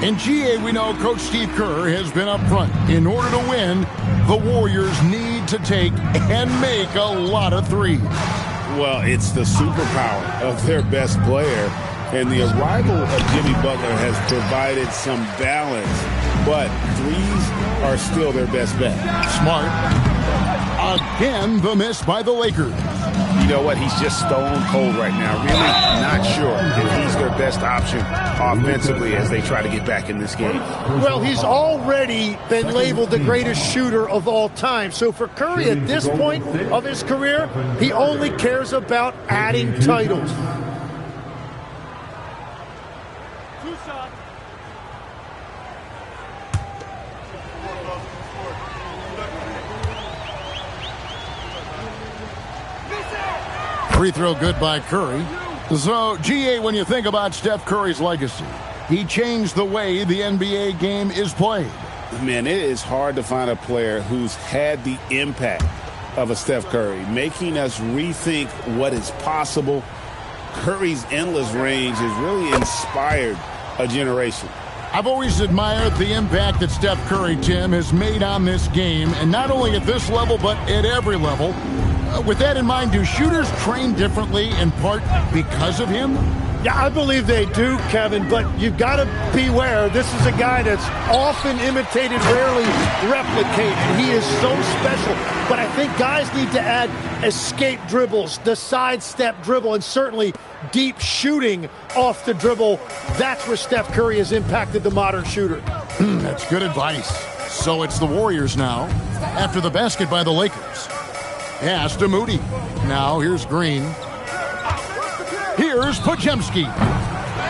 In GA, we know Coach Steve Kerr has been up front. In order to win, the Warriors need to take and make a lot of threes. Well, it's the superpower of their best player. And the arrival of Jimmy Butler has provided some balance. But threes are still their best bet. Smart. Again, the miss by the Lakers. You know what? He's just stone cold right now. Really not sure if he's their best option offensively as they try to get back in this game. Well, he's already been labeled the greatest shooter of all time. So for Curry at this point of his career, he only cares about adding titles. Free throw good by Curry. So, GA, when you think about Steph Curry's legacy, he changed the way the NBA game is played. Man, it is hard to find a player who's had the impact of a Steph Curry, making us rethink what is possible. Curry's endless range has really inspired a generation. I've always admired the impact that Steph Curry, Tim, has made on this game, and not only at this level, but at every level. With that in mind, do shooters train differently in part because of him? Yeah, I believe they do, Kevin, but you've got to beware. This is a guy that's often imitated, rarely replicated. He is so special, but I think guys need to add escape dribbles, the sidestep dribble, and certainly deep shooting off the dribble. That's where Steph Curry has impacted the modern shooter. That's good advice. So it's the Warriors now, after the basket by the Lakers. Pass to Moody. Now here's Green. Here's Podziemski.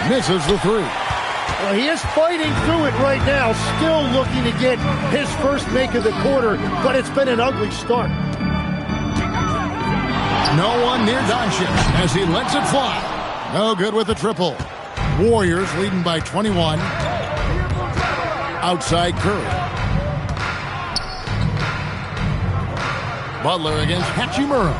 Misses the three. Well, he is fighting through it right now, still looking to get his first make of the quarter, but it's been an ugly start. No one near Doncic as he lets it fly. No good with the triple. Warriors leading by 21. Outside Curry. Butler against Hachimura.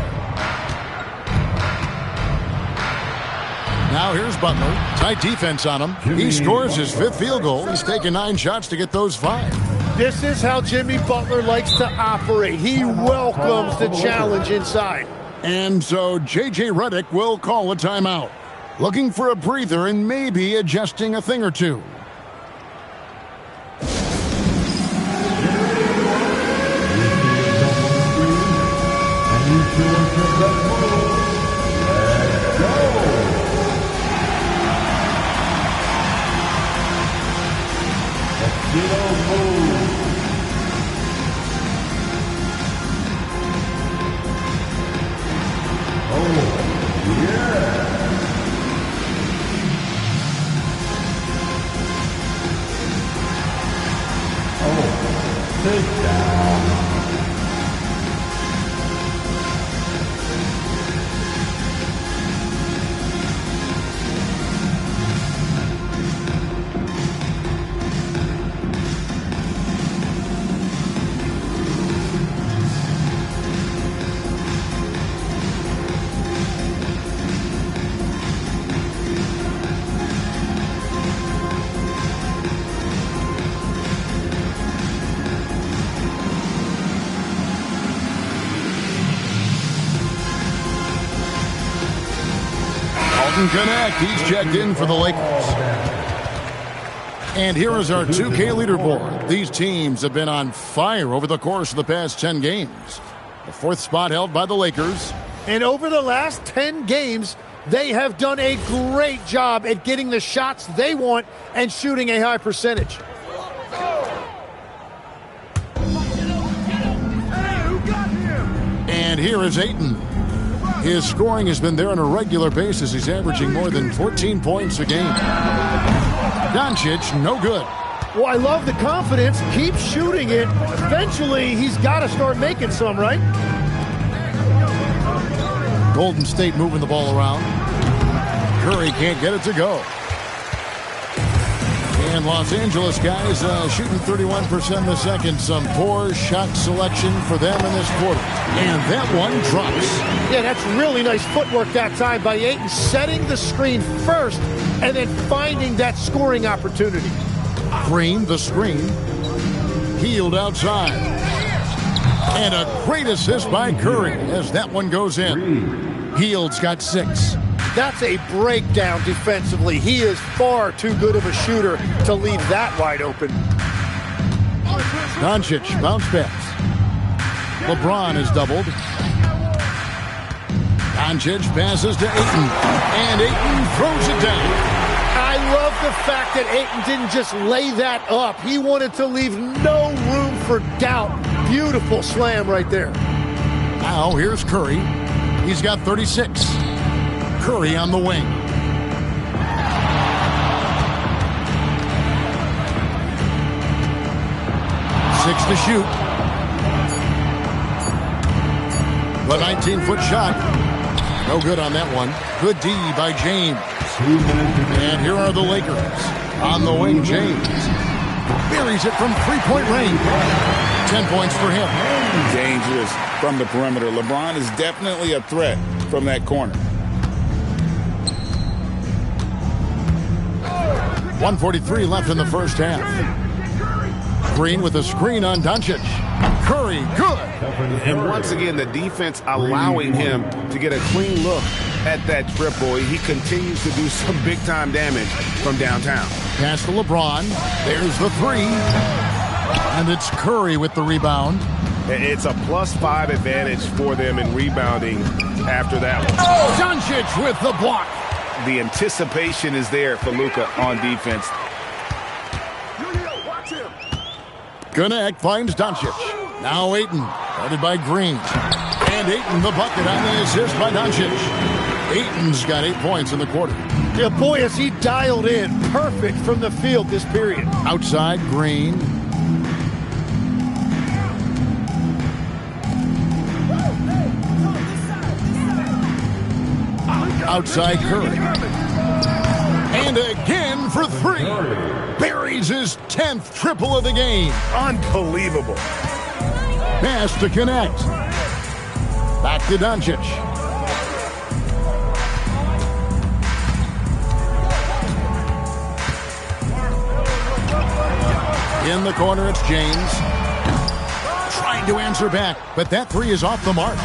Now here's Butler. Tight defense on him. He scores his 5th field goal. He's taken 9 shots to get those 5. This is how Jimmy Butler likes to operate. He welcomes the challenge inside. And so J.J. Redick will call a timeout. Looking for a breather and maybe adjusting a thing or two. Connect. He's checked in for the Lakers. And here is our 2K leaderboard. These teams have been on fire over the course of the past 10 games. The 4th spot held by the Lakers. And over the last 10 games, they have done a great job at getting the shots they want and shooting a high percentage. And here is Ayton. His scoring has been there on a regular basis. He's averaging more than 14 points a game. Doncic, no good. Well, I love the confidence. Keep shooting it. Eventually, he's got to start making some, right? Golden State moving the ball around. Curry can't get it to go. And Los Angeles guys shooting 31% in the second. Some poor shot selection for them in this quarter. And that one drops. Yeah, that's really nice footwork that time by Ayton, setting the screen first and then finding that scoring opportunity. Green, the screen. Healed outside. And a great assist by Curry as that one goes in. Heald's got 6. That's a breakdown defensively. He is far too good of a shooter to leave that wide open. Doncic, bounce pass. LeBron is doubled. Doncic passes to Ayton. And Ayton throws it down. I love the fact that Ayton didn't just lay that up. He wanted to leave no room for doubt. Beautiful slam right there. Now here's Curry. He's got 36. Curry on the wing. Six to shoot. The 19-foot shot. No good on that one. Good D by James. And here are the Lakers. On the wing, James. Buries it from three-point range. 10 points for him. Dangerous from the perimeter. LeBron is definitely a threat from that corner. 1:43 left in the first half. Green with a screen on Doncic. Curry, good. And once again, the defense allowing him to get a clean look at that triple. He continues to do some big-time damage from downtown. Pass to LeBron. There's the three. And it's Curry with the rebound. It's a +5 advantage for them in rebounding after that one. Doncic with the block. The anticipation is there for Luka on defense. Gonna finds Doncic. Now Ayton, guarded by Green. And Ayton the bucket on the assist by Doncic. Ayton's got 8 points in the quarter. Yeah, boy, is he dialed in. Perfect from the field this period. Outside, Green. Outside Curry. And again for three. Buries his 10th triple of the game. Unbelievable. Pass to connect. Back to Doncic. In the corner, it's James. Trying to answer back, but that three is off the mark.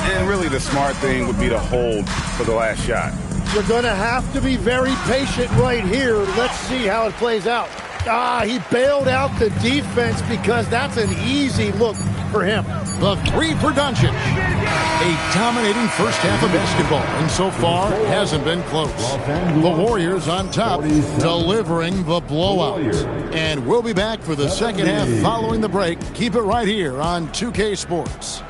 And really the smart thing would be to hold for the last shot. You're going to have to be very patient right here. Let's see how it plays out. He bailed out the defense because that's an easy look for him. The three for Doncic. A dominating first half of basketball, and so far hasn't been close. The Warriors on top, delivering the blowout. And we'll be back for the second half following the break. Keep it right here on 2K Sports.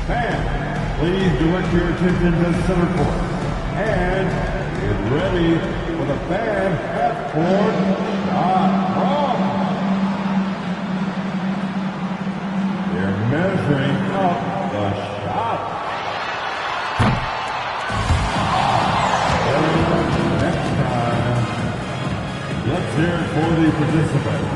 Fans, please direct your attention to center court. And get ready for the fan half-court shot from. They're measuring up the shot. Next time, let's hear it for the participants.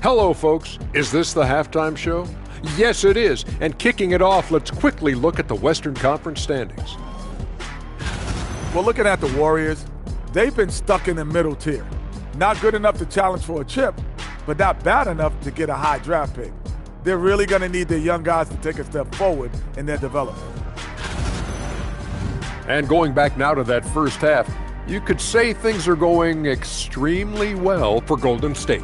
Hello, folks. Is this the halftime show? Yes, it is. And kicking it off, let's quickly look at the Western Conference standings. Well, looking at the Warriors, they've been stuck in the middle tier. Not good enough to challenge for a chip, but not bad enough to get a high draft pick. they're really going to need their young guys to take a step forward in their development. And going back now to that first half, you could say things are going extremely well for Golden State.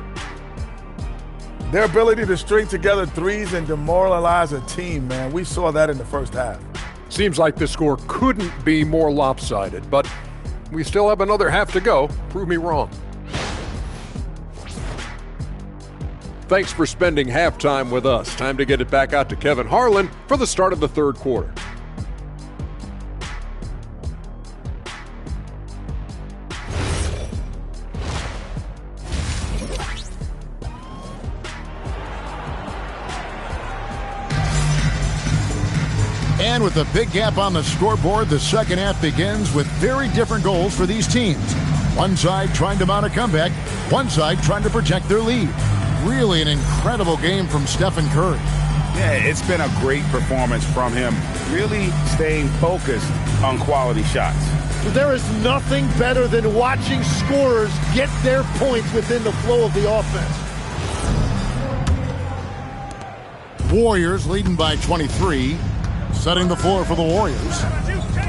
Their ability to string together threes and demoralize a team, man, we saw that in the first half. Seems like the score couldn't be more lopsided, but we still have another half to go. Prove me wrong. Thanks for spending halftime with us. Time to get it back out to Kevin Harlan for the start of the third quarter. And with a big gap on the scoreboard, the second half begins with very different goals for these teams. One side trying to mount a comeback, one side trying to protect their lead. Really an incredible game from Stephen Curry. Yeah, it's been a great performance from him, really staying focused on quality shots. There is nothing better than watching scorers get their points within the flow of the offense. Warriors leading by 23. Setting the floor for the Warriors.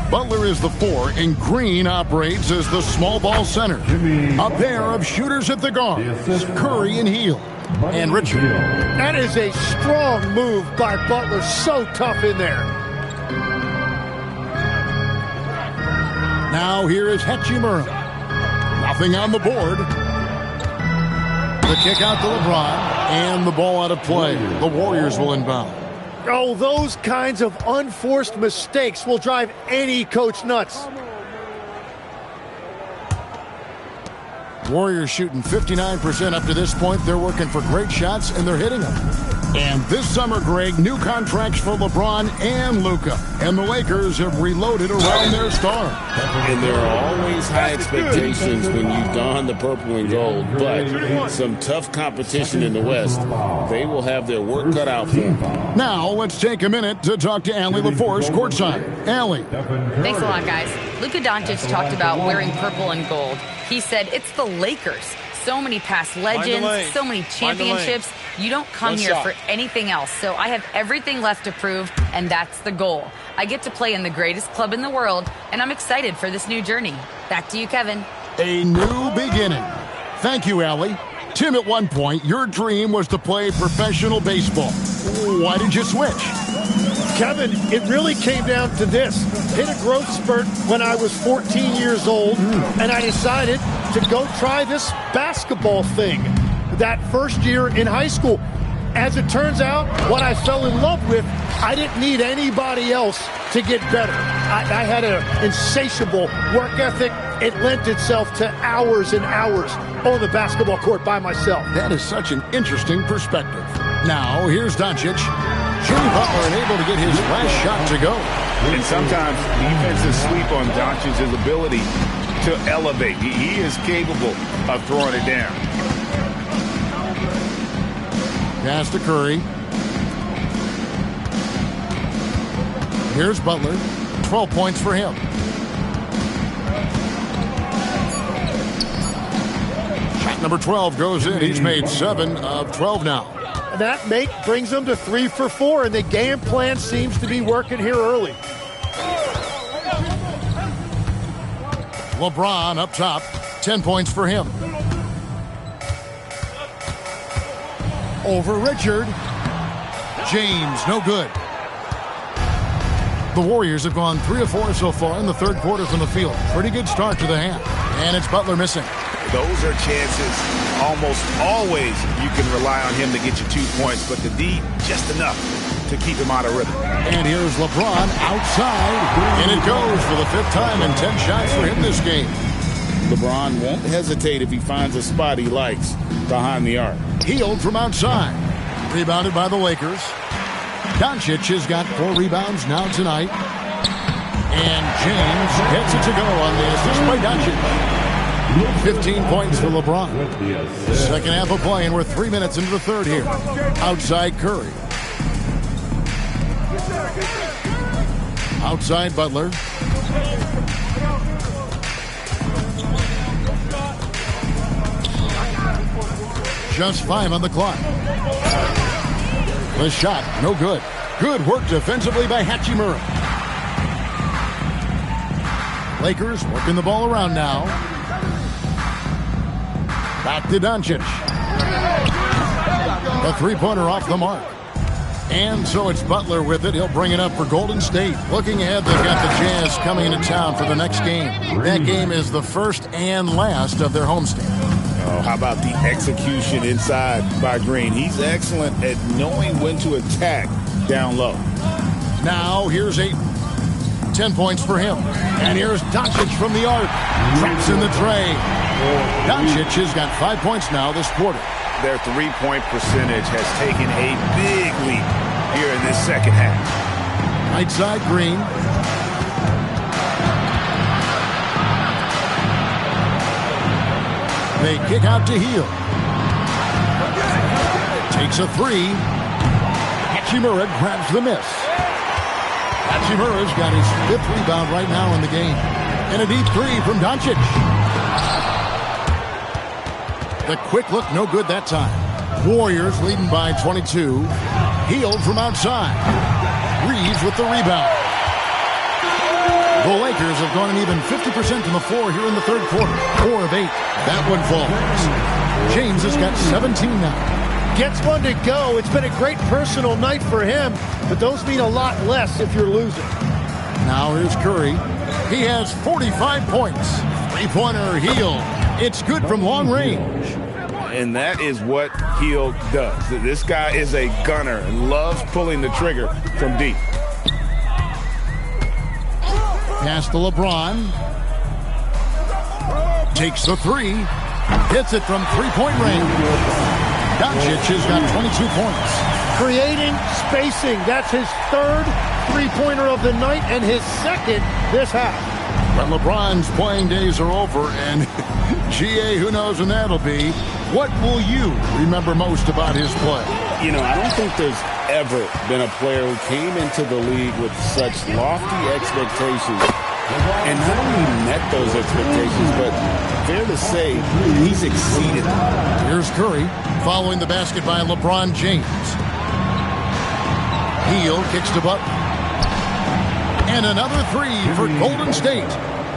Butler is the 4, and Green operates as the small ball center. A pair of shooters at the guards, Curry and Hield, and Richard. That is a strong move by Butler, so tough in there. Now here is Hachimura. Nothing on the board. The kick out to LeBron, and the ball out of play. The Warriors will inbound. Oh, those kinds of unforced mistakes will drive any coach nuts. Warriors shooting 59% up to this point. They're working for great shots, and they're hitting them. And this summer, Greg, new contracts for LeBron and Luka. And the Lakers have reloaded around their star. And there are always high expectations when you don the purple and gold. But some tough competition in the West. They will have their work cut out for them. Now, let's take a minute to talk to Allie LaForce courtside. Allie. Thanks a lot, guys. Luka Doncic talked about wearing purple and gold. He said it's the Lakers. So many past legends, so many championships. You don't come here for anything else. So I have everything left to prove, and that's the goal. I get to play in the greatest club in the world, and I'm excited for this new journey. Back to you, Kevin. A new beginning. Thank you, Allie. Tim, at one point, your dream was to play professional baseball. Why did you switch? Kevin, it really came down to this. Hit a growth spurt when I was 14 years old, and I decided to go try this basketball thing that first year in high school. As it turns out, what I fell in love with, I didn't need anybody else to get better. I had an insatiable work ethic. It lent itself to hours and hours on the basketball court by myself. That is such an interesting perspective. Now, here's Doncic. Jimmy Butler unable to get his last shot to go. And sometimes defenses sleep on Doncic's ability to elevate. He is capable of throwing it down. Pass to Curry. Here's Butler. 12 points for him. Shot number 12 goes in. He's made 7 of 12 now. And that make brings them to 3 for 4, and the game plan seems to be working here early. LeBron up top. 10 points for him. Over Richard. James, no good. The Warriors have gone 3 of 4 so far in the third quarter from the field. Pretty good start to the half. And it's Butler missing. Those are chances almost always you can rely on him to get you 2 points, but the D just enough to keep him out of rhythm. And here's LeBron outside. And it goes for the 5th time and 10 shots for him this game. LeBron won't hesitate if he finds a spot he likes behind the arc. Hield from outside. Rebounded by the Lakers. Doncic has got 4 rebounds now tonight. And James gets it to go on the assist by Doncic. 15 points for LeBron. Second half of play, and we're 3 minutes into the third here. Outside Curry. Outside Butler. Just 5 on the clock. The shot, no good. Good work defensively by Hachimura. Lakers working the ball around now. Back to Doncic. The three-pointer off the mark. And so it's Butler with it. He'll bring it up for Golden State. Looking ahead, they've got the Jazz coming into town for the next game. That game is the first and last of their homestand. Oh, how about the execution inside by Green? He's excellent at knowing when to attack down low. Now here's 8. 10 points for him. And here's Doncic from the arc. Traps in the tray. Doncic has got 5 points now this quarter. Their three-point percentage has taken a big leap here in this second half. Right side, Green. They kick out to Hield. Takes a three. Hachimura grabs the miss. Hachimura's got his 5th rebound right now in the game. And a deep three from Doncic. The quick look, no good that time. Warriors leading by 22. Hield from outside. Reeves with the rebound. The Lakers have gone an even 50% from the floor here in the third quarter. 4 of 8. That one falls. James has got 17 now. Gets one to go. It's been a great personal night for him, but those mean a lot less if you're losing. Now here's Curry. He has 45 points. Three-pointer, Hield. It's good from long range. And that is what Hield does. This guy is a gunner and loves pulling the trigger from deep. Pass to LeBron. Takes the three. Hits it from three-point range. Doncic has got 22 points. Creating spacing. That's his 3rd three-pointer of the night and his 2nd this half. But LeBron's playing days are over, and GA, who knows when that'll be. What will you remember most about his play? You know, I don't think there's ever been a player who came into the league with such lofty expectations and not only met those expectations, but fair to say, he's exceeded them. Here's Curry following the basket by LeBron James. Hield kicks to Butler. And another three for Golden State.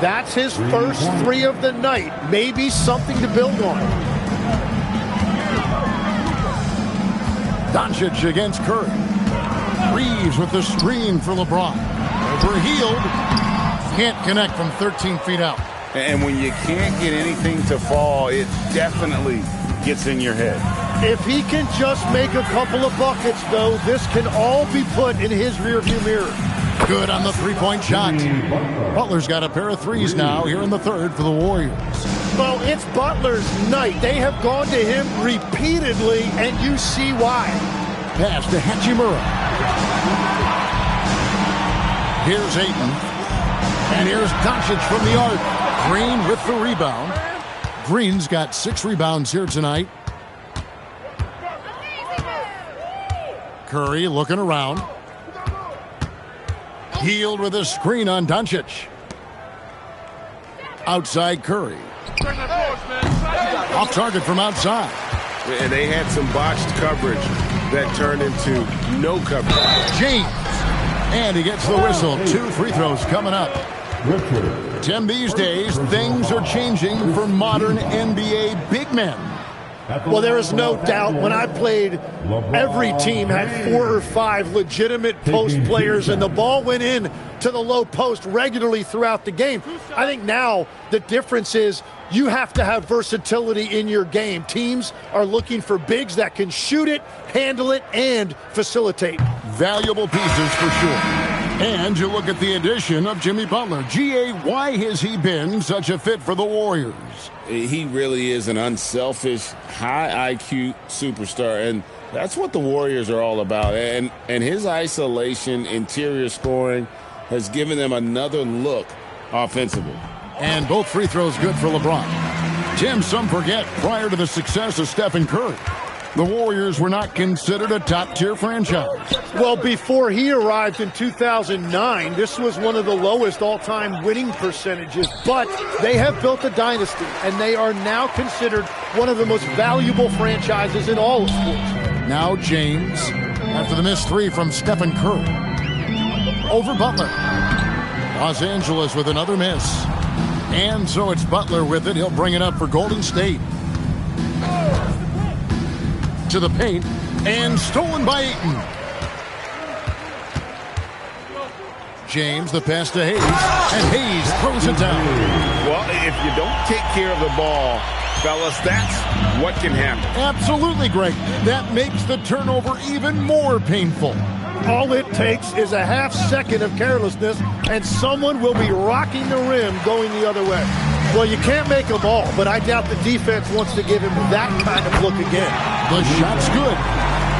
That's his first 3 of the night. Maybe something to build on. Doncic against Curry. Reeves with the screen for LeBron. Over Hield. Can't connect from 13 feet out. And when you can't get anything to fall, it definitely gets in your head. If he can just make a couple of buckets, though, this can all be put in his rearview mirror. Good on the three-point shot. Butler's got a pair of threes now here in the third for the Warriors. Well, it's Butler's night. They have gone to him repeatedly, and you see why. Pass to Hachimura. Here's Ayton. And here's Doncic from the arc. Green with the rebound. Green's got 6 rebounds here tonight. Curry looking around. Hield with a screen on Doncic. Outside Curry. Off target from outside. And they had some botched coverage that turned into no coverage. James. And he gets the whistle. 2 free throws coming up. Tim, these days, things are changing for modern NBA big men. Well, there is no doubt when I played, every team had 4 or 5 legitimate post players, and the ball went in to the low post regularly throughout the game. I think now the difference is you have to have versatility in your game. Teams are looking for bigs that can shoot it, handle it, and facilitate. Valuable pieces for sure. And you look at the addition of Jimmy Butler. GA, why has he been such a fit for the Warriors? He really is an unselfish, high IQ superstar, and that's what the Warriors are all about. And his isolation, interior scoring has given them another look offensively. And both free throws good for LeBron. Tim, some forget, prior to the success of Stephen Curry, the Warriors were not considered a top-tier franchise. Well, before he arrived in 2009, this was one of the lowest all-time winning percentages. But they have built a dynasty, and they are now considered one of the most valuable franchises in all of sports. Now James, after the missed three from Stephen Curry. Over Butler. Los Angeles with another miss. And so it's Butler with it. He'll bring it up for Golden State. To the paint. And stolen by Ayton. James, the pass to Hayes. And Hayes throws it down. Well, if you don't take care of the ball, fellas, that's what can happen. Absolutely, Greg. That makes the turnover even more painful. All it takes is a half second of carelessness, and someone will be rocking the rim going the other way. Well, you can't make them all, but I doubt the defense wants to give him that kind of look again. The shot's good.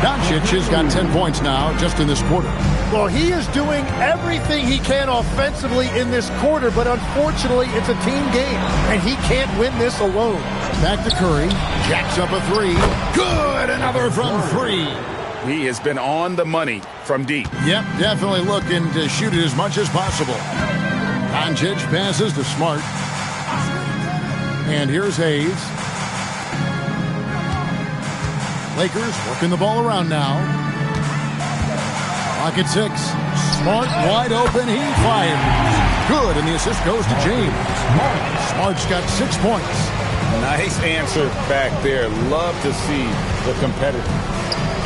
Doncic has got 10 points now just in this quarter. Well, he is doing everything he can offensively in this quarter, but unfortunately, it's a team game, and he can't win this alone. Back to Curry. Jacks up a three. Good! Another from three. He has been on the money from deep. Yep, definitely looking to shoot it as much as possible. Doncic passes to Smart. And here's Hayes. Lakers working the ball around now. Clock at 6. Smart wide open. He fires. Good, and the assist goes to James. Smart's got 6 points. Nice answer back there. Love to see the competitor.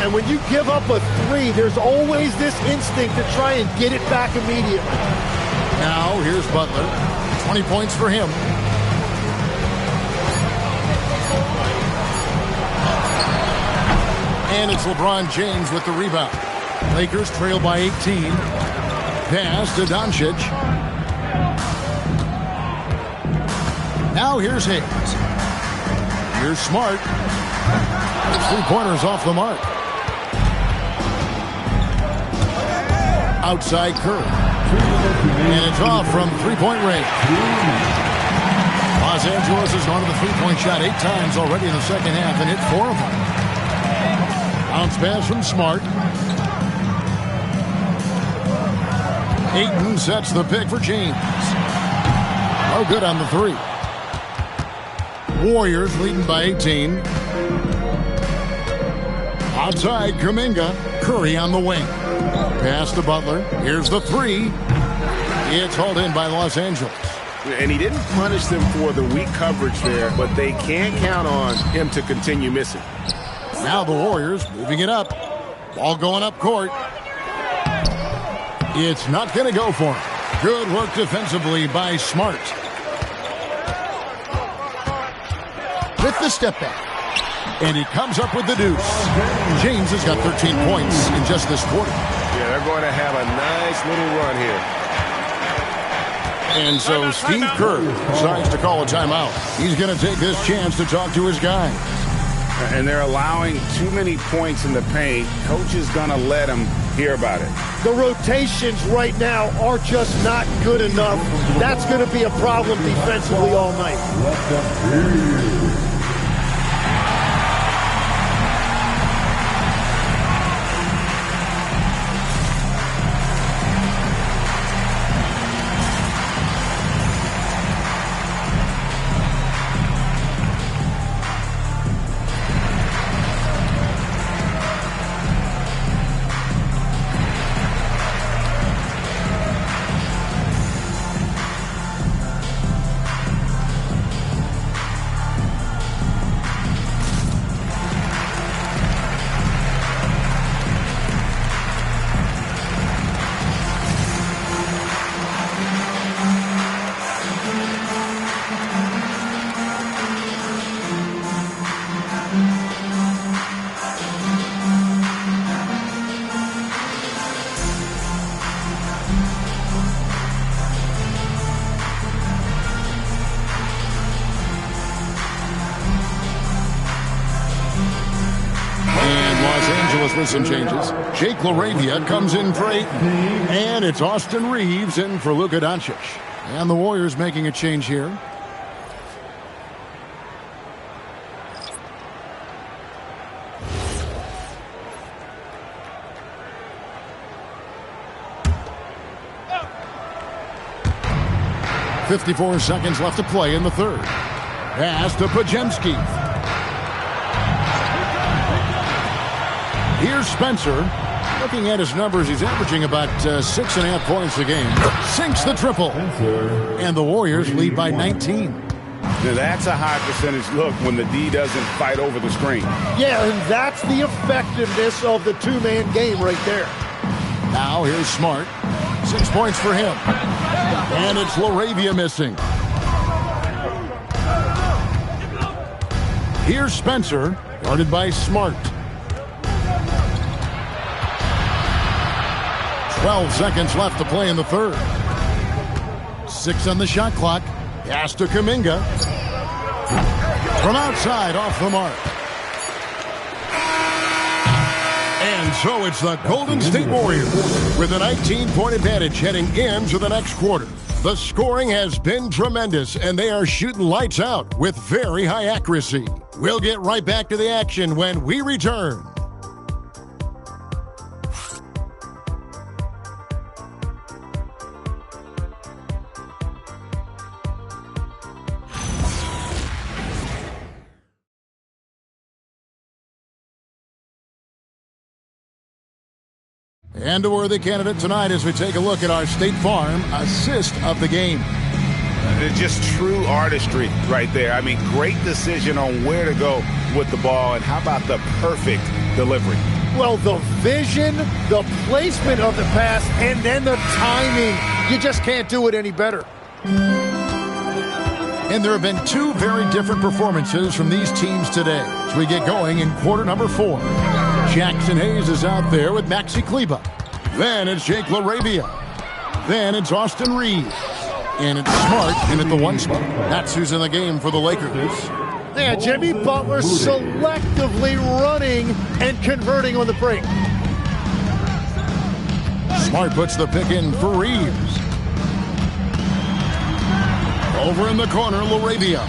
And when you give up a three, there's always this instinct to try and get it back immediately. Now, here's Butler. 20 points for him. And it's LeBron James with the rebound. Lakers trail by 18. Pass to Doncic. Now here's Hayes. Here's Smart. The three-pointers off the mark. Outside Curry. And it's off from three-point range. Los Angeles has gone to the three-point shot 8 times already in the second half and hit 4 of them. Bounce pass from Smart. Ayton sets the pick for James. No good on the three. Warriors leading by 18. Outside Kuminga. Curry on the wing. Pass to Butler. Here's the three. It's hauled in by Los Angeles. And he didn't punish them for the weak coverage there, but they can't count on him to continue missing. Now the Warriors moving it up. Ball going up court. It's not going to go for him. Good work defensively by Smart. With the step back. And he comes up with the deuce. James has got 13 points in just this quarter. Yeah, they're going to have a nice little run here. And so Steve Kerr decides to call a timeout. He's going to take this chance to talk to his guys. And they're allowing too many points in the paint. Coach is going to let them hear about it. The rotations right now are just not good enough. That's going to be a problem defensively all night. With some changes. Jake LaRavia comes in for 8. And it's Austin Reeves in for Luka Doncic. And the Warriors making a change here. .54 seconds left to play in the third. Pass to Podziemski. Here's Spencer. Looking at his numbers, he's averaging about 6.5 points a game. Sinks the triple. And the Warriors lead by 19. Now that's a high percentage look when the D doesn't fight over the screen. Yeah, and that's the effectiveness of the two-man game right there. Now here's Smart. 6 points for him. And it's LaRavia missing. Here's Spencer, guarded by Smart. 12 seconds left to play in the third. 6 on the shot clock. Pass to Kuminga. From outside, off the mark. And so it's the Golden State Warriors with a 19-point advantage heading into the next quarter. The scoring has been tremendous, and they are shooting lights out with very high accuracy. We'll get right back to the action when we return. And a worthy candidate tonight as we take a look at our State Farm assist of the game. It's just true artistry right there. I mean, great decision on where to go with the ball, and how about the perfect delivery? Well, the vision, the placement of the pass, and then the timing. You just can't do it any better. And there have been two very different performances from these teams today as we get going in quarter number 4. Jackson Hayes is out there with Maxi Kleba. Then it's Jake LaRavia. Then it's Austin Reeves. And it's Smart in at the 1 spot. That's who's in the game for the Lakers. Yeah, Jimmy Butler selectively running and converting on the break. Smart puts the pick in for Reeves. Over in the corner, LaRavia.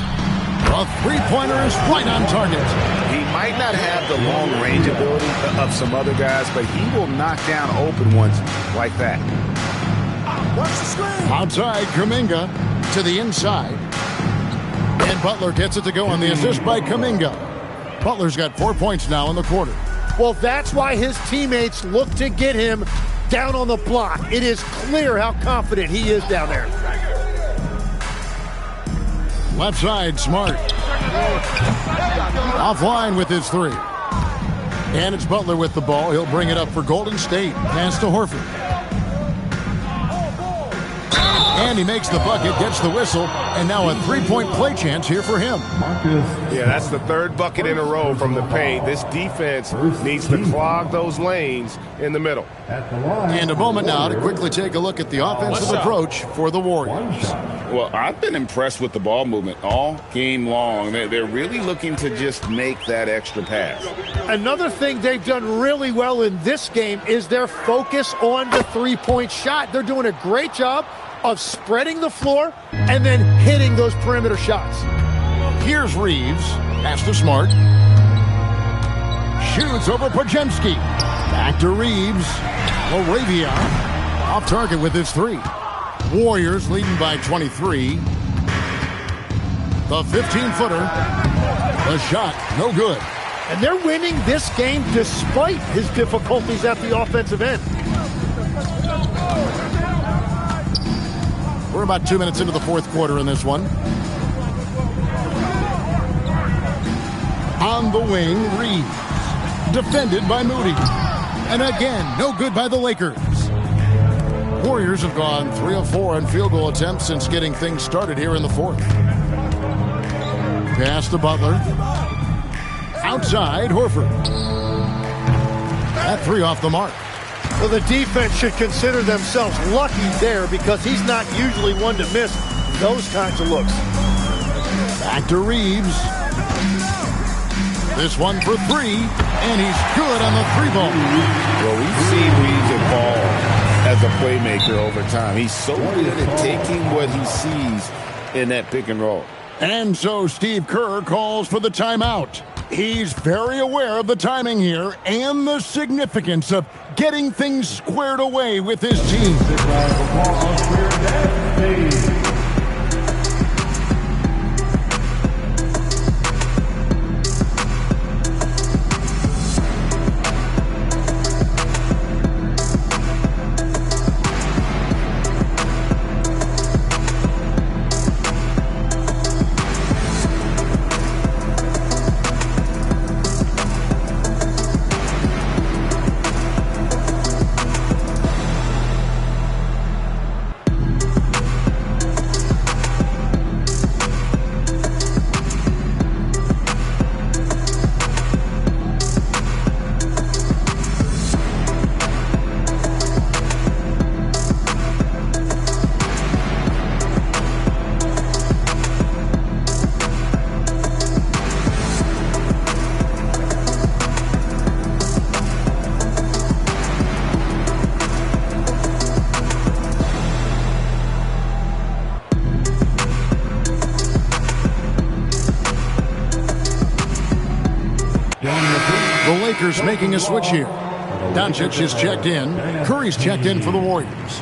A three-pointer is right on target. He might not have the long-range ability of some other guys, but he will knock down open ones like that. Watch the screen. Outside, Kuminga to the inside. And Butler gets it to go on the assist by Kuminga. Butler's got 4 points now in the quarter. Well, that's why his teammates look to get him down on the block. It is clear how confident he is down there. Left side, Smart. Offline with his 3. And it's Butler with the ball. He'll bring it up for Golden State. Pass to Horford. And he makes the bucket, gets the whistle, and now a three-point play chance here for him. Yeah, that's the third bucket in a row from the paint. This defense needs to clog those lanes in the middle. And a moment now to quickly take a look at the offensive approach for the Warriors. Well, I've been impressed with the ball movement all game long. They're really looking to just make that extra pass. Another thing they've done really well in this game is their focus on the three-point shot. They're doing a great job of spreading the floor and then hitting those perimeter shots. Here's Reeves. Pass to Smart. Shoots over Pajemski. Back to Reeves. LaRavia off target with his 3. Warriors leading by 23. The 15-footer. The shot, no good. And they're winning this game despite his difficulties at the offensive end. We're about 2 minutes into the fourth quarter in this one. On the wing, Reeves. Defended by Moody. And again, no good by the Lakers. Warriors have gone 3 of 4 on field goal attempts since getting things started here in the fourth. Pass to Butler. Outside, Horford. That 3 off the mark. Well, the defense should consider themselves lucky there because he's not usually one to miss those kinds of looks. Back to Reeves. This one for 3, and he's good on the 3-ball. Well, we've seen Reeves evolve as a playmaker over time. He's so good at taking what he sees in that pick and roll. And so Steve Kerr calls for the timeout. He's very aware of the timing here and the significance of getting things squared away with his team. Lakers making a switch here. Doncic is checked in. Curry's checked in for the Warriors.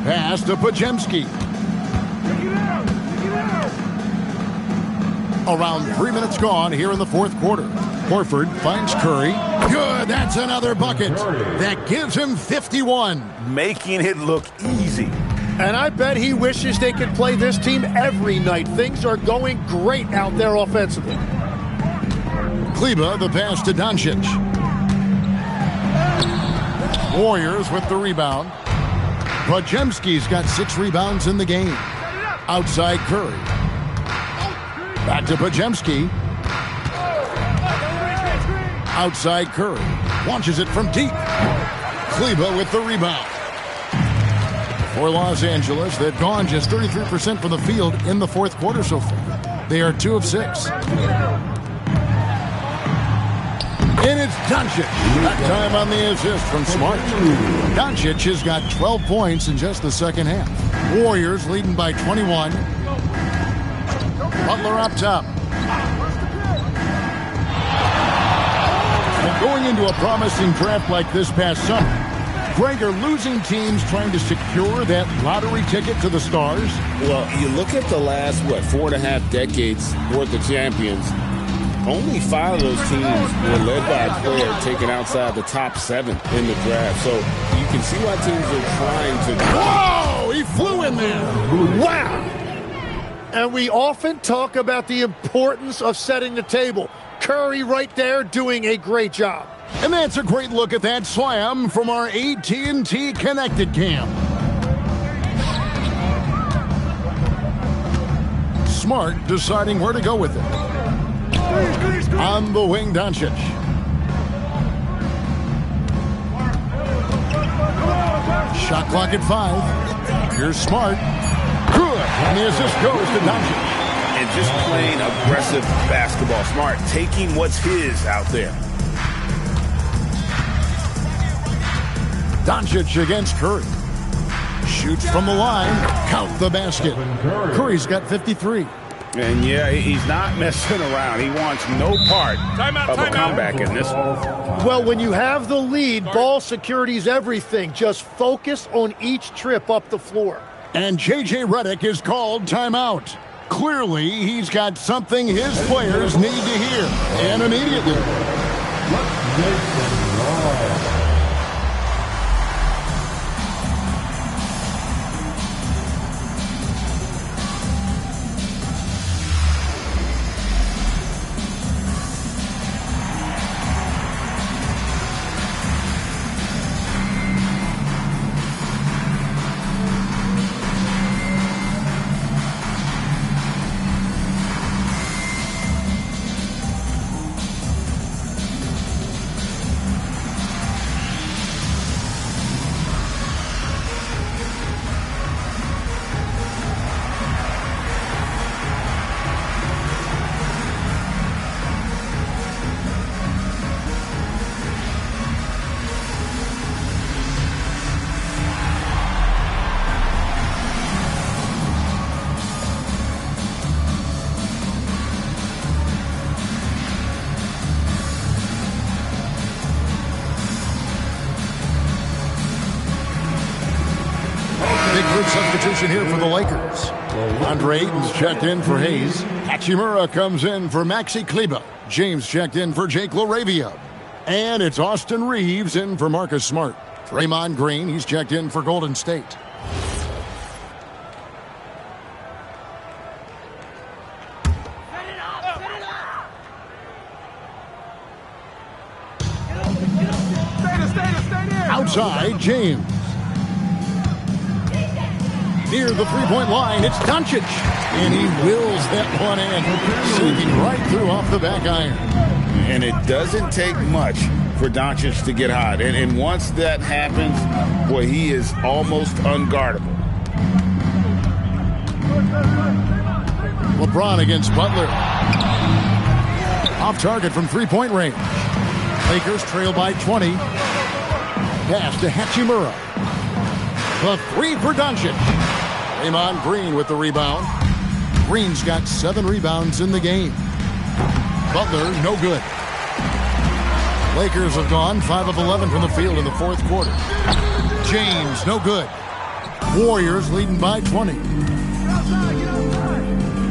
Pass to Pajemski. Around 3 minutes gone here in the fourth quarter. Horford finds Curry. Good, that's another bucket. That gives him 51. Making it look easy. And I bet he wishes they could play this team every night. Things are going great out there offensively. Kleba, the pass to Doncic. Warriors with the rebound. Pajemski's got 6 rebounds in the game. Outside Curry. Back to Pajemski. Outside Curry. Launches it from deep. Kleba with the rebound. For Los Angeles, they've gone just 33% from the field in the fourth quarter so far. They are 2 of 6. And it's Doncic. That time on the assist from Smart. Doncic has got 12 points in just the second half. Warriors leading by 21. Butler up top. And going into a promising draft like this past summer, Greg, are losing teams trying to secure that lottery ticket to the stars? Well, you look at the last, 4.5 decades worth of champions. Only 5 of those teams were led by a player taken outside the top 7 in the draft. So you can see why teams are trying to... Whoa! He flew in there! Wow! And we often talk about the importance of setting the table. Curry right there doing a great job. And that's a great look at that slam from our AT&T Connected Cam. Smart deciding where to go with it. On the wing, Doncic. Shot clock at 5. Here's Smart. Good. And the assist goes to Doncic. And just playing aggressive basketball. Smart taking what's his out there. Doncic against Curry. Shoots from the line. Count the basket. Curry's got 53. And yeah, he's not messing around. He wants no part of a comeback in this one. Well, when you have the lead, ball security is everything. Just focus on each trip up the floor. And J.J. Redick is called timeout. Clearly, he's got something his players need to hear. And immediately. Substitution here for the Lakers. Andre Ayton's checked in for Hayes. Hachimura comes in for Maxi Kleba. James checked in for Jake LaRavia. And it's Austin Reeves in for Marcus Smart. Draymond Green, he's checked in for Golden State. Outside, James. Near the three-point line, it's Doncic. And he wills that one in, sneaking right through off the back iron. And it doesn't take much for Doncic to get hot. And once that happens, boy, he is almost unguardable. LeBron against Butler. Off target from three-point range. Lakers trail by 20. Pass to Hachimura. The three for Doncic. Draymond Green with the rebound. Green's got 7 rebounds in the game. Butler, no good. Lakers have gone 5 of 11 from the field in the fourth quarter. James, no good. Warriors leading by 20.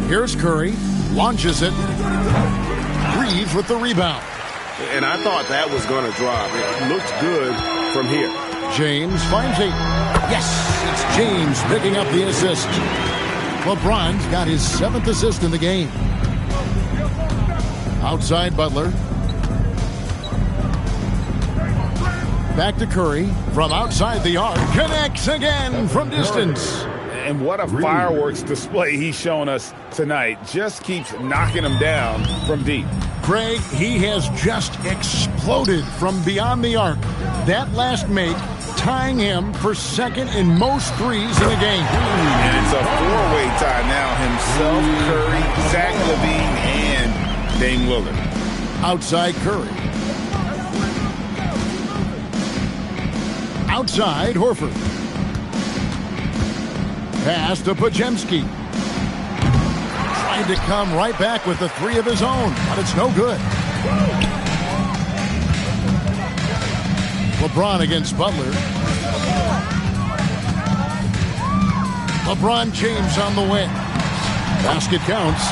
Here's Curry. Launches it. Reeves with the rebound. And I thought that was going to drop. It looked good from here. James finds 8. Yes, it's James picking up the assist. LeBron's got his 7th assist in the game. Outside Butler. Back to Curry from outside the arc. Connects again from distance. And what a fireworks display he's shown us tonight. Just keeps knocking them down from deep. Craig, he has just exploded from beyond the arc. That last make tying him for second in most threes in the game. And it's a 4-way tie now. Himself, Curry, Zach LaVine, and Dame Lillard. Outside Curry. Outside Horford. Pass to Podziemski. Trying to come right back with the 3 of his own, but it's no good. LeBron against Butler. LeBron James on the win. Basket counts.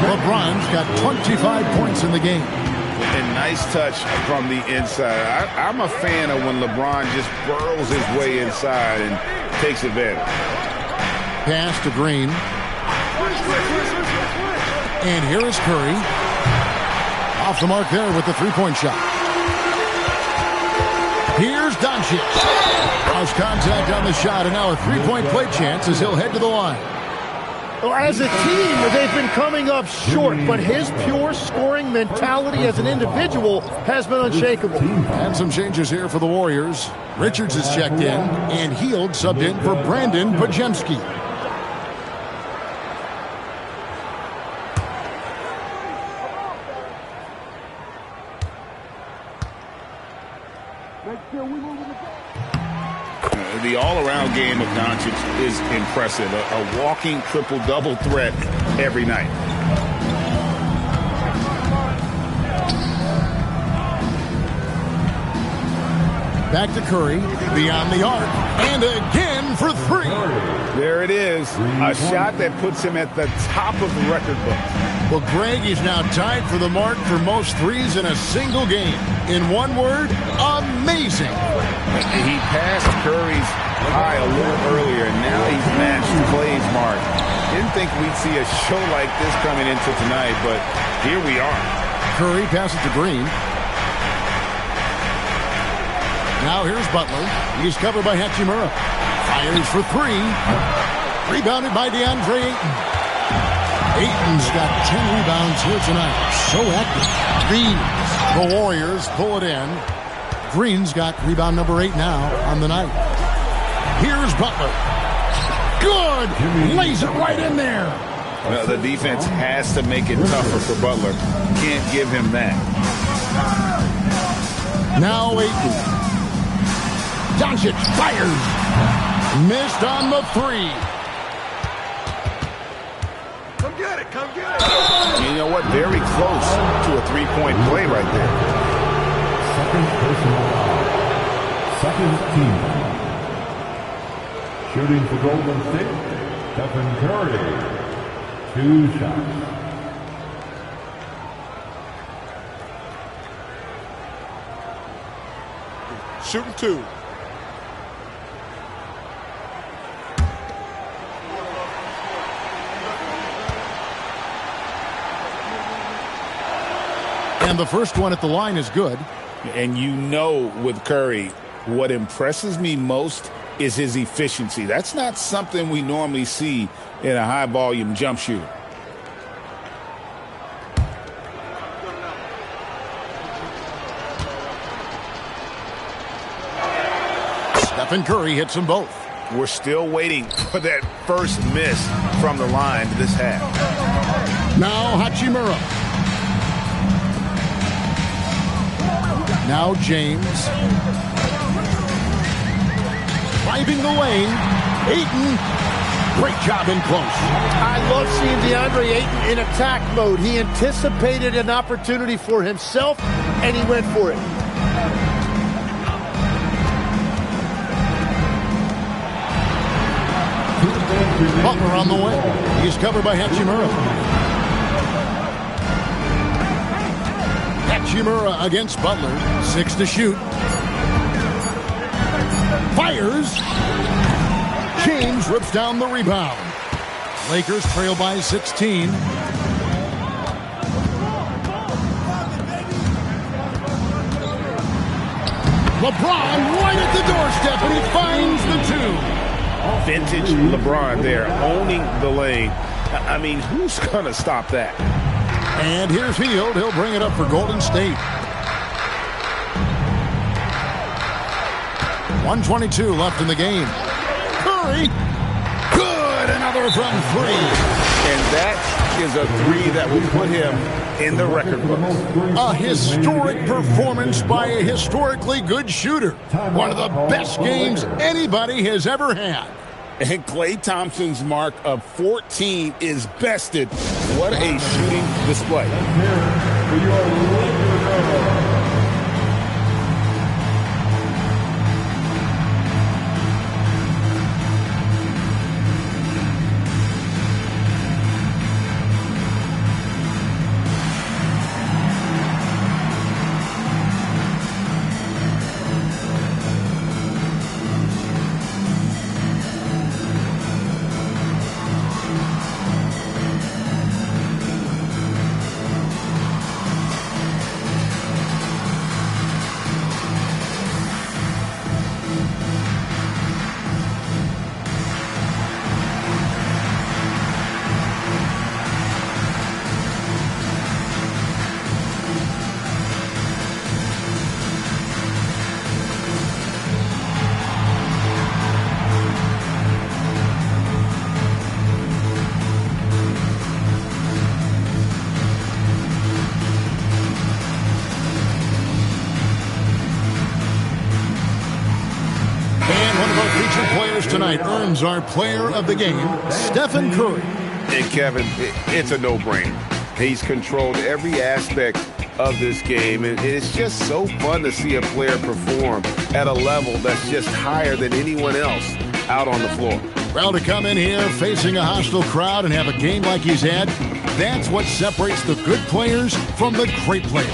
LeBron's got 25 points in the game. And nice touch from the inside. I'm a fan of when LeBron just burrows his way inside and takes advantage. Pass to Green. And here is Curry. Off the mark there with the three-point shot. Here's Doncic. House contact on the shot, and now a three-point play chance as he'll head to the line. Well, as a team, they've been coming up short, but his pure scoring mentality as an individual has been unshakable. And some changes here for the Warriors. Richards is checked in, and Hield subbed in for Brandon Podziemski. The all-around game of Doncic is impressive. A walking triple-double threat every night. Back to Curry, beyond the arc, and again for 3. There it is. A shot that puts him at the top of the record book. Well, Greg is now tied for the mark for most threes in a single game. In one word, amazing. He passed Curry's high a little earlier, and now he's matched Clay's mark. Didn't think we'd see a show like this coming into tonight, but here we are. Curry passes to Green. Now here's Butler. He's covered by Hachimura. Fires for 3. Rebounded by DeAndre Ayton. Ayton's got 10 rebounds here tonight. So active. Green. The Warriors pull it in. Green's got rebound number 8 now on the night. Here's Butler. Good. Lays it right in there. Well, the defense has to make it tougher for Butler. Can't give him that. Now Ayton. Doncic fires. Missed on the 3. Come get it, come get it. You know what? Very close to a three-point play right there. Second personal foul. Second team foul. Shooting for Golden State, Stephen Curry. 2 shots. Shooting 2. And the first one at the line is good. And you know with Curry, what impresses me most is his efficiency. That's not something we normally see in a high-volume jump shooter. Stephen Curry hits them both. We're still waiting for that first miss from the line this half. Now Hachimura. Now James. Driving the lane. Ayton. Great job in close. I love seeing DeAndre Ayton in attack mode. He anticipated an opportunity for himself, and he went for it. Butler on the way. He's covered by Hachimura. Hachimura against Butler. 6 to shoot. Fires. James rips down the rebound. Lakers trail by 16. LeBron right at the doorstep, and he finds the 2. Vintage LeBron there, owning the lane. I mean, who's going to stop that? And here's Hield. He'll bring it up for Golden State. 1:22 left in the game. Curry. Good. Another from 3. And that is a 3 that will put him in the record books. A historic performance by a historically good shooter. One of the best games anybody has ever had. And Klay Thompson's mark of 14 is bested. What a shooting display. Tonight earns our player of the game, Stephen Curry. And Kevin, it's a no-brainer. He's controlled every aspect of this game, and it's just so fun to see a player perform at a level that's just higher than anyone else out on the floor. Well, to come in here facing a hostile crowd and have a game like he's had, that's what separates the good players from the great players.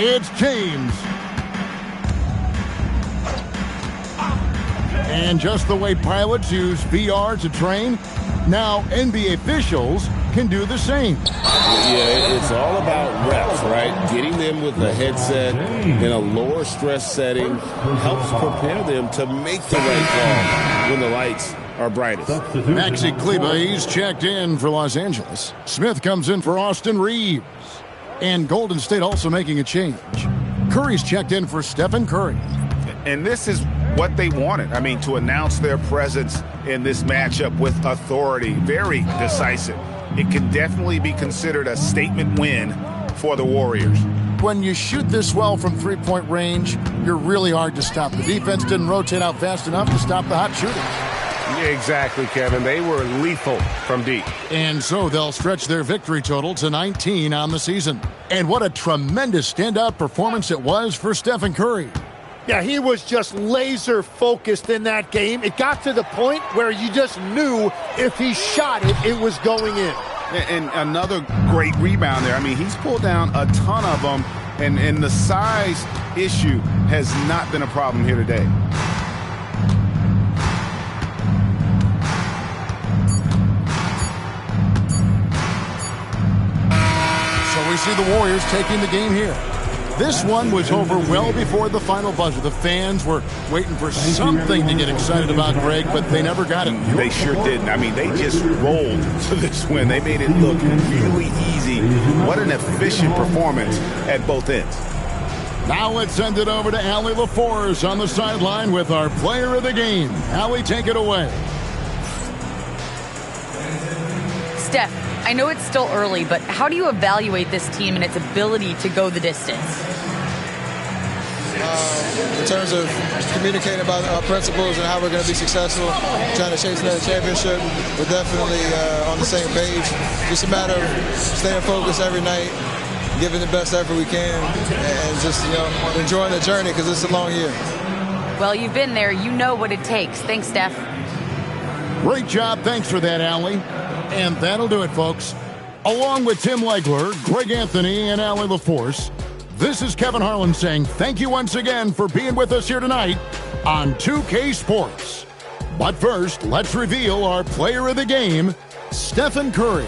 It's James. And just the way pilots use VR to train, now NBA officials can do the same. Yeah, it's all about reps, right? Getting them with a headset in a lower stress setting helps prepare them to make the right call when the lights are brightest. Maxi Kleba, he's checked in for Los Angeles. Smith comes in for Austin Reeves. And Golden State also making a change. Curry's checked in for Stephen Curry. And this is what they wanted. I mean, to announce their presence in this matchup with authority. Very decisive. It can definitely be considered a statement win for the Warriors. When you shoot this well from three-point range, you're really hard to stop. The defense didn't rotate out fast enough to stop the hot shooters. Yeah, exactly, Kevin. They were lethal from deep. And so they'll stretch their victory total to 19 on the season. And what a tremendous standout performance it was for Stephen Curry. Yeah, he was just laser focused in that game. It got to the point where you just knew if he shot it, it was going in. And another great rebound there. I mean, he's pulled down a ton of them, and the size issue has not been a problem here today. So we see the Warriors taking the game here. This one was over well before the final buzzer. The fans were waiting for something to get excited about, Greg, but they never got it. They sure didn't. I mean, they just rolled to this win. They made it look really easy. What an efficient performance at both ends. Now let's send it over to Allie LaForce on the sideline with our player of the game. Allie, take it away. Steph, I know it's still early, but how do you evaluate this team and its ability to go the distance? In terms of communicating about our principles and how we're going to be successful, trying to chase another championship, we're definitely on the same page. Just a matter of staying focused every night, giving the best effort we can, and just enjoying the journey because it's a long year. Well, you've been there. You know what it takes. Thanks, Steph. Great job. Thanks for that, Allie. And that'll do it, folks. Along with Tim Legler, Greg Anthony, and Allie LaForce, this is Kevin Harlan saying thank you once again for being with us here tonight on 2K Sports. But first, let's reveal our player of the game, Stephen Curry.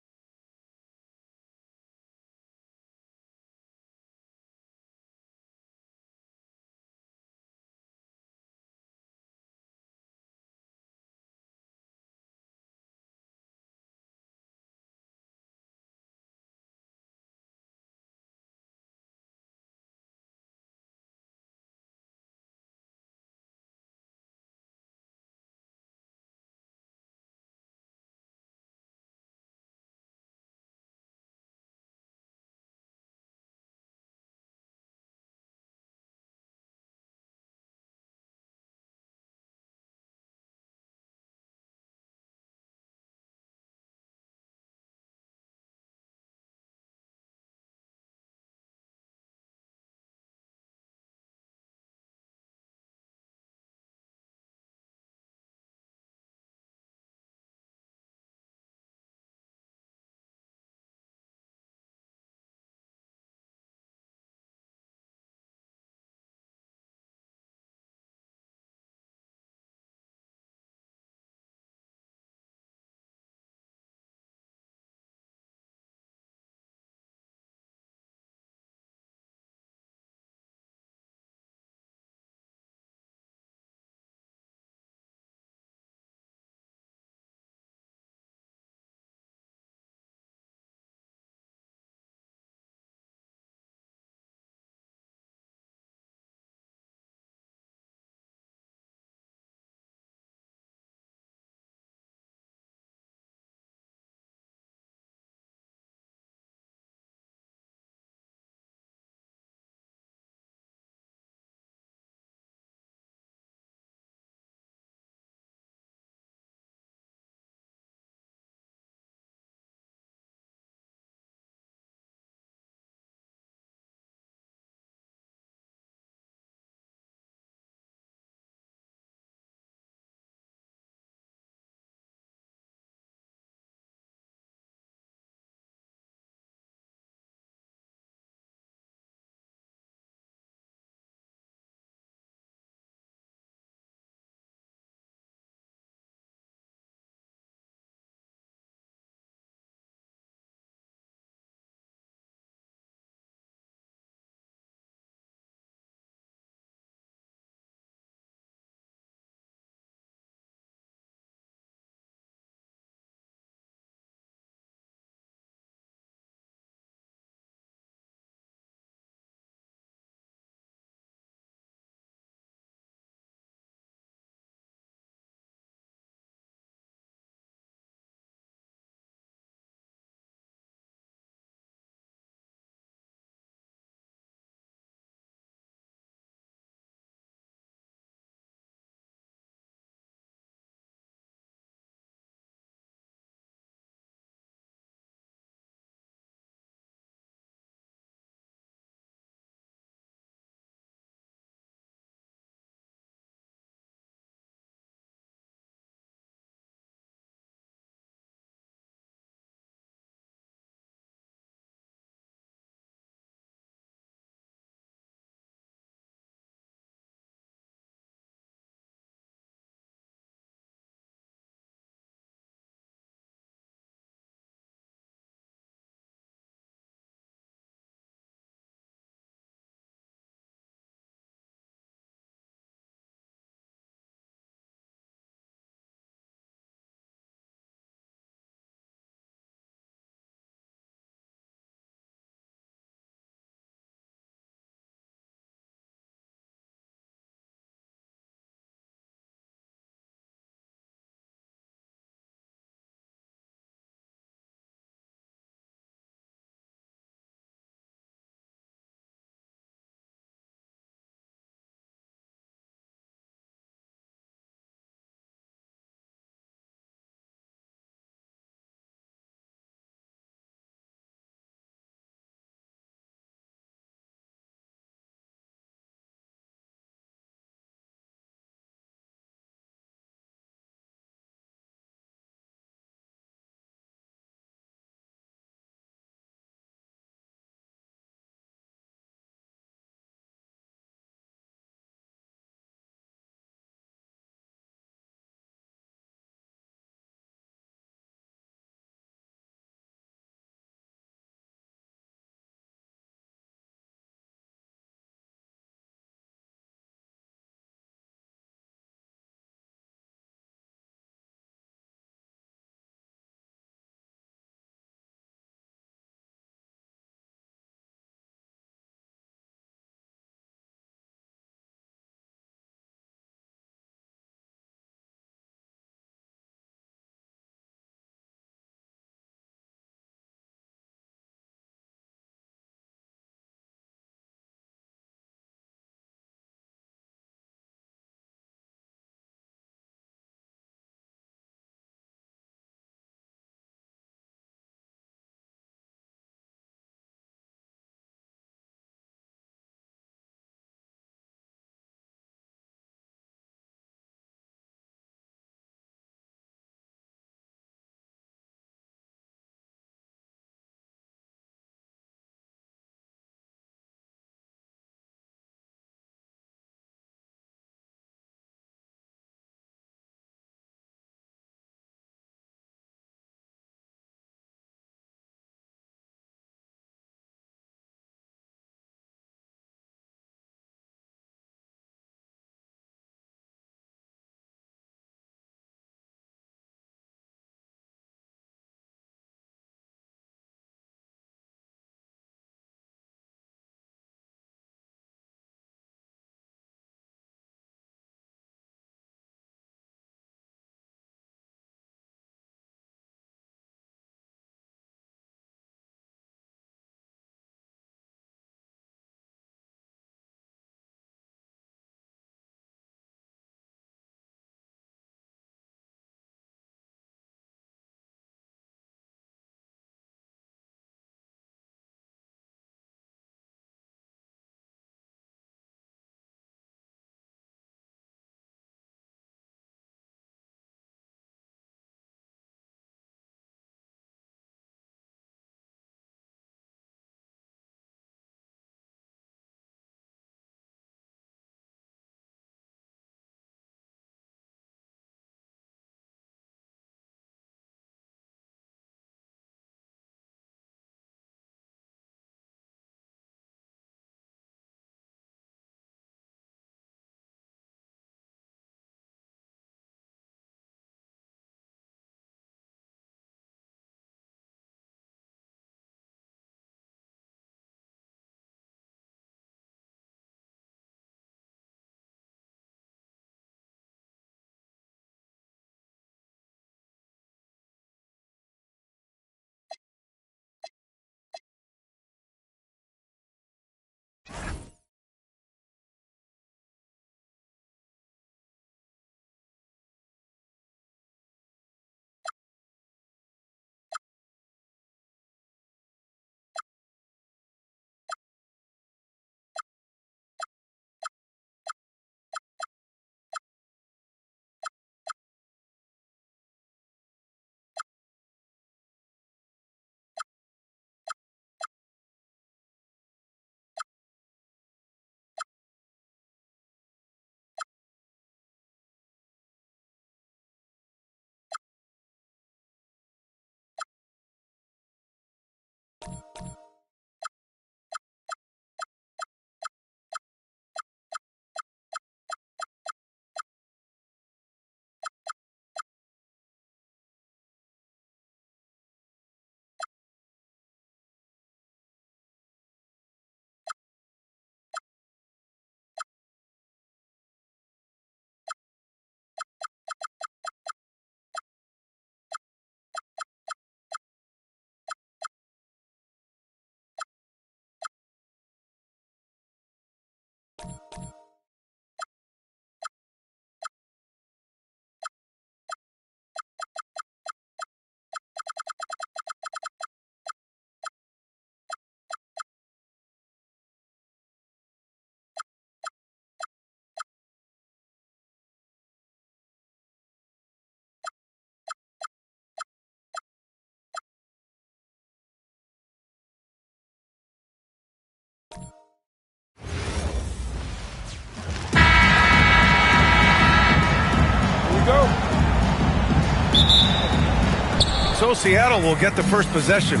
So Seattle will get the first possession.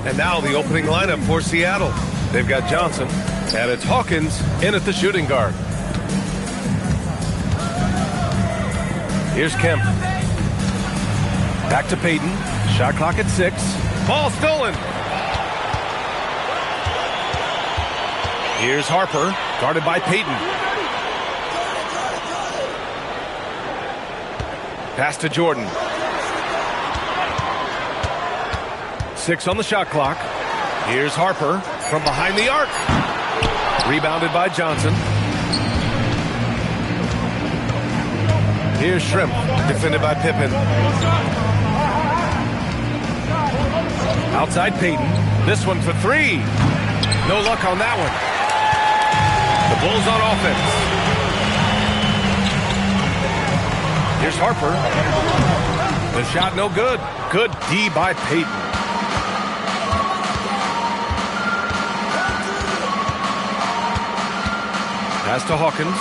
And now the opening lineup for Seattle. They've got Johnson, and it's Hawkins in at the shooting guard. Here's Kemp. Back to Payton. Shot clock at 6. Ball stolen. Here's Harper, guarded by Payton. Pass to Jordan. 6 on the shot clock. Here's Harper from behind the arc. Rebounded by Johnson. Here's Shrimp, defended by Pippen. Outside Payton. This one for 3. No luck on that one. The Bulls on offense. Here's Harper. The shot no good. Good D by Payton. Pass to Hawkins.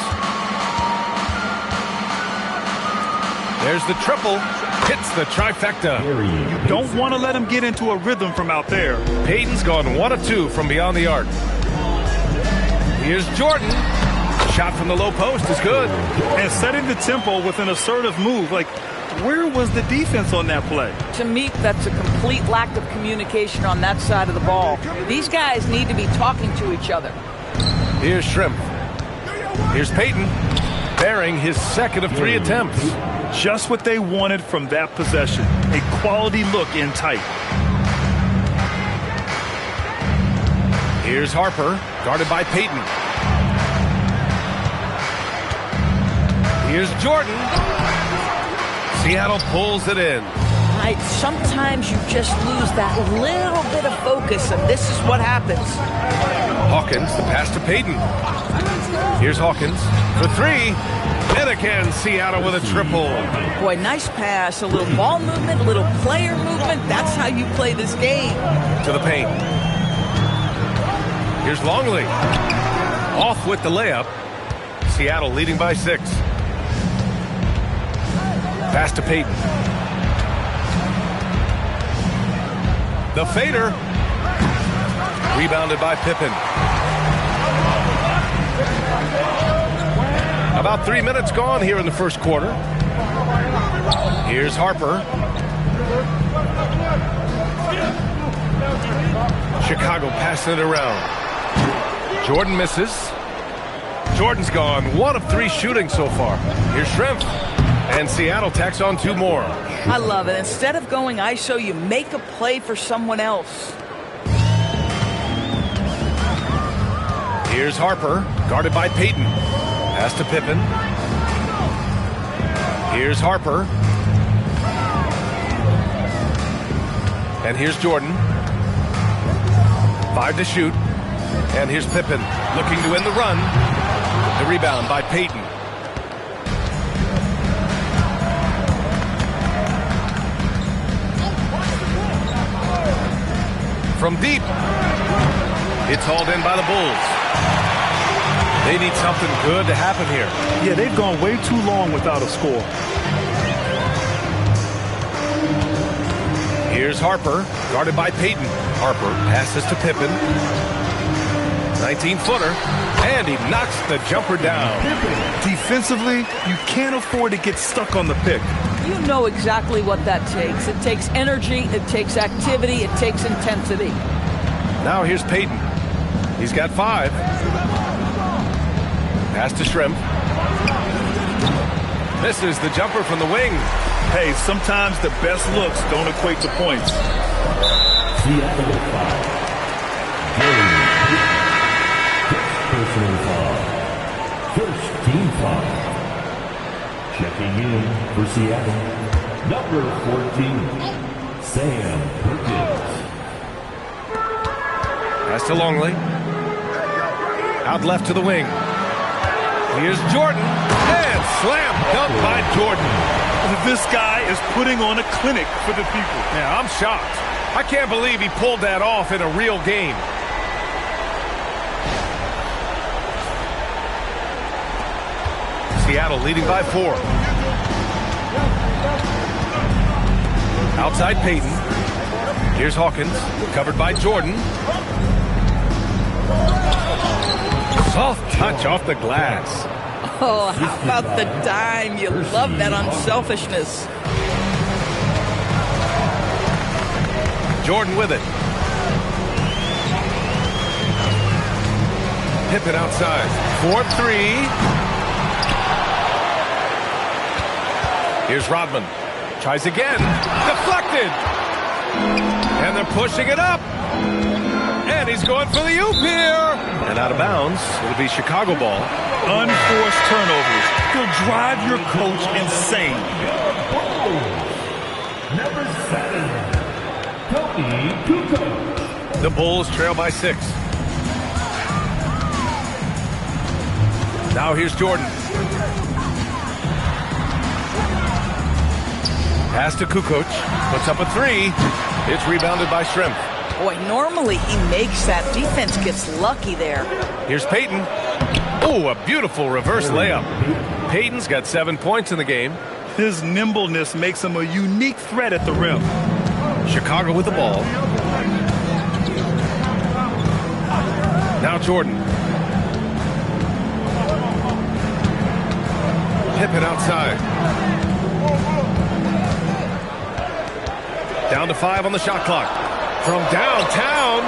There's the triple. Hits the trifecta. You don't want to let him get into a rhythm from out there. Payton's gone 1 of 2 from beyond the arc. Here's Jordan. Shot from the low post is good. And setting the tempo with an assertive move. Like, where was the defense on that play? To me, that's a complete lack of communication on that side of the ball. These guys need to be talking to each other. Here's Shrimp. Here's Payton, bearing his second of 3 attempts. Just what they wanted from that possession. A quality look in tight. Here's Harper, guarded by Payton. Here's Jordan. Seattle pulls it in. Right, sometimes you just lose that little bit of focus, and this is what happens. Hawkins, the pass to Payton. Here's Hawkins for 3. And again, Seattle with a triple. Boy, nice pass, a little ball movement, a little player movement. That's how you play this game. To the paint. Here's Longley. Off with the layup. Seattle leading by 6. Pass to Payton. The fader. Rebounded by Pippen. About 3 minutes gone here in the first quarter. Here's Harper. Chicago passing it around. Jordan misses. Jordan's gone 1 of 3 shooting so far. Here's Shrimp. And Seattle tacks on 2 more. I love it. Instead of going ISO, you make a play for someone else. Here's Harper, guarded by Payton. Pass to Pippen. Here's Harper. And here's Jordan. 5 to shoot. And here's Pippen, looking to win the run. The rebound by Payton. From deep. It's hauled in by the Bulls. They need something good to happen here. Yeah, they've gone way too long without a score. Here's Harper, guarded by Payton. Harper passes to Pippen. 19-footer, and he knocks the jumper down. Defensively, you can't afford to get stuck on the pick. You know exactly what that takes. It takes energy, it takes activity, it takes intensity. Now here's Payton. He's got 5. Pass to Shrimp. Misses the jumper from the wing. Hey, sometimes the best looks don't equate to points. Seattle with 5. Personal foul. First team foul. Checking in for Seattle, number 14, Sam Perkins. Pass to Longley. Out left to the wing. Here's Jordan. And slam dunk by Jordan. This guy is putting on a clinic for the people. Yeah, I'm shocked. I can't believe he pulled that off in a real game. Seattle leading by 4. Outside Payton. Here's Hawkins, covered by Jordan. Soft touch off the glass. Oh, how about the dime? You love that unselfishness. Jordan with it. Pippen outside. 4-3. Here's Rodman. Tries again. Deflected. And they're pushing it up. And he's going for the oop here. And out of bounds. It'll be Chicago ball. Unforced turnovers. He'll drive your coach insane. Number 7, Tony Kukoc. The Bulls trail by 6. Now here's Jordan. Pass to Kukoc. Puts up a 3. It's rebounded by Shrimp. Boy, normally he makes that. Defense gets lucky there. Here's Payton. Oh, a beautiful reverse layup. Payton's got 7 points in the game. His nimbleness makes him a unique threat at the rim. Chicago with the ball. Now Jordan. Pippen outside. Down to 5 on the shot clock. From downtown,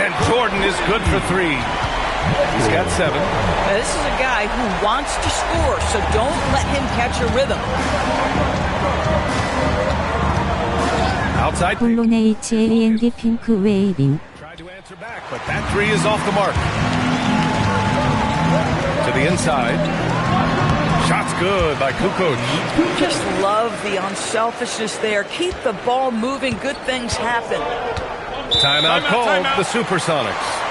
and Jordan is good for 3. He's got 7. Now, this is a guy who wants to score, so don't let him catch a rhythm. Outside. HLND 핑크 웨이빙. Tried to answer back, but that 3 is off the mark. To the inside. Shot's good by Kukoc. Just love the unselfishness there. Keep the ball moving. Good things happen. Timeout called. The Supersonics.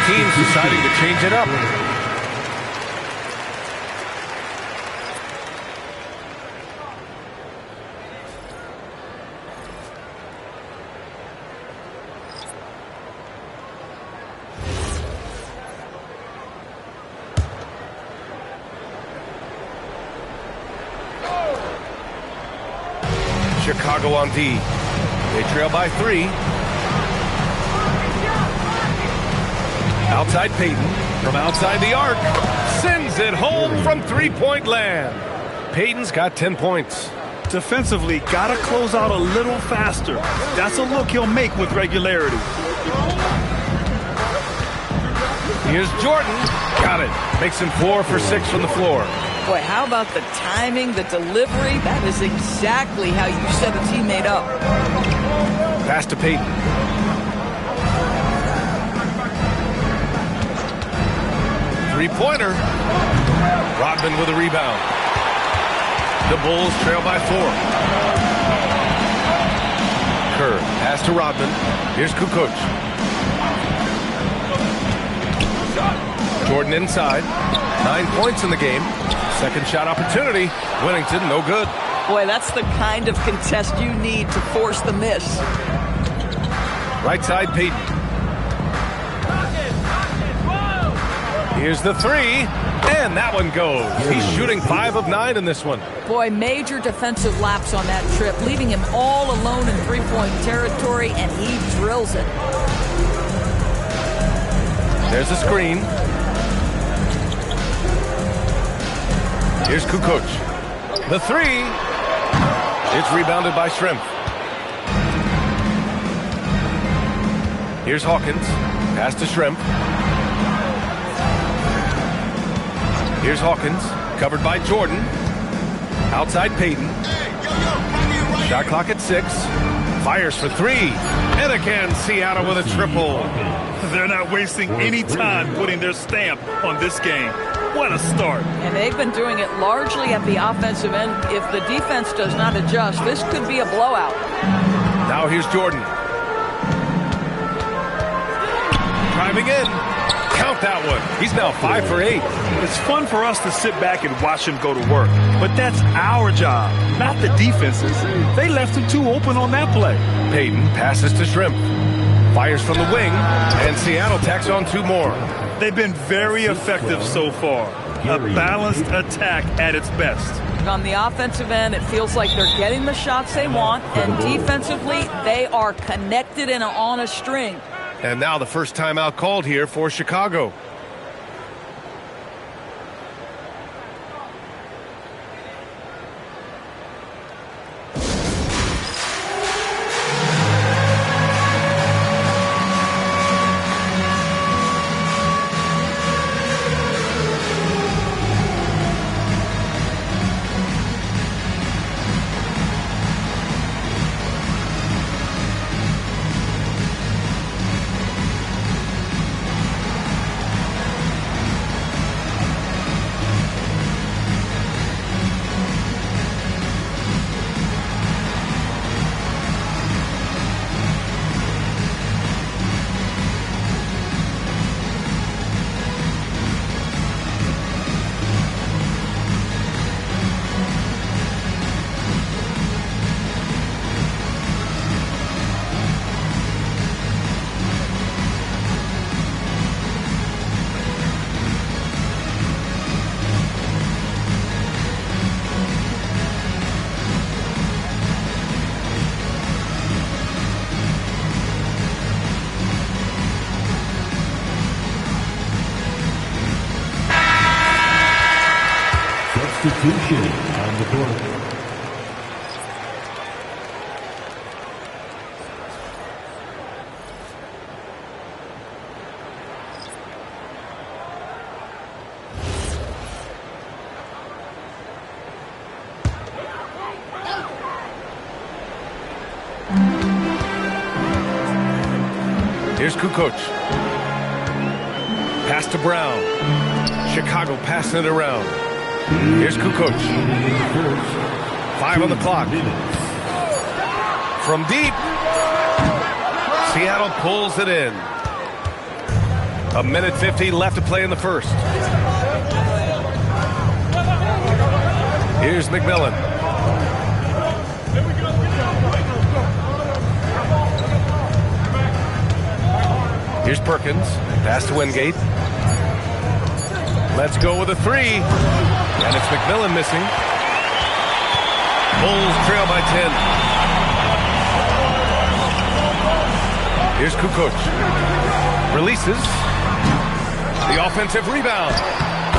Teams deciding to change it up. Chicago on D. They trail by 3. Outside Payton, from outside the arc, sends it home from three-point land. Payton's got 10 points. Defensively, gotta close out a little faster. That's a look he'll make with regularity. Here's Jordan. Got it. Makes him 4 for 6 from the floor. Boy, how about the timing, the delivery? That is exactly how you set a teammate up. Pass to Payton. Three-pointer. Rodman with a rebound. The Bulls trail by 4. Kerr, pass to Rodman. Here's Kukoc. Jordan inside. 9 points in the game. Second shot opportunity. Whittington, no good. Boy, that's the kind of contest you need to force the miss. Right side, Payton. Here's the 3. And that one goes. He's shooting 5 of 9 in this one. Boy, major defensive lapse on that trip, leaving him all alone in three-point territory, and he drills it. There's a screen. Here's Kukoc. The three. It's rebounded by Shrimp. Here's Hawkins. Pass to Shrimp. Here's Hawkins. Covered by Jordan. Outside Payton. Shot clock at 6. Fires for 3. And again, Seattle with a triple. They're not wasting any time putting their stamp on this game. What a start. And they've been doing it largely at the offensive end. If the defense does not adjust, this could be a blowout. Now here's Jordan. Driving in. Count that one. He's now 5 for 8. It's fun for us to sit back and watch him go to work. But that's our job, not the defense's. They left him too open on that play. Payton passes to Shrimp. Fires from the wing. And Seattle tacks on 2 more. They've been very effective so far. A balanced attack at its best. On the offensive end, it feels like they're getting the shots they want. And defensively, they are connected and on a string. And now the first timeout called here for Chicago. Substitution on the court. Here's Kukoc. Pass to Brown. Chicago passing it around. Here's Kukoc. 5 on the clock. From deep. Seattle pulls it in. 1:50 left to play in the first. Here's McMillan. Here's Perkins. Pass to Wingate. Let's go with a 3. And it's McMillan missing. Bulls trail by 10. Here's Kukoc. Releases. The offensive rebound.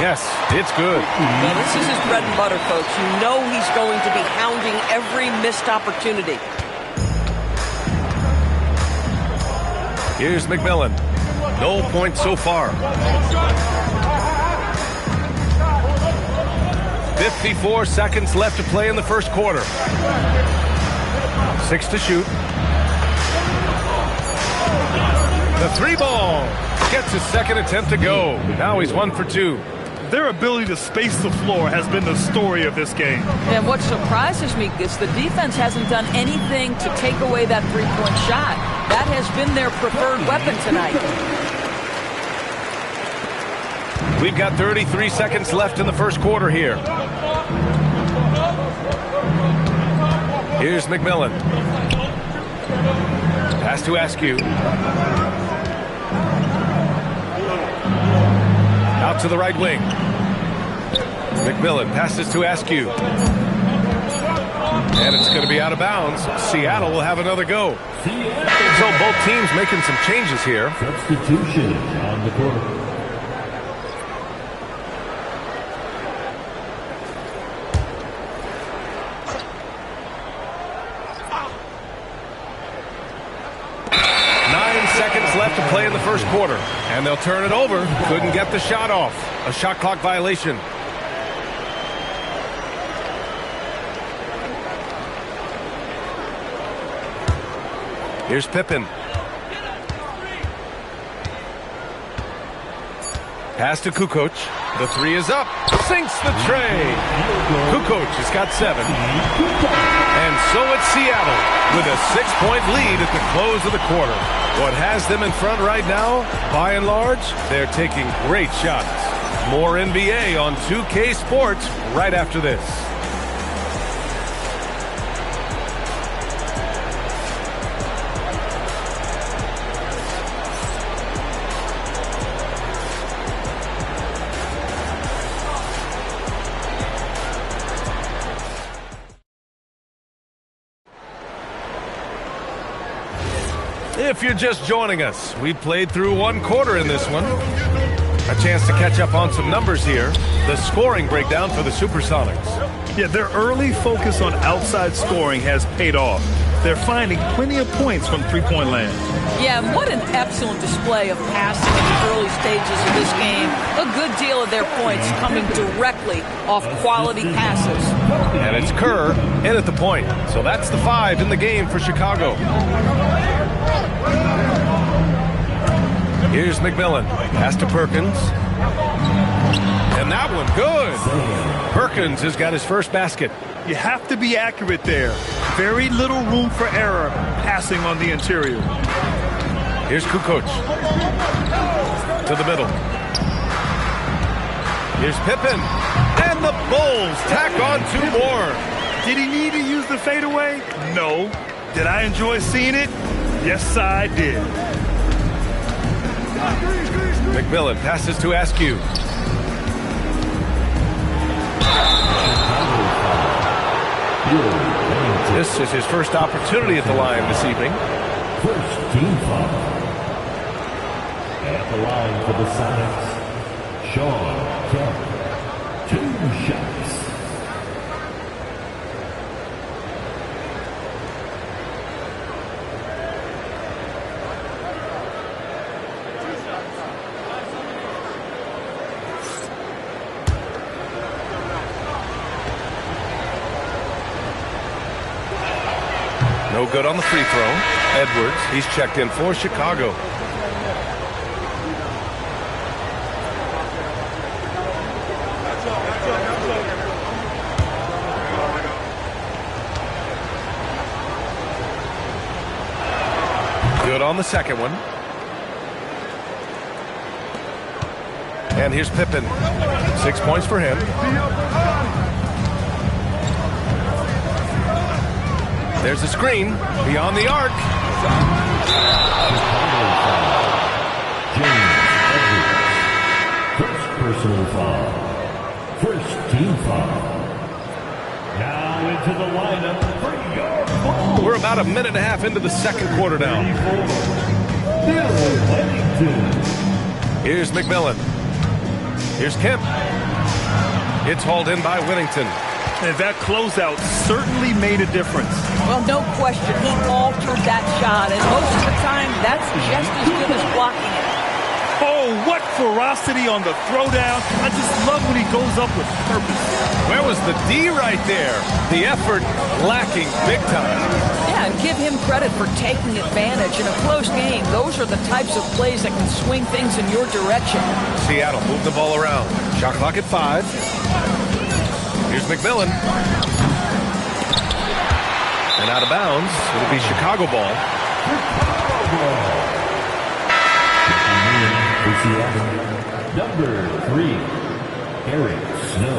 Yes, it's good. Well, this is his bread and butter, folks. You know he's going to be hounding every missed opportunity. Here's McMillan. No points so far. 54 seconds left to play in the first quarter. 6 to shoot. The 3 ball gets his second attempt to go. Now he's 1 for 2. Their ability to space the floor has been the story of this game. And what surprises me is the defense hasn't done anything to take away that three-point shot. That has been their preferred weapon tonight. We've got 33 seconds left in the first quarter here. Here's McMillan. Pass to Askew. Out to the right wing. McMillan passes to Askew. And it's going to be out of bounds. Seattle will have another go. So both teams making some changes here. Substitution on the court. Left to play in the first quarter, and they'll turn it over. Couldn't get the shot off. A shot clock violation. Here's Pippen. Pass to Kukoc. The three is up. Sinks the tray. Kukoc has got 7. And so it's Seattle with a 6-point lead at the close of the quarter. What has them in front right now, by and large, they're taking great shots. More NBA on 2K Sports right after this. If you're just joining us, we played through one quarter in this one. A chance to catch up on some numbers here. The scoring breakdown for the Supersonics. Yeah, their early focus on outside scoring has paid off. They're finding plenty of points from three-point land. Yeah, what an excellent display of passing in the early stages of this game. A good deal of their points coming directly off quality passes. And it's Kerr in at the point. So that's the 5 in the game for Chicago. Here's McMillan. Pass to Perkins. And that one good. Perkins has got his first basket. You have to be accurate there. Very little room for error passing on the interior. Here's Kukoc. To the middle. Here's Pippen. And the Bulls tack on 2 more. Did he need to use the fadeaway? No. Did I enjoy seeing it? Yes, I did. McMillan passes to Askew. This is his first opportunity at the line this evening. First team foul. At the line for the Sonics, Sean Kemp. 2 shots. No good on the free throw. Edwards, he's checked in for Chicago. Good on the second one. And here's Pippen. 6 points for him. There's a screen beyond the arc. First personal foul. First team foul. Now into the lineup for your Bulls. We're about a minute and a half into the second quarter now. Here's McMillan. Here's Kemp. It's hauled in by Whittington. And that closeout certainly made a difference. Well, no question. He altered that shot, and most of the time, that's just as good as blocking it. Oh, what ferocity on the throwdown. I just love when he goes up with purpose. Where was the D right there? The effort lacking big time. Yeah, and give him credit for taking advantage. In a close game, those are the types of plays that can swing things in your direction. Seattle moved the ball around. Shot clock at 5. Here's McMillan. And out of bounds. It'll be Chicago ball. Number 3, Eric Snow.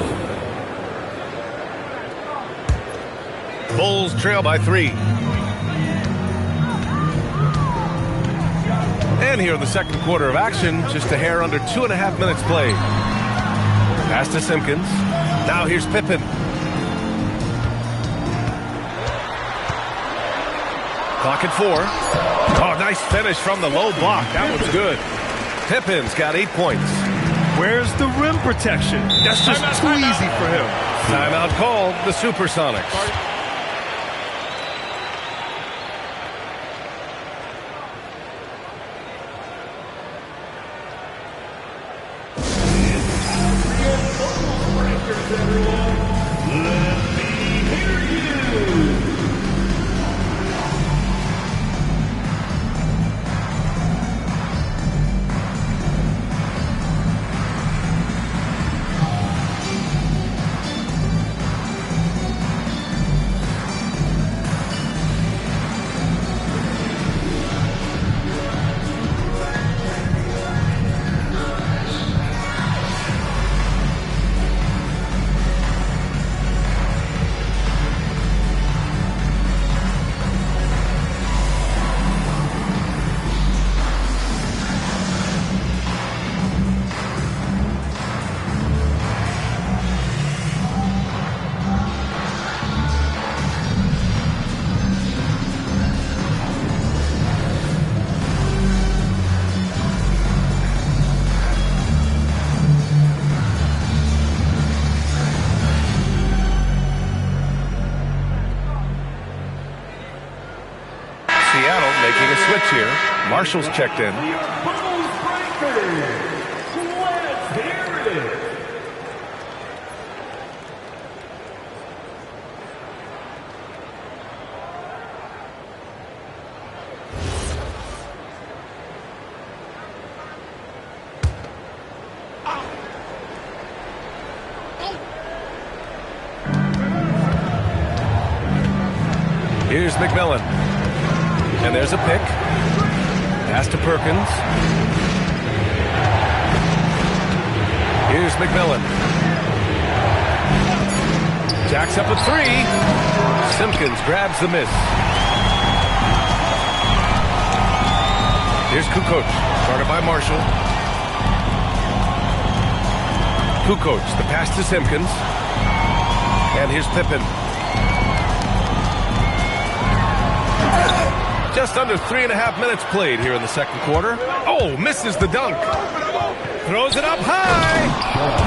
Bulls trail by 3. And here in the second quarter of action, just a hair under 2.5 minutes played. Pass to Simpkins. Now here's Pippen. Clock at 4. Oh, nice finish from the low block. That one's good. Pippen's got 8 points. Where's the rim protection? That's just too easy for him. Timeout called, the Supersonics. Marshall's checked in. Here's McMillan. And there's a pick. Pass to Perkins. Here's McMillan. Jacks up a 3. Simpkins grabs the miss. Here's Kukoc, guarded by Marshall. Kukoc, the pass to Simpkins. And here's Pippen. Just under 3.5 minutes played here in the second quarter. Oh, misses the dunk. Throws it up high.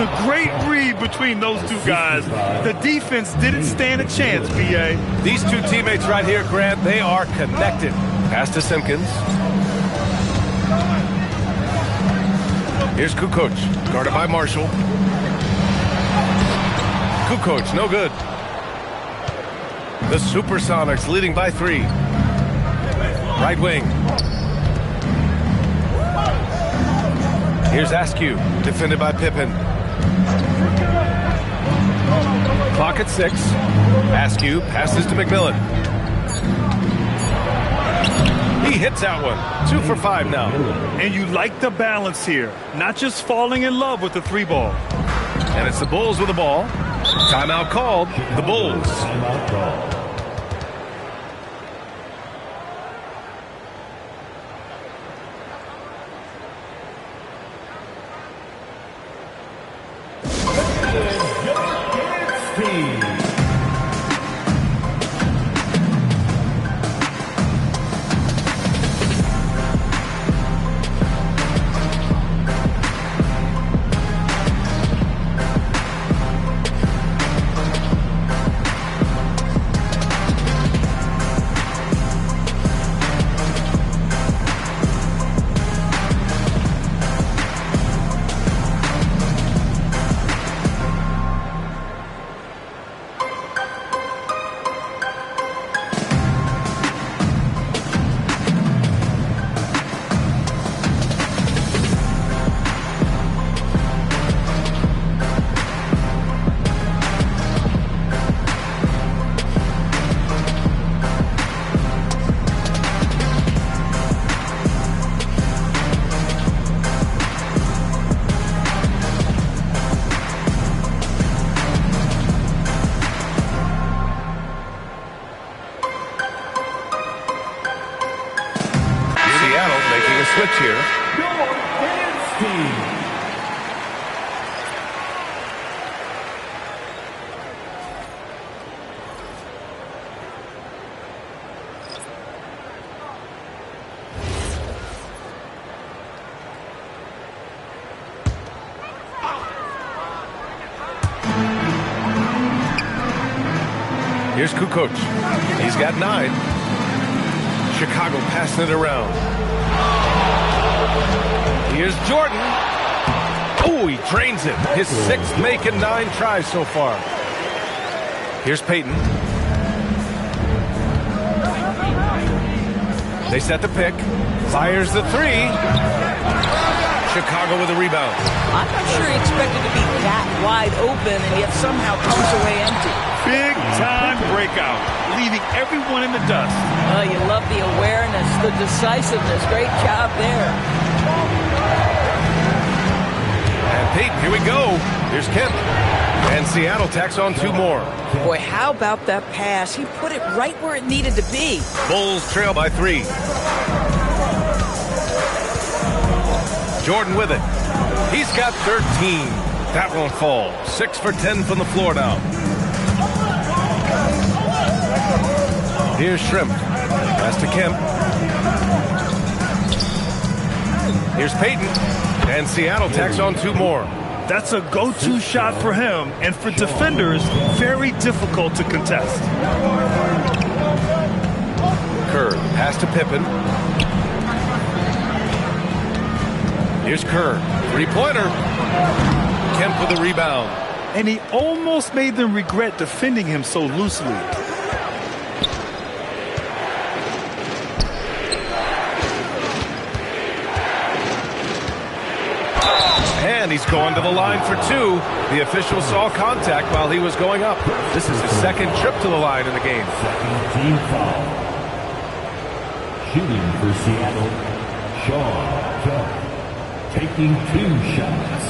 A great read between those two guys. The defense didn't stand a chance, B.A. These two teammates right here, Grant, they are connected. Pass to Simpkins. Here's Kukoc, guarded by Marshall. Kukoc, no good. The Supersonics leading by 3. Right wing. Here's Askew, defended by Pippen. Clock at 6. Askew passes to McMillan. He hits that one. 2 for 5 now. And you like the balance here. Not just falling in love with the 3 ball. And it's the Bulls with the ball. Timeout called. The Bulls. Timeout called. switch here. Here's Kukoc. He's got 9. Chicago passing it around. Here's Jordan. Oh, he drains it. His 6th make in 9 tries so far. Here's Payton. They set the pick. Fires the 3. Chicago with a rebound. I'm not sure he expected to be that wide open and yet somehow comes away empty. Big time breakout, leaving everyone in the dust. Oh, you love the awareness, the decisiveness. Great job there. And Payton, here we go. Here's Kemp. And Seattle tacks on 2 more. Boy, how about that pass? He put it right where it needed to be. Bulls trail by 3. Jordan with it. He's got 13. That won't fall. 6 for 10 from the floor now. Here's Shrimp. Pass to Kemp. Here's Payton. And Seattle tacks on 2 more. That's a go-to shot for him, and for defenders, very difficult to contest. Kerr, pass to Pippen. Here's Kerr, 3-pointer. Kemp with the rebound. And he almost made them regret defending him so loosely. And he's going to the line for 2. The official saw contact while he was going up. This is his 2nd trip to the line in the game. Second team foul. Shooting for Seattle, Sean Kemp. Taking 2 shots.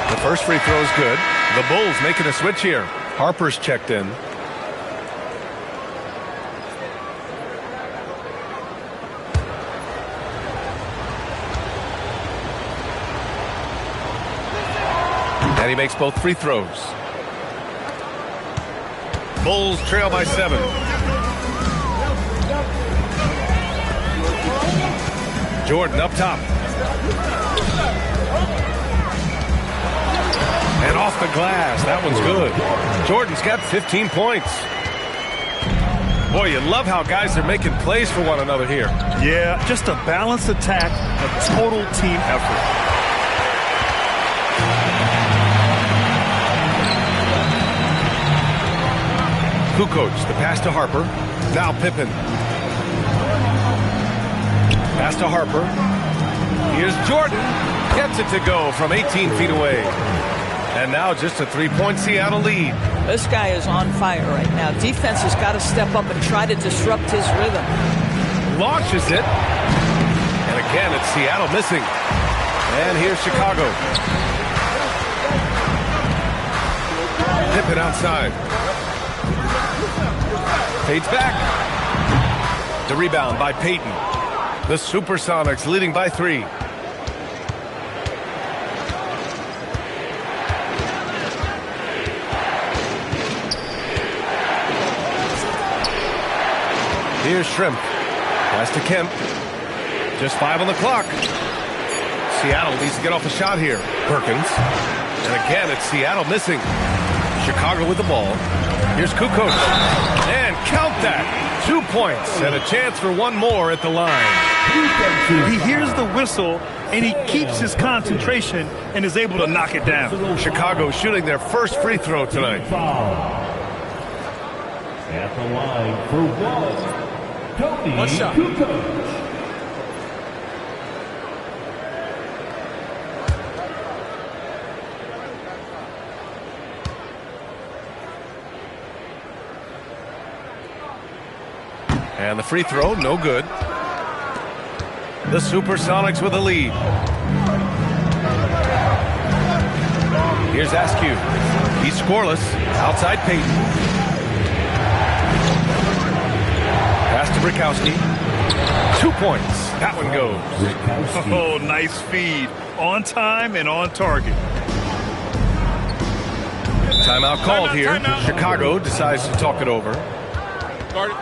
The first free throw is good. The Bulls making a switch here. Harper's checked in. And he makes both free throws. Bulls trail by 7. Jordan up top. And off the glass. That one's good. Jordan's got 15 points. Boy, you love how guys are making plays for one another here. Yeah, just a balanced attack, a total team effort. Kukoc, the pass to Harper. Now Pippen. Pass to Harper. Here's Jordan. Gets it to go from 18 feet away. And now just a 3-point Seattle lead. This guy is on fire right now. Defense has got to step up and try to disrupt his rhythm. Launches it. And again, it's Seattle missing. And here's Chicago. Pippen outside. Fades back. The rebound by Payton. The Supersonics leading by 3. Here's Shrimp. Pass to Kemp. Just 5 on the clock. Seattle needs to get off a shot here. Perkins. And again, it's Seattle missing. Chicago with the ball. Here's Kukoc. And count that. 2 points and a chance for one more at the line. He hears the whistle, and he keeps his concentration and is able to knock it down. Chicago shooting their first free throw tonight. At the line for one, Tony Kukoc. And the free throw, no good. The Supersonics with a lead. Here's Askew. He's scoreless. Outside Payton. Pass to Brickowski. 2 points. That one goes. Oh, nice feed. On time and on target. Timeout called here. Chicago decides to talk it over. Guard it.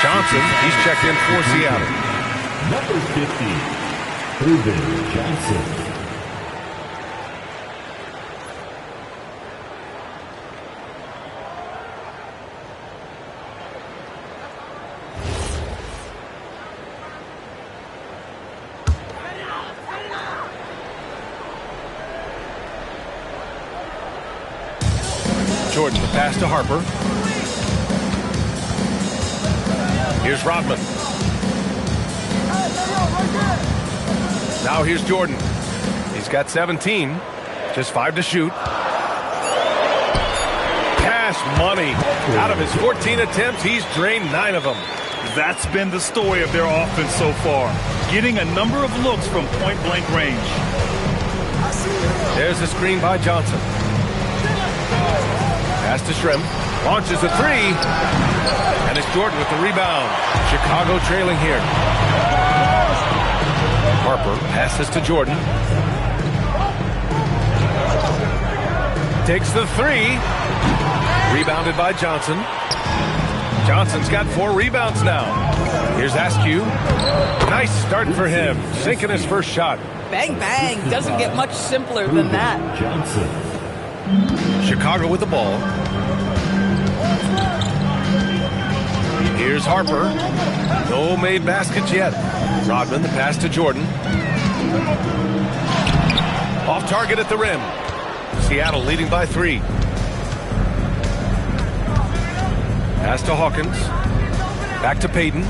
Johnson, he's checked in for Seattle. Number 50, Ruben Johnson. Jordan, the pass to Harper. Here's Rodman. Now here's Jordan. He's got 17. Just 5 to shoot. Cash money. Out of his 14 attempts, he's drained 9 of them. That's been the story of their offense so far. Getting a number of looks from point-blank range. There's a screen by Johnson. Pass to Shrimp. Launches a 3. And it's Jordan with the rebound. Chicago trailing here. Harper passes to Jordan. Takes the 3. Rebounded by Johnson. Johnson's got 4 rebounds now. Here's Askew. Nice start for him. Sinking his first shot. Bang, bang. Doesn't get much simpler than that. Johnson. Chicago with the ball. Here's Harper. No made baskets yet. Rodman, the pass to Jordan. Off target at the rim. Seattle leading by 3. Pass to Hawkins. Back to Payton.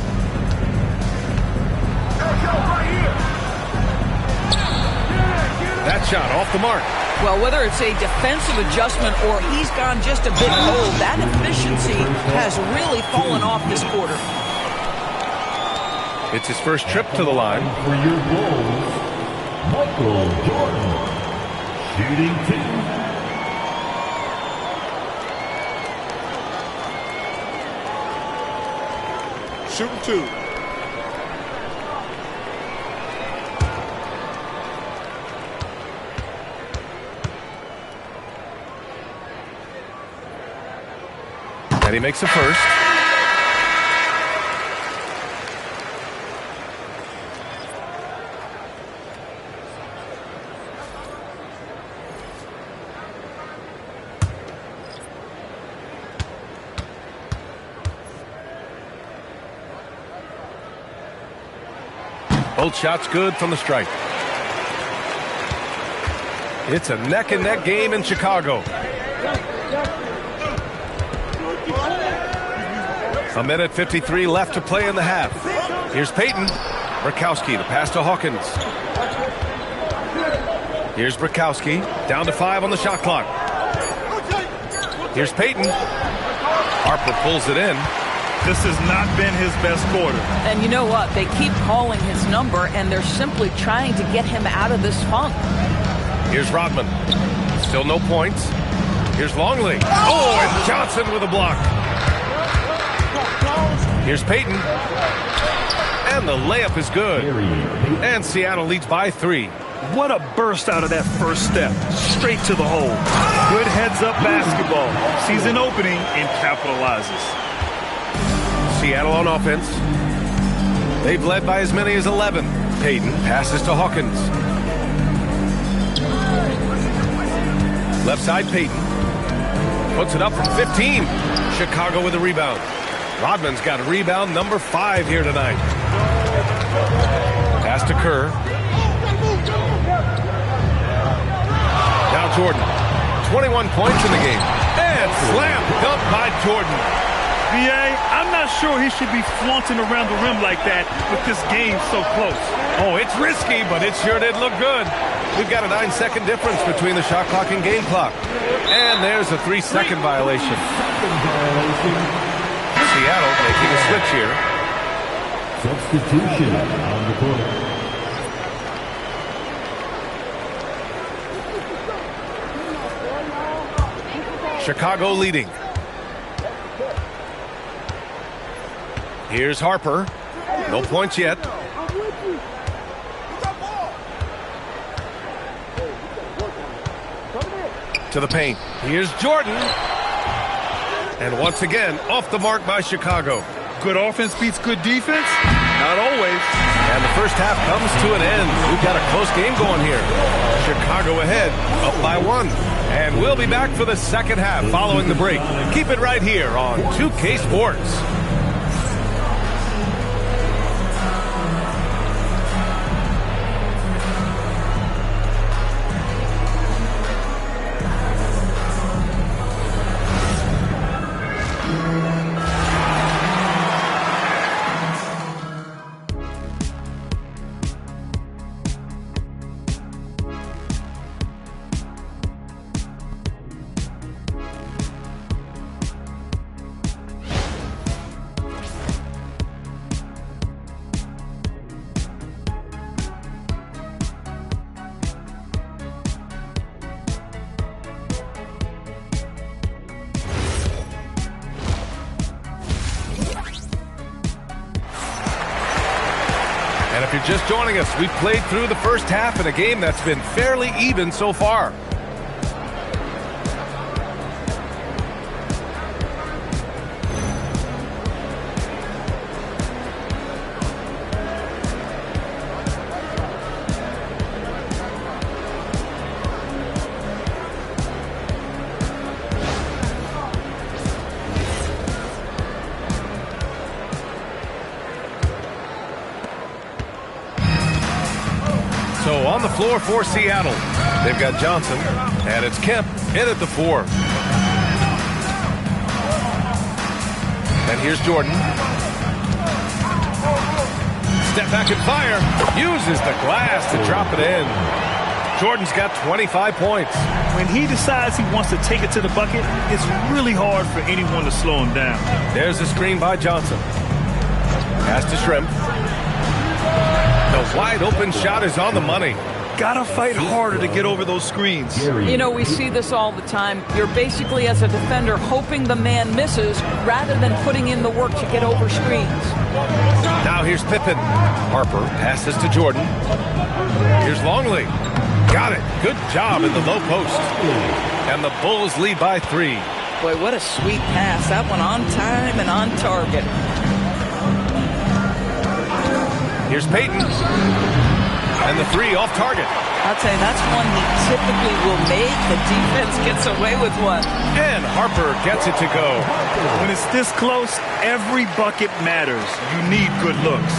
That shot off the mark. Well, whether it's a defensive adjustment or he's gone just a bit cold, that efficiency has really fallen off this quarter. It's his first trip to the line. For your Bulls, Michael Jordan. Shooting 2. Shooting 2. And he makes a first. Both shots good from the stripe. It's a neck-and-neck game in Chicago. A minute 53 left to play in the half. Here's Payton. Brakowski, the pass to Hawkins. Here's Brakowski. Down to 5 on the shot clock. Here's Payton. Harper pulls it in. This has not been his best quarter. And you know what? They keep calling his number, and they're simply trying to get him out of this funk. Here's Rodman. Still no points. Here's Longley. Oh, and Johnson with a block. Here's Payton. And the layup is good. And Seattle leads by 3. What a burst out of that first step. Straight to the hole. Good heads-up basketball. Sees an opening and capitalizes. Seattle on offense. They've led by as many as 11. Payton passes to Hawkins. Left side, Payton. Puts it up from 15. Chicago with a rebound. Rodman's got a rebound number 5 here tonight. Pass to Kerr. Now Jordan. 21 points in the game. And slam dunk by Jordan. B.A., I'm not sure he should be flaunting around the rim like that with this game so close. Oh, it's risky, but it sure did look good. We've got a 9-second difference between the shot clock and game clock. And there's a 3-second violation. Seattle making a switch here. Substitution on the court. Chicago leading. Here's Harper. No points yet. To the paint. Here's Jordan. And once again, off the mark by Chicago. Good offense beats good defense? Not always. And the first half comes to an end. We've got a close game going here. Chicago ahead, up by 1. And we'll be back for the second half following the break. Keep it right here on 2K Sports. And if you're just joining us, we've played through the first half in a game that's been fairly even so far. So on the floor for Seattle, they've got Johnson, and it's Kemp in at the 4. And here's Jordan. Step back and fire. Uses the glass to drop it in. Jordan's got 25 points. When he decides he wants to take it to the bucket, it's really hard for anyone to slow him down. There's a screen by Johnson. Pass to Shrimp. The wide open shot is on the money. Gotta fight harder to get over those screens. You know, we see this all the time. You're basically, as a defender, hoping the man misses rather than putting in the work to get over screens. Now here's Pippen. Harper passes to Jordan. Here's Longley. Got it. Good job in the low post. And the Bulls lead by 3. Boy, what a sweet pass. That one on time and on target. Here's Payton. And the 3 off target. I'll tell you, that's one he typically will make. The defense gets away with one. And Harper gets it to go. When it's this close, every bucket matters. You need good looks.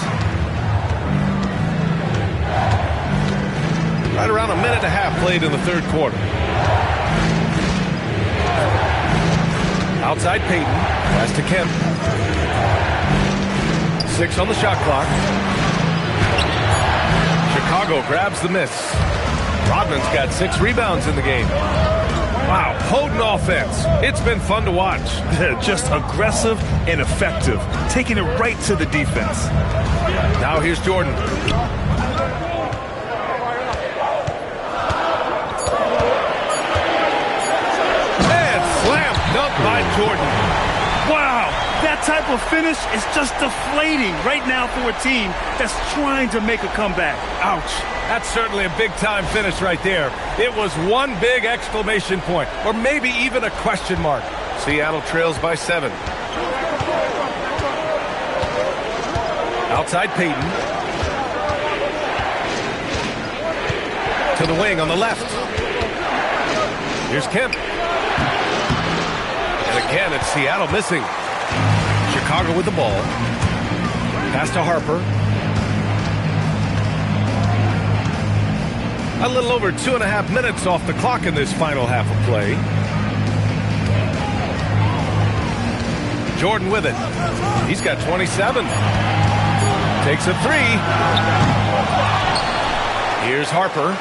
Right around a minute and a half played in the third quarter. Outside Payton. Pass to Kemp. 6 on the shot clock. Chicago grabs the miss. Rodman's got 6 rebounds in the game. Wow, potent offense. It's been fun to watch. Just aggressive and effective, taking it right to the defense. Now here's Jordan. And slam dunk by Jordan. Wow, that type of finish is just deflating right now for a team that's trying to make a comeback. Ouch. That's certainly a big-time finish right there. It was one big exclamation point, or maybe even a question mark. Seattle trails by 7. Outside Peyton. To the wing on the left. Here's Kemp. And again, it's Seattle missing. Chicago with the ball. Pass to Harper. A little over 2.5 minutes off the clock in this final half of play. Jordan with it. He's got 27. Takes a 3. Here's Harper.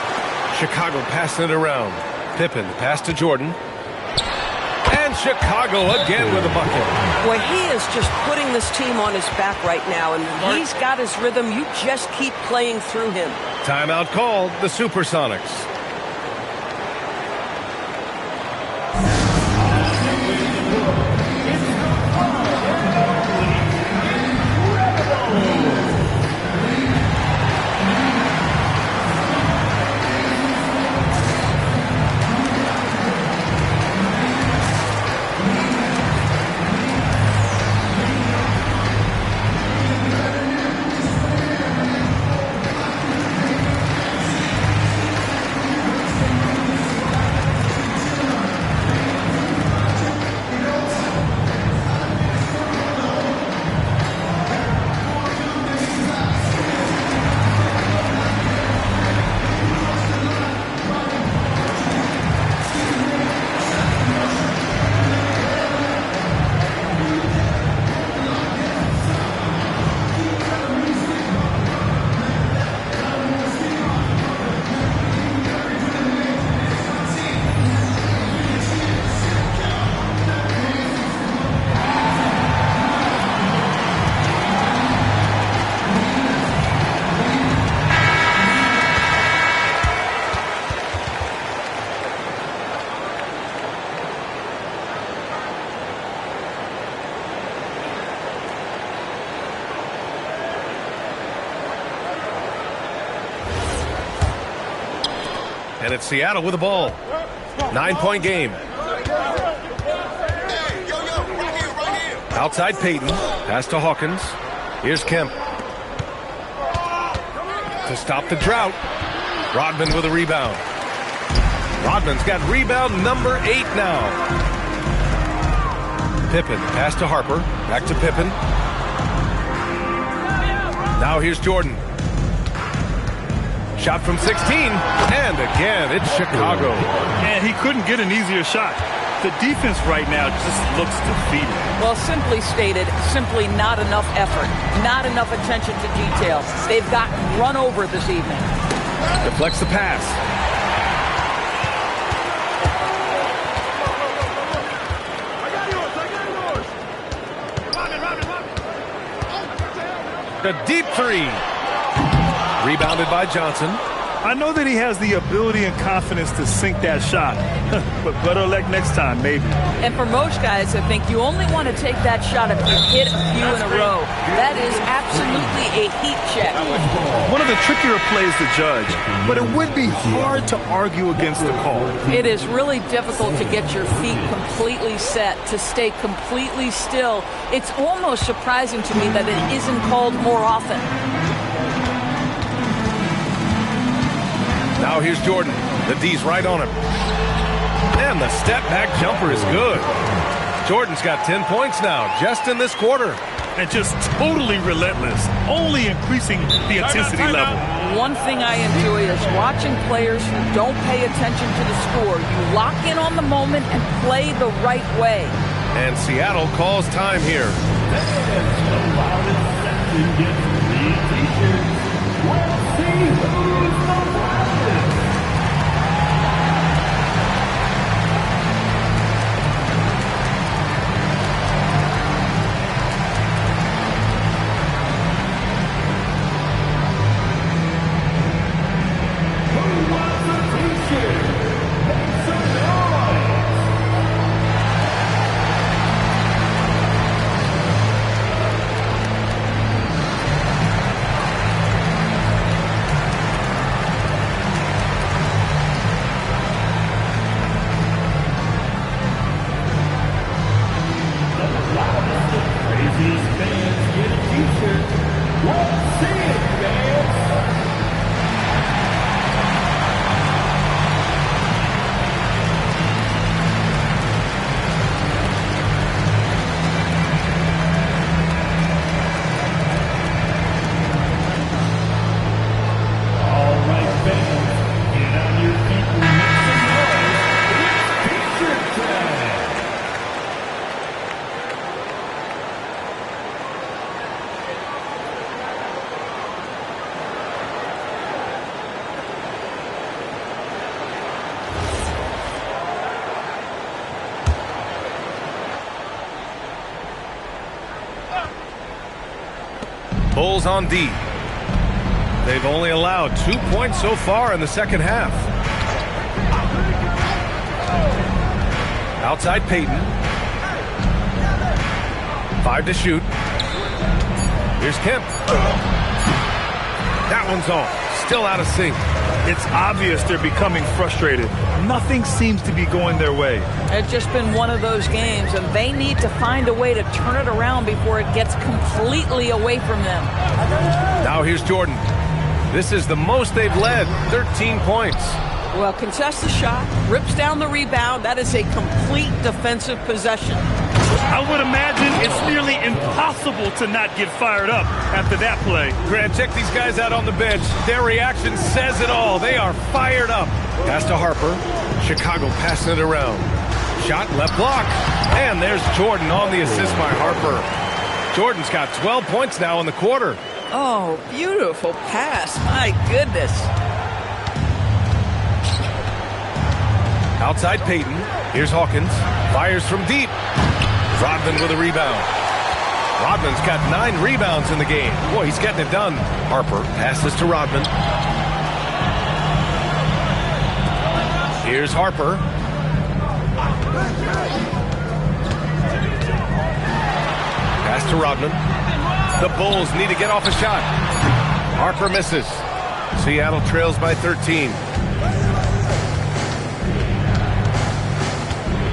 Chicago passing it around. Pippen, the pass to Jordan. And Chicago again with a bucket. Boy, he is just putting this team on his back right now, and he's got his rhythm. You just keep playing through him. Timeout called, the Supersonics. And it's Seattle with the ball. 9-point game. Outside Peyton. Pass to Hawkins. Here's Kemp. To stop the drought. Rodman with a rebound. Rodman's got rebound number 8 now. Pippen. Pass to Harper. Back to Pippen. Now here's Jordan. Shot from 16, and again, it's Chicago. And he couldn't get an easier shot. The defense right now just looks defeated. Well, simply stated, simply not enough effort, not enough attention to detail. They've gotten run over this evening. Deflects the pass. A deep 3. Rebounded by Johnson. I know that he has the ability and confidence to sink that shot, but better luck next time, maybe. And for most guys, I think you only want to take that shot if you hit a few in a row. That is absolutely a heat check. One of the trickier plays to judge, but it would be hard to argue against the call. It is really difficult to get your feet completely set, to stay completely still. It's almost surprising to me that it isn't called more often. Now here's Jordan. The D's right on him. And the step-back jumper is good. Jordan's got 10 points now, just in this quarter. And just totally relentless, only increasing the intensity level. One thing I enjoy is watching players who don't pay attention to the score. You lock in on the moment and play the right way. And Seattle calls time here. Bulls on D. They've only allowed 2 points so far in the second half. Outside Peyton. 5 to shoot. Here's Kemp. That one's off. Still out of sync. It's obvious they're becoming frustrated. Nothing seems to be going their way. It's just been one of those games, and they need to find a way to turn it around before it gets completely away from them. Now here's Jordan. This is the most they've led, 13 points. Well, contests the shot, rips down the rebound. That is a complete defensive possession. I would imagine it's nearly impossible to not get fired up after that play. Grant, check these guys out on the bench. Their reaction says it all. They are fired up. Pass to Harper. Chicago passing it around. Shot left block. And there's Jordan on the assist by Harper. Jordan's got 12 points now in the quarter. Oh, beautiful pass. My goodness. Outside Peyton. Here's Hawkins. Fires from deep. Rodman with a rebound. Rodman's got 9 rebounds in the game. Boy, he's getting it done. Harper passes to Rodman. Here's Harper. Pass to Rodman. The Bulls need to get off a shot. Harper misses. Seattle trails by 13.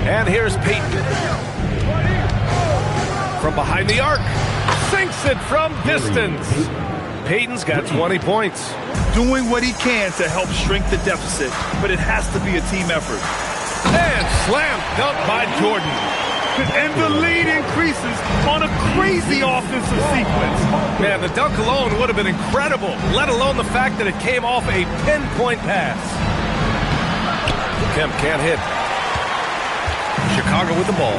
And here's Peyton. From behind the arc. Sinks it from distance. Peyton's got 20 points. Doing what he can to help shrink the deficit, but it has to be a team effort. And slam dunk by Jordan. And the lead increases on a crazy offensive sequence. Man, the dunk alone would have been incredible, let alone the fact that it came off a pinpoint pass. Kemp can't hit. Chicago with the ball.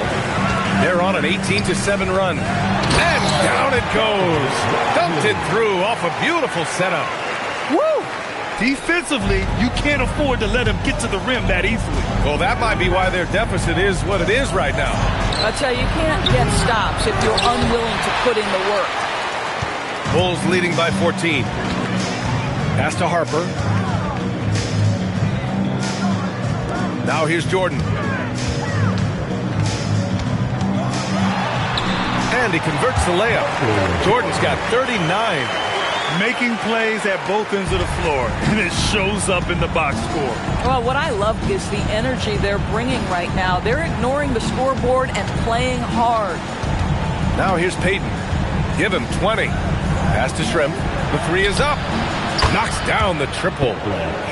They're on an 18-7 run. And down it goes. Dumped it through off a beautiful setup. Woo! Defensively, you can't afford to let him get to the rim that easily. Well, that might be why their deficit is what it is right now. I tell you, you can't get stops if you're unwilling to put in the work. Bulls leading by 14. Pass to Harper. Now here's Jordan. And he converts the layup. Jordan's got 39. Making plays at both ends of the floor, and it shows up in the box score. Well, what I love is the energy they're bringing right now. They're ignoring the scoreboard and playing hard. Now here's Peyton. Give him 20. Pass to Shrimp. The 3 is up. Knocks down the triple.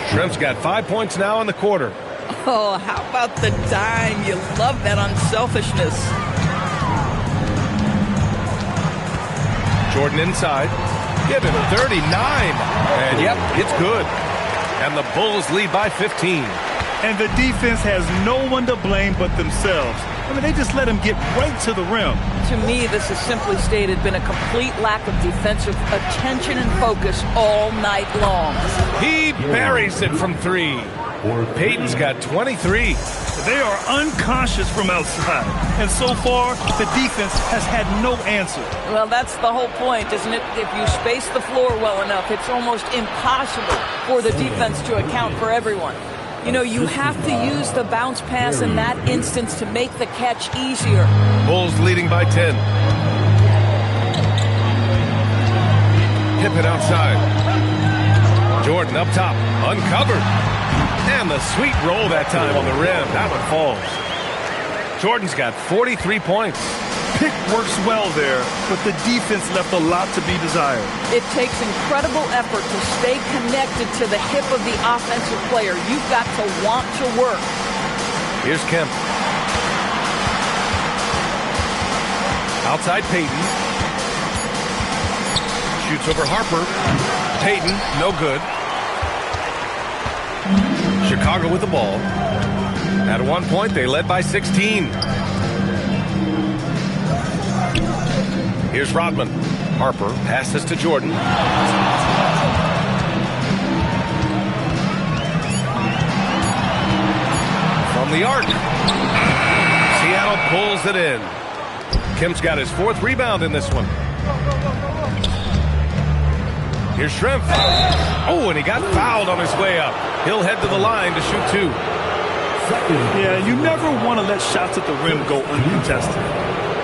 Shrimp's got 5 points now in the quarter. Oh, how about the dime? You love that unselfishness. Jordan inside. Give him 39. And yep, it's good. And the Bulls lead by 15. And the defense has no one to blame but themselves. I mean, they just let him get right to the rim. To me, this has simply stated been a complete lack of defensive attention and focus all night long. He buries it from 3. Peyton's got 23. They are unconscious from outside. And so far, the defense has had no answer. Well, that's the whole point, isn't it? If you space the floor well enough, it's almost impossible for the defense to account for everyone. You know, you have to use the bounce pass in that instance to make the catch easier. Bulls leading by 10. Hip it outside. Jordan up top, uncovered. And the sweet roll that time on the rim. That one falls. Jordan's got 43 points. Pick works well there, but the defense left a lot to be desired. It takes incredible effort to stay connected to the hip of the offensive player. You've got to want to work. Here's Kemp. Outside Peyton. Shoots over Harper. Peyton, no good. Chicago with the ball. At one point, they led by 16. Here's Rodman. Harper passes to Jordan. From the arc. Seattle pulls it in. Kemp's got his 4th rebound in this one. Here's Shrimp. Oh, and he got fouled on his way up. He'll head to the line to shoot 2. Yeah, you never want to let shots at the rim go uncontested.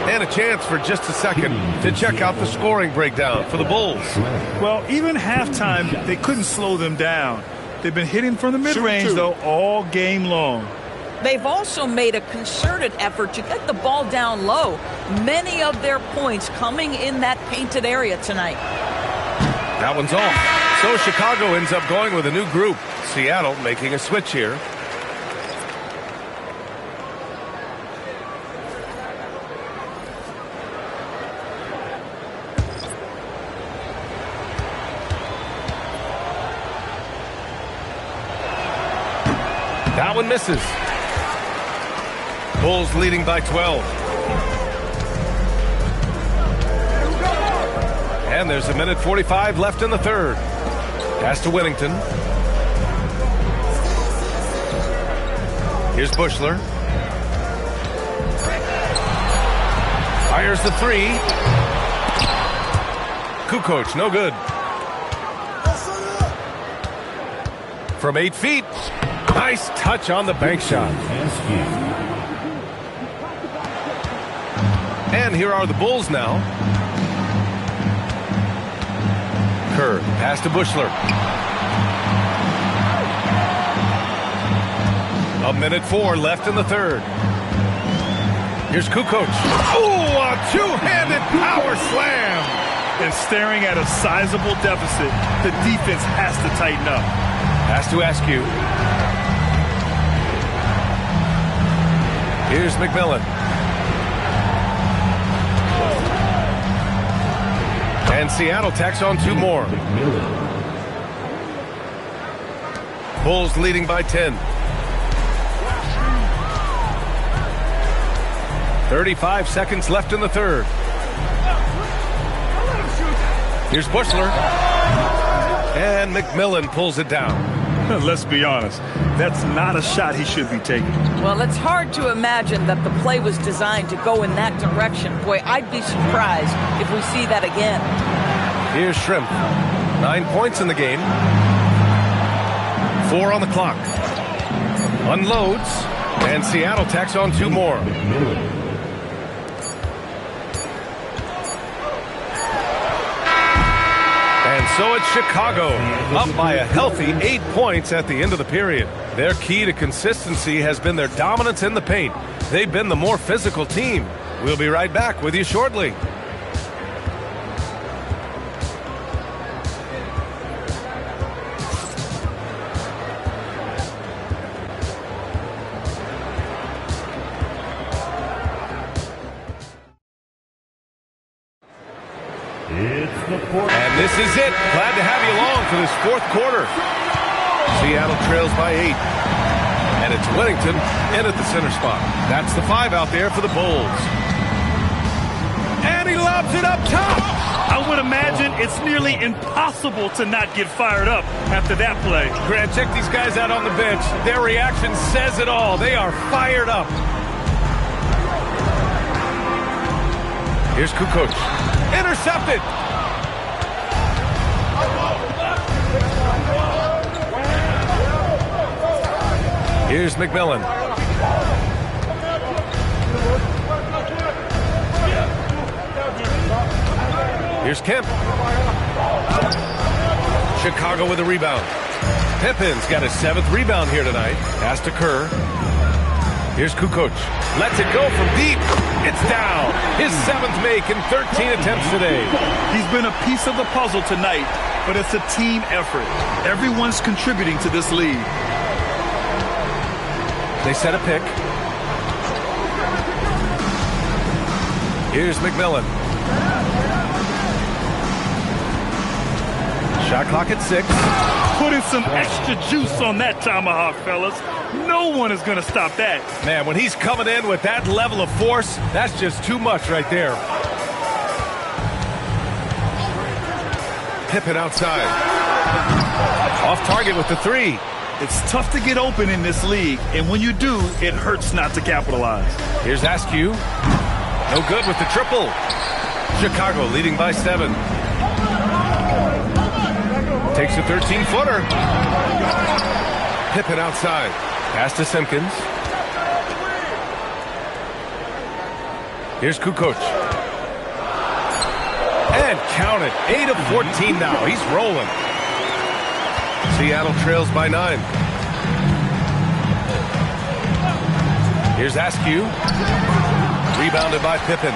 And a chance for just a second to check out the scoring breakdown for the Bulls. Well, even halftime, they couldn't slow them down. They've been hitting from the mid-range, though, all game long. They've also made a concerted effort to get the ball down low. Many of their points coming in that painted area tonight. That one's off. So Chicago ends up going with a new group. Seattle making a switch here. That one misses. Bulls leading by 12. And there's 1:45 left in the third. Pass to Whittington. Here's Bushler. Fires the 3. Kukoc, no good. From 8 feet. Nice touch on the bank shot. And here are the Bulls now. Kerr, pass to Bushler. 1:04 left in the third. Here's Kukoc. Oh, a two-handed power slam. And staring at a sizable deficit, the defense has to tighten up. Pass to Askew. Here's McMillan. And Seattle tacks on 2 more. Bulls leading by 10. 35 seconds left in the third. Here's Bushler. And McMillan pulls it down. Let's be honest, that's not a shot he should be taking. Well, it's hard to imagine that the play was designed to go in that direction. Boy, I'd be surprised if we see that again. Here's Shrimp. 9 points in the game. 4 on the clock. Unloads, and Seattle tacks on 2 more. And so it's Chicago, up by a healthy 8 points at the end of the period. Their key to consistency has been their dominance in the paint. They've been the more physical team. We'll be right back with you shortly. And this is it. Glad to have you along for this 4th quarter. Seattle trails by 8. And it's Whittington in at the center spot. That's the 5 out there for the Bulls. And he lobs it up top. I would imagine it's nearly impossible to not get fired up after that play. Grant, check these guys out on the bench. Their reaction says it all. They are fired up. Here's Kukoc. Intercepted. Here's McMillan. Here's Kemp. Chicago with a rebound. Pippin's got his 7th rebound here tonight. Pass to Kerr. Here's Kukoc. Lets it go from deep. It's down. His 7th make in 13 attempts today. He's been a piece of the puzzle tonight, but it's a team effort. Everyone's contributing to this lead. They set a pick. Here's McMillan. Shot clock at 6. Putting some extra juice on that tomahawk, fellas. No one is going to stop that. Man, when he's coming in with that level of force, that's just too much right there. Pippen outside. Off target with the 3. It's tough to get open in this league, and when you do, it hurts not to capitalize. Here's Askew. No good with the triple. Chicago leading by 7. Takes a 13-footer. Pippen outside. Pass to Simpkins. Here's Kukoc. And count it. 8 of 14 now. He's rolling. Seattle trails by 9. Here's Askew. Rebounded by Pippen.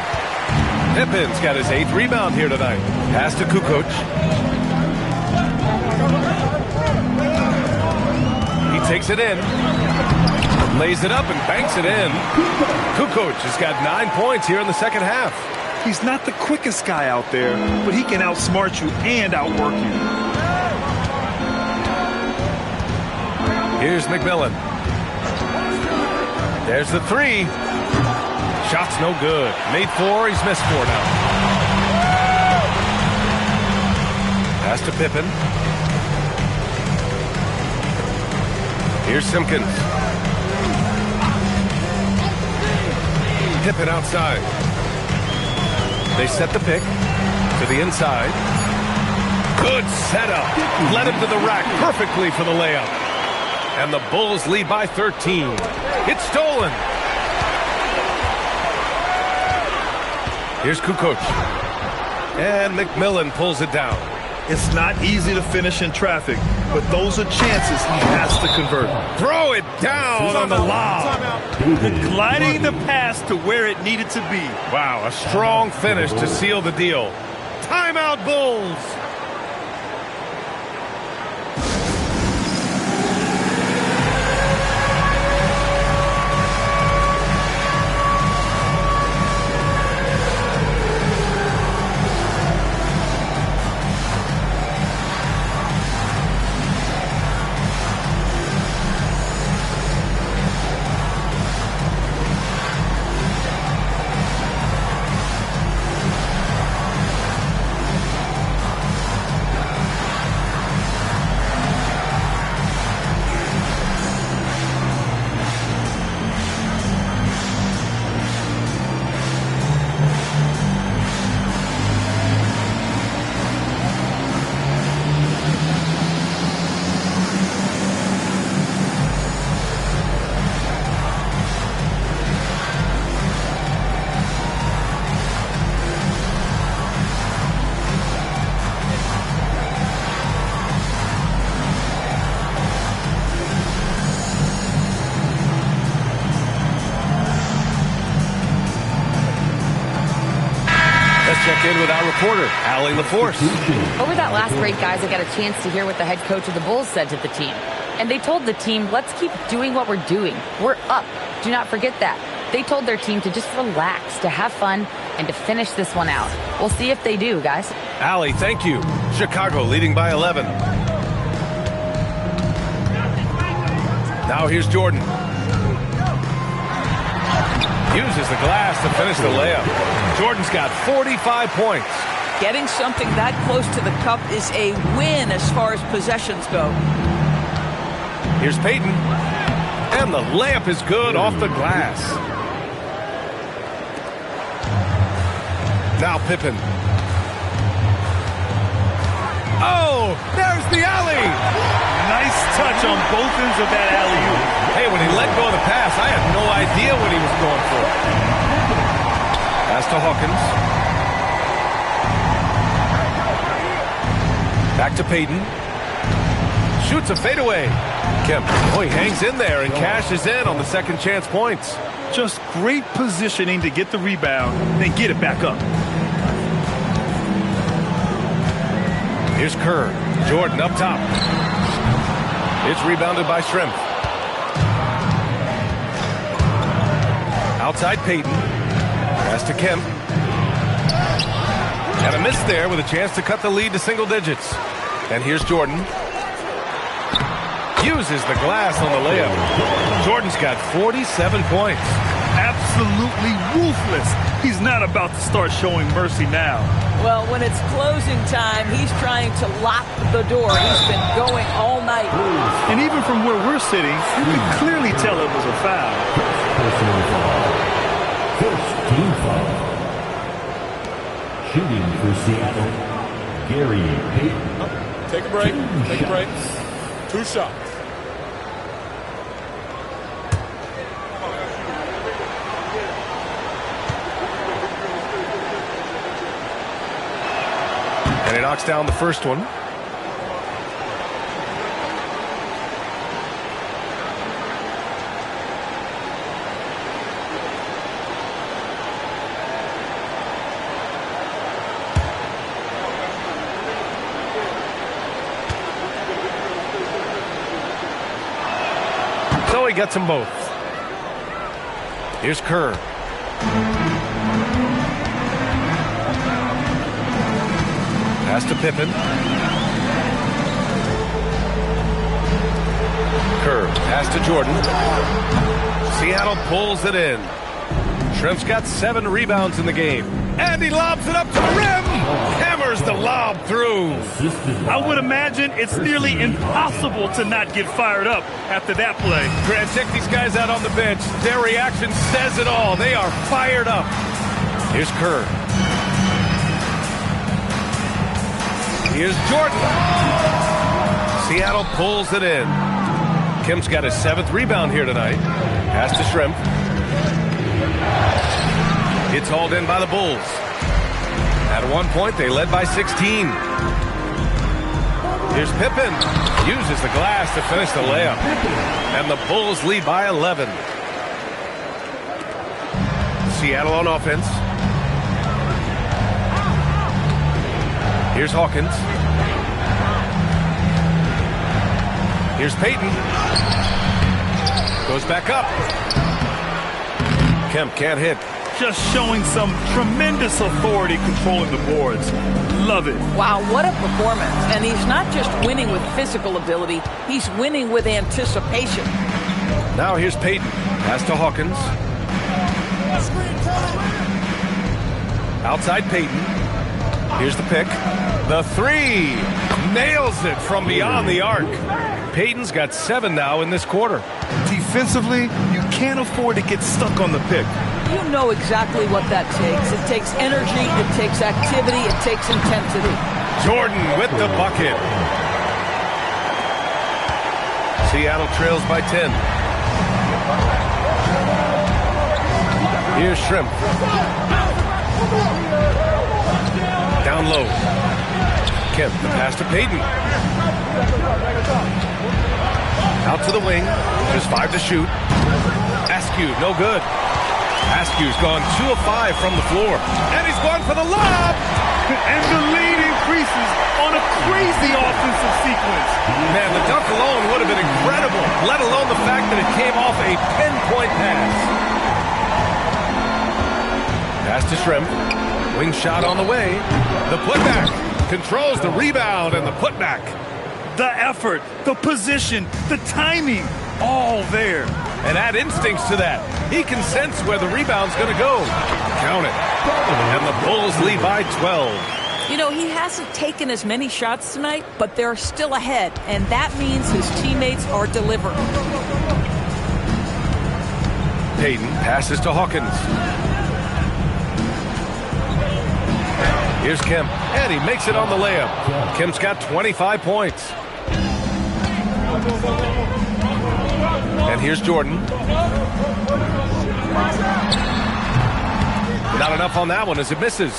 Pippen's got his 8th rebound here tonight. Pass to Kukoc. He takes it in. Lays it up and banks it in. Kukoc has got 9 points here in the second half. He's not the quickest guy out there, but he can outsmart you and outwork you. Here's McMillan. There's the 3. Shot's no good. Made 4. He's missed 4 now. Pass to Pippen. Here's Simpkins. Pippen outside. They set the pick to the inside. Good setup. Led him to the rack perfectly for the layup. And the Bulls lead by 13. It's stolen. Here's Kukoc. And McMillan pulls it down. It's not easy to finish in traffic, but those are chances he has to convert. Throw it down on the lob. Gliding the pass to where it needed to be. Wow, a strong finish to seal the deal. Timeout, Bulls. Check in with our reporter, Allie LaForce. Over that last break, guys, I got a chance to hear what the head coach of the Bulls said to the team. And they told the team, let's keep doing what we're doing. We're up. Do not forget that. They told their team to just relax, to have fun, and to finish this one out. We'll see if they do, guys. Allie, thank you. Chicago leading by 11. Now here's Jordan. Uses the glass to finish the layup. Jordan's got 45 points. Getting something that close to the cup is a win as far as possessions go. Here's Payton. And the layup is good off the glass. Now Pippen. Oh, there's the alley. Nice touch on both ends of that alley-oop. Hey, when he let go of the pass, I had no idea what he was going for. Pass to Hawkins. Back to Payton. Shoots a fadeaway. Kemp, oh, he hangs in there and cashes in on the second chance points. Just great positioning to get the rebound, then get it back up. Here's Kerr. Jordan up top. It's rebounded by Shrimp. Outside Payton. Pass to Kemp. And a miss there with a chance to cut the lead to single digits. And here's Jordan. Uses the glass on the layup. Jordan's got 47 points. Absolutely ruthless. He's not about to start showing mercy now. Well, when it's closing time, he's trying to lock the door. He's been going all night. And even from where we're sitting, you can clearly tell it was a foul. Personal foul. First team foul. Shooting for Seattle, Gary Payton. Take a break. Take a break. 2 shots. And he knocks down the first one. So he gets them both. Here's Kerr. Pass to Pippen. Kerr, pass to Jordan. Seattle pulls it in. Shrimp's got 7 rebounds in the game. And he lobs it up to the rim. Hammers the lob through. I would imagine it's nearly impossible to not get fired up after that play. Grant, check these guys out on the bench. Their reaction says it all. They are fired up. Here's Kerr. Here's Jordan. Seattle pulls it in. Kim's got his 7th rebound here tonight. Pass to Shrimp. It's hauled in by the Bulls. At one point, they led by 16. Here's Pippen. Uses the glass to finish the layup. And the Bulls lead by 11. Seattle on offense. Here's Hawkins. Here's Payton. Goes back up. Kemp can't hit. Just showing some tremendous authority controlling the boards. Love it. Wow, what a performance. And he's not just winning with physical ability, he's winning with anticipation. Now here's Payton. Pass to Hawkins. Outside Payton. Here's the pick. The 3. Nails it from beyond the arc. Payton's got 7 now in this quarter. Defensively, you can't afford to get stuck on the pick. You know exactly what that takes. It takes energy, it takes activity, it takes intensity. Jordan with the bucket. Seattle trails by 10. Here's Shrimp. Down low. Kemp, the pass to Payton. Out to the wing. Just 5 to shoot. Askew, no good. Askew's gone 2 of 5 from the floor. And he's going for the lob. And the lead increases on a crazy offensive sequence. Man, the dunk alone would have been incredible, let alone the fact that it came off a pinpoint pass. Pass to Shrimp. Wing shot on the way. The putback. Controls the rebound and the putback. The effort, the position, the timing, all there. And add instincts to that. He can sense where the rebound's going to go. Count it. And the Bulls lead by 12. You know, he hasn't taken as many shots tonight, but they're still ahead, and that means his teammates are delivering. Payton passes to Hawkins. Here's Kemp, and he makes it on the layup. Kemp's got 25 points. And here's Jordan. Not enough on that one as it misses.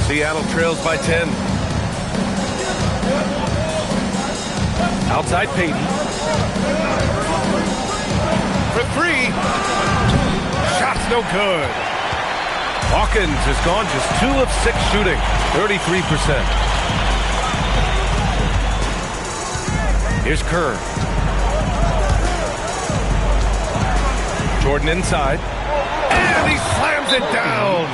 Seattle trails by 10. Outside Payton. For 3. Shot's no good. Hawkins has gone just 2 of 6 shooting. 33%. Here's Kerr. Jordan inside. And he slams it down.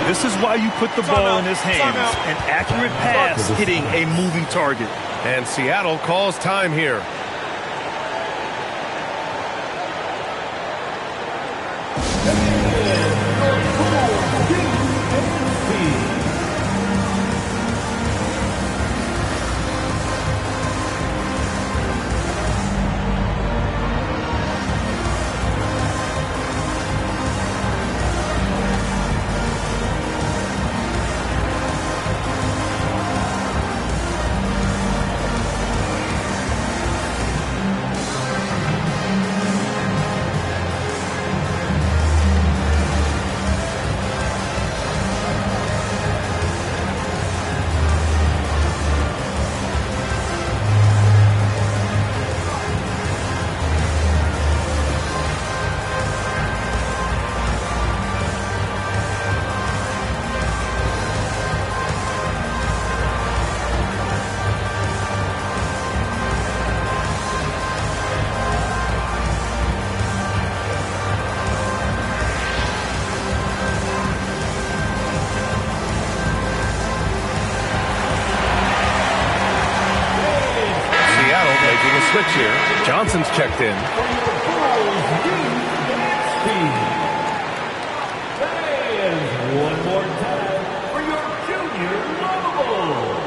This is why you put the ball in his hands. An accurate pass hitting a moving target. And Seattle calls time here. Johnson's checked in. And one more time for your junior notables.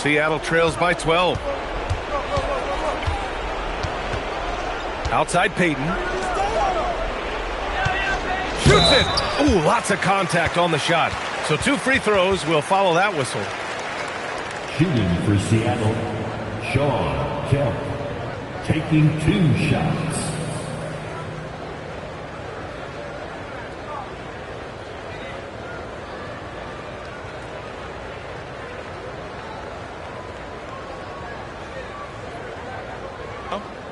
Seattle trails by 12. Outside Peyton. Shoots it. Ooh, lots of contact on the shot. So 2 free throws will follow that whistle. Shooting for Seattle, Sean Kemp, taking 2 shots.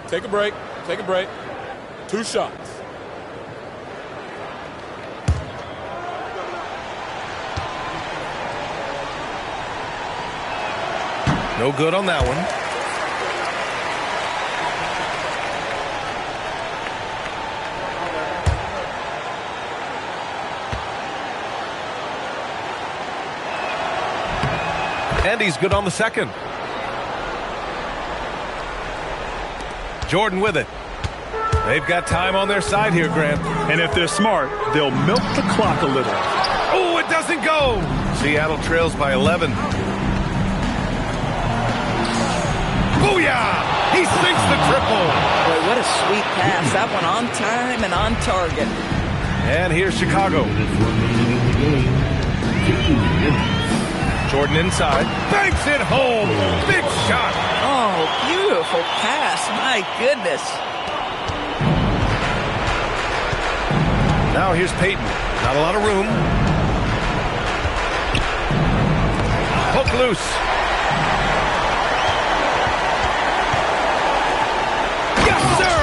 Take a break. Take a break. 2 shots. No good on that one. And he's good on the second. Jordan with it. They've got time on their side here, Grant. And if they're smart, they'll milk the clock a little. Oh, it doesn't go. Seattle trails by 11. Booyah! He sinks the triple. Boy, what a sweet pass. That one on time and on target. And here's Chicago. Jordan inside. Banks it home. Big shot. Oh, beautiful pass. My goodness. Now here's Peyton. Not a lot of room. Hook loose. Yes, sir!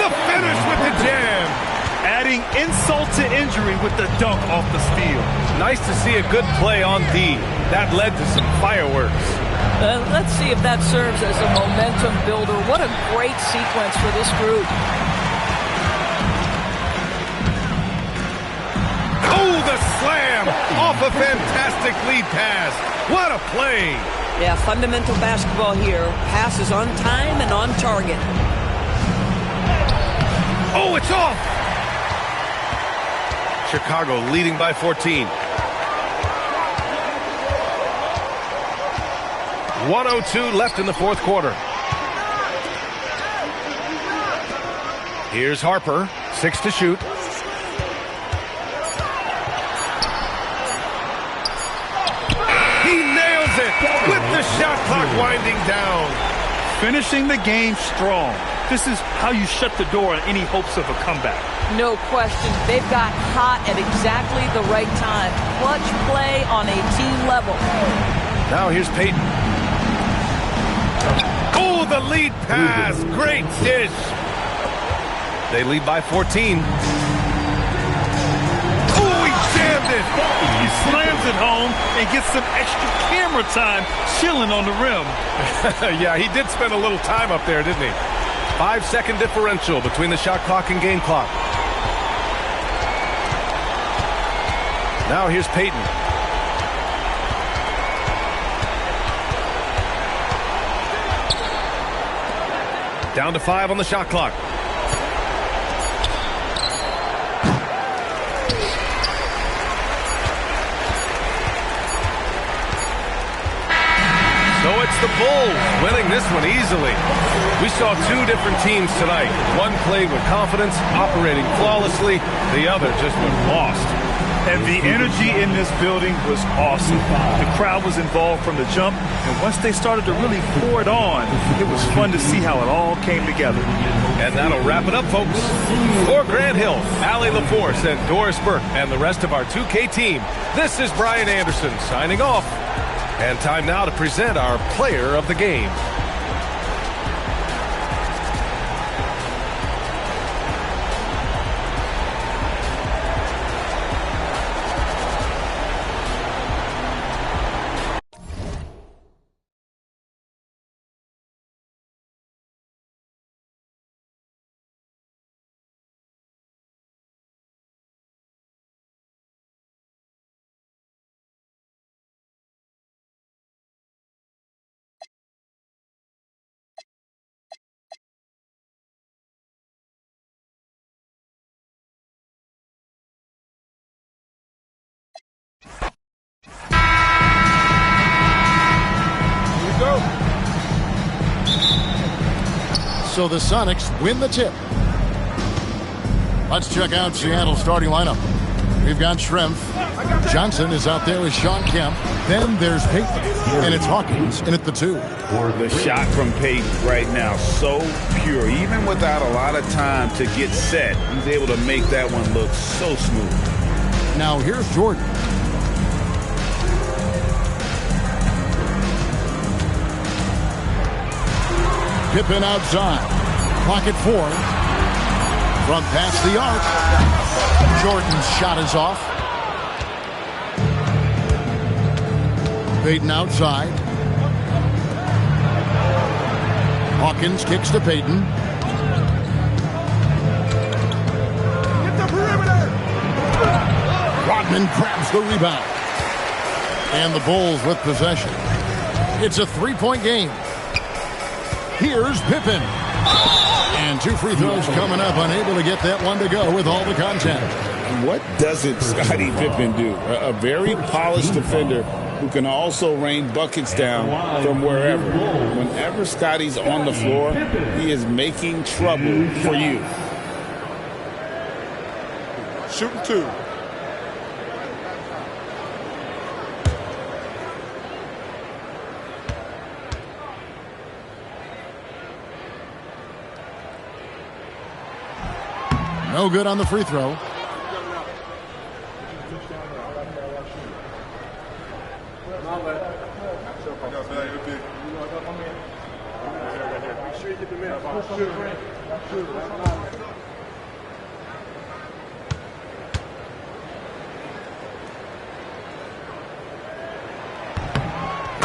The finish with the jam. Adding insult to injury with the dunk off the steal. Nice to see a good play on D. That led to some fireworks. Let's see if that serves as a momentum builder. What a great sequence for this group. Oh, the slam off a fantastic lead pass. What a play. Yeah, fundamental basketball here. Passes on time and on target. Oh, it's off. Chicago leading by 14. 1:02 left in the fourth quarter. Here's Harper, 6 to shoot. He nails it with the shot clock winding down. Finishing the game strong. This is how you shut the door on any hopes of a comeback. No question. They've got hot at exactly the right time. Clutch play on a team level. Now here's Peyton. Oh, the lead pass. Great dish. They lead by 14. Oh, he jammed it. He slams it home and gets some extra camera time chilling on the rim. Yeah, he did spend a little time up there, didn't he? 5-second differential between the shot clock and game clock. Now here's Peyton. Down to 5 on the shot clock. So it's the Bulls winning this one easily. We saw 2 different teams tonight. One played with confidence, operating flawlessly. The other just went lost. And the energy in this building was awesome. The crowd was involved from the jump, and once they started to really pour it on, it was fun to see how it all came together. And that'll wrap it up, folks. For Grant Hill, Allie LaForce, and Doris Burke, and the rest of our 2K team, this is Brian Anderson signing off. And time now to present our player of the game. So the Sonics win the tip. Let's check out Seattle's starting lineup. We've got Schrempf. Johnson is out there with Sean Kemp. Then there's Payton. And it's Hawkins in at the 2. The shot from Payton right now, so pure. Even without a lot of time to get set, he's able to make that one look so smooth. Now here's Jordan. Pippen outside. Clock at 4. From past the arc. Jordan's shot is off. Payton outside. Hawkins kicks to Payton. Rodman grabs the rebound. And the Bulls with possession. It's a 3-point game. Here's Pippen. And 2 free throws coming up. Unable to get that one to go with all the contact. What doesn't Scottie Pippen do? A very polished defender who can also rain buckets down from wherever. Whenever Scottie's on the floor, he is making trouble for you. Shooting 2. No good on the free throw.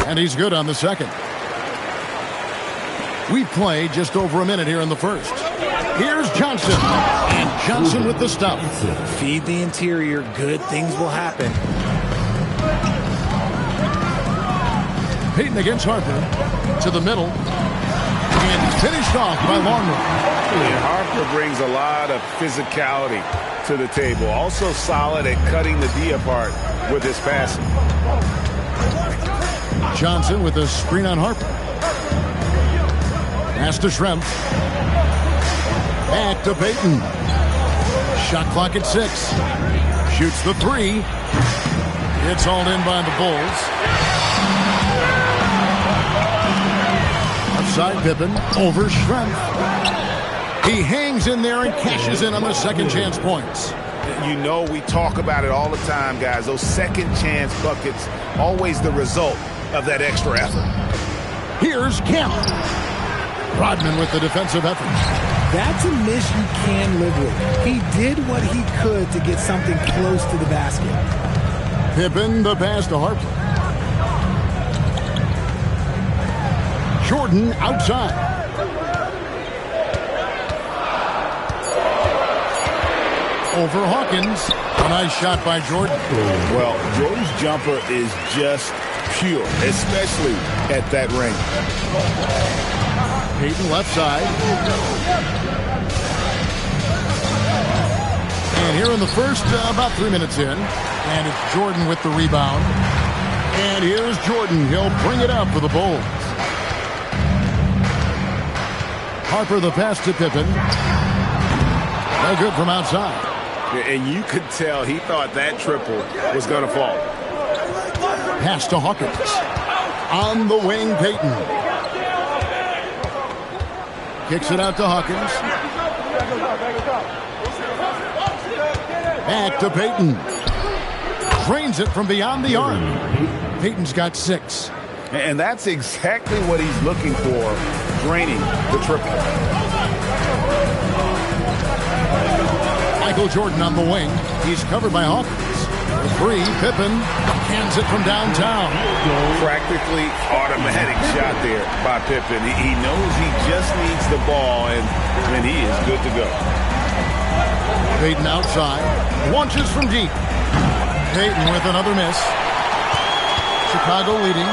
And he's good on the second. We play just over a minute here in the first. Here's Johnson. And Johnson with the stop. Feed the interior. Good things will happen. Payton against Harper. To the middle. And he's finished off by Longley. And Harper brings a lot of physicality to the table. Also solid at cutting the D apart with his passing. Johnson with a screen on Harper. Pass to Schrempf. Back to Payton. Shot clock at 6. Shoots the 3. It's hauled in by the Bulls. Outside Pippen. Over Schrempf. He hangs in there and cashes in on the second chance points. You know we talk about it all the time, guys. Those second chance buckets, always the result of that extra effort. Here's Kemp. Rodman with the defensive effort. That's a miss you can live with. He did what he could to get something close to the basket. Pippen, the pass to Harper. Jordan outside. Over Hawkins. A nice shot by Jordan. Well, Jordan's jumper is just pure, especially at that range. Payton left side. And here in the first, about 3 minutes in. And it's Jordan with the rebound. And here's Jordan. He'll bring it up for the Bulls. Harper the pass to Pippen. No good from outside. And you could tell he thought that triple was going to fall. Pass to Hawkins. On the wing, Payton. Kicks it out to Hawkins. Back to Payton. Drains it from beyond the arc. Payton's got 6. And that's exactly what he's looking for, draining the triple. Michael Jordan on the wing. He's covered by Hawkins. The 3, Pippen hands it from downtown. Practically automatic shot there by Pippen. He knows he just needs the ball, and he is good to go. Payton outside. Launches from deep. Payton with another miss. Chicago leading.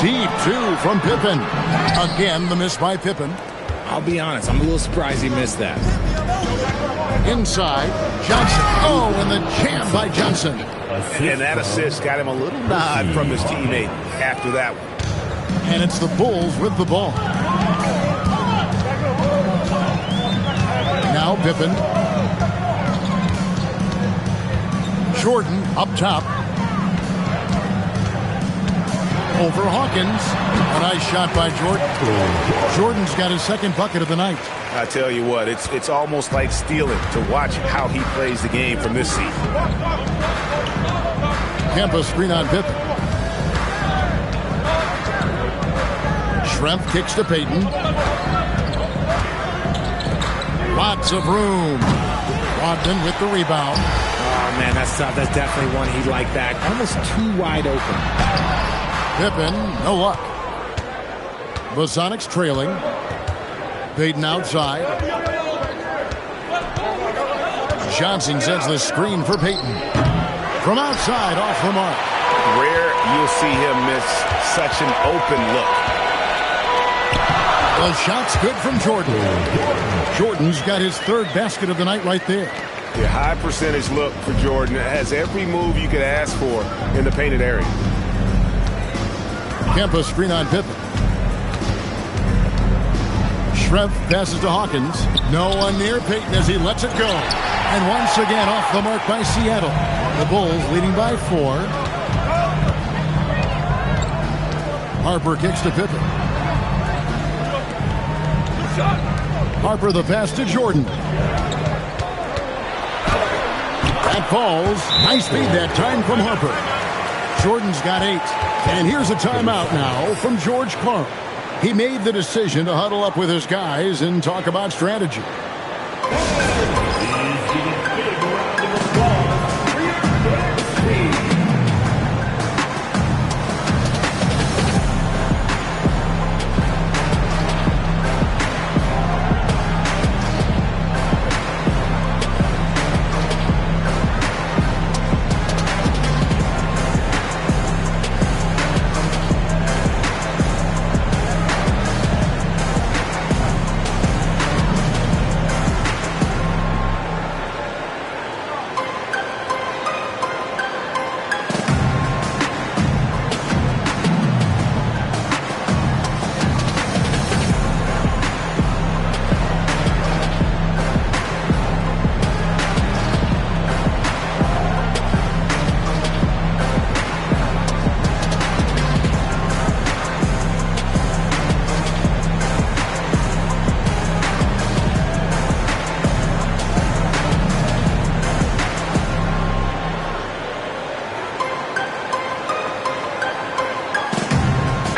Deep 2 from Pippen. Again, the miss by Pippen. I'll be honest, I'm a little surprised he missed that. Inside, Johnson. Oh, and the jam by Johnson. And that assist got him a little nod from his teammate after that one. And it's the Bulls with the ball. Now Pippen. Jordan up top. Over Hawkins. A nice shot by Jordan. Jordan's got his second bucket of the night. I tell you what, it's almost like stealing to watch how he plays the game from this seat. Kemba screen on Pippen. Schrempf kicks to Payton. Lots of room. Rodman with the rebound. Oh, man, that's tough. That's definitely one he'd like back. Almost too wide open. Pippen, no luck. Bosonics trailing. Payton outside. Johnson sends the screen for Payton. From outside, off the mark. Rare you'll see him miss such an open look. The shot's good from Jordan. Jordan's got his third basket of the night right there. The high percentage look for Jordan. It has every move you could ask for in the painted area. Kemba screen on Pippen. Schrempf passes to Hawkins. No one near Payton as he lets it go. And once again off the mark by Seattle. The Bulls leading by 4. Harper kicks to Pippen. Harper the pass to Jordan. That falls. Nice feed that time from Harper. Jordan's got 8. And here's a timeout now from George Karl. He made the decision to huddle up with his guys and talk about strategy.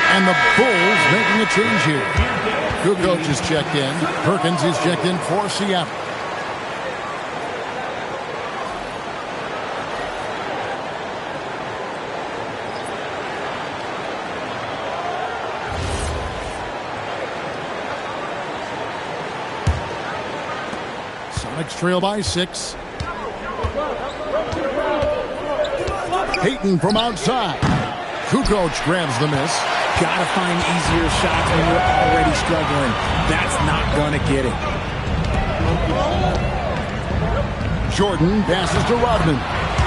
And the Bulls making a change here. Kukoc is checked in. Perkins is checked in for Seattle. Sonics trail by 6. Payton from outside. Kukoc grabs the miss. Gotta find easier shots when you're already struggling. That's not gonna get it. Jordan passes to Rodman.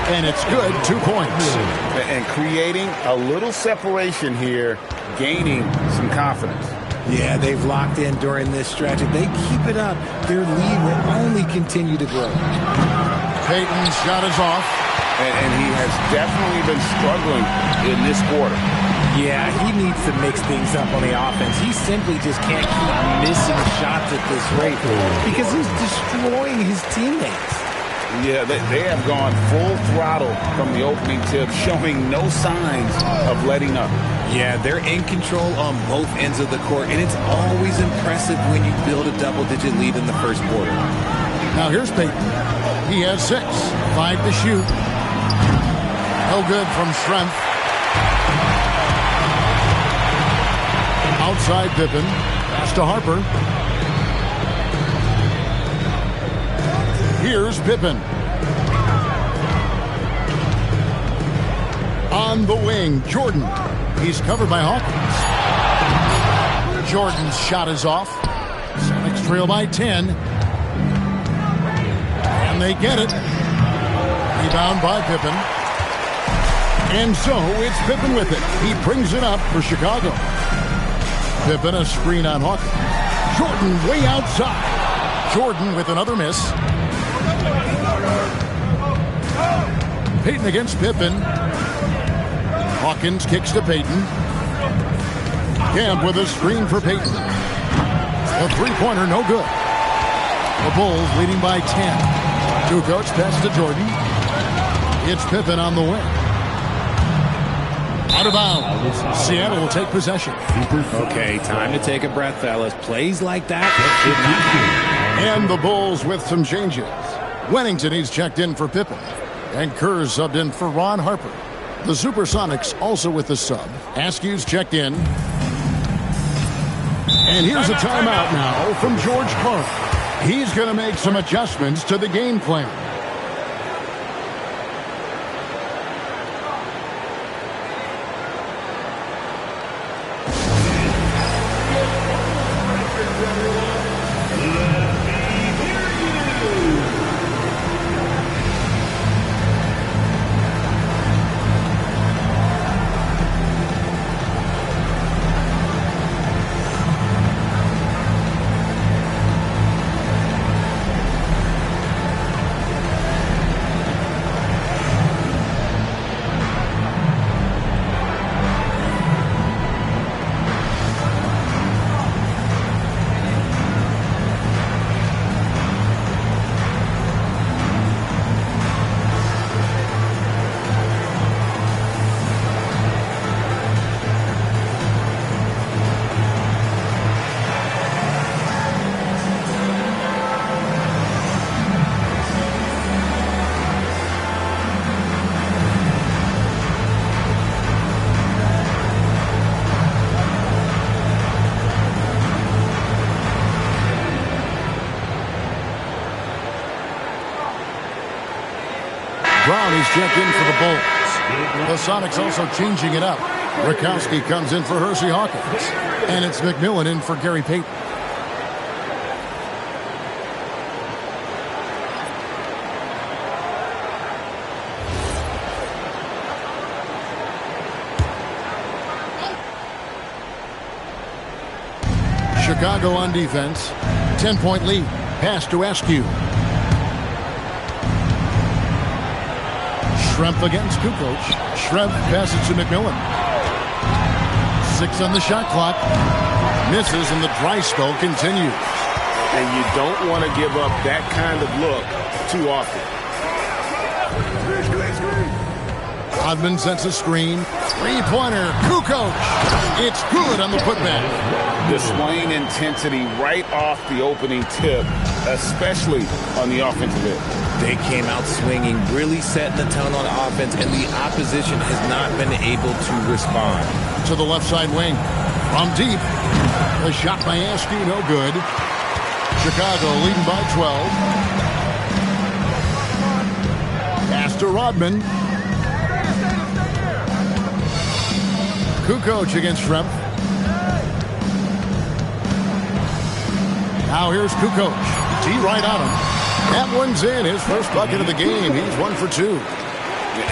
And it's good, 2 points. And creating a little separation here, gaining some confidence. Yeah, they've locked in during this stretch. If they keep it up, their lead will only continue to grow. Payton's shot is off. And he has definitely been struggling in this quarter. Yeah, he needs to mix things up on the offense. He simply just can't keep missing shots at this rate because he's destroying his teammates. Yeah, they have gone full throttle from the opening tip, showing no signs of letting up. Yeah, they're in control on both ends of the court, and it's always impressive when you build a double-digit lead in the first quarter. Now here's Payton. He has 6, 5 to shoot. No good from Schrempf. Outside Pippen. Pass to Harper. Here's Pippen. On the wing, Jordan. He's covered by Hawkins. Jordan's shot is off. Sonics trail by 10. And they get it. Rebound by Pippen. And so it's Pippen with it. He brings it up for Chicago. Pippen a screen on Hawkins. Jordan way outside. Jordan with another miss. Payton against Pippen. Hawkins kicks to Payton. Camp with a screen for Payton. A three-pointer, no good. The Bulls leading by 10. Kukoc pass to Jordan. It's Pippen on the wing. Out of bounds. Seattle will take possession. Okay, time to take a breath, fellas. Plays like that. And the Bulls with some changes. Wennington, he's checked in for Pippen. And Kerr subbed in for Ron Harper. The Supersonics also with the sub. Askew's checked in. And here's a timeout now from George Clark. He's going to make some adjustments to the game plan. Brown is checked in for the Bulls. The Sonics also changing it up. Rakowski comes in for Hersey Hawkins. And it's McMillan in for Gary Payton. Chicago on defense. 10-point lead. Pass to Askew. Schrempf against Kukoc. Schrempf passes to McMillan. 6 on the shot clock. Misses and the dry spell continues. And you don't want to give up that kind of look too often. Rodman sends a screen. Three-pointer. Kukoc. It's good on the putback. Displaying intensity right off the opening tip, especially on the offensive end. They came out swinging, really setting the tone on offense, and the opposition has not been able to respond. To the left side wing. From deep. A shot by Askew, no good. Chicago leading by 12. Pass to Rodman. Kukoc against Schrempf. Now here's Kukoc. T right on him. That one's in. His first bucket of the game. He's 1 for 2.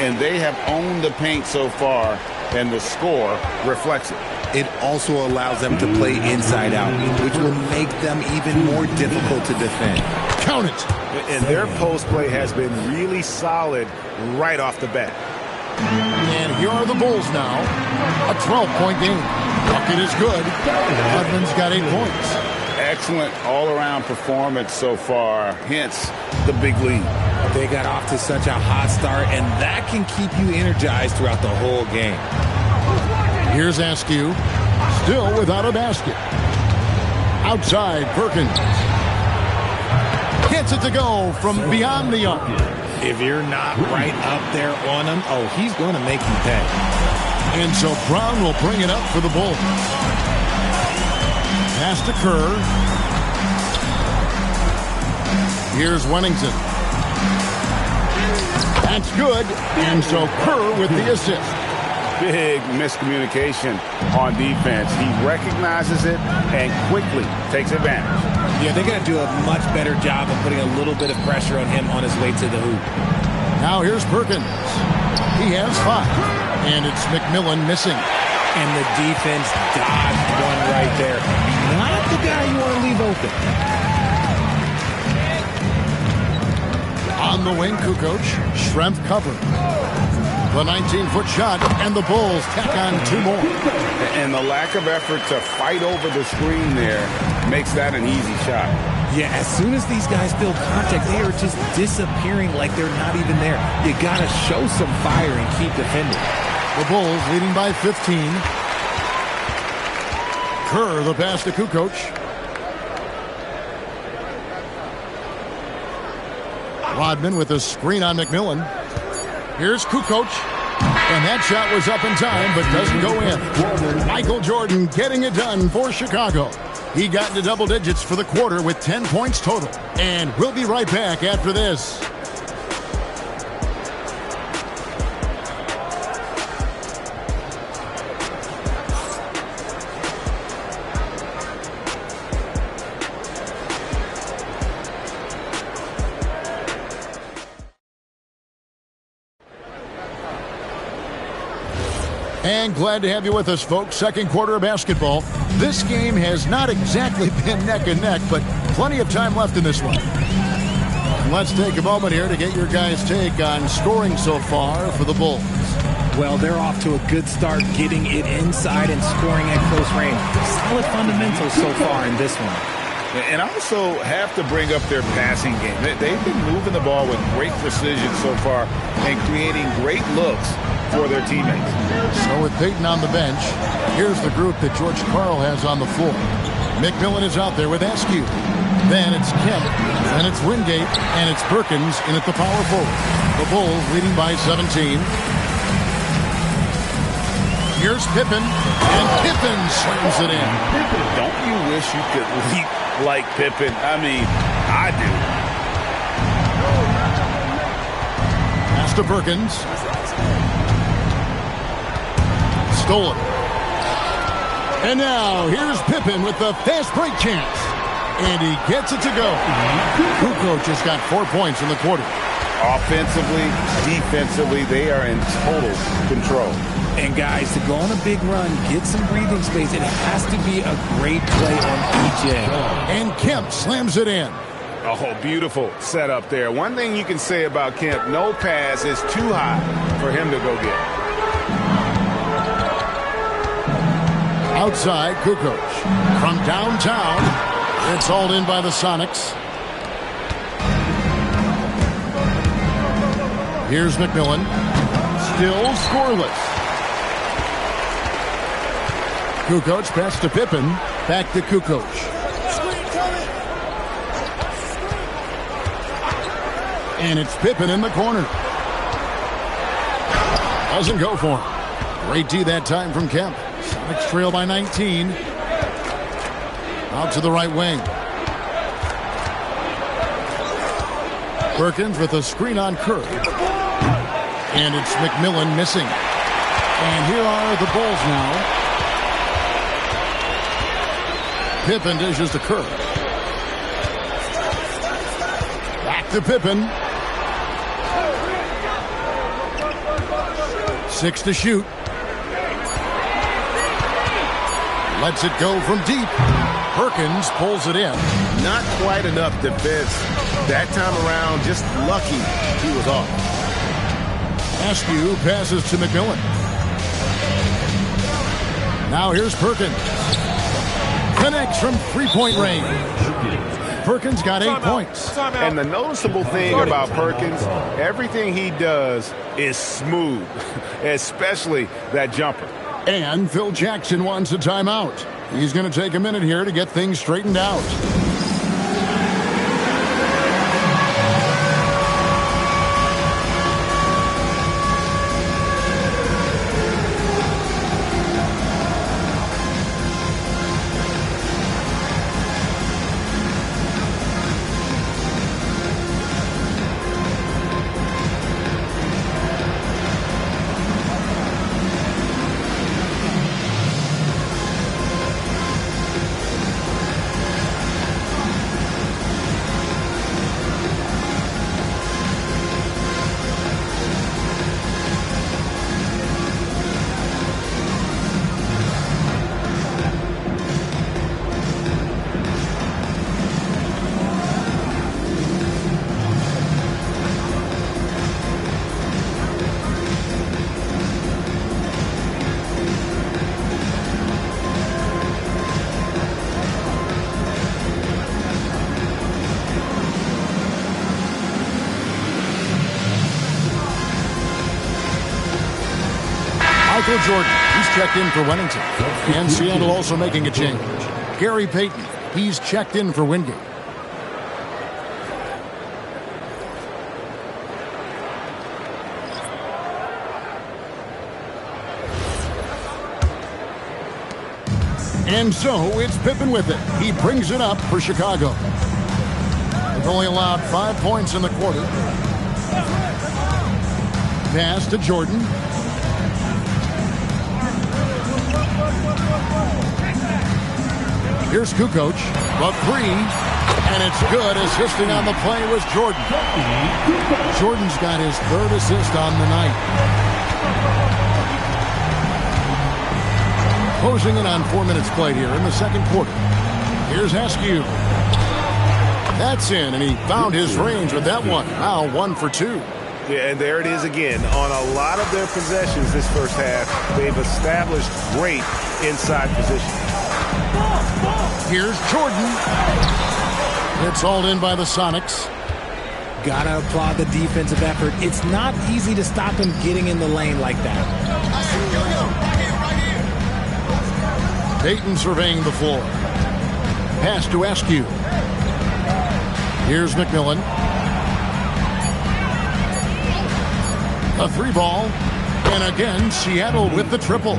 And they have owned the paint so far, and the score reflects it. It also allows them to play inside out, which will make them even more difficult to defend. Count it. And their post play has been really solid right off the bat. And here are the Bulls now. A 12-point game. Bucket is good. Hudman's got 8 points. Excellent all-around performance so far, hence the big lead. They got off to such a hot start, and that can keep you energized throughout the whole game. Here's Askew, still without a basket. Outside, Perkins. Gets it to go from beyond the arc. If you're not right up there on him, oh, he's going to make you pay. And so Brown will bring it up for the Bulls. Pass to Kerr. Here's Wennington. That's good. And so Kerr with the assist. Big miscommunication on defense. He recognizes it and quickly takes advantage. Yeah, they're going to do a much better job of putting a little bit of pressure on him on his way to the hoop. Now here's Perkins. He has 5. And it's McMillan missing. And the defense dodged one right there. Not the guy you want to leave open. On the wing, Kukoc, strength cover. The 19-foot shot, and the Bulls tack on 2 more. And the lack of effort to fight over the screen there makes that an easy shot. Yeah, as soon as these guys feel contact, they are just disappearing like they're not even there. You got to show some fire and keep defending. The Bulls leading by 15. Kerr, the pass to Kukoc. Rodman with a screen on McMillan. Here's Kukoc. And that shot was up in time, but doesn't go in. Michael Jordan getting it done for Chicago. He got into double digits for the quarter with 10 points total. And we'll be right back after this. And glad to have you with us, folks. Second quarter of basketball. This game has not exactly been neck and neck, but plenty of time left in this one. Let's take a moment here to get your guys' take on scoring so far for the Bulls. Well, they're off to a good start getting it inside and scoring at close range. Solid fundamentals so far in this one. And I also have to bring up their passing game. They've been moving the ball with great precision so far and creating great looks for their teammates. So with Peyton on the bench, here's the group that George Karl has on the floor. McMillan is out there with Askew. Then it's Kemp, then it's Wingate, and it's Perkins in at the power forward. The Bulls leading by 17. Here's Pippen, and Pippen slams it in. Don't you wish you could leap like Pippen? I mean, I do. Pass to Perkins. Stolen. And now here's Pippen with the fast break chance. And he gets it to go. Kukoc just got 4 points in the quarter. Offensively, defensively, they are in total control. And guys, to go on a big run, get some breathing space, it has to be a great play on each end. And Kemp slams it in. Oh, beautiful setup there. One thing you can say about Kemp, no pass is too high for him to go get. Outside, Kukoc. From downtown, it's hauled in by the Sonics. Here's McMillan. Still scoreless. Kukoc pass to Pippen. Back to Kukoc. And it's Pippen in the corner. Doesn't go for him. Great D that time from Kemp. Sonics trail by 19. Out to the right wing. Perkins with a screen on Kerr. And it's McMillan missing. And here are the Bulls now. Pippen dishes to Kerr. Back to Pippen. 6 to shoot. Lets it go from deep. Perkins pulls it in. Not quite enough defense that time around. Just lucky he was off. Askew passes to McMillan. Now here's Perkins. Connects from three-point range. Perkins got 8 points. And the noticeable thing about Perkins, everything he does is smooth, especially that jumper. And Phil Jackson wants a timeout. He's going to take a minute here to get things straightened out. Michael Jordan, he's checked in for Wennington. And Seattle also making a change. Gary Payton, he's checked in for Wingate. And so it's Pippen with it. He brings it up for Chicago. They've only allowed 5 points in the quarter. Pass to Jordan. Here's Kukoc. The three. And it's good. Assisting on the play was Jordan. Jordan's got his third assist on the night. Closing in on 4 minutes played here in the second quarter. Here's Askew. That's in, and he found his range with that one. Now 1 for 2. Yeah, and there it is again. On a lot of their possessions this first half, they've established great inside position. Here's Jordan. It's hauled in by the Sonics. Gotta applaud the defensive effort. It's not easy to stop him getting in the lane like that. Payton surveying the floor. Pass to Askew. Here's McMillan. A 3-ball. And again, Seattle with the triple.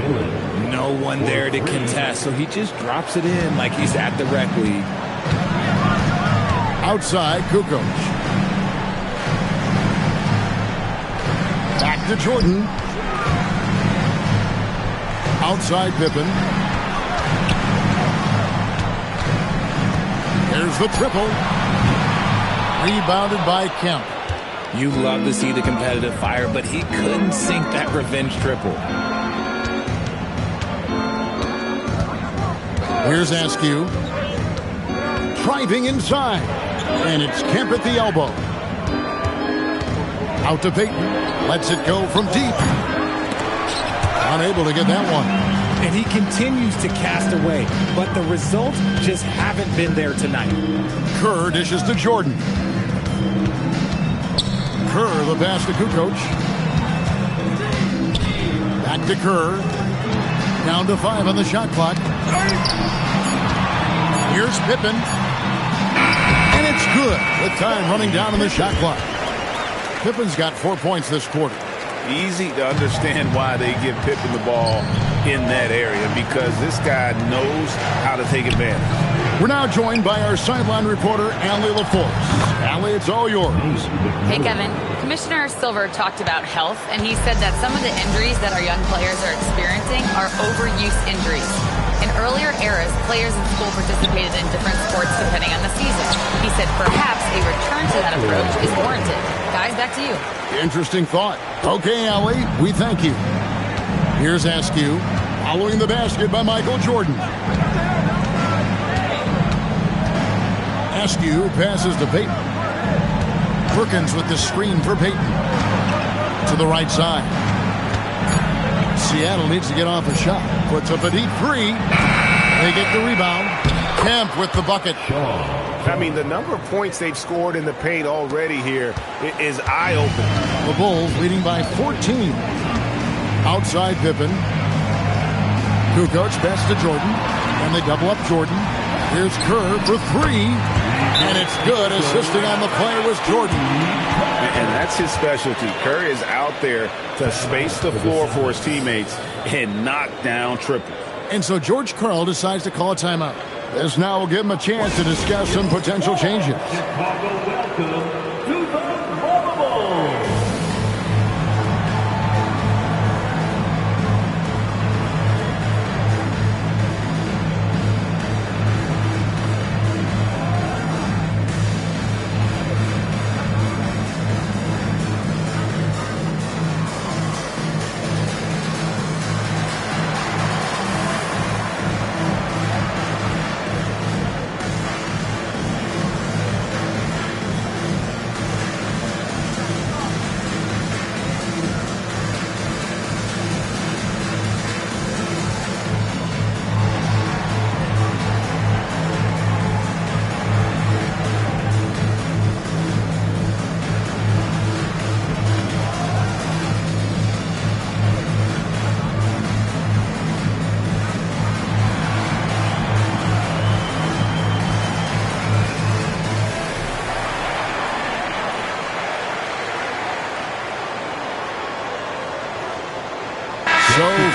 No one there to contest, so he just drops it in like he's at the rec league. Outside, Kukoc. Back to Jordan. Outside, Pippen. There's the triple. Rebounded by Kemp. You love to see the competitive fire, but he couldn't sink that revenge triple. Here's Askew. Driving inside. And it's Kemp at the elbow. Out to Payton. Lets it go from deep. Unable to get that one. And he continues to cast away, but the results just haven't been there tonight. Kerr dishes to Jordan. Kerr, the pass to Kukoc. Back to Kerr. Down to 5 on the shot clock. Here's Pippen. And it's good with time running down on the shot clock. Pippen's got 4 points this quarter. Easy to understand why they give Pippen the ball in that area, because this guy knows how to take advantage. We're now joined by our sideline reporter, Allie LaForce. Allie, it's all yours. Hey, Kevin. Commissioner Silver talked about health, and he said that some of the injuries that our young players are experiencing are overuse injuries. In earlier eras, players in school participated in different sports depending on the season. He said perhaps a return to that approach is warranted. Guys, back to you. Interesting thought. Okay, Allie, we thank you. Here's Askew, following the basket by Michael Jordan. Askew passes to Payton. Perkins with the screen for Payton. To the right side. Seattle needs to get off a shot. Puts up a deep 3. They get the rebound. Kemp with the bucket. I mean, the number of points they've scored in the paint already here is eye-opening. The Bulls leading by 14. Outside Pippen. Kukoc pass to Jordan. And they double up Jordan. Here's Kerr for 3. And it's good. Assisting on the play was Jordan. And that's his specialty. Kerr is out there to space the floor for his teammates and knock down triples. And so George Karl decides to call a timeout. This now will give him a chance to discuss some potential changes.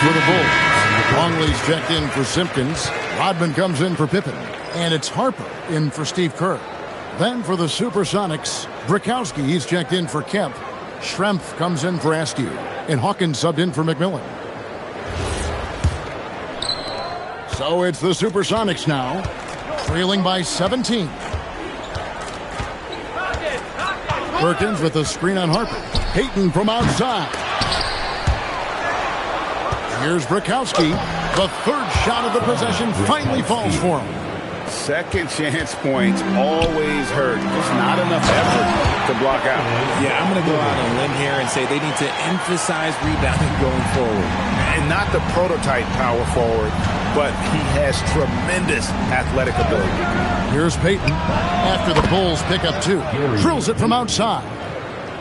for the Bulls. Longley's checked in for Simpkins. Rodman comes in for Pippen. And it's Harper in for Steve Kerr. Then for the Supersonics, Brikowski, he's checked in for Kemp. Schrempf comes in for Askew. And Hawkins subbed in for McMillan. So it's the Supersonics now, trailing by 17. Perkins with a screen on Harper. Payton from outside. Here's Brikowski. The third shot of the possession finally falls for him. Second chance points always hurt. Just not enough effort to block out. Yeah, I'm going to go out on a limb here and say they need to emphasize rebounding going forward. And not the prototype power forward, but he has tremendous athletic ability. Here's Payton after the Bulls pick up 2. Drills it from outside.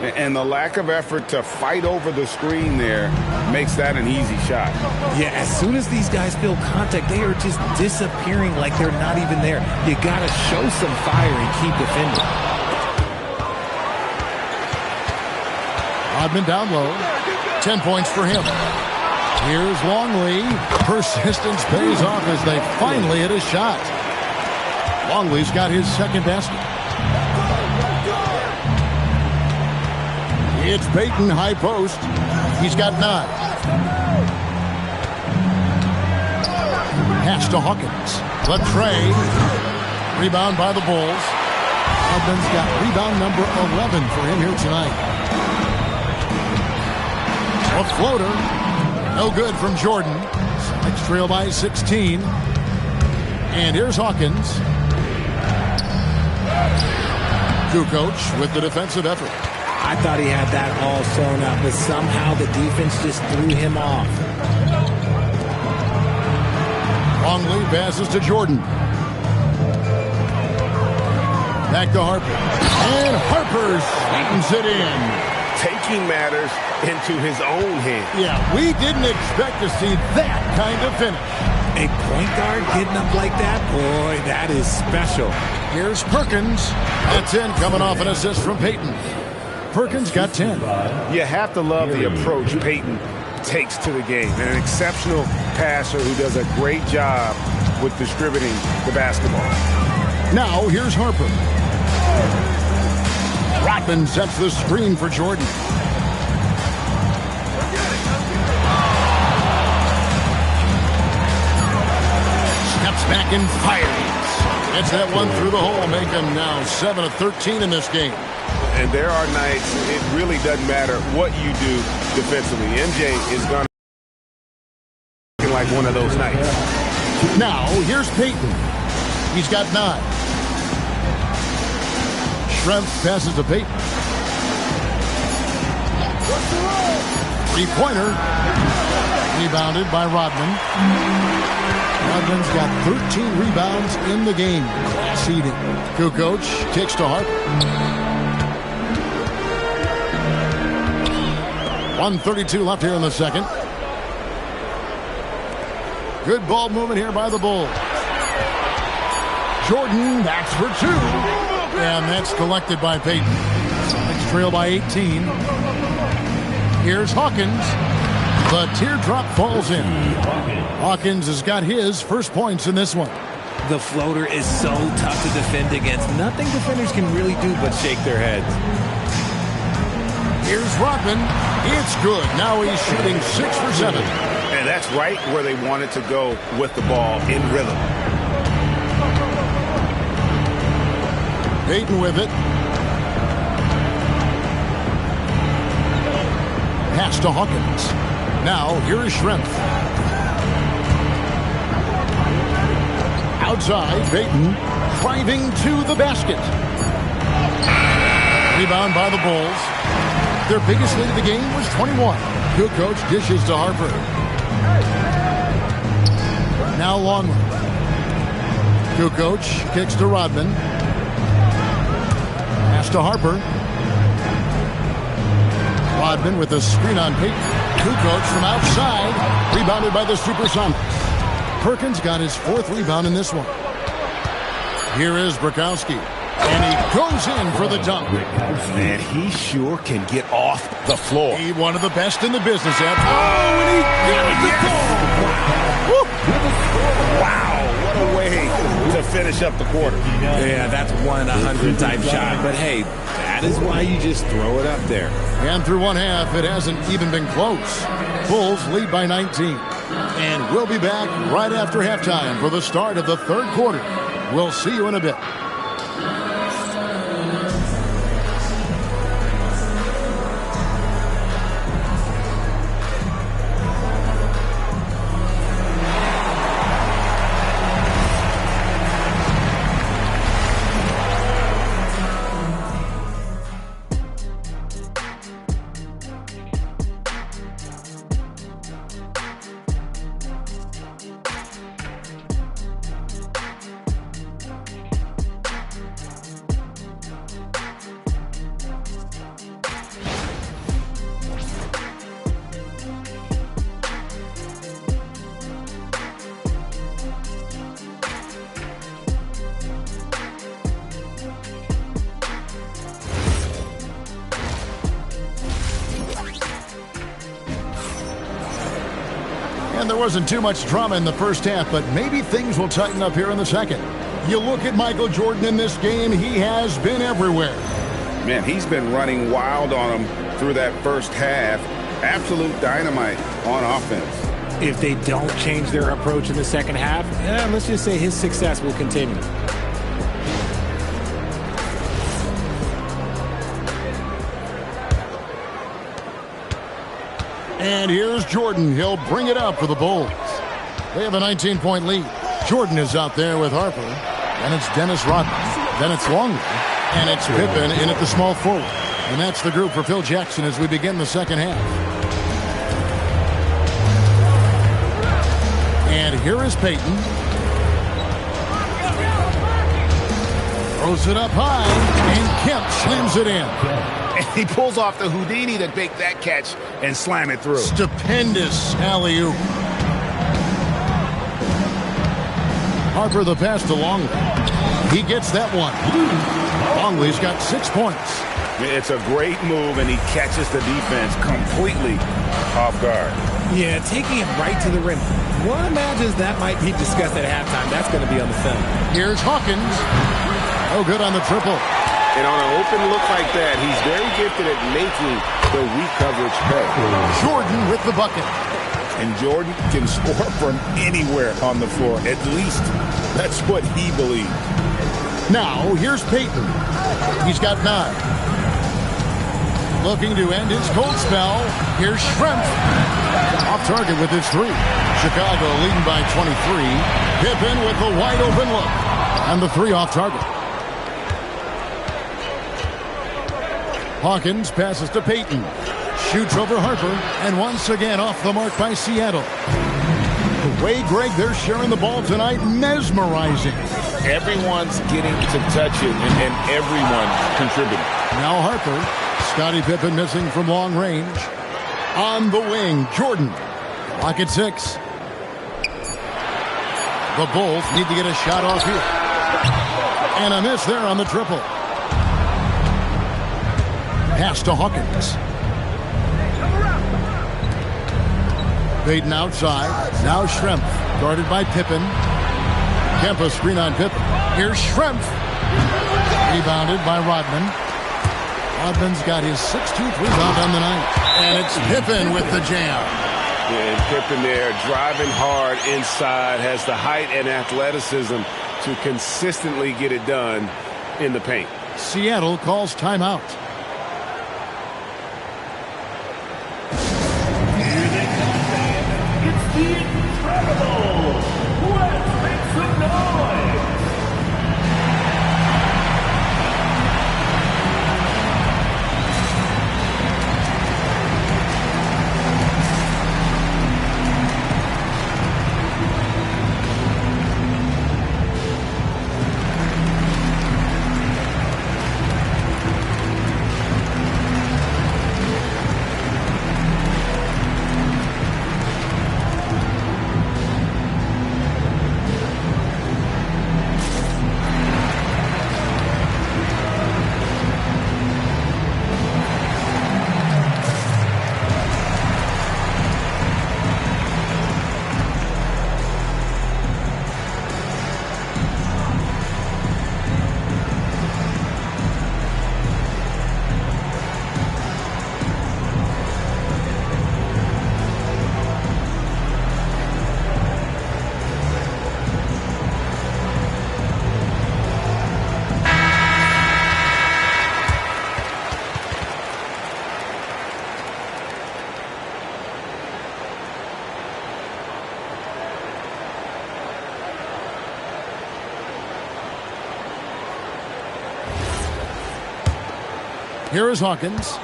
And the lack of effort to fight over the screen there makes that an easy shot. Yeah, as soon as these guys feel contact, they are just disappearing like they're not even there. You got to show some fire and keep defending. Rodman down low. 10 points for him. Here's Longley. Persistence pays off as they finally hit a shot. Longley's got his second basket. It's Payton, high post. He's got 9. Pass to Hawkins. The tray. Rebound by the Bulls. Rodman's got rebound number 11 for him here tonight. A floater. No good from Jordan. Sonics trail by 16. And here's Hawkins. Kukoc with the defensive effort. I thought he had that all sewn up, but somehow the defense just threw him off. Longley passes to Jordan. Back to Harper. And Harper slams it in. Taking matters into his own hands. Yeah, we didn't expect to see that kind of finish. A point guard getting up like that? Boy, that is special. Here's Perkins. That's in, coming off an assist from Payton. Perkins got 10. You have to love the approach Payton takes to the game. And an exceptional passer who does a great job with distributing the basketball. Now, here's Harper. Rodman sets the screen for Jordan. Steps back and fires. Gets that one through the hole, make him now 7 of 13 in this game. And there are nights it really doesn't matter what you do defensively. MJ is going to be like one of those nights. Now, here's Payton. He's got 9. Schrempf passes to Payton. 3-pointer. Rebounded by Rodman. Rodman's got 13 rebounds in the game. Class eating. Kukoc kicks to Harper. 1:32 left here in the second. Good ball movement here by the Bulls. Jordan, that's for 2. And that's collected by Payton. Sonics trail by 18. Here's Hawkins. The teardrop falls in. Hawkins has got his first points in this one. The floater is so tough to defend against. Nothing defenders can really do but shake their heads. Here's Rodman. It's good. Now he's shooting 6 for 7. And that's right where they wanted to go with the ball, in rhythm. Payton with it. Pass to Hawkins. Now, here is Schrempf. Outside, Payton driving to the basket. Rebound by the Bulls. Their biggest lead of the game was 21. Kukoc dishes to Harper. Now Longley. Kukoc kicks to Rodman. Pass to Harper. Rodman with a screen on Payton. Kukoc from outside. Rebounded by the Supersonics. Perkins got his 4th rebound in this one. Here is Brikowski. And he goes in for the dunk. Man, he sure can get off the floor. He one of the best in the business, Ed. Oh, and he got the goal. Wow, what a way to finish up the quarter. Yeah, that's 1 in 100 type shot. But hey, that is why you just throw it up there. And through one half, it hasn't even been close. Bulls lead by 19. And we'll be back right after halftime for the start of the third quarter. We'll see you in a bit. And there wasn't too much drama in the first half, but maybe things will tighten up here in the second. You look at Michael Jordan in this game, he has been everywhere. Man, he's been running wild on him through that first half. Absolute dynamite on offense. If they don't change their approach in the second half, let's just say his success will continue. And here's Jordan. He'll bring it up for the Bulls. They have a 19-point lead. Jordan is out there with Harper. Then it's Dennis Rodman. Then it's Longley. And it's Pippen in at the small forward. And that's the group for Phil Jackson as we begin the second half. And here is Peyton. Throws it up high. And Kemp slams it in. And he pulls off the Houdini to make that catch and slam it through. Stupendous alley-oop. Harper the pass to Longley. He gets that one. Longley's got 6 points. It's a great move, and he catches the defense completely off guard. Yeah, taking it right to the rim. One imagines that might be discussed at halftime. That's going to be on the film. Here's Hawkins. Oh, good on the triple. And on an open look like that, he's very gifted at making the weak coverage pay. Jordan with the bucket. And Jordan can score from anywhere on the floor. At least that's what he believes. Now, here's Peyton. He's got 9. Looking to end his cold spell. Here's Schrempf. Off target with his 3. Chicago leading by 23. Pippen with the wide open look. And the 3 off target. Hawkins passes to Peyton. Shoots over Harper. And once again off the mark by Seattle. The way, Greg, they're sharing the ball tonight, mesmerizing. Everyone's getting to touch it, and everyone contributing. Now Harper. Scottie Pippen missing from long range. On the wing, Jordan. Clock at 6. The Bulls need to get a shot off here. And a miss there on the triple. Pass to Hawkins. Peyton outside. Now Schrempf. Guarded by Pippen. Kempa screen on Pippen. Here's Schrempf. Rebounded by Rodman. Rodman's got his 6th rebound on the night. And it's Pippen with the jam. And Pippen there driving hard inside. Has the height and athleticism to consistently get it done in the paint. Seattle calls timeout. It's the incredible. Let's make some noise. Here is Hawkins.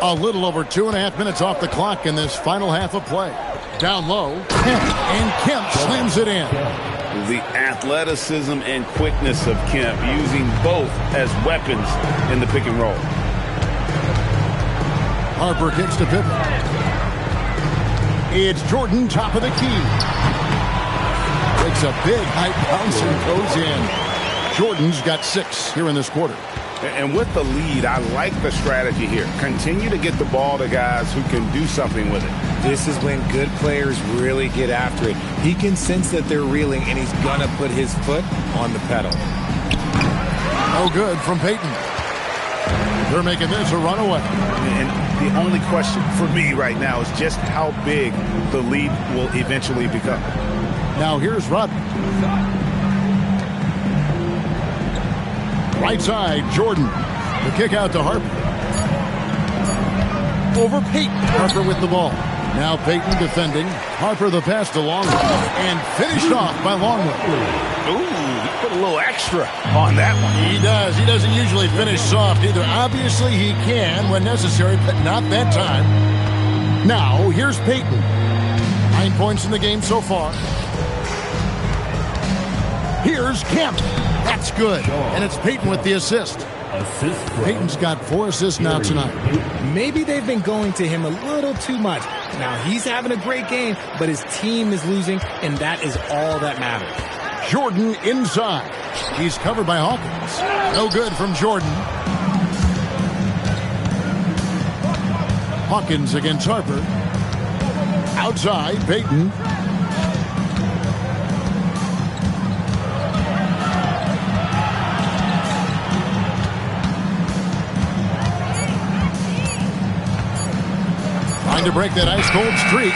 A little over 2.5 minutes off the clock in this final half of play. Down low, and Kemp slams it in. The athleticism and quickness of Kemp, using both as weapons in the pick and roll. Harper kicks to Pippen. It's Jordan, top of the key. Takes a big high bounce and goes in. Jordan's got 6 here in this quarter. And with the lead, I like the strategy here. Continue to get the ball to guys who can do something with it. This is when good players really get after it. He can sense that they're reeling, and he's going to put his foot on the pedal. No good from Peyton. They're making this a runaway. And the only question for me right now is just how big the lead will eventually become. Now here's Rodman. Right side, Jordan. The kick out to Harper. Over Peyton. Harper with the ball. Now Peyton defending. Harper the pass to Longwood. And finished off by Longwood. Ooh, he put a little extra on that one. He does. He doesn't usually finish soft either. Obviously he can when necessary, but not that time. Now here's Peyton. 9 points in the game so far. Here's Kemp. That's good. And it's Peyton with the assist. Peyton's got 4 assists now tonight. Maybe they've been going to him a little too much. Now he's having a great game, but his team is losing, and that is all that matters. Jordan inside. He's covered by Hawkins. No good from Jordan. Hawkins against Harper. Outside, Peyton. Trying to break that ice-cold streak.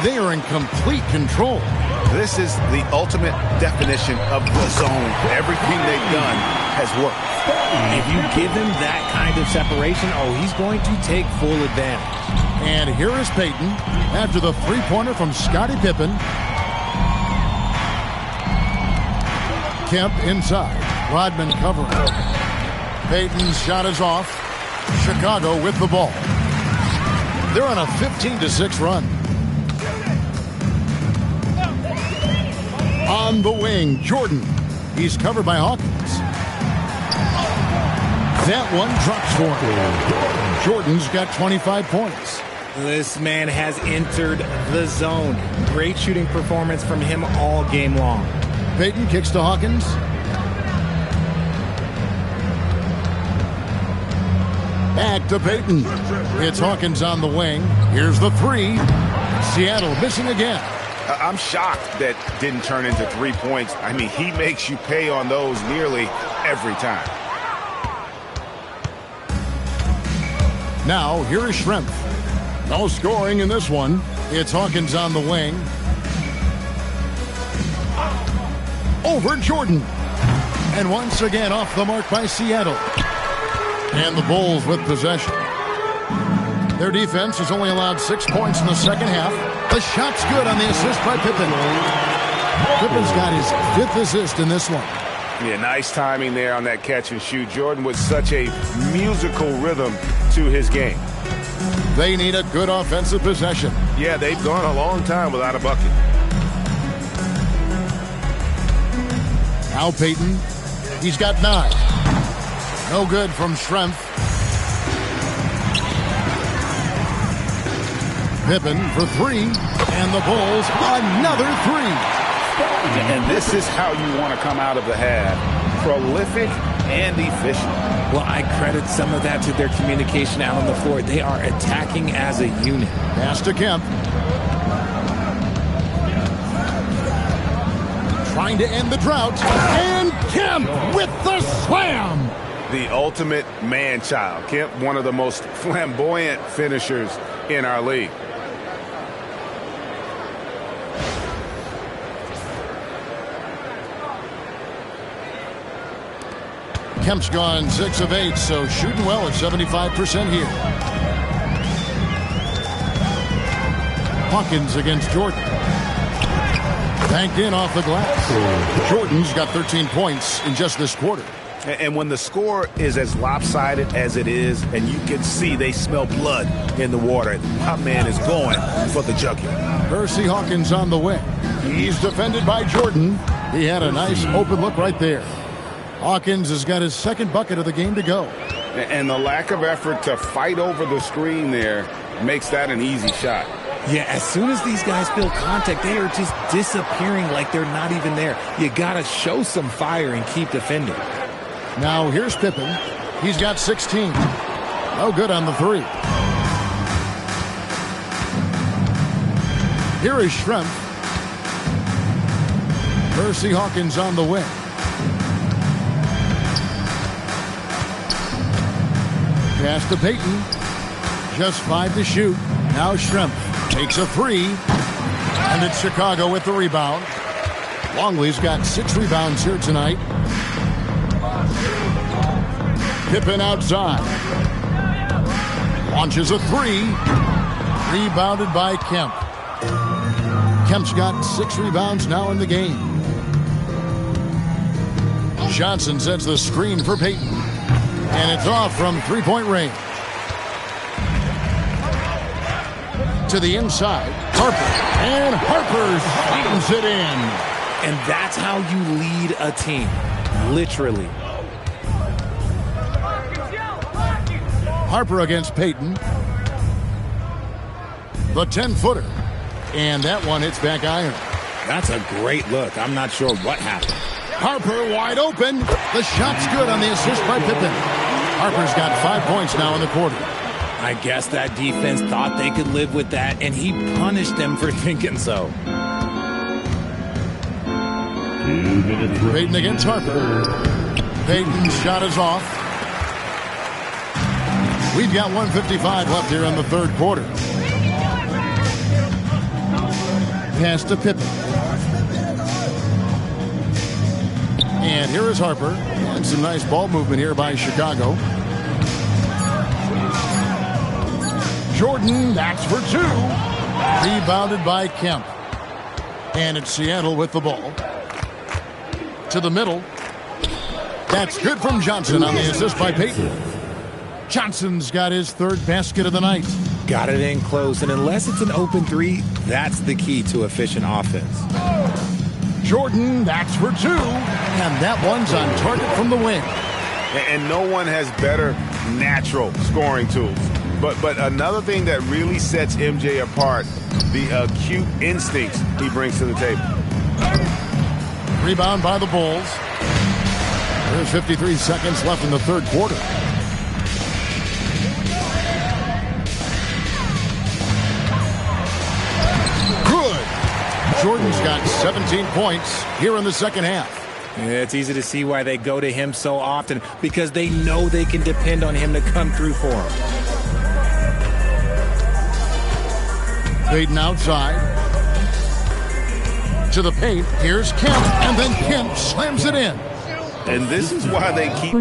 They are in complete control. This is the ultimate definition of the zone. Everything they've done has worked. If you give him that kind of separation, he's going to take full advantage. And here is Peyton after the three-pointer from Scottie Pippen. Kemp inside. Rodman covering. Peyton's shot is off. Chicago with the ball. They're on a 15-6 run. On the wing, Jordan. He's covered by Hawkins. That one drops for him. Jordan's got 25 points. This man has entered the zone. Great shooting performance from him all game long. Peyton kicks to Hawkins. Back to Peyton. It's Hawkins on the wing. Here's the three. Seattle missing again. I'm shocked that didn't turn into 3 points. I mean, he makes you pay on those nearly every time. Now, here is Schrempf. No scoring in this one. It's Hawkins on the wing. Over Jordan. And once again off the mark by Seattle. And the Bulls with possession. Their defense has only allowed 6 points in the second half. The shot's good on the assist by Pippen. Pippen's got his 5th assist in this one. Yeah, nice timing there on that catch and shoot. Jordan with such a musical rhythm to his game. They need a good offensive possession. Yeah, they've gone a long time without a bucket. Now Peyton. He's got 9. No good from Schrempf. Pippen for 3. And the Bulls another 3. And this is how you want to come out of the half. Prolific and efficient. Well, I credit some of that to their communication out on the floor. They are attacking as a unit. Pass to Kemp. Trying to end the drought. And Kemp with the slam. The ultimate man-child. Kemp, one of the most flamboyant finishers in our league. Kemp's gone 6 of 8, so shooting well at 75% here. Hawkins against Jordan. Banked in off the glass. Jordan's got 13 points in just this quarter. And when the score is as lopsided as it is, and you can see they smell blood in the water, my man is going for the jugular. Percy Hawkins on the way. He's defended by Jordan. He had a nice open look right there. Hawkins has got his second bucket of the game to go. And the lack of effort to fight over the screen there makes that an easy shot. Yeah, as soon as these guys feel contact, they are just disappearing like they're not even there. You got to show some fire and keep defending. Now here's Pippen. He's got 16. No good on the three. Here is Schrempf. Percy Hawkins on the wing. Pass to Payton. Just 5 to shoot. Now Schrempf takes a three. And it's Chicago with the rebound. Longley's got 6 rebounds here tonight. Pippen outside. Launches a three. Rebounded by Kemp. Kemp's got 6 rebounds now in the game. Johnson sets the screen for Payton. And it's off from three-point range. To the inside. Harper. And Harper slams it in. And that's how you lead a team. Literally. Harper against Payton. The 10-footer. And that one hits back iron. That's a great look. I'm not sure what happened. Harper wide open. The shot's good on the assist by Pippen. Harper's got 5 points now in the quarter. I guess that defense thought they could live with that, and he punished them for thinking so. Payton against Harper. Payton's shot is off. We've got 1:55 left here in the third quarter. Pass to Pippen. And here is Harper. And some nice ball movement here by Chicago. Jordan, that's for 2. Rebounded by Kemp. And it's Seattle with the ball. To the middle. That's good from Johnson on the assist by Payton. Johnson's got his 3rd basket of the night. Got it in close, and unless it's an open three, that's the key to efficient offense. Jordan, that's for 2. And that one's on target from the wing. And no one has better natural scoring tools. But another thing that really sets MJ apart, the acute instincts he brings to the table. Rebound by the Bulls. There's 53 seconds left in the third quarter. Jordan's got 17 points here in the second half. Yeah, it's easy to see why they go to him so often, because they know they can depend on him to come through for them. Payton outside. To the paint. Here's Kemp, and then Kemp slams it in. And this is why they keep...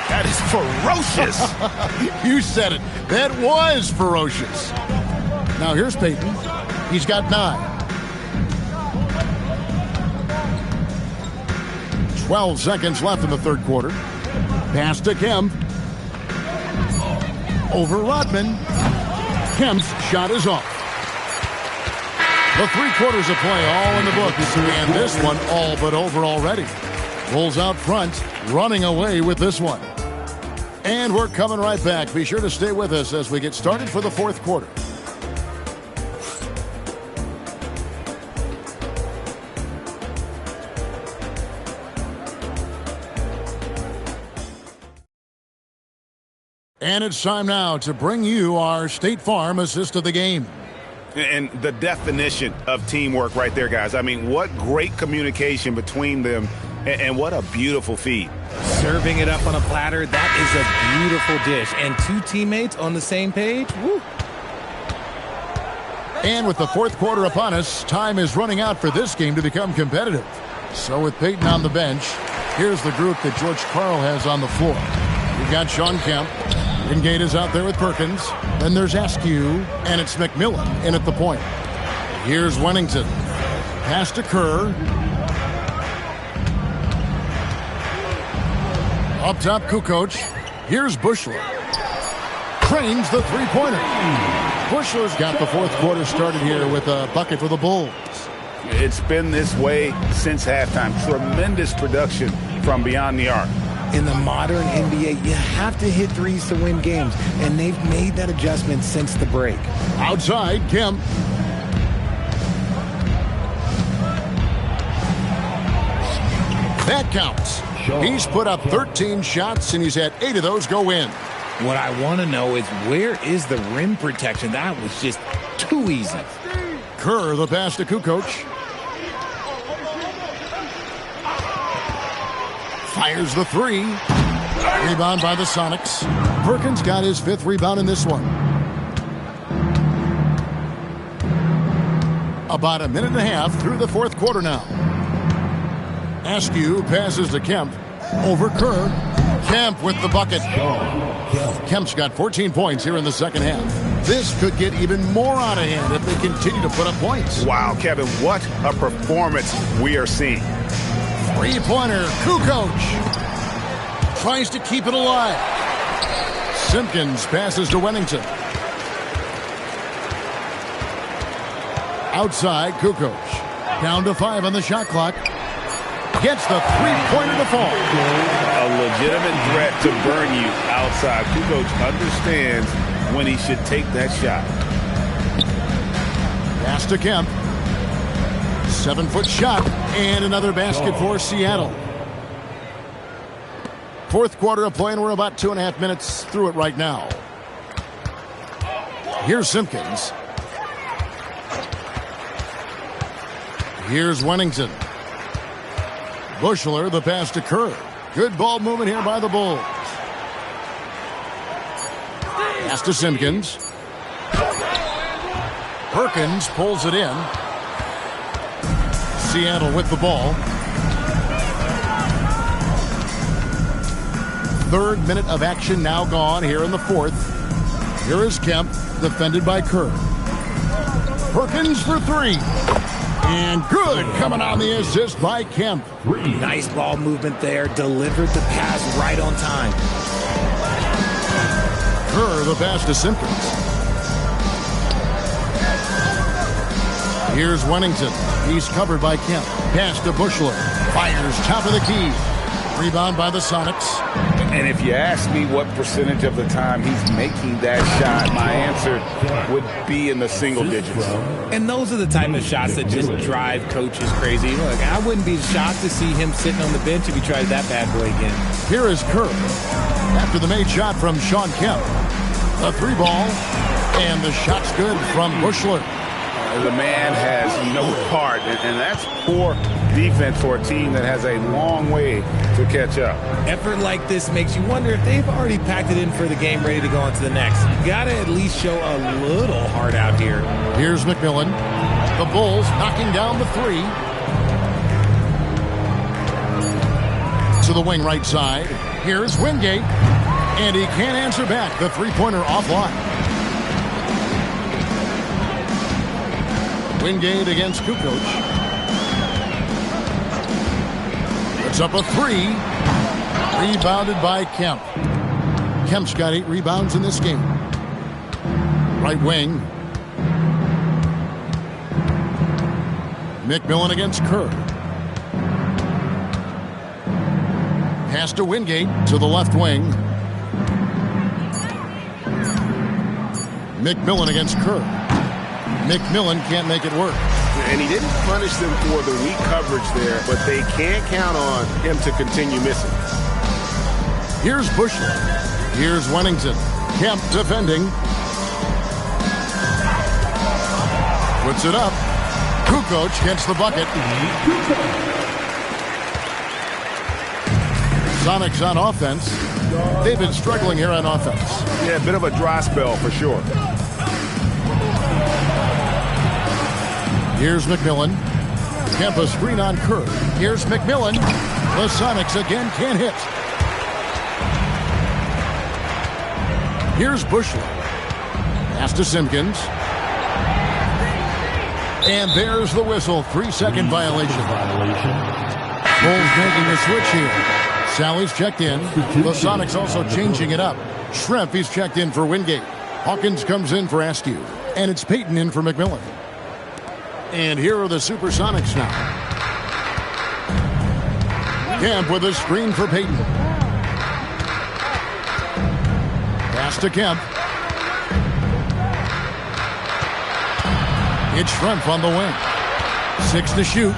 That is ferocious. You said it. That was ferocious. Now here's Payton. He's got 9. 12 seconds left in the third quarter. Pass to Kemp. Over Rodman. Kemp's shot is off. The 3 quarters of play all in the books. And this one all but over already. Bulls out front, running away with this one. And we're coming right back. Be sure to stay with us as we get started for the fourth quarter. And it's time now to bring you our State Farm assist of the game. And the definition of teamwork right there, guys. I mean, what great communication between them, and what a beautiful feed. Serving it up on a platter, that is a beautiful dish. And 2 teammates on the same page, woo. And with the fourth quarter upon us, time is running out for this game to become competitive. So with Payton on the bench, here's the group that George Karl has on the floor. We've got Shawn Kemp, Wingate is out there with Perkins. Then there's Askew, and it's McMillan in at the point. Here's Wennington. Pass to Kerr. Up top, Kukoc. Here's Bushler. Trains the three-pointer. Bushler's got the fourth quarter started here with a bucket for the Bulls. It's been this way since halftime. Tremendous production from beyond the arc. In the modern NBA, you have to hit threes to win games, and they've made that adjustment since the break. Outside, Kemp. That counts. He's put up 13 shots, and he's had 8 of those go in. What I want to know is, where is the rim protection? That was just too easy. Kerr, the pass to Kukoc. Fires the three. Rebound by the Sonics. Perkins got his 5th rebound in this one. About a minute and a half through the fourth quarter now. Askew passes to Kemp. Over Kerr. Kemp with the bucket. Kemp's got 14 points here in the second half. This could get even more out of hand if they continue to put up points. Wow, Kevin, what a performance we are seeing. Three-pointer, Kukoc. Tries to keep it alive. Simpkins passes to Wennington. Outside, Kukoc. Down to 5 on the shot clock. Gets the three-pointer to fall. A legitimate threat to burn you outside. Kukoc understands when he should take that shot. Pass to Kemp. 7-foot shot and another basket for Seattle. Fourth quarter of play, and we're about 2.5 minutes through it right now. Here's Simpkins. Here's Wennington. Bushler, the pass to Kerr. Good ball movement here by the Bulls. Pass to Simpkins. Perkins pulls it in. Seattle with the ball. 3rd minute of action now gone here in the fourth. Here is Kemp, defended by Kerr. Perkins for 3. And good, coming on the assist by Kemp. Nice ball movement there. Delivered the pass right on time. Kerr, the pass to Simpkins. Here's Wennington. He's covered by Kemp. Pass to Bushler. Fires top of the key. Rebound by the Sonics. And if you ask me what percentage of the time he's making that shot, my answer would be in the single digits. And those are the type of shots that just drive coaches crazy. Look, I wouldn't be shocked to see him sitting on the bench if he tried that bad boy again. Here is Kerr. After the made shot from Sean Kemp. The 3-ball. And the shot's good from Bushler. The man has no heart, and that's poor defense for a team that has a long way to catch up. Effort like this makes you wonder if they've already packed it in for the game, ready to go on to the next. You got to at least show a little heart out here. Here's McMillan. The Bulls knocking down the 3. To the wing right side. Here's Wingate. And he can't answer back. The three-pointer offline. Wingate against Kukoc. Puts up a 3. Rebounded by Kemp. Kemp's got 8 rebounds in this game. Right wing. McMillan against Kerr. Pass to Wingate to the left wing. McMillan against Kerr. McMillan can't make it work. And he didn't punish them for the weak coverage there, but they can't count on him to continue missing. Here's Bushler. Here's Wennington. Kemp defending. Puts it up. Kukoc gets the bucket. Sonics on offense. They've been struggling here on offense. Yeah, a bit of a dry spell for sure. Here's McMillan. Kemp a screen on Kerr. Here's McMillan. The Sonics again can't hit. Here's Bushler. Pass to Simpkins. And there's the whistle. 3-second violation. Bulls making the switch here. Sally's checked in. The Sonics also changing it up. Schrempf, he's checked in for Wingate. Hawkins comes in for Askew. And it's Payton in for McMillan. And here are the Supersonics now. Kemp with a screen for Payton. Pass to Kemp. It's Schrempf on the wing. 6 to shoot.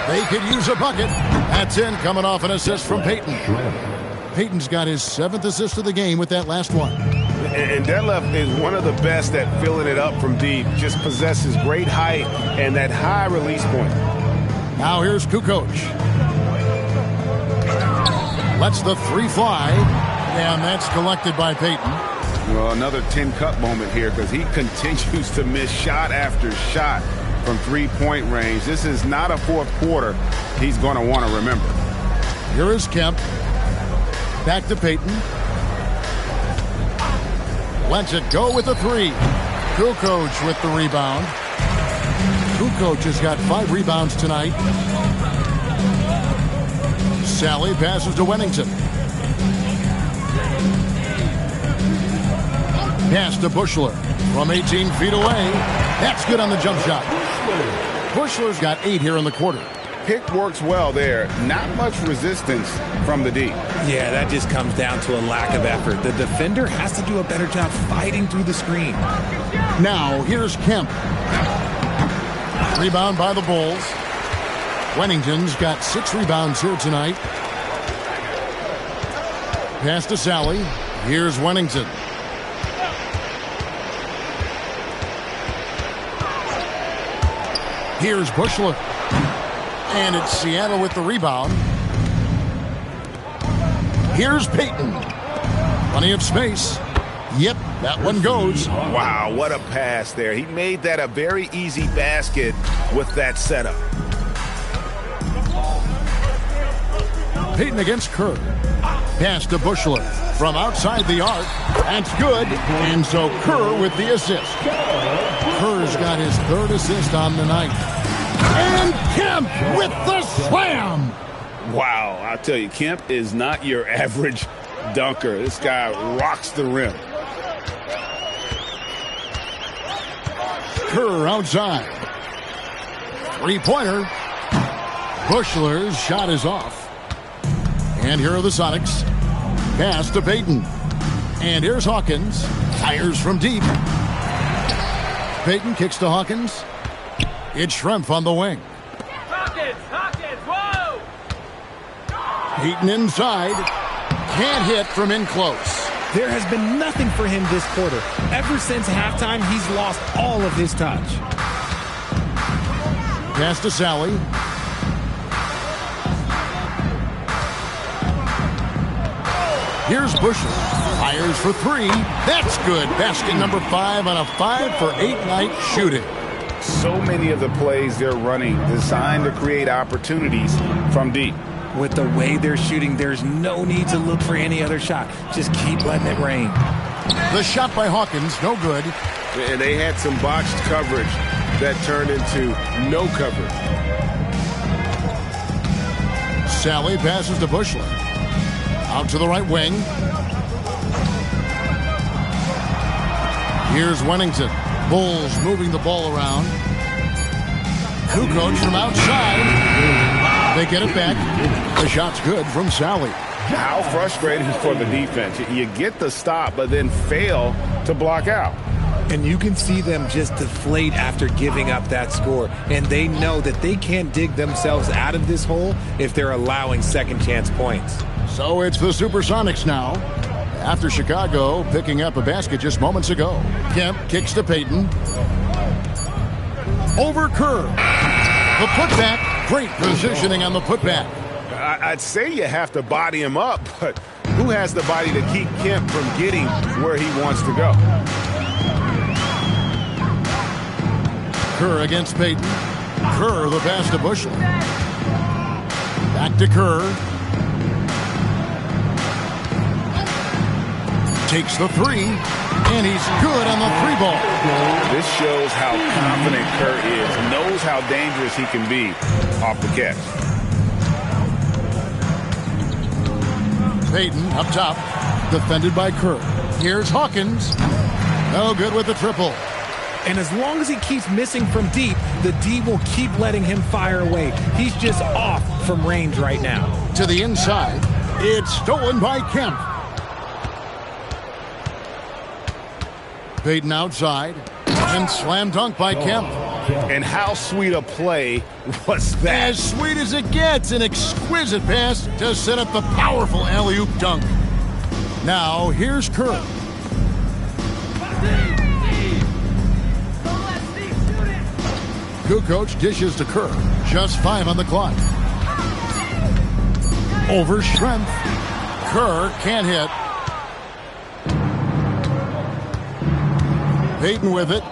They could use a bucket. That's in, coming off an assist from Payton. Payton's got his 7th assist of the game with that last one. And Detlef is one of the best at filling it up from deep. Just possesses great height and that high release point. Now here's Kukoc. Lets the 3 fly. And that's collected by Payton. Well, another 10-cup moment here because he continues to miss shot after shot from three-point range. This is not a fourth quarter he's going to want to remember. Here is Kemp. Back to Payton. Lets it go with the 3. Kukoc with the rebound. Kukoc has got 5 rebounds tonight. Sally passes to Wennington. Pass to Bushler from 18 feet away. That's good on the jump shot. Bushler's got 8 here in the quarter. Pick works well there. Not much resistance from the D. Yeah, that just comes down to a lack of effort. The defender has to do a better job fighting through the screen. Now, here's Kemp. Rebound by the Bulls. Wennington's got 6 rebounds here tonight. Pass to Sally. Here's Wennington. Here's Bushler. And it's Seattle with the rebound. Here's Payton. Plenty of space. Yep, that one goes. Wow, what a pass there. He made that a very easy basket with that setup. Payton against Kerr. Pass to Bushler from outside the arc. That's good. And so Kerr with the assist. Kerr's got his 3rd assist on the night. And Kemp with the slam. Wow, I'll tell you, Kemp is not your average dunker. This guy rocks the rim. Kerr outside. 3-pointer. Bushler's shot is off. And here are the Sonics. Pass to Payton. And here's Hawkins. Fires from deep. Payton kicks to Hawkins. It's Schrempf on the wing. Hawkins, whoa! Payton inside. Can't hit from in close. There has been nothing for him this quarter. Ever since halftime, he's lost all of his touch. Pass to Sally. Here's Bushler. Fires for 3. That's good. Basket number 5 on a 5-for-8 night shooting. So many of the plays they're running designed to create opportunities from deep. With the way they're shooting, there's no need to look for any other shot. Just keep letting it rain. The shot by Hawkins, no good. And they had some botched coverage that turned into no coverage. Sally passes to Bushler. Out to the right wing. Here's Wennington. Bulls moving the ball around. Kukoc from outside. They get it back. The shot's good from Sally. How frustrating for the defense. You get the stop, but then fail to block out. And you can see them just deflate after giving up that score. And they know that they can't dig themselves out of this hole if they're allowing second chance points. So it's the Supersonics now. After Chicago picking up a basket just moments ago. Kemp kicks to Payton. Over Kerr. The putback. Great positioning on the putback. I'd say you have to body him up, but who has the body to keep Kemp from getting where he wants to go? Kerr against Payton. Kerr the pass to Bushler. Back to Kerr. Takes the three, and he's good on the three ball. This shows how confident Kerr is, knows how dangerous he can be off the catch. Payton up top, defended by Kerr. Here's Hawkins. No good with the triple. And as long as he keeps missing from deep, the D will keep letting him fire away. He's just off from range right now. To the inside, it's stolen by Kemp. Payton outside, and slam dunk by Kemp. And how sweet a play was that? As sweet as it gets, an exquisite pass to set up the powerful alley-oop dunk. Now, here's Kerr. Kukoc dishes to Kerr. Just 5 on the clock. Over strength. Kerr can't hit. Payton with it.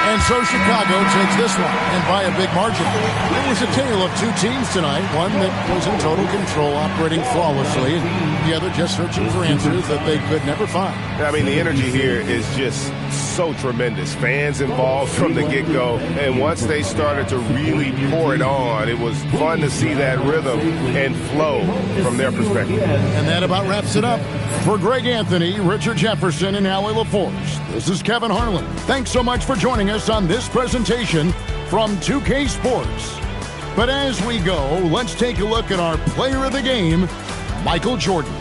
And so Chicago takes this one, and by a big margin. It was a tale of two teams tonight, one that was in total control, operating flawlessly, and the other just searching for answers that they could never find. I mean, the energy here is just so tremendous. Fans involved from the get-go, and once they started to really pour it on, it was fun to see that rhythm and flow from their perspective. And that about wraps it up. For Greg Anthony, Richard Jefferson, and Howie LaForce, this is Kevin Harlan. Thanks so much for joining us on this presentation from 2K Sports. But as we go, let's take a look at our player of the game, Michael Jordan.